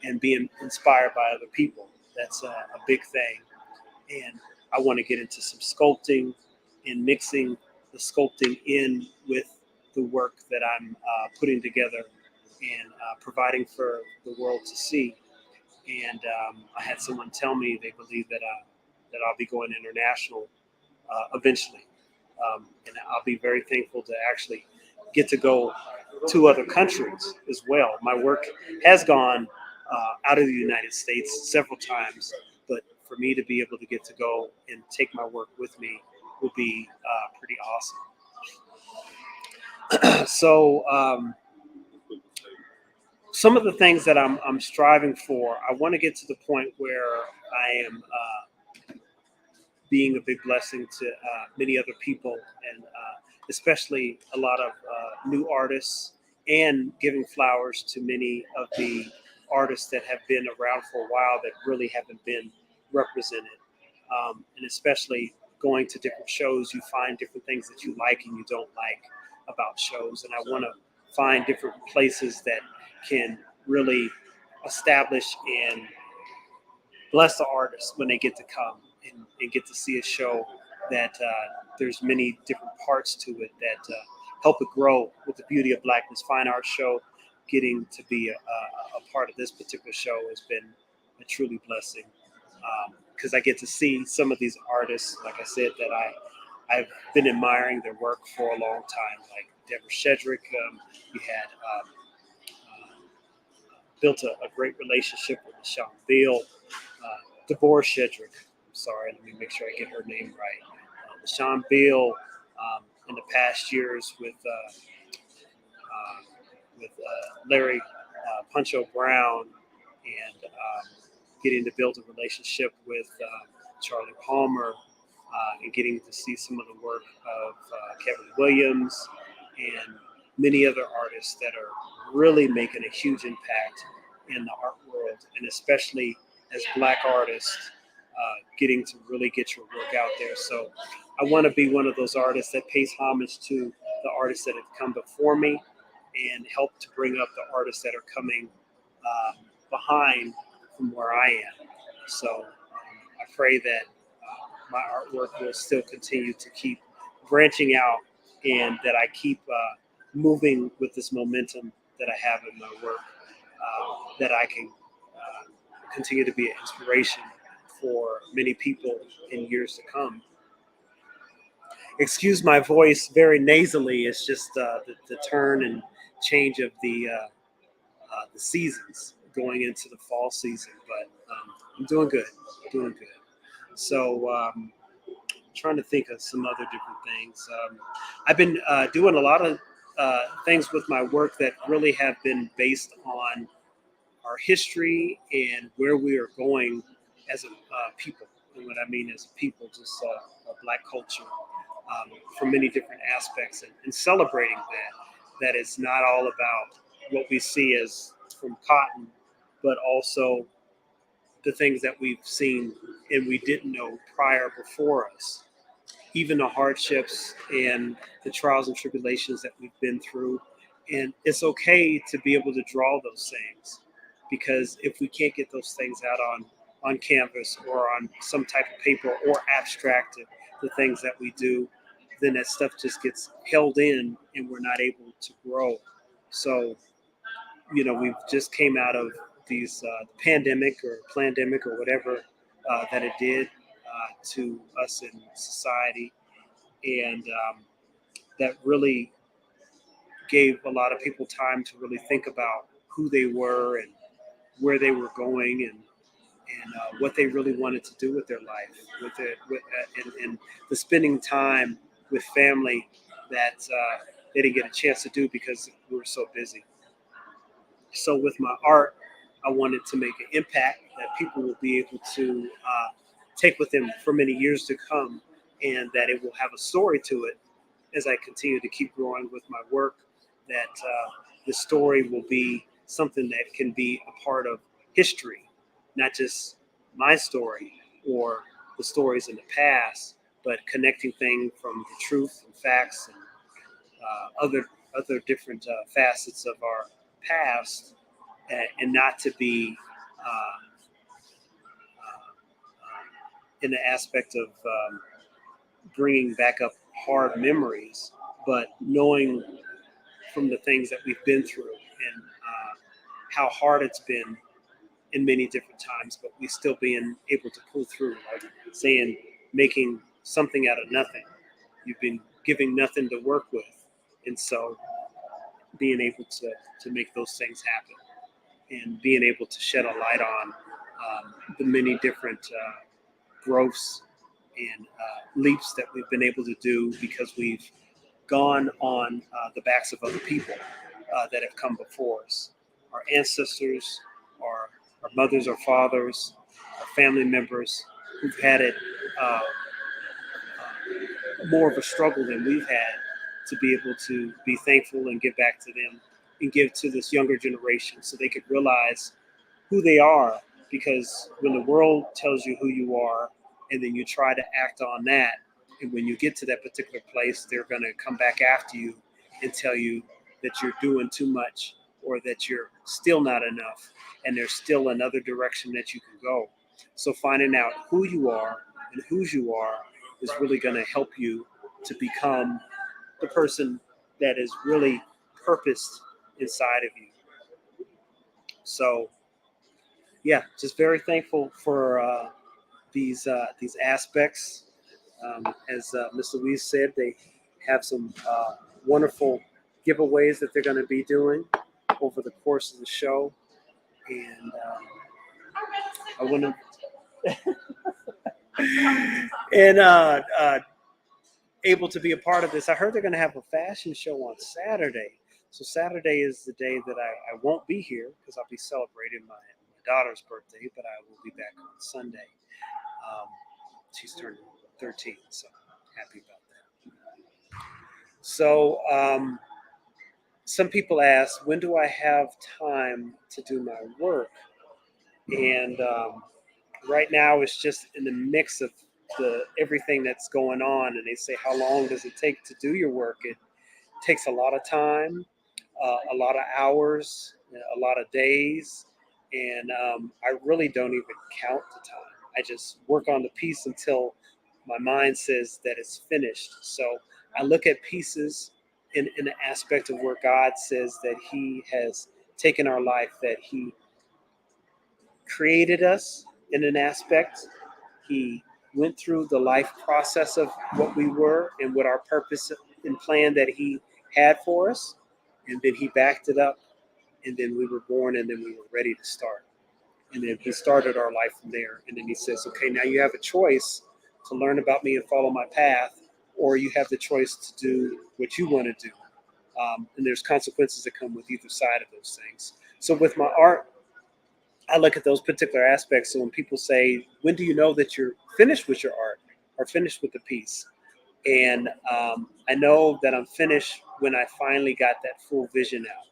and be inspired by other people. That's a big thing. And I want to get into some sculpting and mixing the sculpting in with the work that I'm putting together and providing for the world to see. And I had someone tell me they believe that I'll be going international eventually, and I'll be very thankful to actually get to go to other countries as well. My work has gone out of the United States several times, but for me to be able to get to go and take my work with me will be pretty awesome. So some of the things that I'm striving for, I want to get to the point where I am being a big blessing to many other people, and especially a lot of new artists, and giving flowers to many of the artists that have been around for a while that really haven't been represented. And especially going to different shows, you find different things that you like and you don't like about shows. And I want to find different places that can really establish and bless the artists when they get to come and get to see a show that there's many different parts to it that help it grow. With the Beauty of Blackness Fine Arts Show, getting to be a part of this particular show has been a truly blessing, because I get to see some of these artists, like I said, that I've been admiring their work for a long time, like Deborah Shedrick. We had built a great relationship with Sean Beale. Deborah Shedrick, I'm sorry, let me make sure I get her name right. Sean Beale, in the past years with Larry Puncho Brown, and getting to build a relationship with Charlie Palmer, and getting to see some of the work of Kevin Williams and many other artists that are really making a huge impact in the art world, and especially as Black artists, getting to really get your work out there. So I want to be one of those artists that pays homage to the artists that have come before me and help to bring up the artists that are coming behind from where I am. So I pray that my artwork will still continue to keep branching out, and that I keep moving with this momentum that I have in my work, that I can continue to be an inspiration for many people in years to come. Excuse my voice very nasally. It's just the turn and change of the seasons going into the fall season. But I'm doing good, doing good. So trying to think of some other different things. I've been doing a lot of things with my work that really have been based on our history and where we are going as a people. And what I mean as a people, just a Black culture, from many different aspects, and celebrating that it's not all about what we see as from cotton, but also the things that we've seen and we didn't know prior before us, even the hardships and the trials and tribulations that we've been through. And it's okay to be able to draw those things, because if we can't get those things out on canvas or on some type of paper, or abstract the things that we do, then that stuff just gets held in and we're not able to grow. So, we've just came out of these pandemic or plandemic or whatever that it did to us in society. And that really gave a lot of people time to really think about who they were and where they were going, and what they really wanted to do with their life, and the spending time with family that they didn't get a chance to do because we were so busy. So with my art, I wanted to make an impact that people will be able to take with them for many years to come, and that it will have a story to it as I continue to keep growing with my work, that the story will be something that can be a part of history, not just my story or the stories in the past, but connecting things from the truth and facts and other different facets of our past, and not to be in the aspect of bringing back up hard memories, but knowing from the things that we've been through and how hard it's been in many different times, but we still being able to pull through, like saying, making something out of nothing. You've been giving nothing to work with. And so being able to make those things happen and being able to shed a light on the many different growths and leaps that we've been able to do because we've gone on the backs of other people that have come before us. Our ancestors, our mothers, our fathers, our family members who've had it more of a struggle than we've had, to be able to be thankful and give back to them and give to this younger generation so they could realize who they are. Because when the world tells you who you are and then you try to act on that, and when you get to that particular place, they're going to come back after you and tell you that you're doing too much or that you're still not enough and there's still another direction that you can go. So finding out who you are and whose you are is really going to help you to become the person that is really purposed inside of you. So, yeah, just very thankful for these aspects. As Ms. Louise said, they have some wonderful giveaways that they're going to be doing over the course of the show, and I want to and able to be a part of this. I heard they're going to have a fashion show on Saturday. So Saturday is the day that I won't be here because I'll be celebrating my daughter's birthday, but I will be back on Sunday. She's turning 13, so happy about that. So some people ask, when do I have time to do my work? And right now it's just in the mix of everything that's going on, and they say, how long does it take to do your work? It takes a lot of time, a lot of hours, a lot of days, and I really don't even count the time. I just work on the piece until my mind says that it's finished. So I look at pieces in the aspect of where God says that He has taken our life, that He created us in an aspect. He went through the life process of what we were and what our purpose and plan that He had for us. And then He backed it up. And then we were born, and then we were ready to start. And then He started our life from there. And then He says, okay, now you have a choice to learn about me and follow my path, or you have the choice to do what you want to do. And there's consequences that come with either side of those things. So with my art, I look at those particular aspects. So when people say, when do you know that you're finished with your art or finished with the piece? And I know that I'm finished when I finally got that full vision out.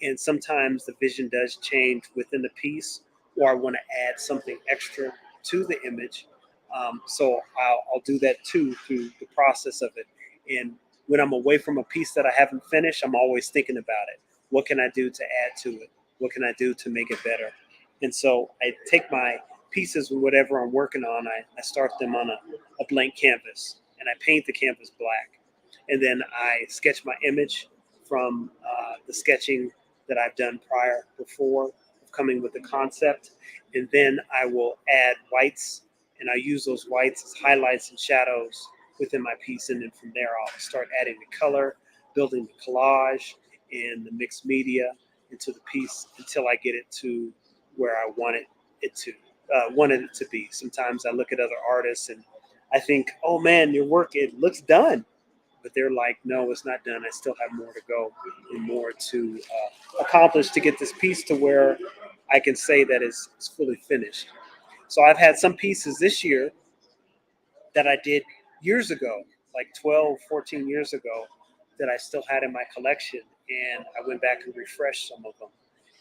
And sometimes the vision does change within the piece, or I want to add something extra to the image. So I'll do that too through the process of it. And when I'm away from a piece that I haven't finished, I'm always thinking about it. What can I do to add to it? What can I do to make it better? And so I take my pieces and whatever I'm working on, I start them on a blank canvas, and I paint the canvas black. And then I sketch my image from the sketching that I've done before of coming with the concept. And then I will add whites, and I use those whites as highlights and shadows within my piece. And then from there, I'll start adding the color, building the collage and the mixed media into the piece until I get it to where I wanted it to be. Sometimes I look at other artists and I think, oh man, your work, it looks done. But they're like, no, it's not done. I still have more to go and more to accomplish to get this piece to where I can say that it's fully finished. So I've had some pieces this year that I did years ago, like 12, 14 years ago, that I still had in my collection. And I went back and refreshed some of them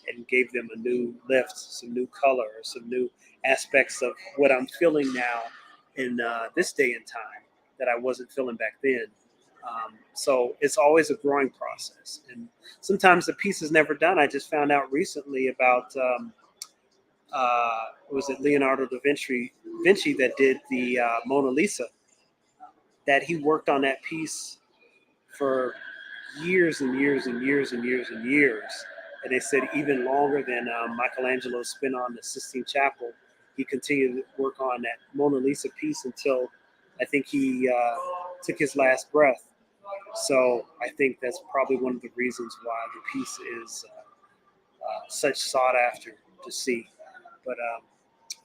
and gave them a new lift, some new color, some new aspects of what I'm feeling now in this day and time. that I wasn't feeling back then. So it's always a growing process, and sometimes the piece is never done. I just found out recently about was it Leonardo da Vinci that did the Mona Lisa, that he worked on that piece for years and years and years and years and years. And they said even longer than Michelangelo spent on the Sistine Chapel. He continued to work on that Mona Lisa piece until I think he took his last breath. So I think that's probably one of the reasons why the piece is such sought after to see. But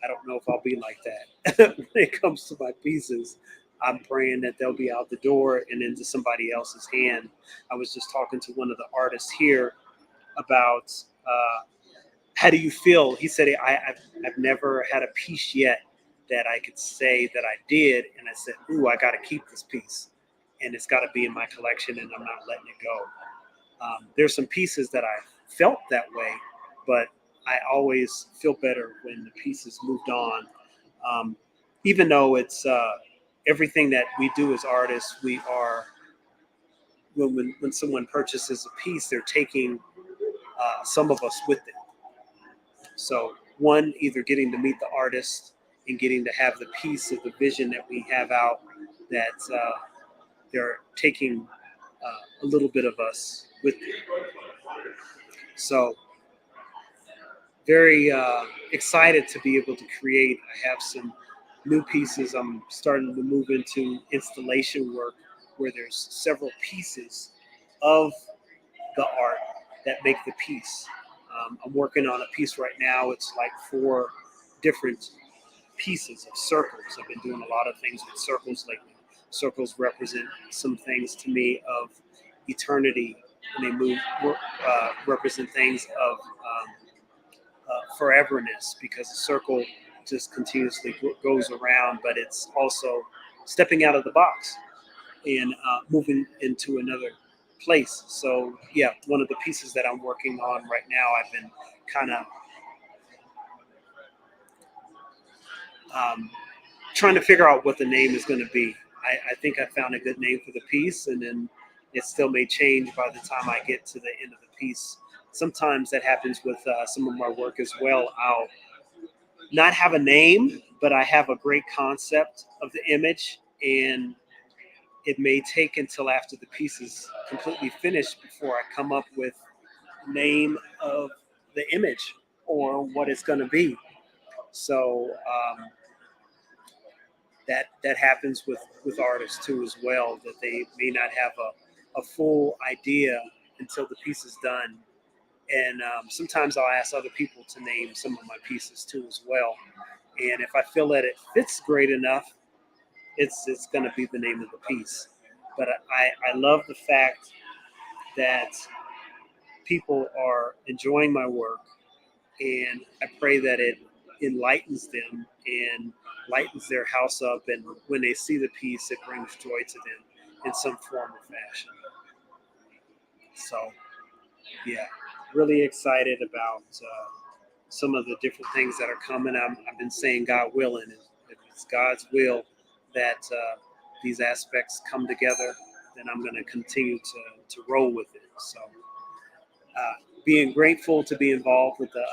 I don't know if I'll be like that when it comes to my pieces. I'm praying that they'll be out the door and into somebody else's hand. I was just talking to one of the artists here about how do you feel? He said, I've never had a piece yet that I could say that I did. And I said, ooh, I got to keep this piece. And it's got to be in my collection, and I'm not letting it go. There's some pieces that I felt that way, but I always feel better when the piece is moved on. Even though it's everything that we do as artists, we are, when someone purchases a piece, they're taking some of us with them. So one, either getting to meet the artist and getting to have the piece of the vision that we have out, that they're taking a little bit of us with them. So very excited to be able to create. I have some new pieces. I'm starting to move into installation work where there's several pieces of the art that make the piece. I'm working on a piece right now. It's like 4 different pieces of circles. I've been doing a lot of things with circles lately. Circles represent some things to me of eternity, and they represent things of foreverness, because the circle just continuously goes around, but it's also stepping out of the box and moving into another place. So yeah, one of the pieces that I'm working on right now, I've been kind of trying to figure out what the name is going to be. I think I found a good name for the piece, and then it still may change by the time I get to the end of the piece. Sometimes that happens with some of my work as well. I'll not have a name, but I have a great concept of the image, and it may take until after the piece is completely finished before I come up with the name of the image or what it's going to be. So that happens with artists too as well, that they may not have a full idea until the piece is done. And sometimes I'll ask other people to name some of my pieces too as well. And if I feel that it fits great enough, it's going to be the name of the piece. But I love the fact that people are enjoying my work, and I pray that it enlightens them and lightens their house up, and when they see the piece, it brings joy to them in some form or fashion. So yeah, really excited about some of the different things that are coming. I've been saying God willing, if it's God's will that these aspects come together, then I'm going to continue to roll with it. So being grateful to be involved with the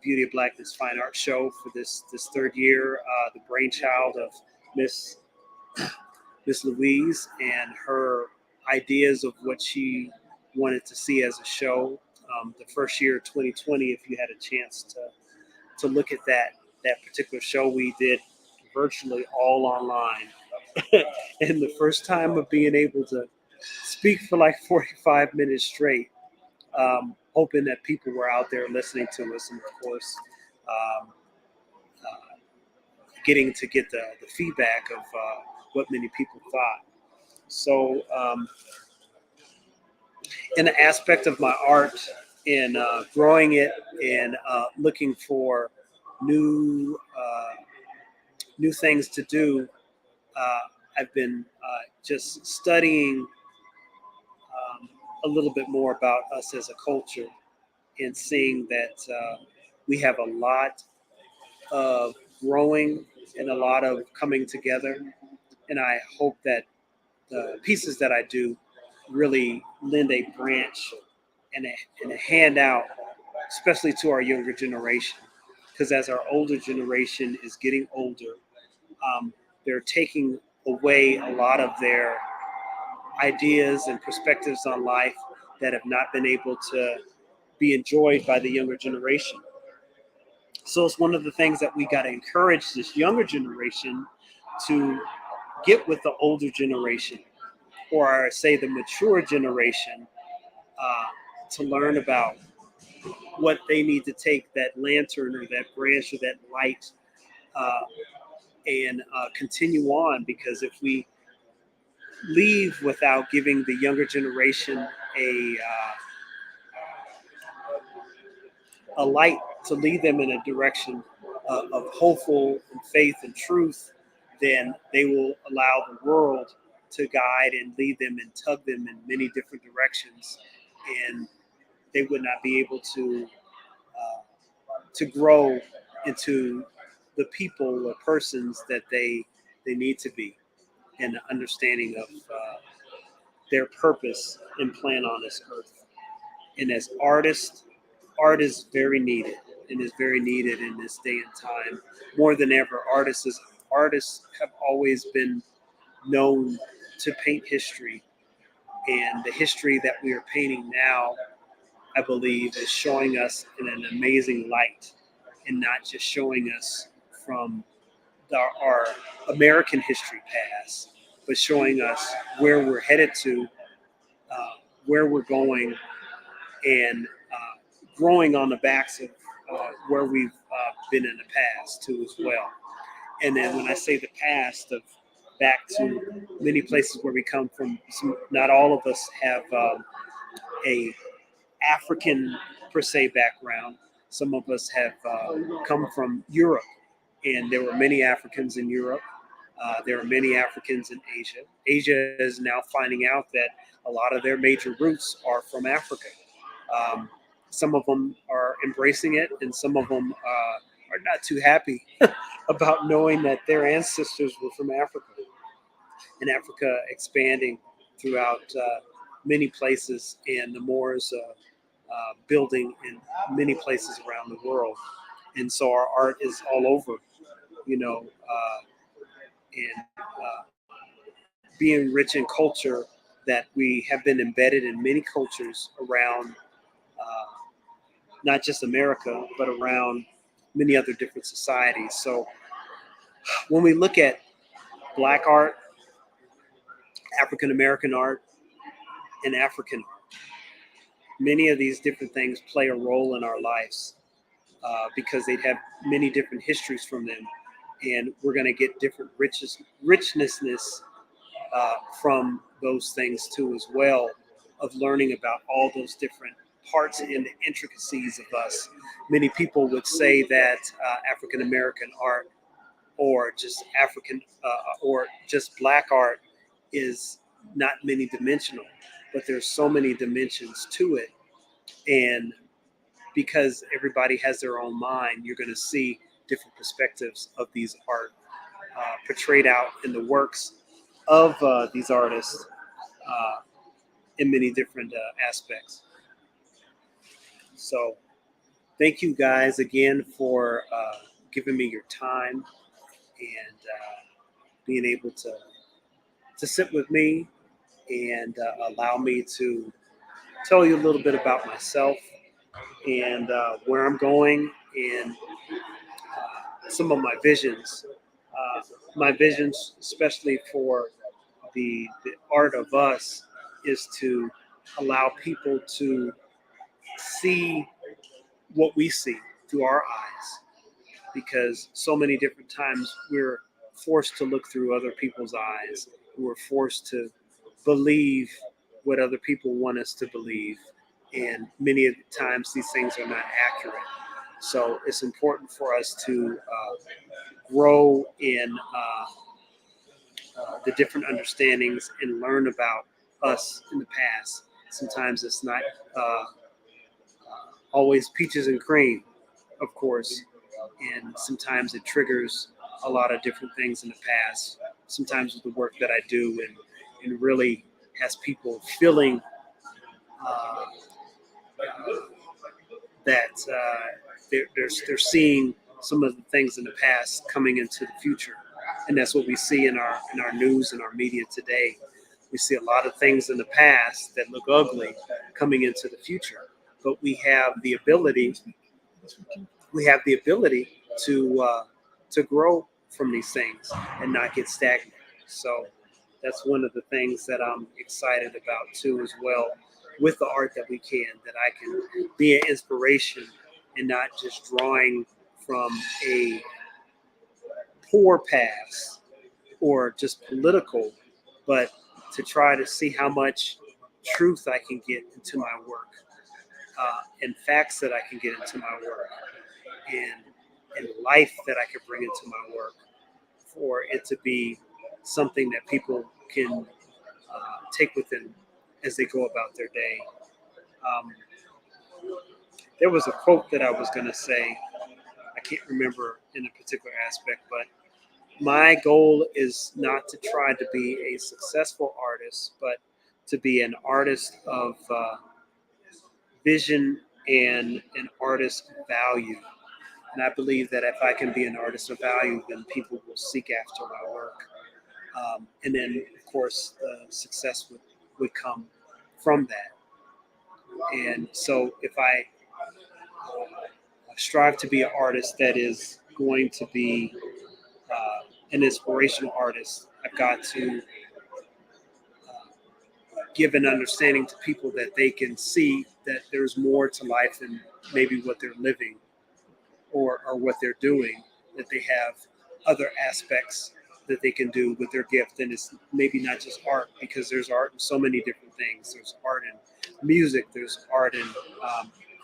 Beauty of Blackness Fine Art Show for this 3rd year, the brainchild of Miss Louise and her ideas of what she wanted to see as a show. The first year, 2020, if you had a chance to look at that particular show, we did virtually all online. And the first time of being able to speak for like 45 minutes straight, hoping that people were out there listening to us, and of course, getting to get the feedback of what many people thought. So, in the aspect of my art and growing it and looking for new new things to do, I've been just studying a little bit more about us as a culture, and seeing that we have a lot of growing and a lot of coming together. and I hope that the pieces that I do really lend a branch and a handout, especially to our younger generation. Because as our older generation is getting older, they're taking away a lot of their ideas and perspectives on life that have not been able to be enjoyed by the younger generation. So it's one of the things that we got to encourage this younger generation to get with the older generation, or say the mature generation, uh, to learn about what they need to take that lantern or that branch or that light, uh, and continue on. Because if we leave without giving the younger generation a light to lead them in a direction of hopeful and faith and truth, then they will allow the world to guide and lead them and tug them in many different directions, and they would not be able to grow into the people or persons that they need to be, and the understanding of their purpose and plan on this earth. And as artists, art is very needed, and is very needed in this day and time more than ever. Artists have always been known to paint history, and the history that we are painting now, I believe, is showing us in an amazing light, and not just showing us from our American history past, but showing us where we're headed to, uh, where we're going, and growing on the backs of where we've been in the past too as well. And then when I say the past, of back to many places where we come from. Not all of us have a African per se background. Some of us have come from Europe, and there were many Africans in Europe. There are many Africans in Asia. Asia is now finding out that a lot of their major roots are from Africa. Um, some of them are embracing it, and some of them are not too happy about knowing that their ancestors were from Africa, and Africa expanding throughout many places, and the Moors building in many places around the world. And so our art is all over, and being rich in culture, that we have been embedded in many cultures around not just America, but around many other different societies. So when we look at Black art, African American art, and African art, many of these different things play a role in our lives, because they have many different histories from them. And we're going to get different richness from those things too as well, of learning about all those different parts and the intricacies of us. Many people would say that African American art, or just or just Black art, is not many dimensional, but there's so many dimensions to it. And because everybody has their own mind, you're going to see different perspectives of these art portrayed out in the works of these artists in many different aspects. So thank you guys again for giving me your time, and being able to sit with me, and allow me to tell you a little bit about myself, and where I'm going, and some of my visions. My visions, especially for the art of us, is to allow people to see what we see through our eyes, because so many different times we're forced to look through other people's eyes. We're forced to believe what other people want us to believe, and many of the times these things are not accurate. So it's important for us to grow in the different understandings, and learn about us in the past. Sometimes it's not always peaches and cream, of course, and sometimes it triggers a lot of different things in the past sometimes with the work that I do, and really has people feeling uh, that they're seeing some of the things in the past coming into the future, and that's what we see in our news and our media today. We see a lot of things in the past that look ugly coming into the future, but we have the ability to grow from these things and not get stagnant. So that's one of the things that I'm excited about too, as well, with the art that we can, that I can be an inspiration and not just drawing from a poor past or just political, but to try to see how much truth I can get into my work, and facts that I can get into my work, and life that I can bring into my work, for it to be something that people can take with them as they go about their day. Um, there was a quote that I was going to say. I can't remember in a particular aspect, but my goal is not to try to be a successful artist, but to be an artist of vision and an artist of value. And I believe that if I can be an artist of value, then people will seek after my work. And then, of course, success would come from that. And so if I strive to be an artist that is going to be an inspirational artist, I've got to give an understanding to people that they can see that there's more to life than maybe what they're living, or what they're doing, that they have other aspects that they can do with their gift. And it's maybe not just art, because there's art in so many different things. There's art in music, there's art in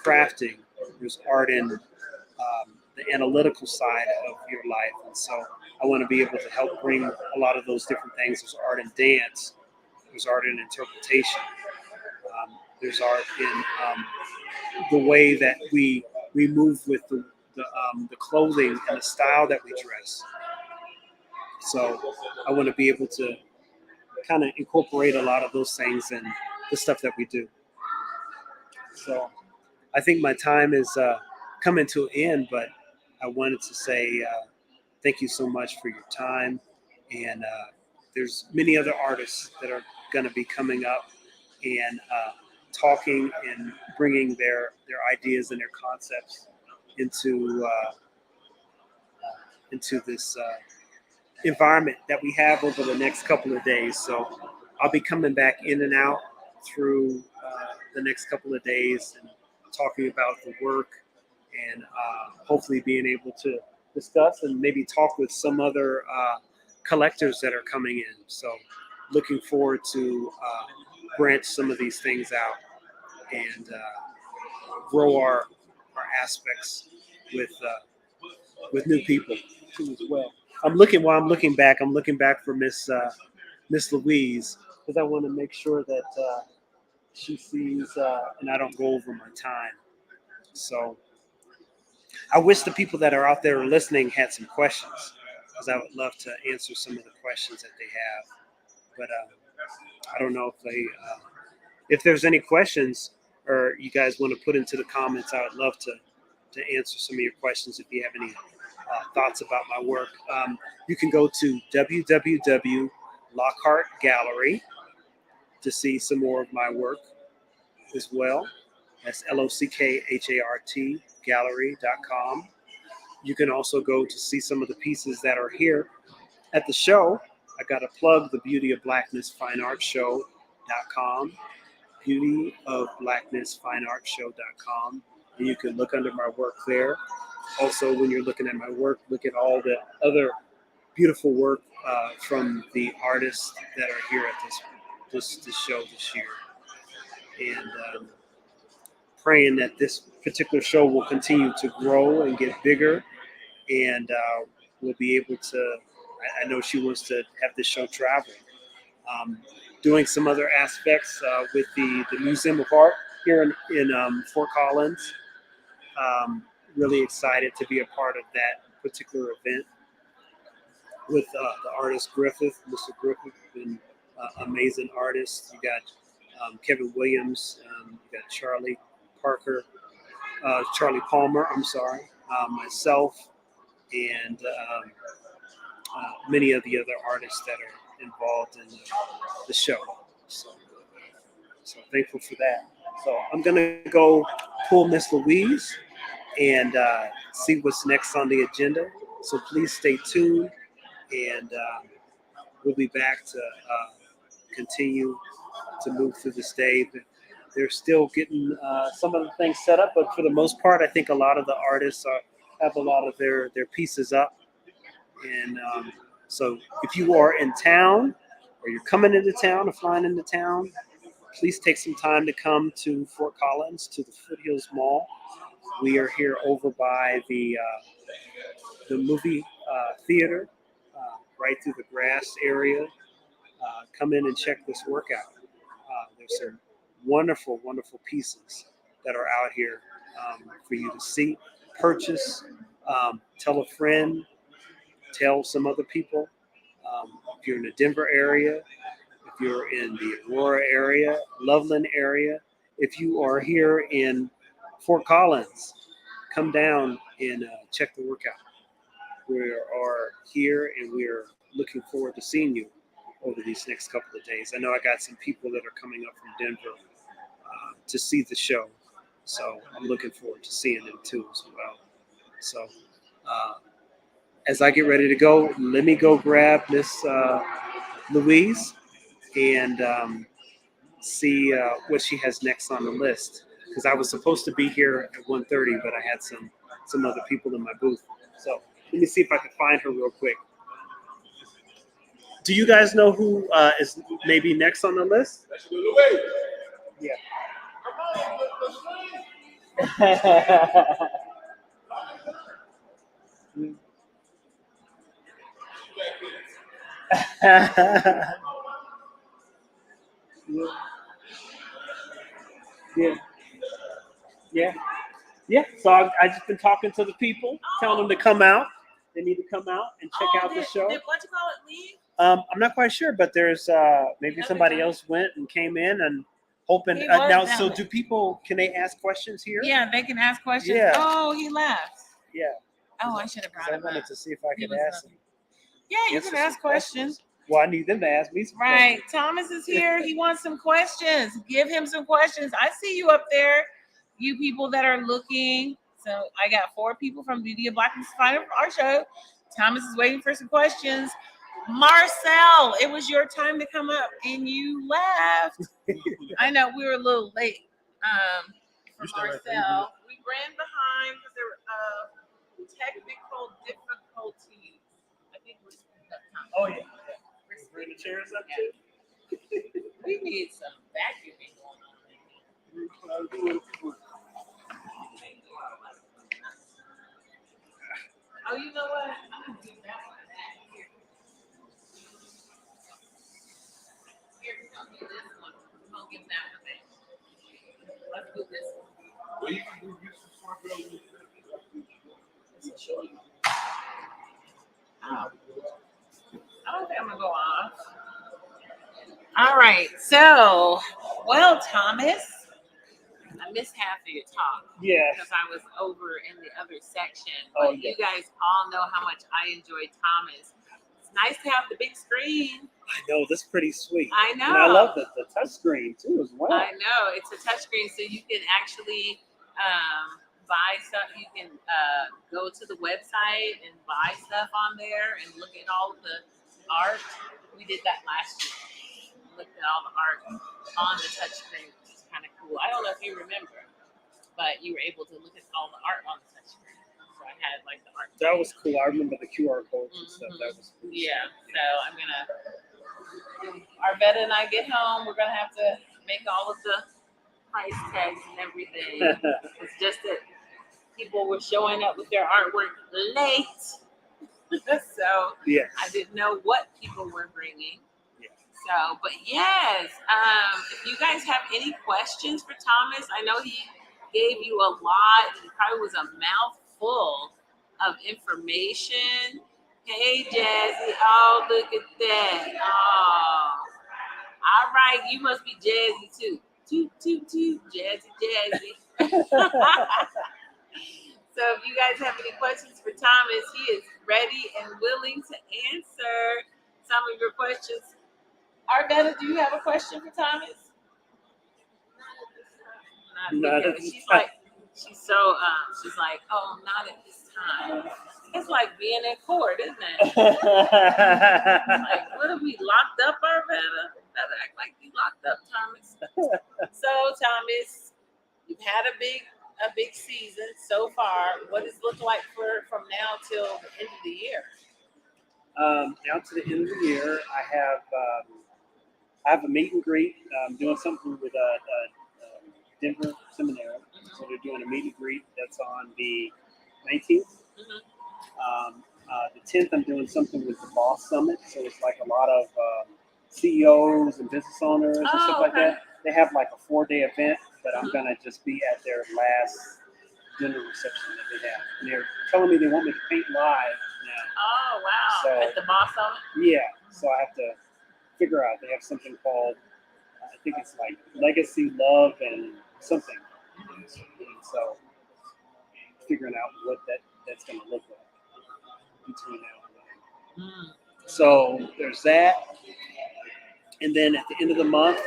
crafting, there's art in the analytical side of your life. And so I want to be able to help bring a lot of those different things. There's art in dance, there's art in interpretation, there's art in the way that we move with the clothing and the style that we dress. So I want to be able to kind of incorporate a lot of those things in the stuff that we do. So I think my time is coming to an end, but I wanted to say thank you so much for your time. And there's many other artists that are going to be coming up and talking and bringing their ideas and their concepts into this environment that we have over the next couple of days. So I'll be coming back in and out through the next couple of days and talking about the work, and hopefully being able to discuss and maybe talk with some other collectors that are coming in. So looking forward to branch some of these things out and grow our aspects with new people too as well. I'm looking back for Miss Louise, because I want to make sure that she sees and I don't go over my time. So I wish the people that are out there listening had some questions, because I would love to answer some of the questions that they have. But I don't know if there's any questions or you guys want to put into the comments. I would love to answer some of your questions if you have any thoughts about my work. You can go to www.Lockhart Gallery to see some more of my work as well. That's LOCKHART gallery.com. You can also go to see some of the pieces that are here at the show. I got to plug the Beauty of Blackness Fine Art Show.com, Beauty of Blackness Fine Art Show.com, and you can look under my work there. Also, when you're looking at my work, look at all the other beautiful work from the artists that are here at this show this year. And praying that this particular show will continue to grow and get bigger, and we'll be able to. I know she wants to have this show travel. Doing some other aspects with the Museum of Art here in Fort Collins. Really excited to be a part of that particular event. with the artist Griffith. Mr. Griffith, been amazing artist. You got Kevin Williams. You got Charlie Palmer. I'm sorry, myself, and many of the other artists that are involved in the show. So thankful for that. So I'm gonna go pull Miss Louise and see what's next on the agenda. So please stay tuned, and we'll be back to continue to move through this day. They're still getting some of the things set up, but for the most part, I think a lot of the artists have a lot of their pieces up. And so if you are in town or you're coming into town or flying into town, please take some time to come to Fort Collins, to the Foothills Mall. We are here over by the movie theater, right through the grass area. Come in and check this work out. There's some wonderful, wonderful pieces that are out here for you to see, purchase, tell a friend, tell some other people. If you're in the Denver area, if you're in the Aurora area, Loveland area, if you are here in Fort Collins, come down and check the work out. We are here and we are looking forward to seeing you over these next couple of days. I know I got some people that are coming up from Denver to see the show, so I'm looking forward to seeing them too as well. So as I get ready to go, let me go grab Miss Louise and see what she has next on the list. Because I was supposed to be here at 1:30, but I had some other people in my booth. So let me see if I can find her real quick. Do you guys know who is maybe next on the list? Yeah. Yeah. Yeah. Yeah. So I just been talking to the people, telling them to come out. They need to come out and check out the show.
Did what you call it, leave?
I'm not quite sure, but there's maybe somebody else went and came in and hoping.
He was
Now,
down
so
there.
do people? Can they ask questions here?
Yeah, they can ask questions.
Yeah.
Oh, he left.
Yeah.
Oh, I should have
'Cause
brought
I
him
wanted
up.
to see if I
He
could
was
ask
not-
them.
Yeah, you
Answer
can
some
ask questions.
Well, I need them to ask me some
Right. Thomas is here. He wants some questions. Give him some questions. I see you up there, you people that are looking. So I got 4 people from Beauty of Blackness Final our show. Thomas is waiting for some questions. Marcel, it was your time to come up and you left. I know we were a little late. For Marcel, we ran behind because there were technical difficulties. I think we're speaking up time.
Oh yeah. Bring the chairs up too.
We need some vacuuming going on in here. Oh, you know what? I'm gonna give that one back. Here, we're gonna do this one. We're gonna give that one back. Let's do this one. Oh. I don't think I'm gonna go off. All right. So, well, Thomas, I missed half of your talk.
Yeah.
Because I was over in the other section.
Oh,
But
yeah.
you guys all know how much I enjoy Thomas. It's nice to have the big screen.
I know that's pretty sweet.
I know.
And I love the touch screen too as well.
I know. It's a touch screen, so you can actually buy stuff. You can go to the website and buy stuff on there and look at all of the art. We did that last year. Looked at all the art on the touch screen, which is kind of cool. I don't know if you remember, but you were able to look at all the art on the touch screen. So I had like the art.
That was cool. I remember the QR codes and stuff. That was cool.
Yeah. So I'm gonna. Arvetta and I get home. We're gonna have to make all of the price tags and everything. It's just that people were showing up with their artwork late, so
Yes.
I didn't know what people were bringing.
Yeah.
So, but yes, if you guys have any questions for Thomas, I know he gave you a lot. It probably was a mouthful of information. Hey, Jazzy. Oh, look at that. Oh. All right, you must be Jazzy too. Toot, toot, toot. Jazzy, Jazzy. So if you guys have any questions for Thomas, he is ready and willing to answer some of your questions. Arvetta, do you have a question for Thomas? Not yet. She's like, oh, not at this time. It's like being in court, isn't it? Like, what are we locked up, Arvetta? Better act like you locked up, Thomas. So, Thomas, you've had a big season so far. What does it look like from now till the end of the year?
Now to the end of the year, I have a meet and greet. I'm doing something with Denver Seminary. So they're doing a meet and greet that's on the 19th. The 10th, I'm doing something with the Boss Summit. So it's like a lot of CEOs and business owners and stuff like that. They have like a 4-day event, but I'm going to just be at their last dinner reception that they have. And they're telling me they want me to paint live now.
Oh, wow.
So,
at the Boss Summit?
Yeah. So I have to figure out. They have something called, I think it's like Legacy, Love, and something. And so figuring out what that's going to look like between now and then. So there's that. And then at the end of the month,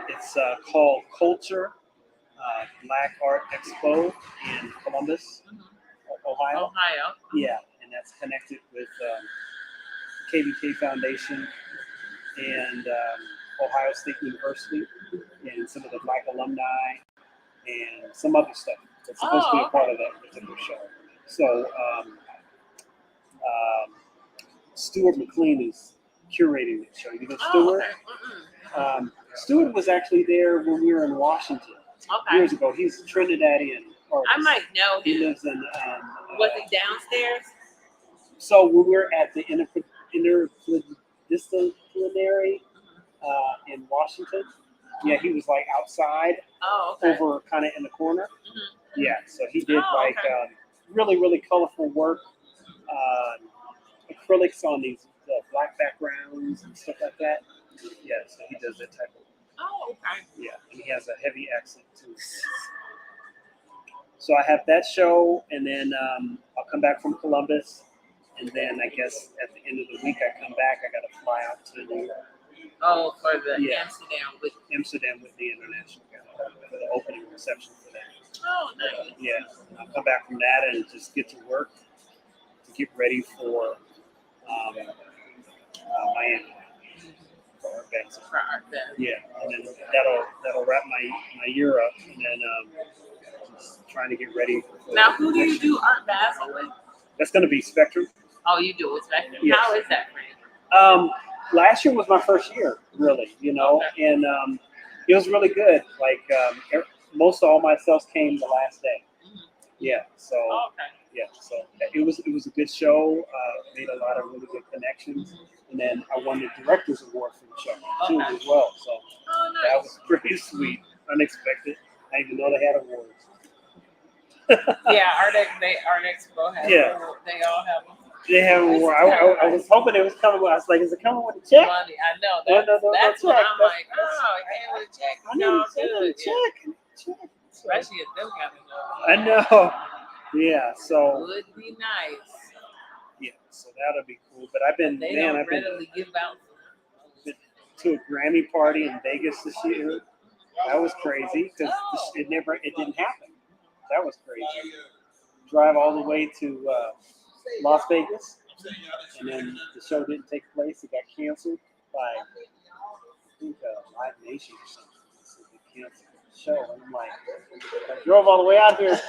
it's called Culture Black Art Expo in Columbus, Ohio. Yeah, and that's connected with KBK Foundation and Ohio State University and some of the Black alumni and some other stuff that's supposed to be a part of that particular show. So Stuart McLean is curating that show. You know Stuart? Stuart was actually there when we were in Washington years ago. He's a Trinidadian artist.
I might know him.
He lives in.
Was he downstairs?
So when we were at the interdisciplinary in Washington, yeah, he was like outside, over kind of in the corner. Yeah, so he did really, really colorful work, acrylics on these black backgrounds and stuff like that. Yeah, so he does that type of.
Oh, okay.
Yeah, and he has a heavy accent too. So I have that show, and then I'll come back from Columbus, and then I guess at the end of the week I come back. I got to fly out to New York.
Oh, for the
Amsterdam with the international guy for the opening reception for that.
Oh, nice.
Yeah, I'll come back from that and just get to work to get ready for Miami. For Art Basel. Yeah, and then that'll wrap my year up, and then just trying to get ready.
Now, who do you do Art Basel with?
That's going to be Spectrum.
Oh, you do it with Spectrum.
Yes.
How is that for you?
Last year was my first year, really, and it was really good. Like most all my sales came the last day. Yeah, so yeah, so it was a good show. Made a lot of really good connections, and then I won the director's award for the show too as well. So that was pretty sweet, unexpected. I didn't even know they had awards.
Yeah, Art Expo has.
Yeah.
They all have them.
They have an award. I was hoping it was coming. I was like, is it coming with a check?
Money, I know.
No,
That's what
check.
I'm like. Oh, it came with a check.
I need a check.
Especially if them kind of know.
I know. Yeah. So.
Would be nice.
Yeah. So that'll be cool. But I've been
readily give out.
Been to a Grammy party in Vegas this year. That was crazy because it didn't happen. That was crazy. Drive all the way to Las Vegas, and then the show didn't take place. It got canceled by, I think, Live Nation or something. So they canceled the show. And I'm like, I drove all the way out here.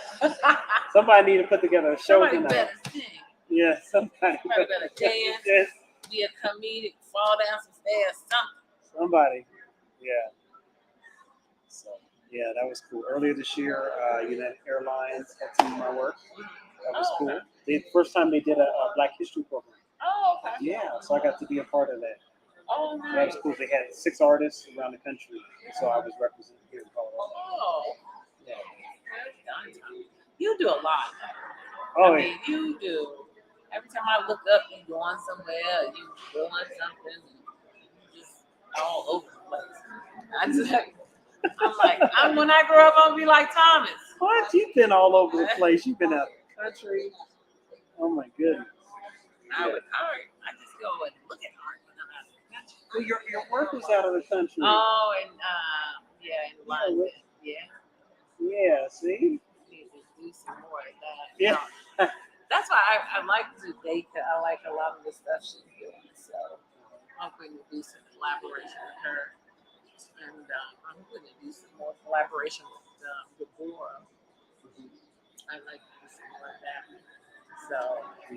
Somebody need to put together a show tonight.
Better sing.
Yeah, somebody
better dance, be a comedic, fall down some stairs, something.
Somebody, yeah. So, yeah, that was cool. Earlier this year, United Airlines had some of my work. That was cool.
Okay.
The first time they did a Black History program.
Oh, okay.
Yeah, so I got to be a part of that.
Oh,
So that
nice.
was cool. They had 6 artists around the country, so I was representing here in Colorado.
Oh,
Yeah.
you do a lot.
Oh,
I mean, you do Every time I look up, you going somewhere, you doing something, you just all over the place. I'm like, when I grow up, I'm gonna be like Thomas.
What? You've been all over the place. You've been out of the country. Oh my goodness.
I just go and look at art when I'm out of the country.
Well, your work was out of the country.
Oh, and in London, yeah.
Yeah, see?
Need to do some more of that.
Yeah.
That's why I like to date. I like a lot of the stuff she's doing. So I'm going to do some collaboration with her, and I'm going to do some more collaboration with Bora. I like to do some more of that. So,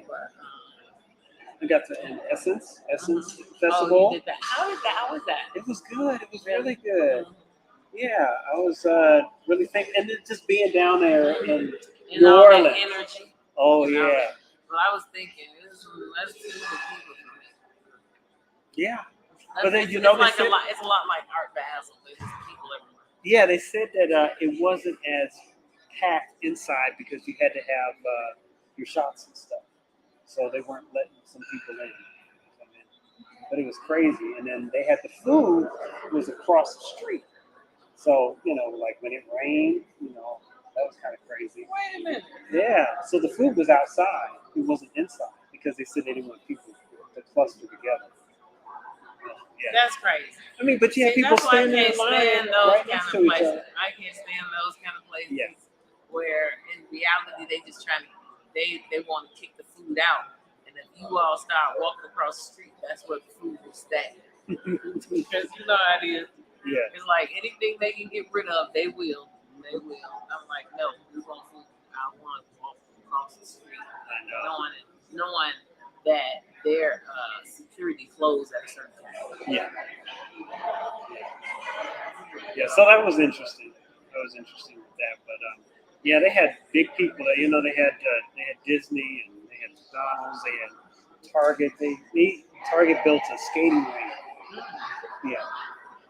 but
I got to an Essence
Oh,
Festival.
you did that. How was that?
It was good. It was really good.
Mhm.
Yeah, I was really thinking, and then just being down there in
And
New
all
Orleans.
that energy.
Oh
You know?
yeah,
Well, I was thinking, that's too many people for me.
yeah.
But
But then
it's,
you know,
it's a lot like Art Basel. There's just people everywhere.
yeah, they said that it wasn't as packed inside because you had to have your shots and stuff, so they weren't letting some people in. But it was crazy, and then they had the food was across the street. So, like when it rained, that was kind of crazy.
Wait a minute.
Yeah, so the food was outside. It wasn't inside because they said they didn't want people to cluster together. Yeah.
That's crazy.
I mean, but you had people
that's why I
standing in
can't
line
stand those
right
kind
next
of
to each
places.
other.
I can't stand those kind of places
Yeah.
where in reality they just trying to they want to kick the food out. And if you all start walking across the street, that's where the food will stay. Because you know how it is.
Yeah.
It's like anything they can get rid of, they will. They will. I'm like, no, we want food. I want to walk across the street, knowing that their security closed at a certain time.
Yeah. Yeah. So that was interesting. That was interesting with that, but yeah, they had big people. That, they had Disney and they had McDonald's. They had Target. Target built a skating rink. Yeah.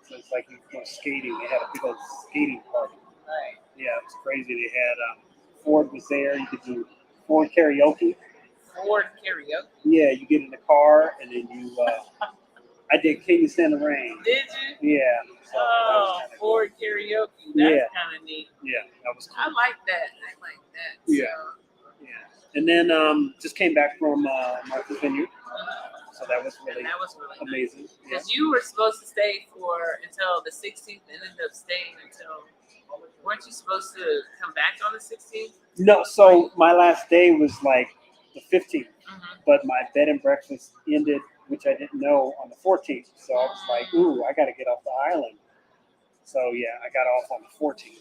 So it's like you go skating. They had a big old skating party.
Right.
Yeah, it was crazy. They had Ford was there. You could do Ford karaoke.
Ford karaoke.
Yeah, you get in the car and then you. I did Can You Stand the Rain?
Did you?
Yeah. So
Ford karaoke. That's kind of neat.
Yeah, that was cool.
I like that.
Yeah. Yeah. And then just came back from Martha's Vineyard. So that was really amazing.
Because you were supposed to stay until the 16th and ended up staying until. Weren't you supposed to come back on the 16th?
No, so my last day was like the 15th, but my bed and breakfast ended, which I didn't know, on the 14th. So I was like, ooh, I got to get off the island. So yeah, I got off on the 14th.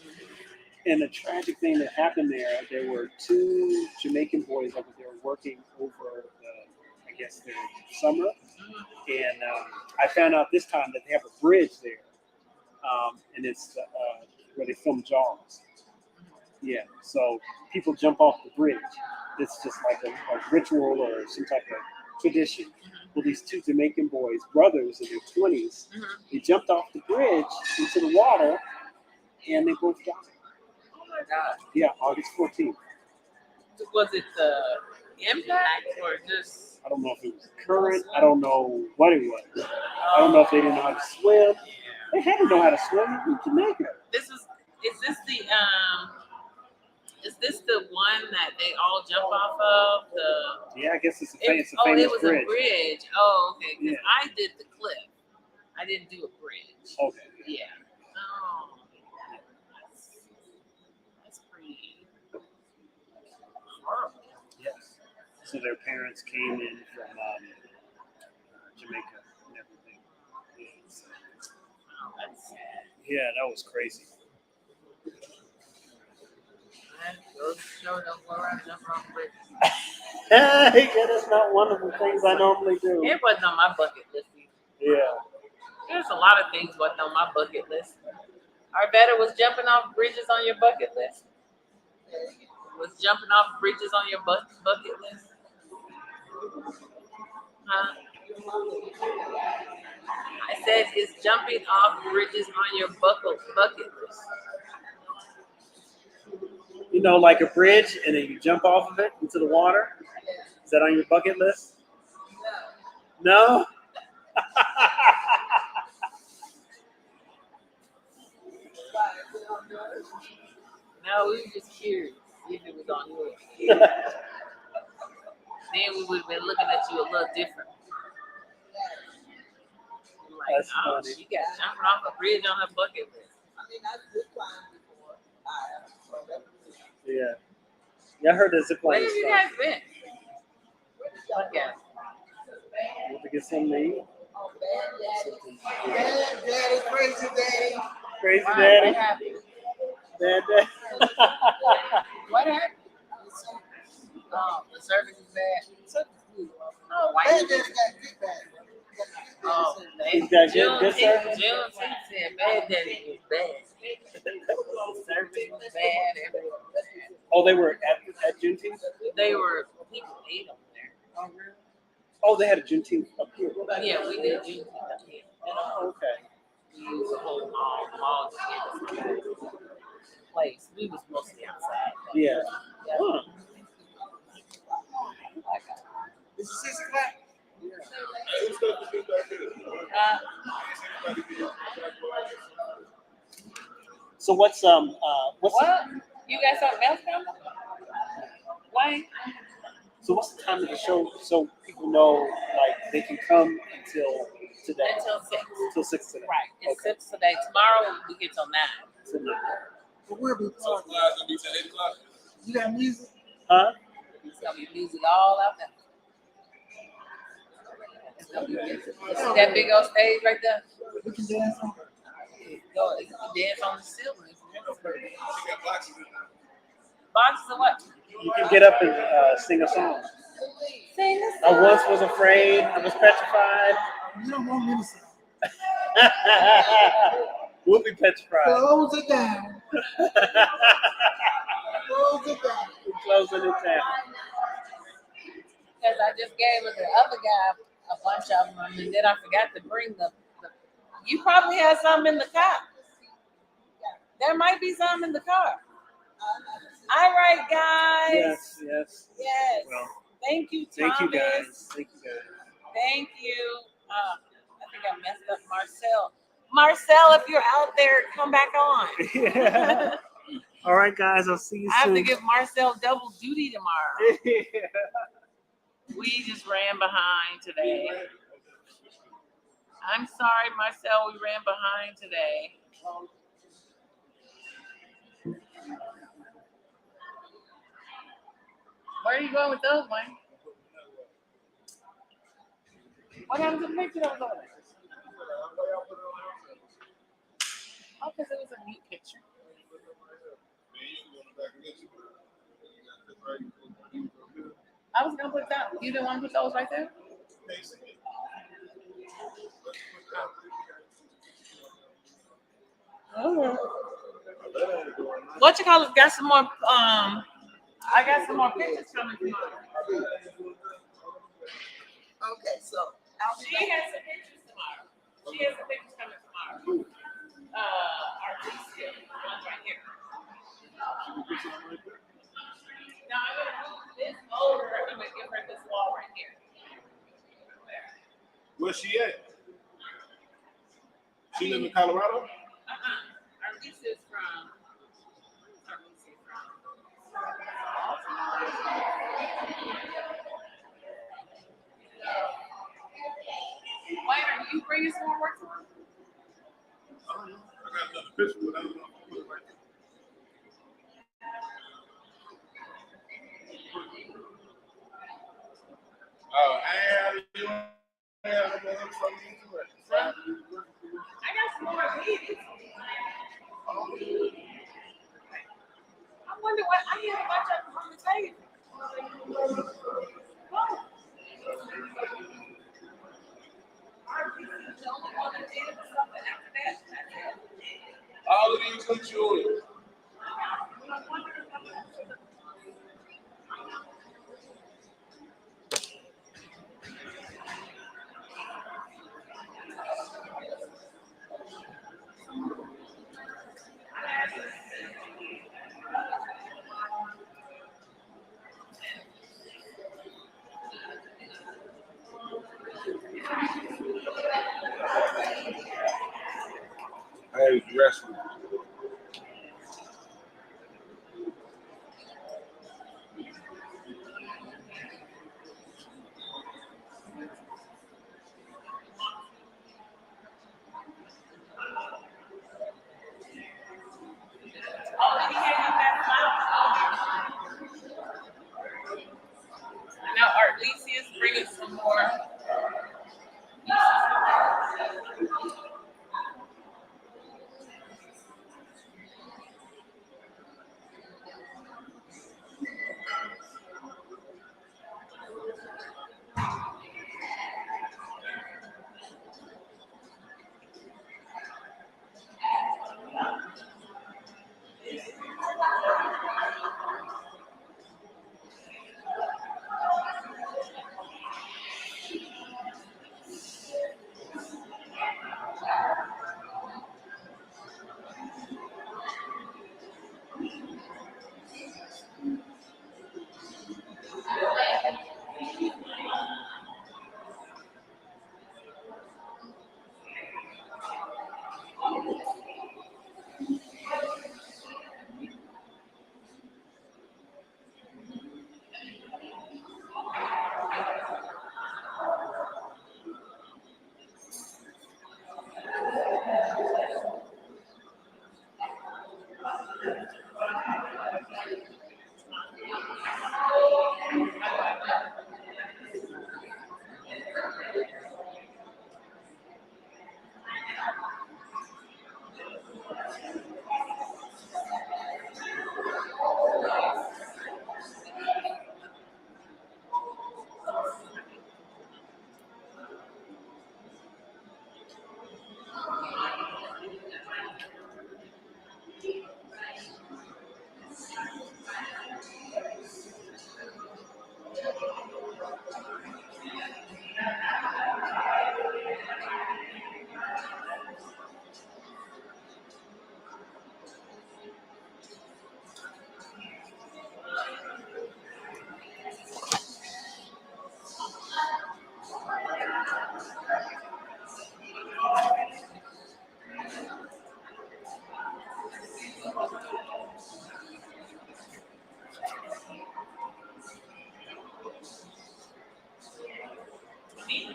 And the tragic thing that happened there were two Jamaican boys that were working over their summer. And I found out this time that they have a bridge there. And it's where they film Jaws. Yeah, so people jump off the bridge. It's just like a ritual or some type of tradition. Well, these two Jamaican boys, brothers in their 20s, they jumped off the bridge into the water, and they both died.
Oh my God.
Yeah, August 14th.
Was it the impact or just?
I don't know if it was current. I don't know what it was. I don't know if they didn't know how to swim. They had to know how to swim in Jamaica.
Is this the one that they all jump off of?
Yeah, I guess it's a famous
it was
bridge.
a bridge. Oh, okay. Because
Yeah.
I did the cliff. I didn't do a bridge.
Okay.
Yeah. Oh. That's pretty horrible.
Yes. So their parents came in from Jamaica and everything. Yeah, so.
Oh, that's sad.
Yeah, that was crazy.
Don't go around jumping off bridges.
Yeah, that's not one of the things I normally do.
It wasn't on my bucket list either.
Yeah.
There's a lot of things wasn't on my bucket list. Arvetta, was jumping off bridges on your bucket list? Was jumping off bridges on your bucket list? Huh? I said, is jumping off bridges on your bucket list?
Like a bridge, and then you jump off of it into the water. that on your bucket list? No?
No, we were just curious if it was on yours. Then we would have been looking at you a little different. Like,
That's
oh,
funny.
she got jumping off a bridge on her bucket list.
I mean, I zip line before.
Yeah. Yeah, I heard the zip
Where
line
have you
stuff.
guys been? Okay.
Want to get something to eat?
Daddy, crazy daddy.
Crazy
Wow,
daddy.
what happened?
Dad, dad.
What happened? Oh, the service is bad. Oh, why
Bad
you
daddy got good bad.
Oh,
He's got good service?
Juneteenth said bad daddy was bad. Service was bad. Everything was bad.
Oh, they were at Juneteenth?
They were, people ate over there.
Oh, really? Oh, they had a Juneteenth up here.
Yeah, we did Juneteenth up here.
Oh, okay.
We used the whole mall to get us place. We was mostly outside.
Yeah.
Yeah.
Huh.
This is 6 o'clock.
So what's
What? You got something else coming? Why?
So what's the time of the show so people know like they can come until today?
Until 6.
Till 6 today.
Right. It's
Okay.
6 today. Tomorrow we get till 9.
So,
But we'll be
So
talking.
class gonna be till 8 o'clock.
You got music?
huh?
It's gonna be music all out there. It's gonna be music. You see that big old stage right there?
We can dance on.
Go, you can dance on the ceiling if you want to.
She got boxes in there.
Boxes of what?
You can get up and sing a song.
Sing this
I once was afraid. I was petrified.
You don't want me to sing.
We'll be petrified.
Close it down. Close it down.
We're closing it down.
Because I just gave the other guy a bunch of them, and then I forgot to bring the you probably had some in the car. There might be some in the car. All right, guys.
Yes, yes.
Yes.
Well,
Thank you,
thank you
Thomas.
guys. Thank you guys.
Thank you. I think I messed up Marcel. Marcel, if you're out there, come back on.
Yeah. All right, guys. I'll see you
I have
soon.
to give Marcel double duty tomorrow. We just ran behind today. I'm sorry, Marcel, we ran behind today. Where are you going with those, Wayne? What happened to the picture that was over there? Oh, because it was a neat picture. I was gonna put that. You didn't want to put those right there? What you call it? Got some more. I got some more pictures coming tomorrow.
Okay, so
She has some pictures tomorrow. She has some pictures coming tomorrow. Our Alicia, one's right here. Now I'm gonna move this over. I'm gonna give her this wall right here.
Where's she at? She live in Colorado?
Our Alicia's from. Wait, are you bringing some more work tomorrow?
I don't know. I got another picture, but I don't know if I put it right there. Oh, and you have something to it.
I got some more meetings. I wonder what I had a bunch of them on the table. Oh. Our Alicia's the only one that did something after that. That's it.
All of these are yours.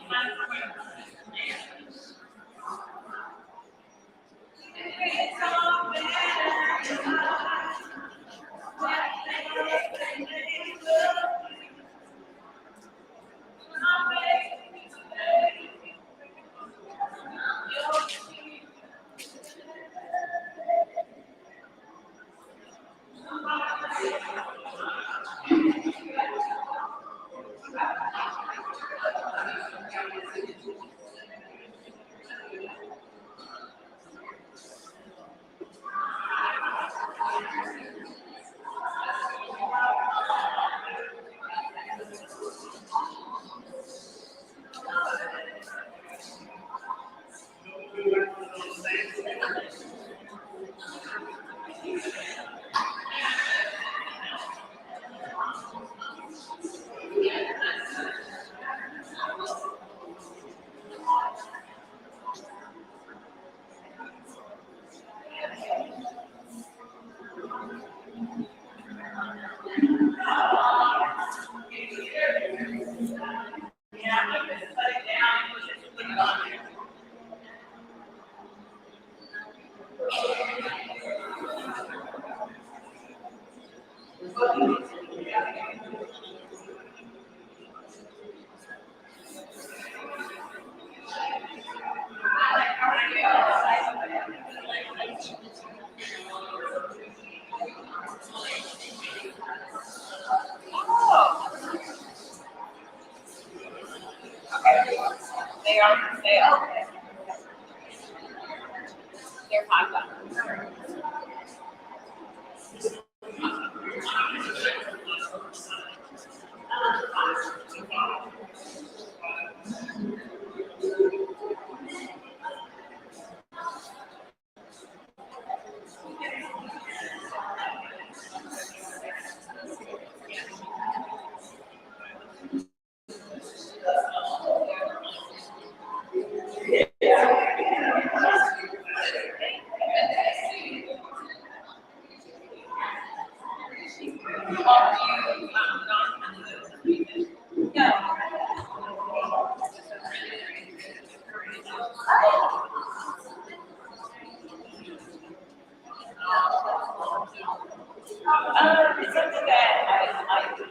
They are for sale. They're $5. It's something that I like to do.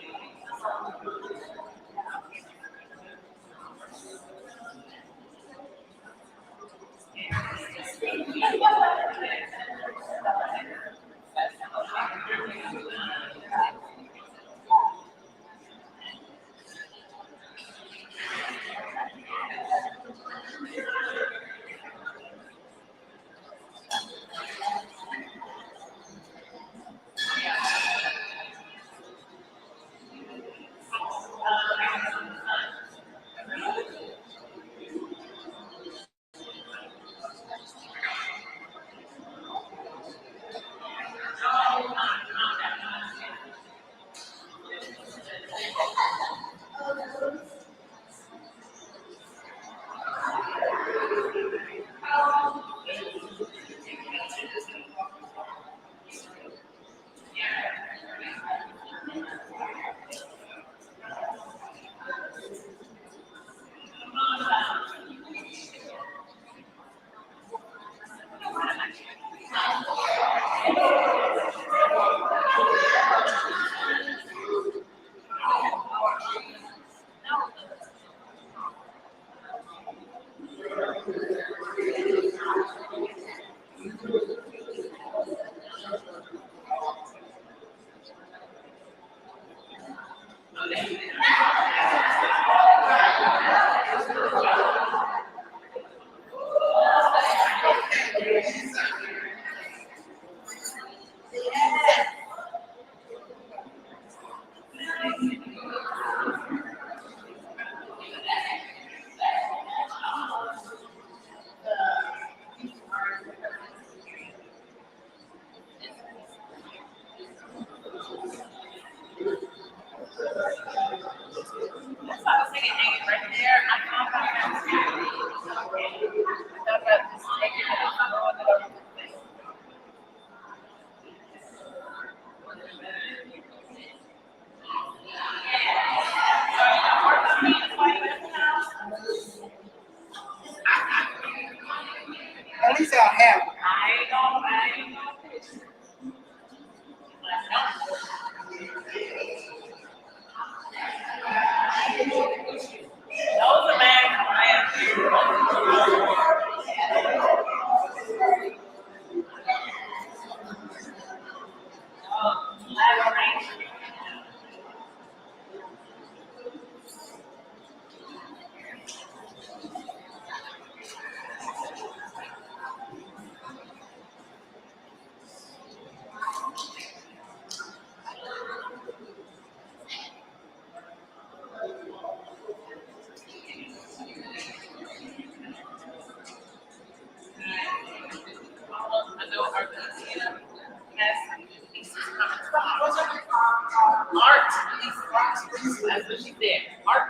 That's what she said. Art,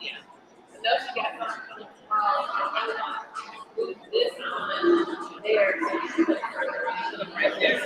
yeah. I know she got something tomorrow. This one, there. Right there.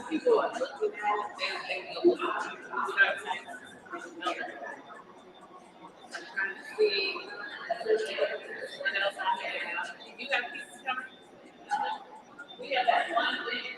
People are looking at it, they go, you know what I'm saying? Trying to see what else I have. You got pieces coming? We have that one thing.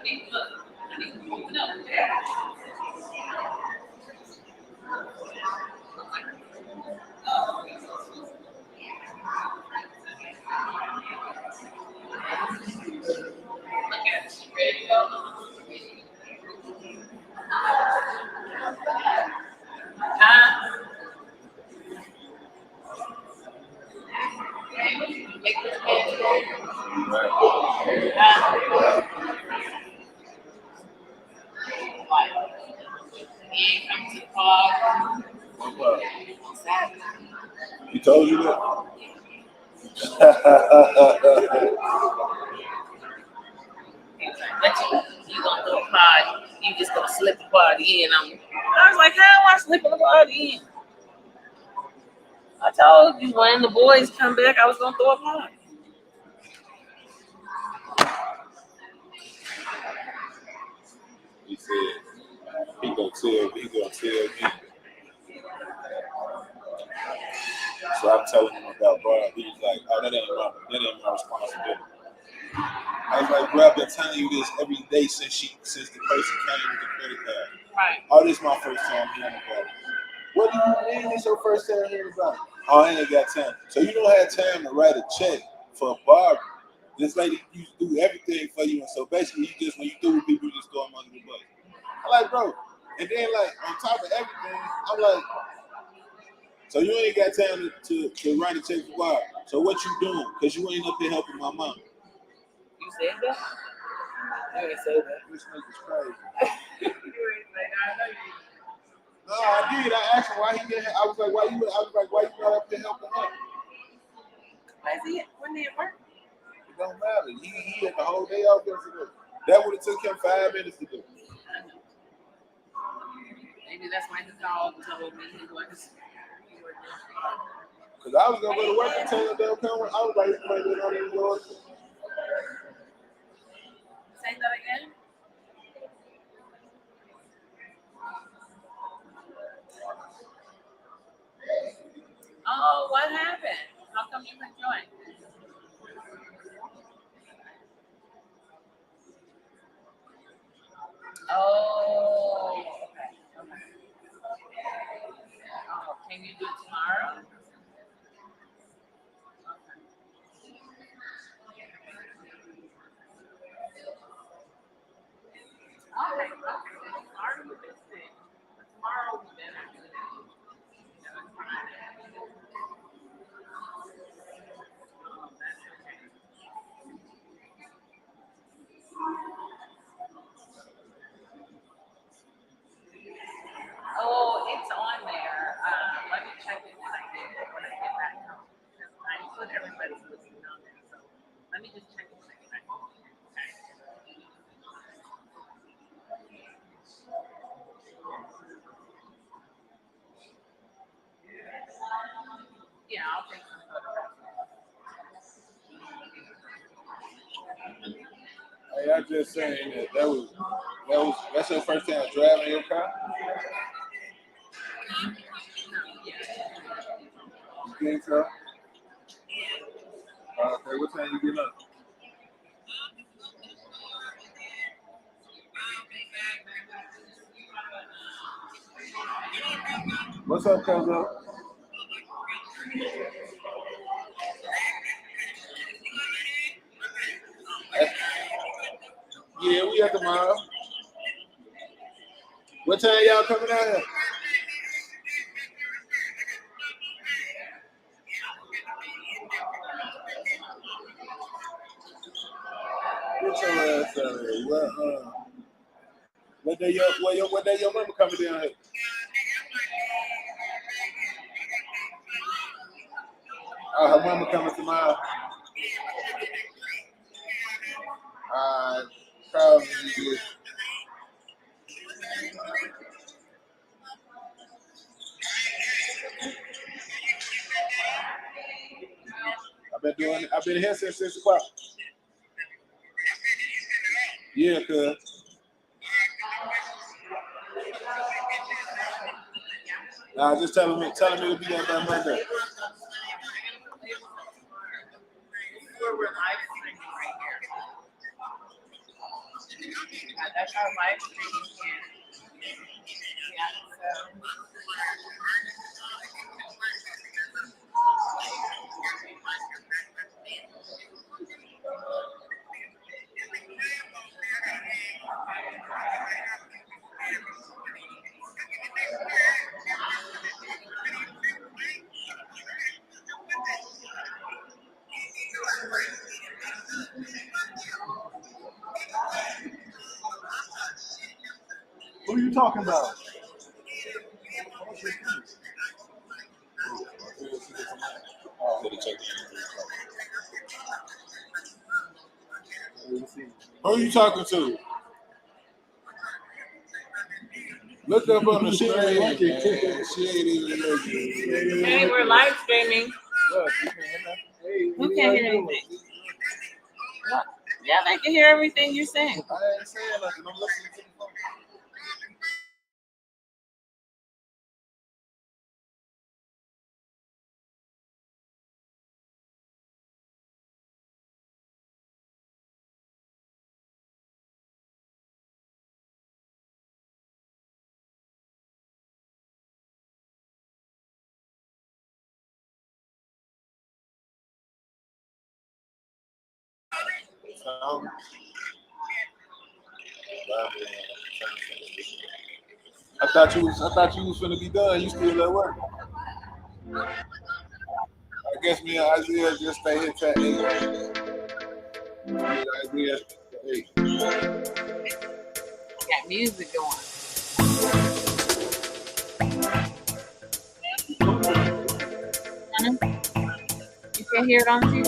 He told you that?
But you gonna throw a pod, you just gonna slip the pod in. I was like, how am I slipping the pod in? I told you when the boys come back, I was gonna throw a pod.
He said he gonna tell me. So I'm telling him about Bob. He was like, oh, that ain't my responsibility. I was like, bro, I've been telling you this every day since the person came with the credit card.
Right.
Oh, this is my first time hearing about it. What do you mean it's your first time hearing about it? Oh, I ain't got time. So you don't have time to write a check for a barber. This lady used to do everything for you, and so basically you just, when you do with people, you just throw them under the bus. I'm like, bro, and then like on top of everything, I'm like, so you ain't got time to write a check for barber. So what you doing? Because you ain't up here helping my mom.
You said that? You ain't said that.
This nigga's crazy.
You ain't say that. I know you.
No, I did. I asked him why he didn't. I was like, why you not up there helping him?
Why is he? When did it work?
It don't matter. He had the whole day out there to do. That would have took him 5 minutes to do.
Maybe that's why he called and told me he was.
Because I was going to go to work and tell him they'll come. I was like, they don't even go.
Say that again? Oh, what happened? How come you couldn't join? Oh, okay. Oh, can you do it tomorrow? Okay. Tomorrow you missed it. Tomorrow we better do that. Oh, it's on there. Let me check it when I get back home. I put everybody's looking on there, so let me just check it when I get back home. Okay. Yeah, I'll take some photographs.
Hey, I just saying that's your first time driving your car? You think so? Okay, what time you getting up? What's up, Cuzzo? Yeah, we at the mall. What time y'all coming out here? Get your ass out here. What day your mama coming down here? Her mama coming tomorrow. Probably. I've been here since 6 o'clock. Yeah, cuz. Nah, just telling me to be there by Monday.
We're live streaming right here. That's our live stream here. Yeah, so.
Who are you talking about? Who are you talking to? Look up on the shit. She ain't even looking.
Hey, we're live streaming.
Look,
Who can't hear anything? What? Yeah, they can hear everything you're saying.
I ain't saying nothing. I'm listening to the phone. I thought you was finna be done. You still at work. I guess me and Isaiah just stay here till 8. Isaiah, 8.
Got music going. You can't hear it on TV?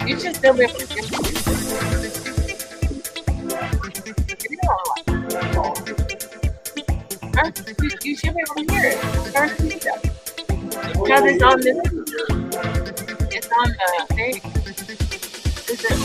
You should still be able to hear it. You should be able to hear it. Turn the TV up. Because it's on this. It's on the thing. Is it?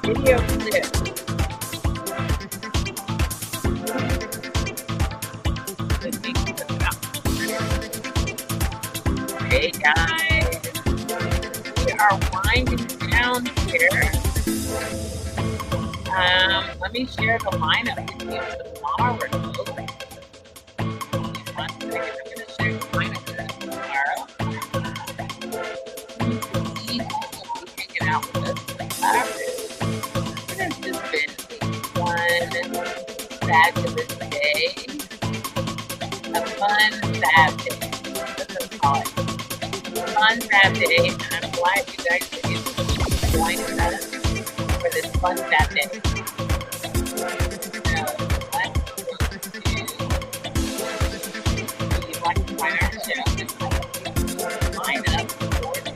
Video clip. Hey guys, we are winding down here. Let me share the lineup with you tomorrow. One second, I'm going to share the lineup with you tomorrow. You will be hanging out with us tomorrow. It has just been one fabulous day. A fun fab day. That's what I call it. Fun fab day. And I'm glad you guys are able to join us for this fun fab day. So, let's do. If you'd like to find our show, line up for the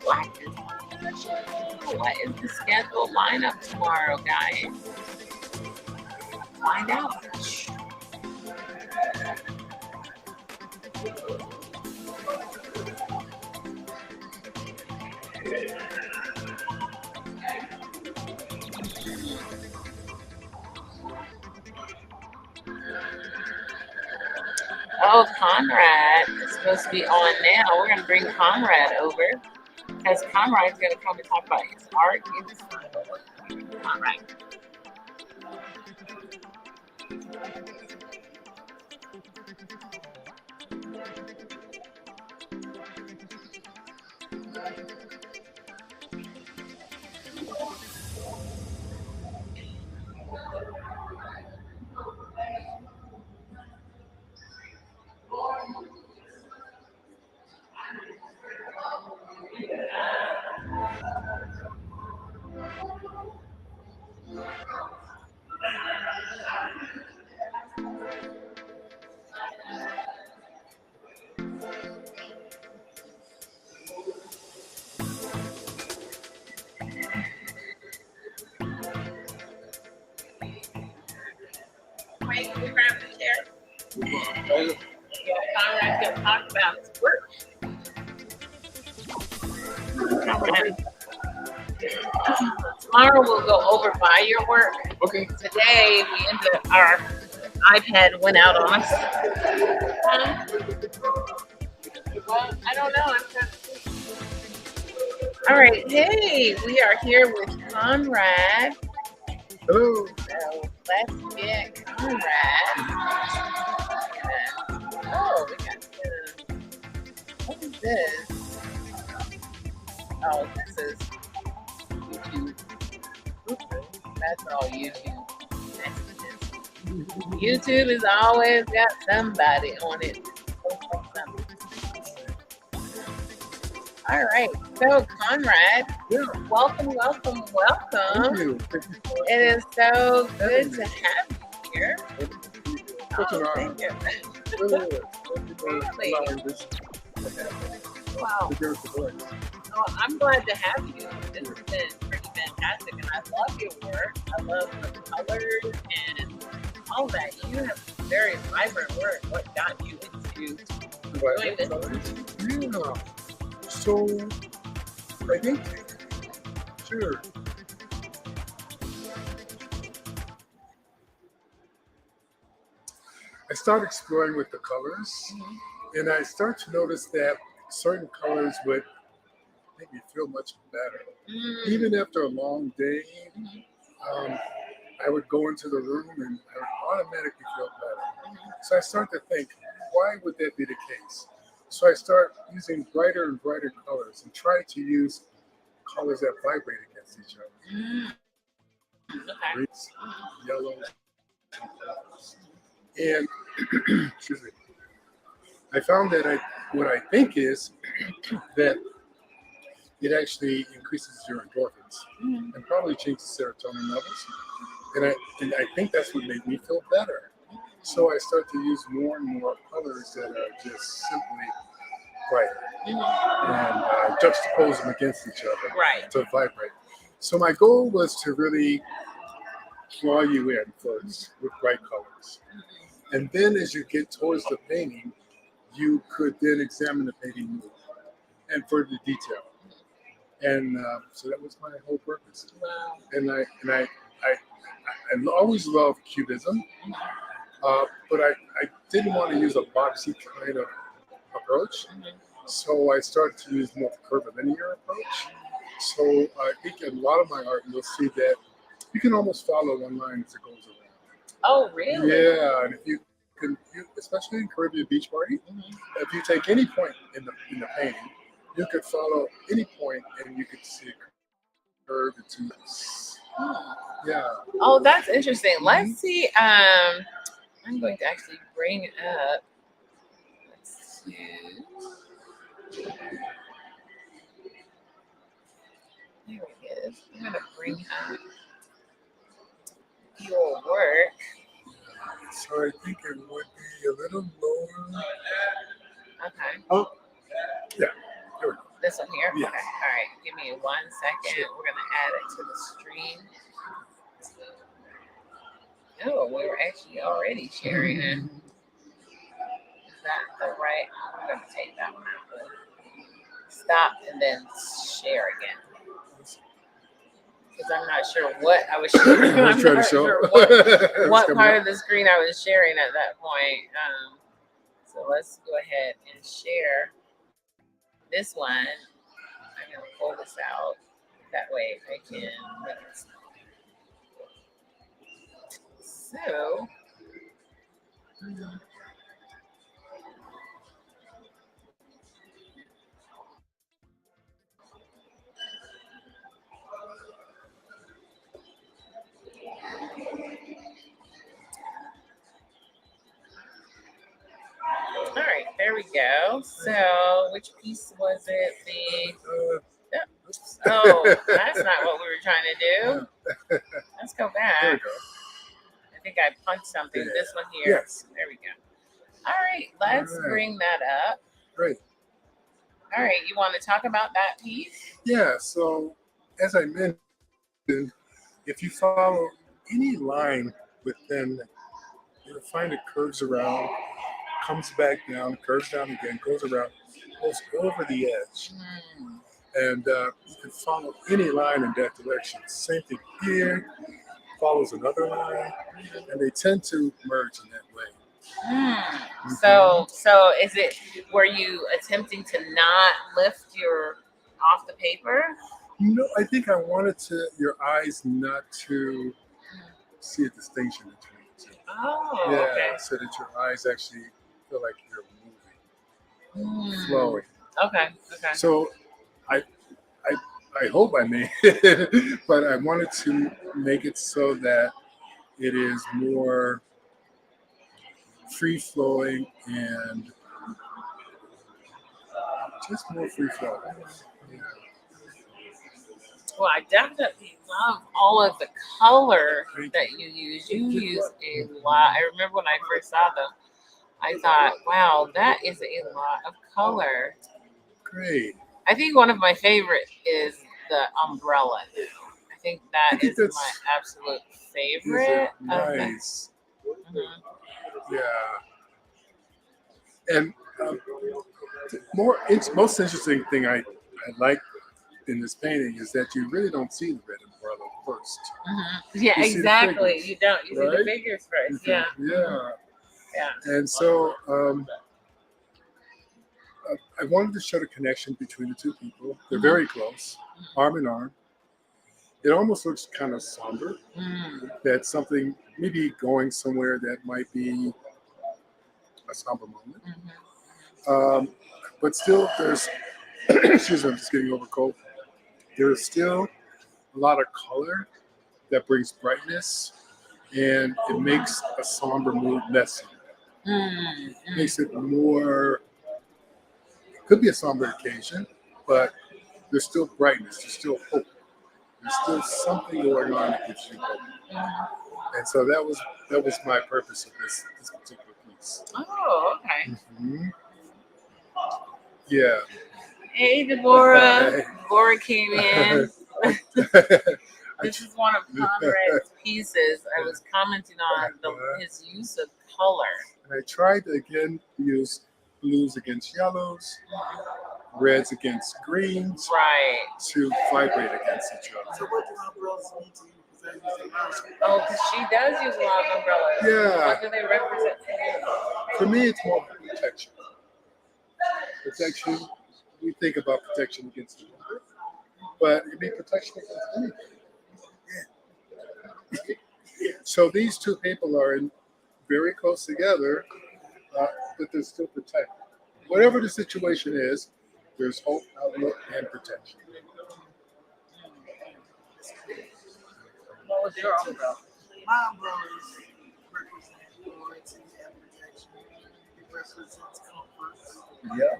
Blackness. What is the scheduled lineup tomorrow, guys? Find out. Oh, Conrad is supposed to be on now. We're gonna bring Conrad over because Conrad's gonna come and talk about his art. Conrad. Wait, can we grab the chair? Yeah, Conrad's gonna talk about his work. Tomorrow we'll go over by your work.
Okay.
Today we ended up, our iPad went out on us. Well, I don't know. All right. Hey, we are here with Conrad.
Hello.
So let's get Conrad. Oh, we got what is this? Oh, this is YouTube. That's all YouTube. YouTube has always got somebody on it. All right. So, Conrad, welcome.
Thank you.
It is so good to have you here.
Such an honor.
Thank you. Wow. Well, I'm glad to have you. This has been pretty fantastic, and I love your work. I love the colors and all that. You have very vibrant work. What got you into doing this?
Yeah. So, I think, sure. I start exploring with the colors, and I start to notice that certain colors would make me feel much better. Even after a long day, I would go into the room and I would automatically feel better. So I start to think, why would that be the case? So I start using brighter and brighter colors and try to use colors that vibrate against each other. Greens, yellows, and purples. And excuse me, I found that what I think is that it actually increases your endorphins and probably changes serotonin levels. And I think that's what made me feel better. So I start to use more and more colors that are just simply bright and juxtapose them against each other to vibrate. So my goal was to really draw you in first with bright colors. And then as you get towards the painting, you could then examine the painting more and further detail. And so that was my whole purpose.
Wow.
And I always loved Cubism, but I didn't want to use a boxy kind of approach. So I started to use more curvilinear approach. So I think in a lot of my art, you'll see that you can almost follow one line as it goes around.
Oh, really?
Yeah, and if you can, especially in Caribbean Beach Party, if you take any point in the painting, you could follow any point and you could see a curve into this. Yeah.
Oh, that's interesting. Let's see. I'm going to actually bring up. Let's see. There it is. I'm going to bring up your work.
So I think it would be a little lower.
Okay.
Oh, yeah. There we go.
This one here?
Yes.
Okay. All right. Give me 1 second. We're going to add it to the stream. Oh, we were actually already sharing it. Is that the right? I'm going to take that one out. Stop and then share again. Because I'm not sure what I was sharing. I'm
trying to
not
show
sure what part of the screen I was sharing at that point. So So let's go ahead and share this one. I'm gonna pull this out. That way I can make it small. So all right, there we go. So which piece was it? Oh, that's not what we were trying to do. Let's go back.
There we go.
I think I punched something.
Yeah.
This one here.
Yes.
There we go. All right, let's
All right.
bring that up.
Great.
All right, you want to talk about that piece?
Yeah. So as I mentioned, if you follow any line within, you'll find it curves around, comes back down, curves down again, goes around, goes over the edge. And you can follow any line in that direction. Same thing here, follows another line, and they tend to merge in that way.
So is it, were you attempting to not lift your off the paper?
No, I think I wanted your eyes not to see a distinction between the two.
Oh,
yeah,
okay.
so that your eyes actually feel like you're moving, flowing.
Okay.
So I hope I made it, but I wanted to make it so that it is more free flowing and just more free flowing. Yeah.
Well, I definitely love all of the color that you use. You use a lot. I remember when I first saw them, I thought, wow, that is a lot of color.
Great.
I think one of my favorite is the umbrella. I think that is my absolute favorite.
Nice. Yeah. And most interesting thing I like in this painting is that you really don't see the red umbrella first.
Yeah,
You see the
exactly.
figures,
You don't. You see the
right?
figures first. Yeah.
Yeah. And so I wanted to show the connection between the two people. They're very close, arm in arm. It almost looks kind of somber. That's something maybe going somewhere that might be a somber moment. But still, there's, excuse me, I'm just getting over cold. There's still a lot of color that brings brightness, and it makes a somber mood less. Makes it more, could be a somber occasion, but there's still brightness, there's still hope. There's still something going on that gives you hope. And so that was my purpose of this particular piece.
Oh, okay.
Yeah.
Hey, Deborah. Deborah came in. This is one of Conrad's pieces. I was commenting on his use of color.
And I tried to again use blues against yellows, reds against greens,
right,
to vibrate against each other.
So what do umbrellas mean to you?
Oh, because she does use a lot of umbrellas.
Yeah.
What do they represent to you?
For me, it's more protection. Protection. We think about protection against the weather, but it may be protection against anything. So these two people are very close together, but they're still protected. Whatever the situation is, there's hope, outlook, and protection.
What was your umbrella?
My umbrellas represent loyalty and protection. It represents comfort.
Yeah.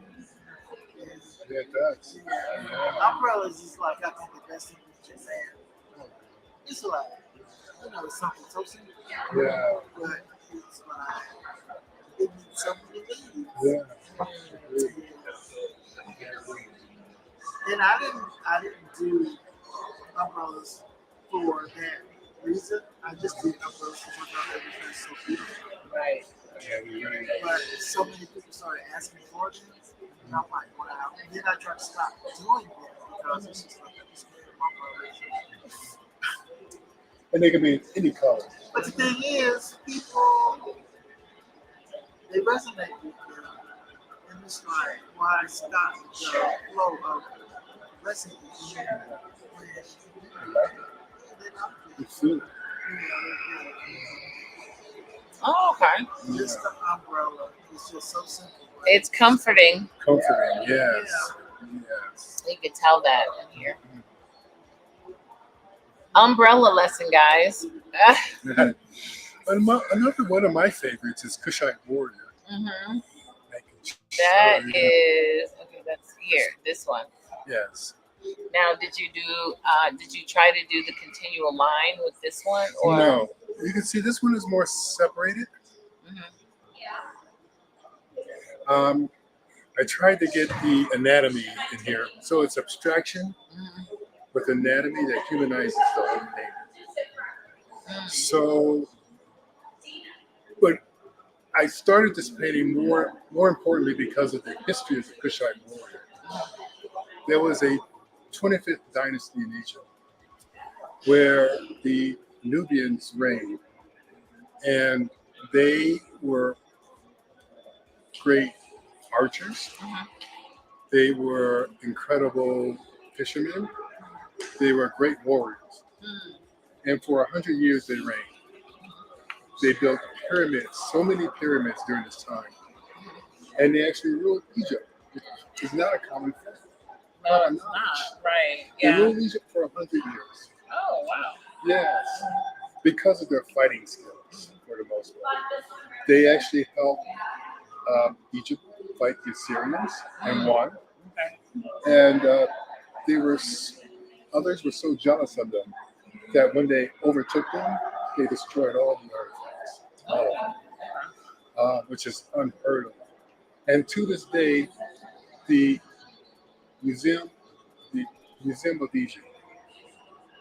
Yeah, it does.
Yeah. Umbrellas is like, I think, the best thing with your man. It's like, you know, it's something so simple.
Yeah.
But it's like, it means something to me.
Yeah.
And I didn't do umbrellas for that reason. I just did umbrellas because I thought everything so beautiful.
Right.
But so many people started asking me for them, and I'm like, wow. And then I tried to stop doing them because it's just like, I'm scared of my umbrellas.
And they can be any color.
But the thing is, people they resonate with them. And it's like, why stop the flow of recipes when they don't
It's food.
Oh, okay.
just the umbrella. It's just so simple.
It's comforting.
Comforting, yes. Yes.
You can tell that in here. Umbrella lesson, guys.
Another one of my favorites is Kushite Warrior.
Mm-hmm.
Making
That
sure,
is okay. That's here. This one.
yes.
Now, did you do? Did you try to do the continual line with this one, or
No. You can see this one is more separated. I tried to get the anatomy in here. So it's abstraction with anatomy that humanizes the whole thing. So, but I started this painting more importantly because of the history of the Kushite warrior. There was a 25th dynasty in Egypt where the Nubians reigned, and they were great archers. They were incredible fishermen. They were great warriors. And for 100 years they reigned. They built pyramids, so many pyramids during this time. And they actually ruled Egypt, which is not a common thing.
no, it's not right?
They
Yeah.
ruled Egypt for 100 years.
Oh wow.
Yes, because of their fighting skills, for the most part. They actually helped Egypt fight the Assyrians and won. And others were so jealous of them that when they overtook them, they destroyed all the artifacts, all of them, which is unheard of. And to this day, the museum, the Museum of Egypt,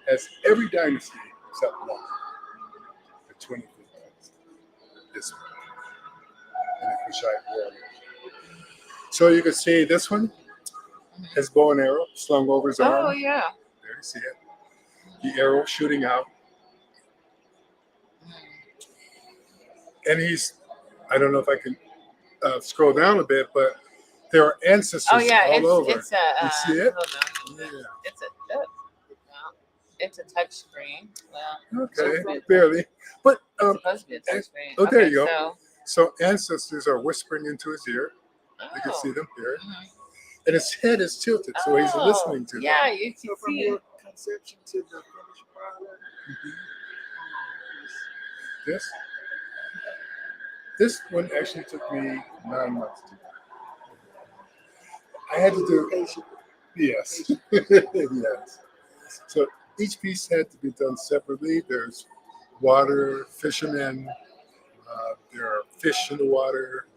has every dynasty except one, the 25th dynasty, this one, and the Kushite warrior. So you can see this one has bow and arrow slung over his arm.
Oh yeah.
There you see it. The arrow shooting out. And I don't know if I can scroll down a bit, but there are ancestors
Oh yeah.
all over.
It's a.
You see it?
Hold on. It's a touch screen. Well,
Okay, barely. But
it's supposed to be a touch screen.
oh, there
Okay,
you go. So ancestors are whispering into his ear. You can see them here. And his head is tilted, so he's listening to them.
Yeah, you can
So from
see
your
it.
conception to the finished product,
This one actually took me 9 months to do. I had to do yes. Yes. So each piece had to be done separately. There's water, fishermen, there are fish in the water.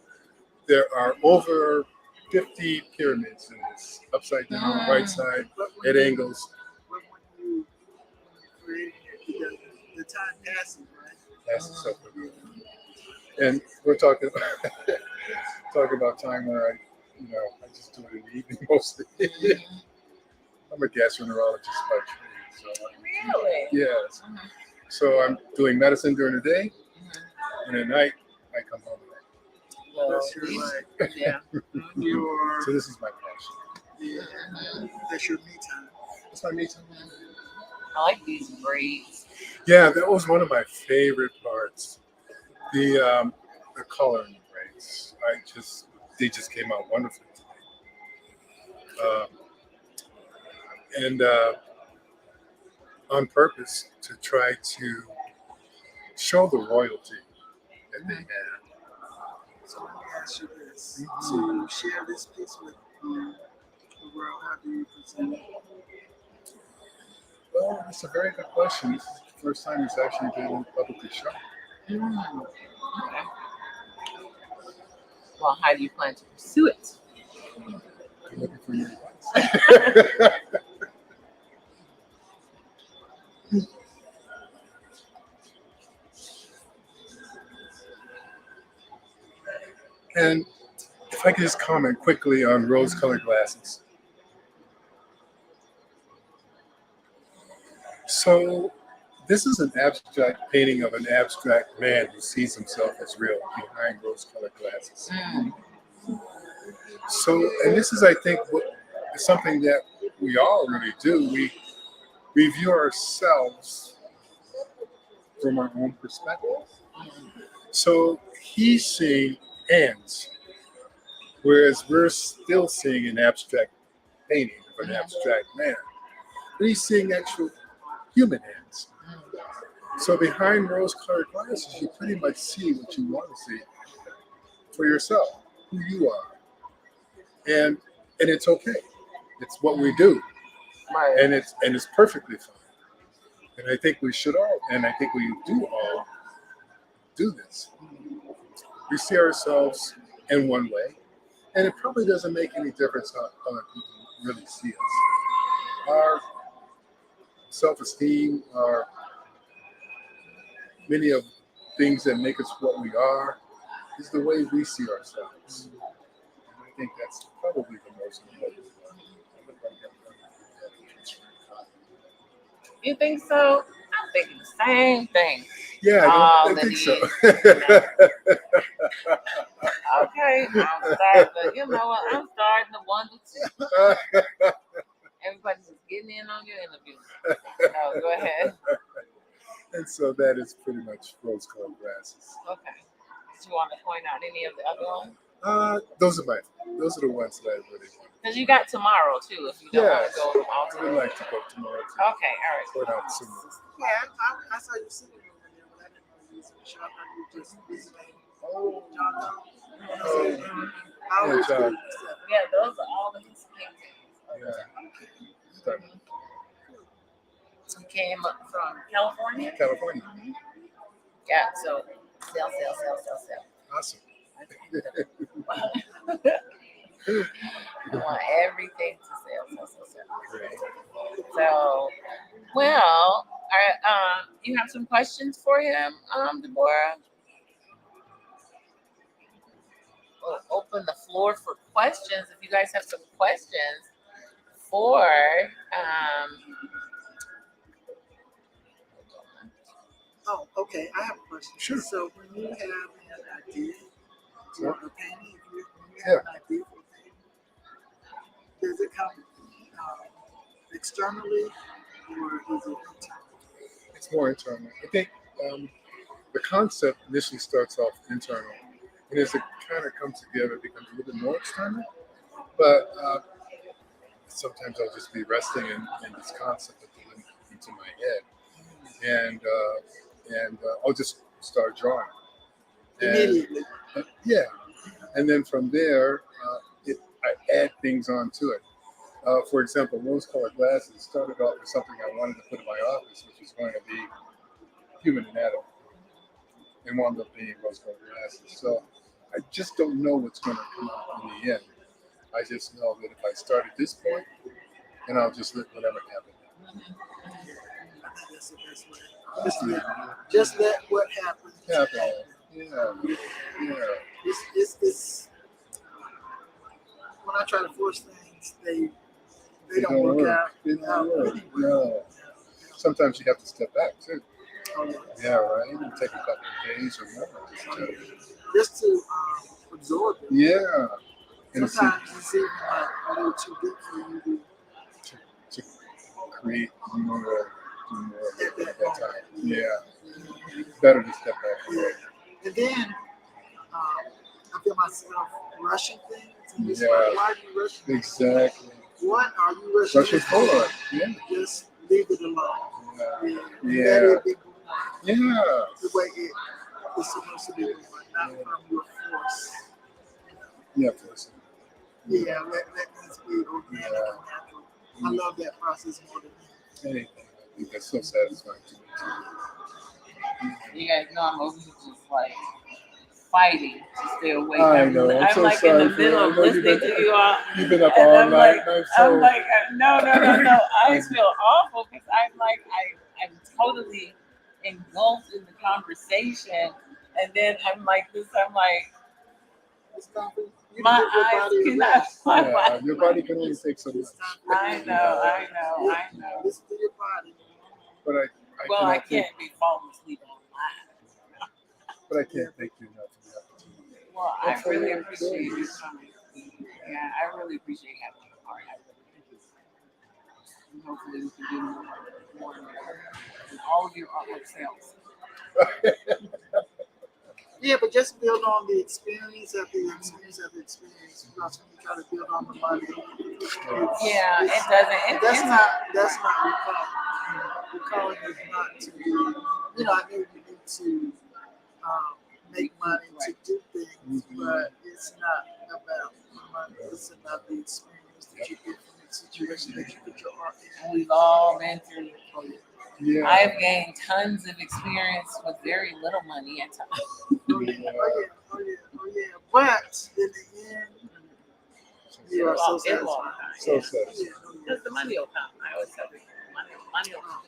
There are over 50 pyramids in this, upside down, right side, at angles.
but when you create it, the time passes, right?
Passes separately. And we're talking about time where I just do it in the evening mostly. I'm a gastroenterologist by trade, so
Really?
yes. So I'm doing medicine during the day, and at night I come home.
That's your like,
Yeah.
your
So this is my passion.
that's your me time.
It's my me time.
I like these braids.
Yeah, that was one of my favorite parts. The coloring braids. They just came out wonderfully today. And on purpose to try to show the royalty that they had.
So let me ask you this: to share this piece with the world, how do you present it?
Well, that's a very good question. This is the first time it's actually been publicly shown.
Okay. Well, how do you plan to pursue it?
I'm looking for your advice. And if I could just comment quickly on rose-colored glasses. So This is an abstract painting of an abstract man who sees himself as real behind rose-colored glasses. So, and this is, I think, something that we all really do. We view ourselves from our own perspective. So he's seeing ants, whereas we're still seeing an abstract painting of an abstract man. But he's seeing actual human hands. So behind rose-colored glasses, you pretty much see what you want to see for yourself, who you are, and it's okay. It's what we do, and it's perfectly fine. And I think we should all, and I think we do all do this. We see ourselves in one way, and it probably doesn't make any difference how other people really see us. Our self-esteem, our many of things that make us what we are, is the way we see ourselves. And I think that's probably the most important.
You think so? I'm thinking the same thing.
Yeah, I think so.
Okay, I'm starting to wonder too. Everybody's just getting in on your interview. No, go ahead.
And so that is pretty much rose-colored glasses.
Okay. Do you want to point out any of the other ones?
Those are the ones that I really want.
Because you got tomorrow too, if you don't want to go all
I would like to go tomorrow too.
Okay, all right.
Point out some.
Yeah, I saw you sitting over there, but I didn't know you was in the shop. I knew you just visiting.
John.
Yeah, those are all the his paintings.
Yeah.
He came up from California?
California.
Yeah, so sell.
Awesome.
I want everything to sell. So, well, you have some questions for him, Deborah? We'll open the floor for questions. If you guys have some questions for
Oh, okay. I have a question.
Sure.
So when you have an idea for a painting, when you
Yeah.
have an idea for a painting, does it come externally or is it internal?
It's more internal. I think the concept initially starts off internal, and as it kind of comes together, it becomes a little bit more external. But sometimes I'll just be resting in this concept that comes into my head, and I'll just start drawing.
Immediately.
Yeah, and then from there, I add things onto it. For example, rose-colored glasses started off as something I wanted to put in my office, which was going to be human anatomy, and wound up being rose-colored glasses. So I just don't know what's going to come out in the end. I just know that if I start at this point, then I'll just let whatever happen.
That's the best way. Just let what happens
happen.
Yeah.
Yeah.
It's when I try to force things, they don't work out.
They don't work. No. Sometimes you have to step back too. Yeah, right. You take a couple of days or more
just to absorb it.
Yeah. And
sometimes it's even like a little too deep for you
to create more at that time. Yeah. Better to step back.
Yeah. And then I feel myself rushing things. And it's
Yeah.
like, why are you rushing?
Exactly.
What are you rushing?
Rushing forward. Yeah.
Just leave it alone.
Yeah.
Yeah. Let it be born.
Yeah.
The way it is supposed to be born, not from your force.
Yeah, force.
Yeah, let things be organic and natural. I love that process more than
anything. I think that's so satisfying to me.
You guys know I'm over here just like fighting to stay awake.
I know.
I'm
so
like
sorry
in the middle of listening to you all.
You've been up
and
all
I'm
night.
like,
so,
I'm like, no. I feel awful because I'm like, I'm totally engulfed in the conversation, and then I'm like this. I'm like, my eyes cannot.
Your body can only take so much.
I know.
Listen to your body.
But
Well, I
cannot thank,
can't be falling asleep online.
but I can't thank you enough for the opportunity.
Well, I really appreciate you coming. Yeah, I really appreciate having you part. I really do. And hopefully we can do more and more. And all of your artwork sales.
Yeah, but just build on the experience after the experience after experience. Because when you try to build on the money,
Yeah, it doesn't.
That's not recalling. Recalling is not to be. You know, I know you need to make money to do things, but it's not about the money. It's about the experience that you get from the situation that you put your art in.
And we've all been through it.
Yeah.
I've gained tons of experience with very little money at times.
Oh yeah. But in the end, you are so
It will
satisfied.
So sad.
Because the money will come. I always tell people, money will come.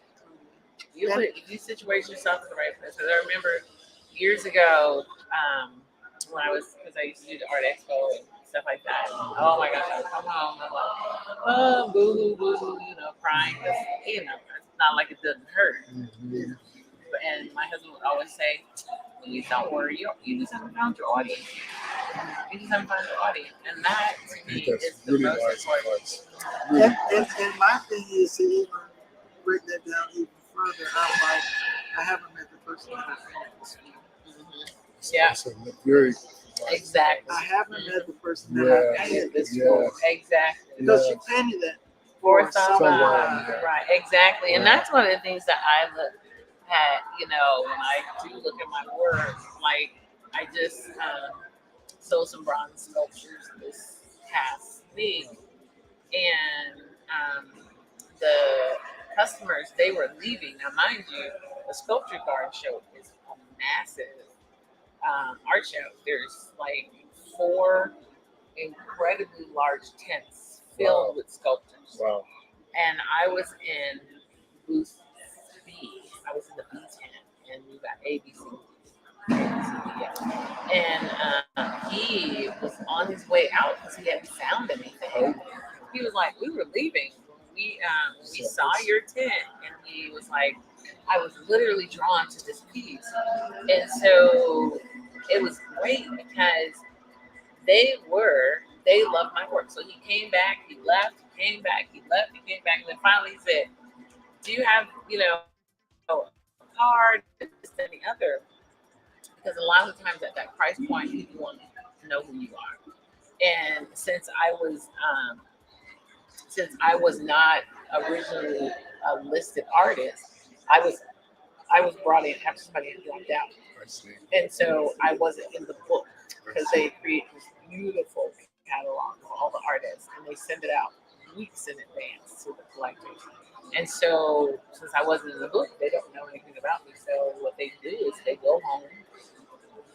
You situate yourself in the right place. Because I remember years ago, when I used to do the art expo and stuff like that. Oh my gosh, I would come home and I'm like, oh, boo hoo, crying. 'Cause, it's not like it doesn't hurt. And my husband would always say, "Please don't worry. You just haven't found your audience. You just haven't found your audience." And that to me
That's
is the
really
most
wise
important.
advice.
And my thing is to even break that down even further. I'm like, I haven't met the person that I found this for.
Yeah.
That's a very
Exactly.
I haven't met the person that I painted this for.
Exactly.
Because you painted that
For
someone,
somebody.
yeah.
Right, exactly. And
Yeah.
that's one of the things that I look at, when I do look at my work, like I just sold some bronze sculptures this past week, and the customers, they were leaving. Now, mind you, the sculpture garden show is a massive art show. There's like 4 incredibly large tents filled with sculptures.
Wow.
And I was in booth B. I was in the B tent, and we got ABC. Yeah. And he was on his way out because he hadn't found anything. He was like, "We were leaving. We saw your tent," and he was like, "I was literally drawn to this piece," and so it was great because they loved my work. So he came back, he left, he came back, he left, he came back, and then finally he said, "Do you have a card, this, and the other?" Because a lot of times at that price point, people want to know who you are. And since I was not originally a listed artist, I was brought in after somebody had dropped out,
I see.
and so I wasn't in the book because they create this beautiful catalog of all the artists, and they send it out weeks in advance to the collectors. And so, since I wasn't in the book, they don't know anything about me. So what they do is they go home,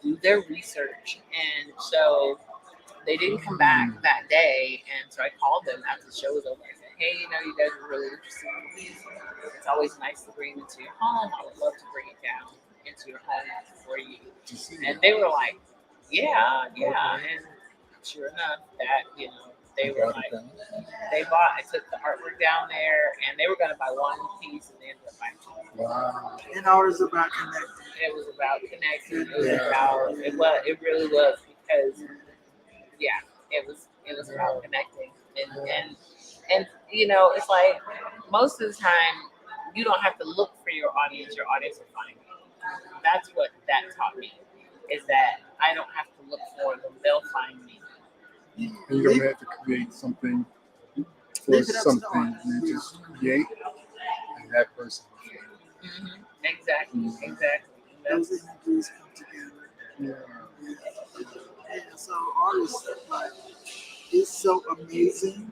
do their research, and so they didn't come back that day. And so I called them after the show was over. I said, "Hey, you guys are really interested in these. It's always nice to bring them to your home. I would love to bring it down into your home for you." And they were like, "Yeah." And sure enough, that they were like, I took the artwork down there, and they were going to buy one piece, and they ended up buying 2.
Wow.
And ours about connecting.
It was about connecting. It really was, because it was about connecting, and it's like most of the time you don't have to look for your audience will find you. That's what that taught me, is that I don't have to look for them, they'll find me.
And you don't have to create something for something. You just create, and that person will find you.
Mm-hmm. Exactly.
Those energies come together. Yeah, so artists, like, it's so amazing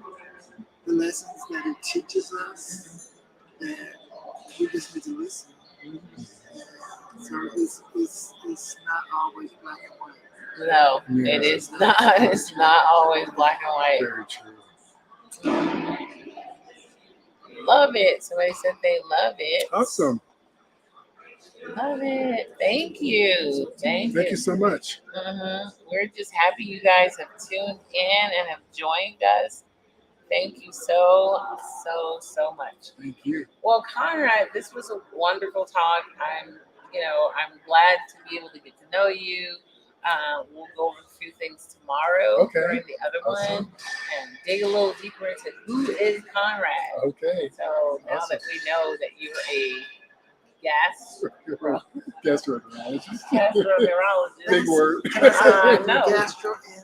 the lessons that it teaches us that we just need to listen. So it's not always black and white.
No, it is not. It's not always black and white.
Very true.
Love it. Somebody said they love it.
Awesome.
Love it. Thank you. Thank
you so much.
We're just happy you guys have tuned in and have joined us
Thank you so much.
Thank you.
Well, Conrad, this was a wonderful talk. I'm glad to be able to get to know you. We'll go over a few things tomorrow
Okay.
during the other
Awesome.
one and dig a little deeper into who is Conrad.
Okay.
So now
Awesome.
that we know that you're a
Gastroenterologist.
gastroenterologist,
Big word.
no.
Gastroenterology.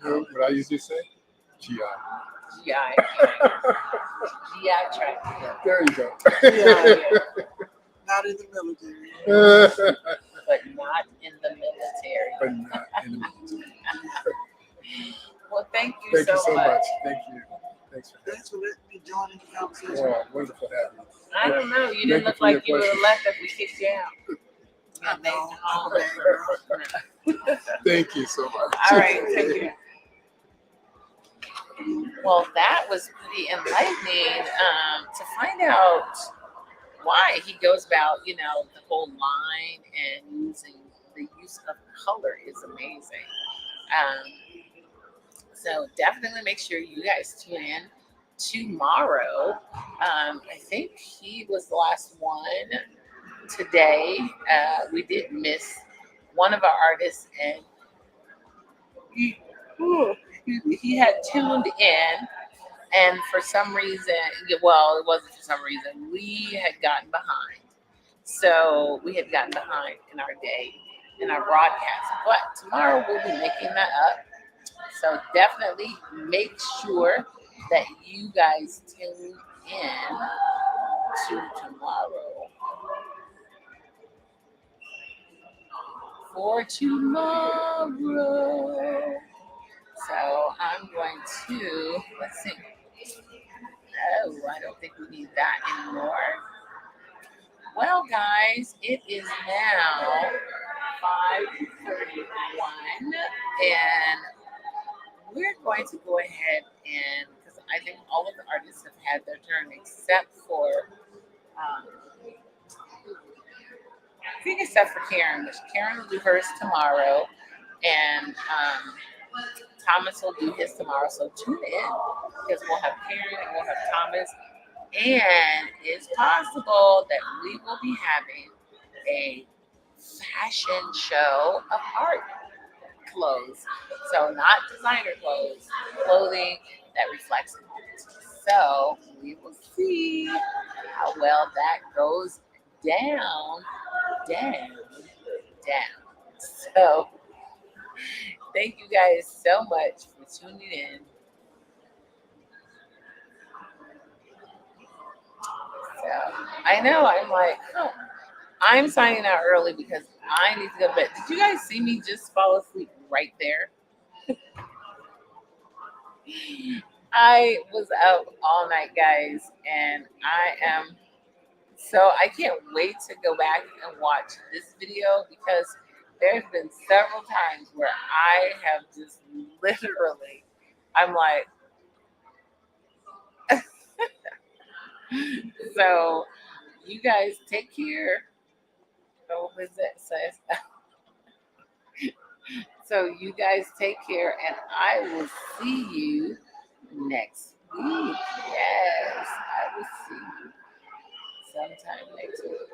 What I usually say? GI.
GI tract.
There you go.
Not in the military.
But not in the military.
But not in the military.
Well, thank you
Thank you so much. Thank you. Thanks
for letting me join in the conversation.
Oh, wonderful having you.
I don't know. You
Thank
didn't
you
look
for your
like you would have
questions.
left if we kicked you out.
I know. I'm a bad girl.
Thank you so much.
All right. Thank you. Well, that was pretty enlightening to find out why he goes about, the whole line and using the use of color is amazing. So definitely make sure you guys tune in tomorrow. I think he was the last one today. We did miss one of our artists, and he had tuned in, and for some reason, well, it wasn't for some reason, we had gotten behind. So we had gotten behind in our day, in our broadcast. But tomorrow we'll be making that up. So definitely make sure that you guys tune in to tomorrow. For tomorrow. So I'm going to, let's see. Oh, I don't think we need that anymore. Well, guys, it is now 5:31, and we're going to go ahead and, because I think all of the artists have had their turn except for, except for Karen, which Karen will do hers tomorrow, and Thomas will do his tomorrow. So tune in, because we'll have Karen and we'll have Thomas, and it's possible that we will be having a fashion show of art clothes. So not designer clothes, clothing that reflects the moment. So we will see how well that goes down. So thank you guys so much for tuning in. So I know I'm like, I'm signing out early because I need to go to bed. Did you guys see me just fall asleep right there? I was up all night, guys, and I can't wait to go back and watch this video, because there's been several times where I have just literally, I'm like, so you guys take care. Oh, what is that says? So you guys take care, and I will see you next week. Yes, I will see you sometime next week.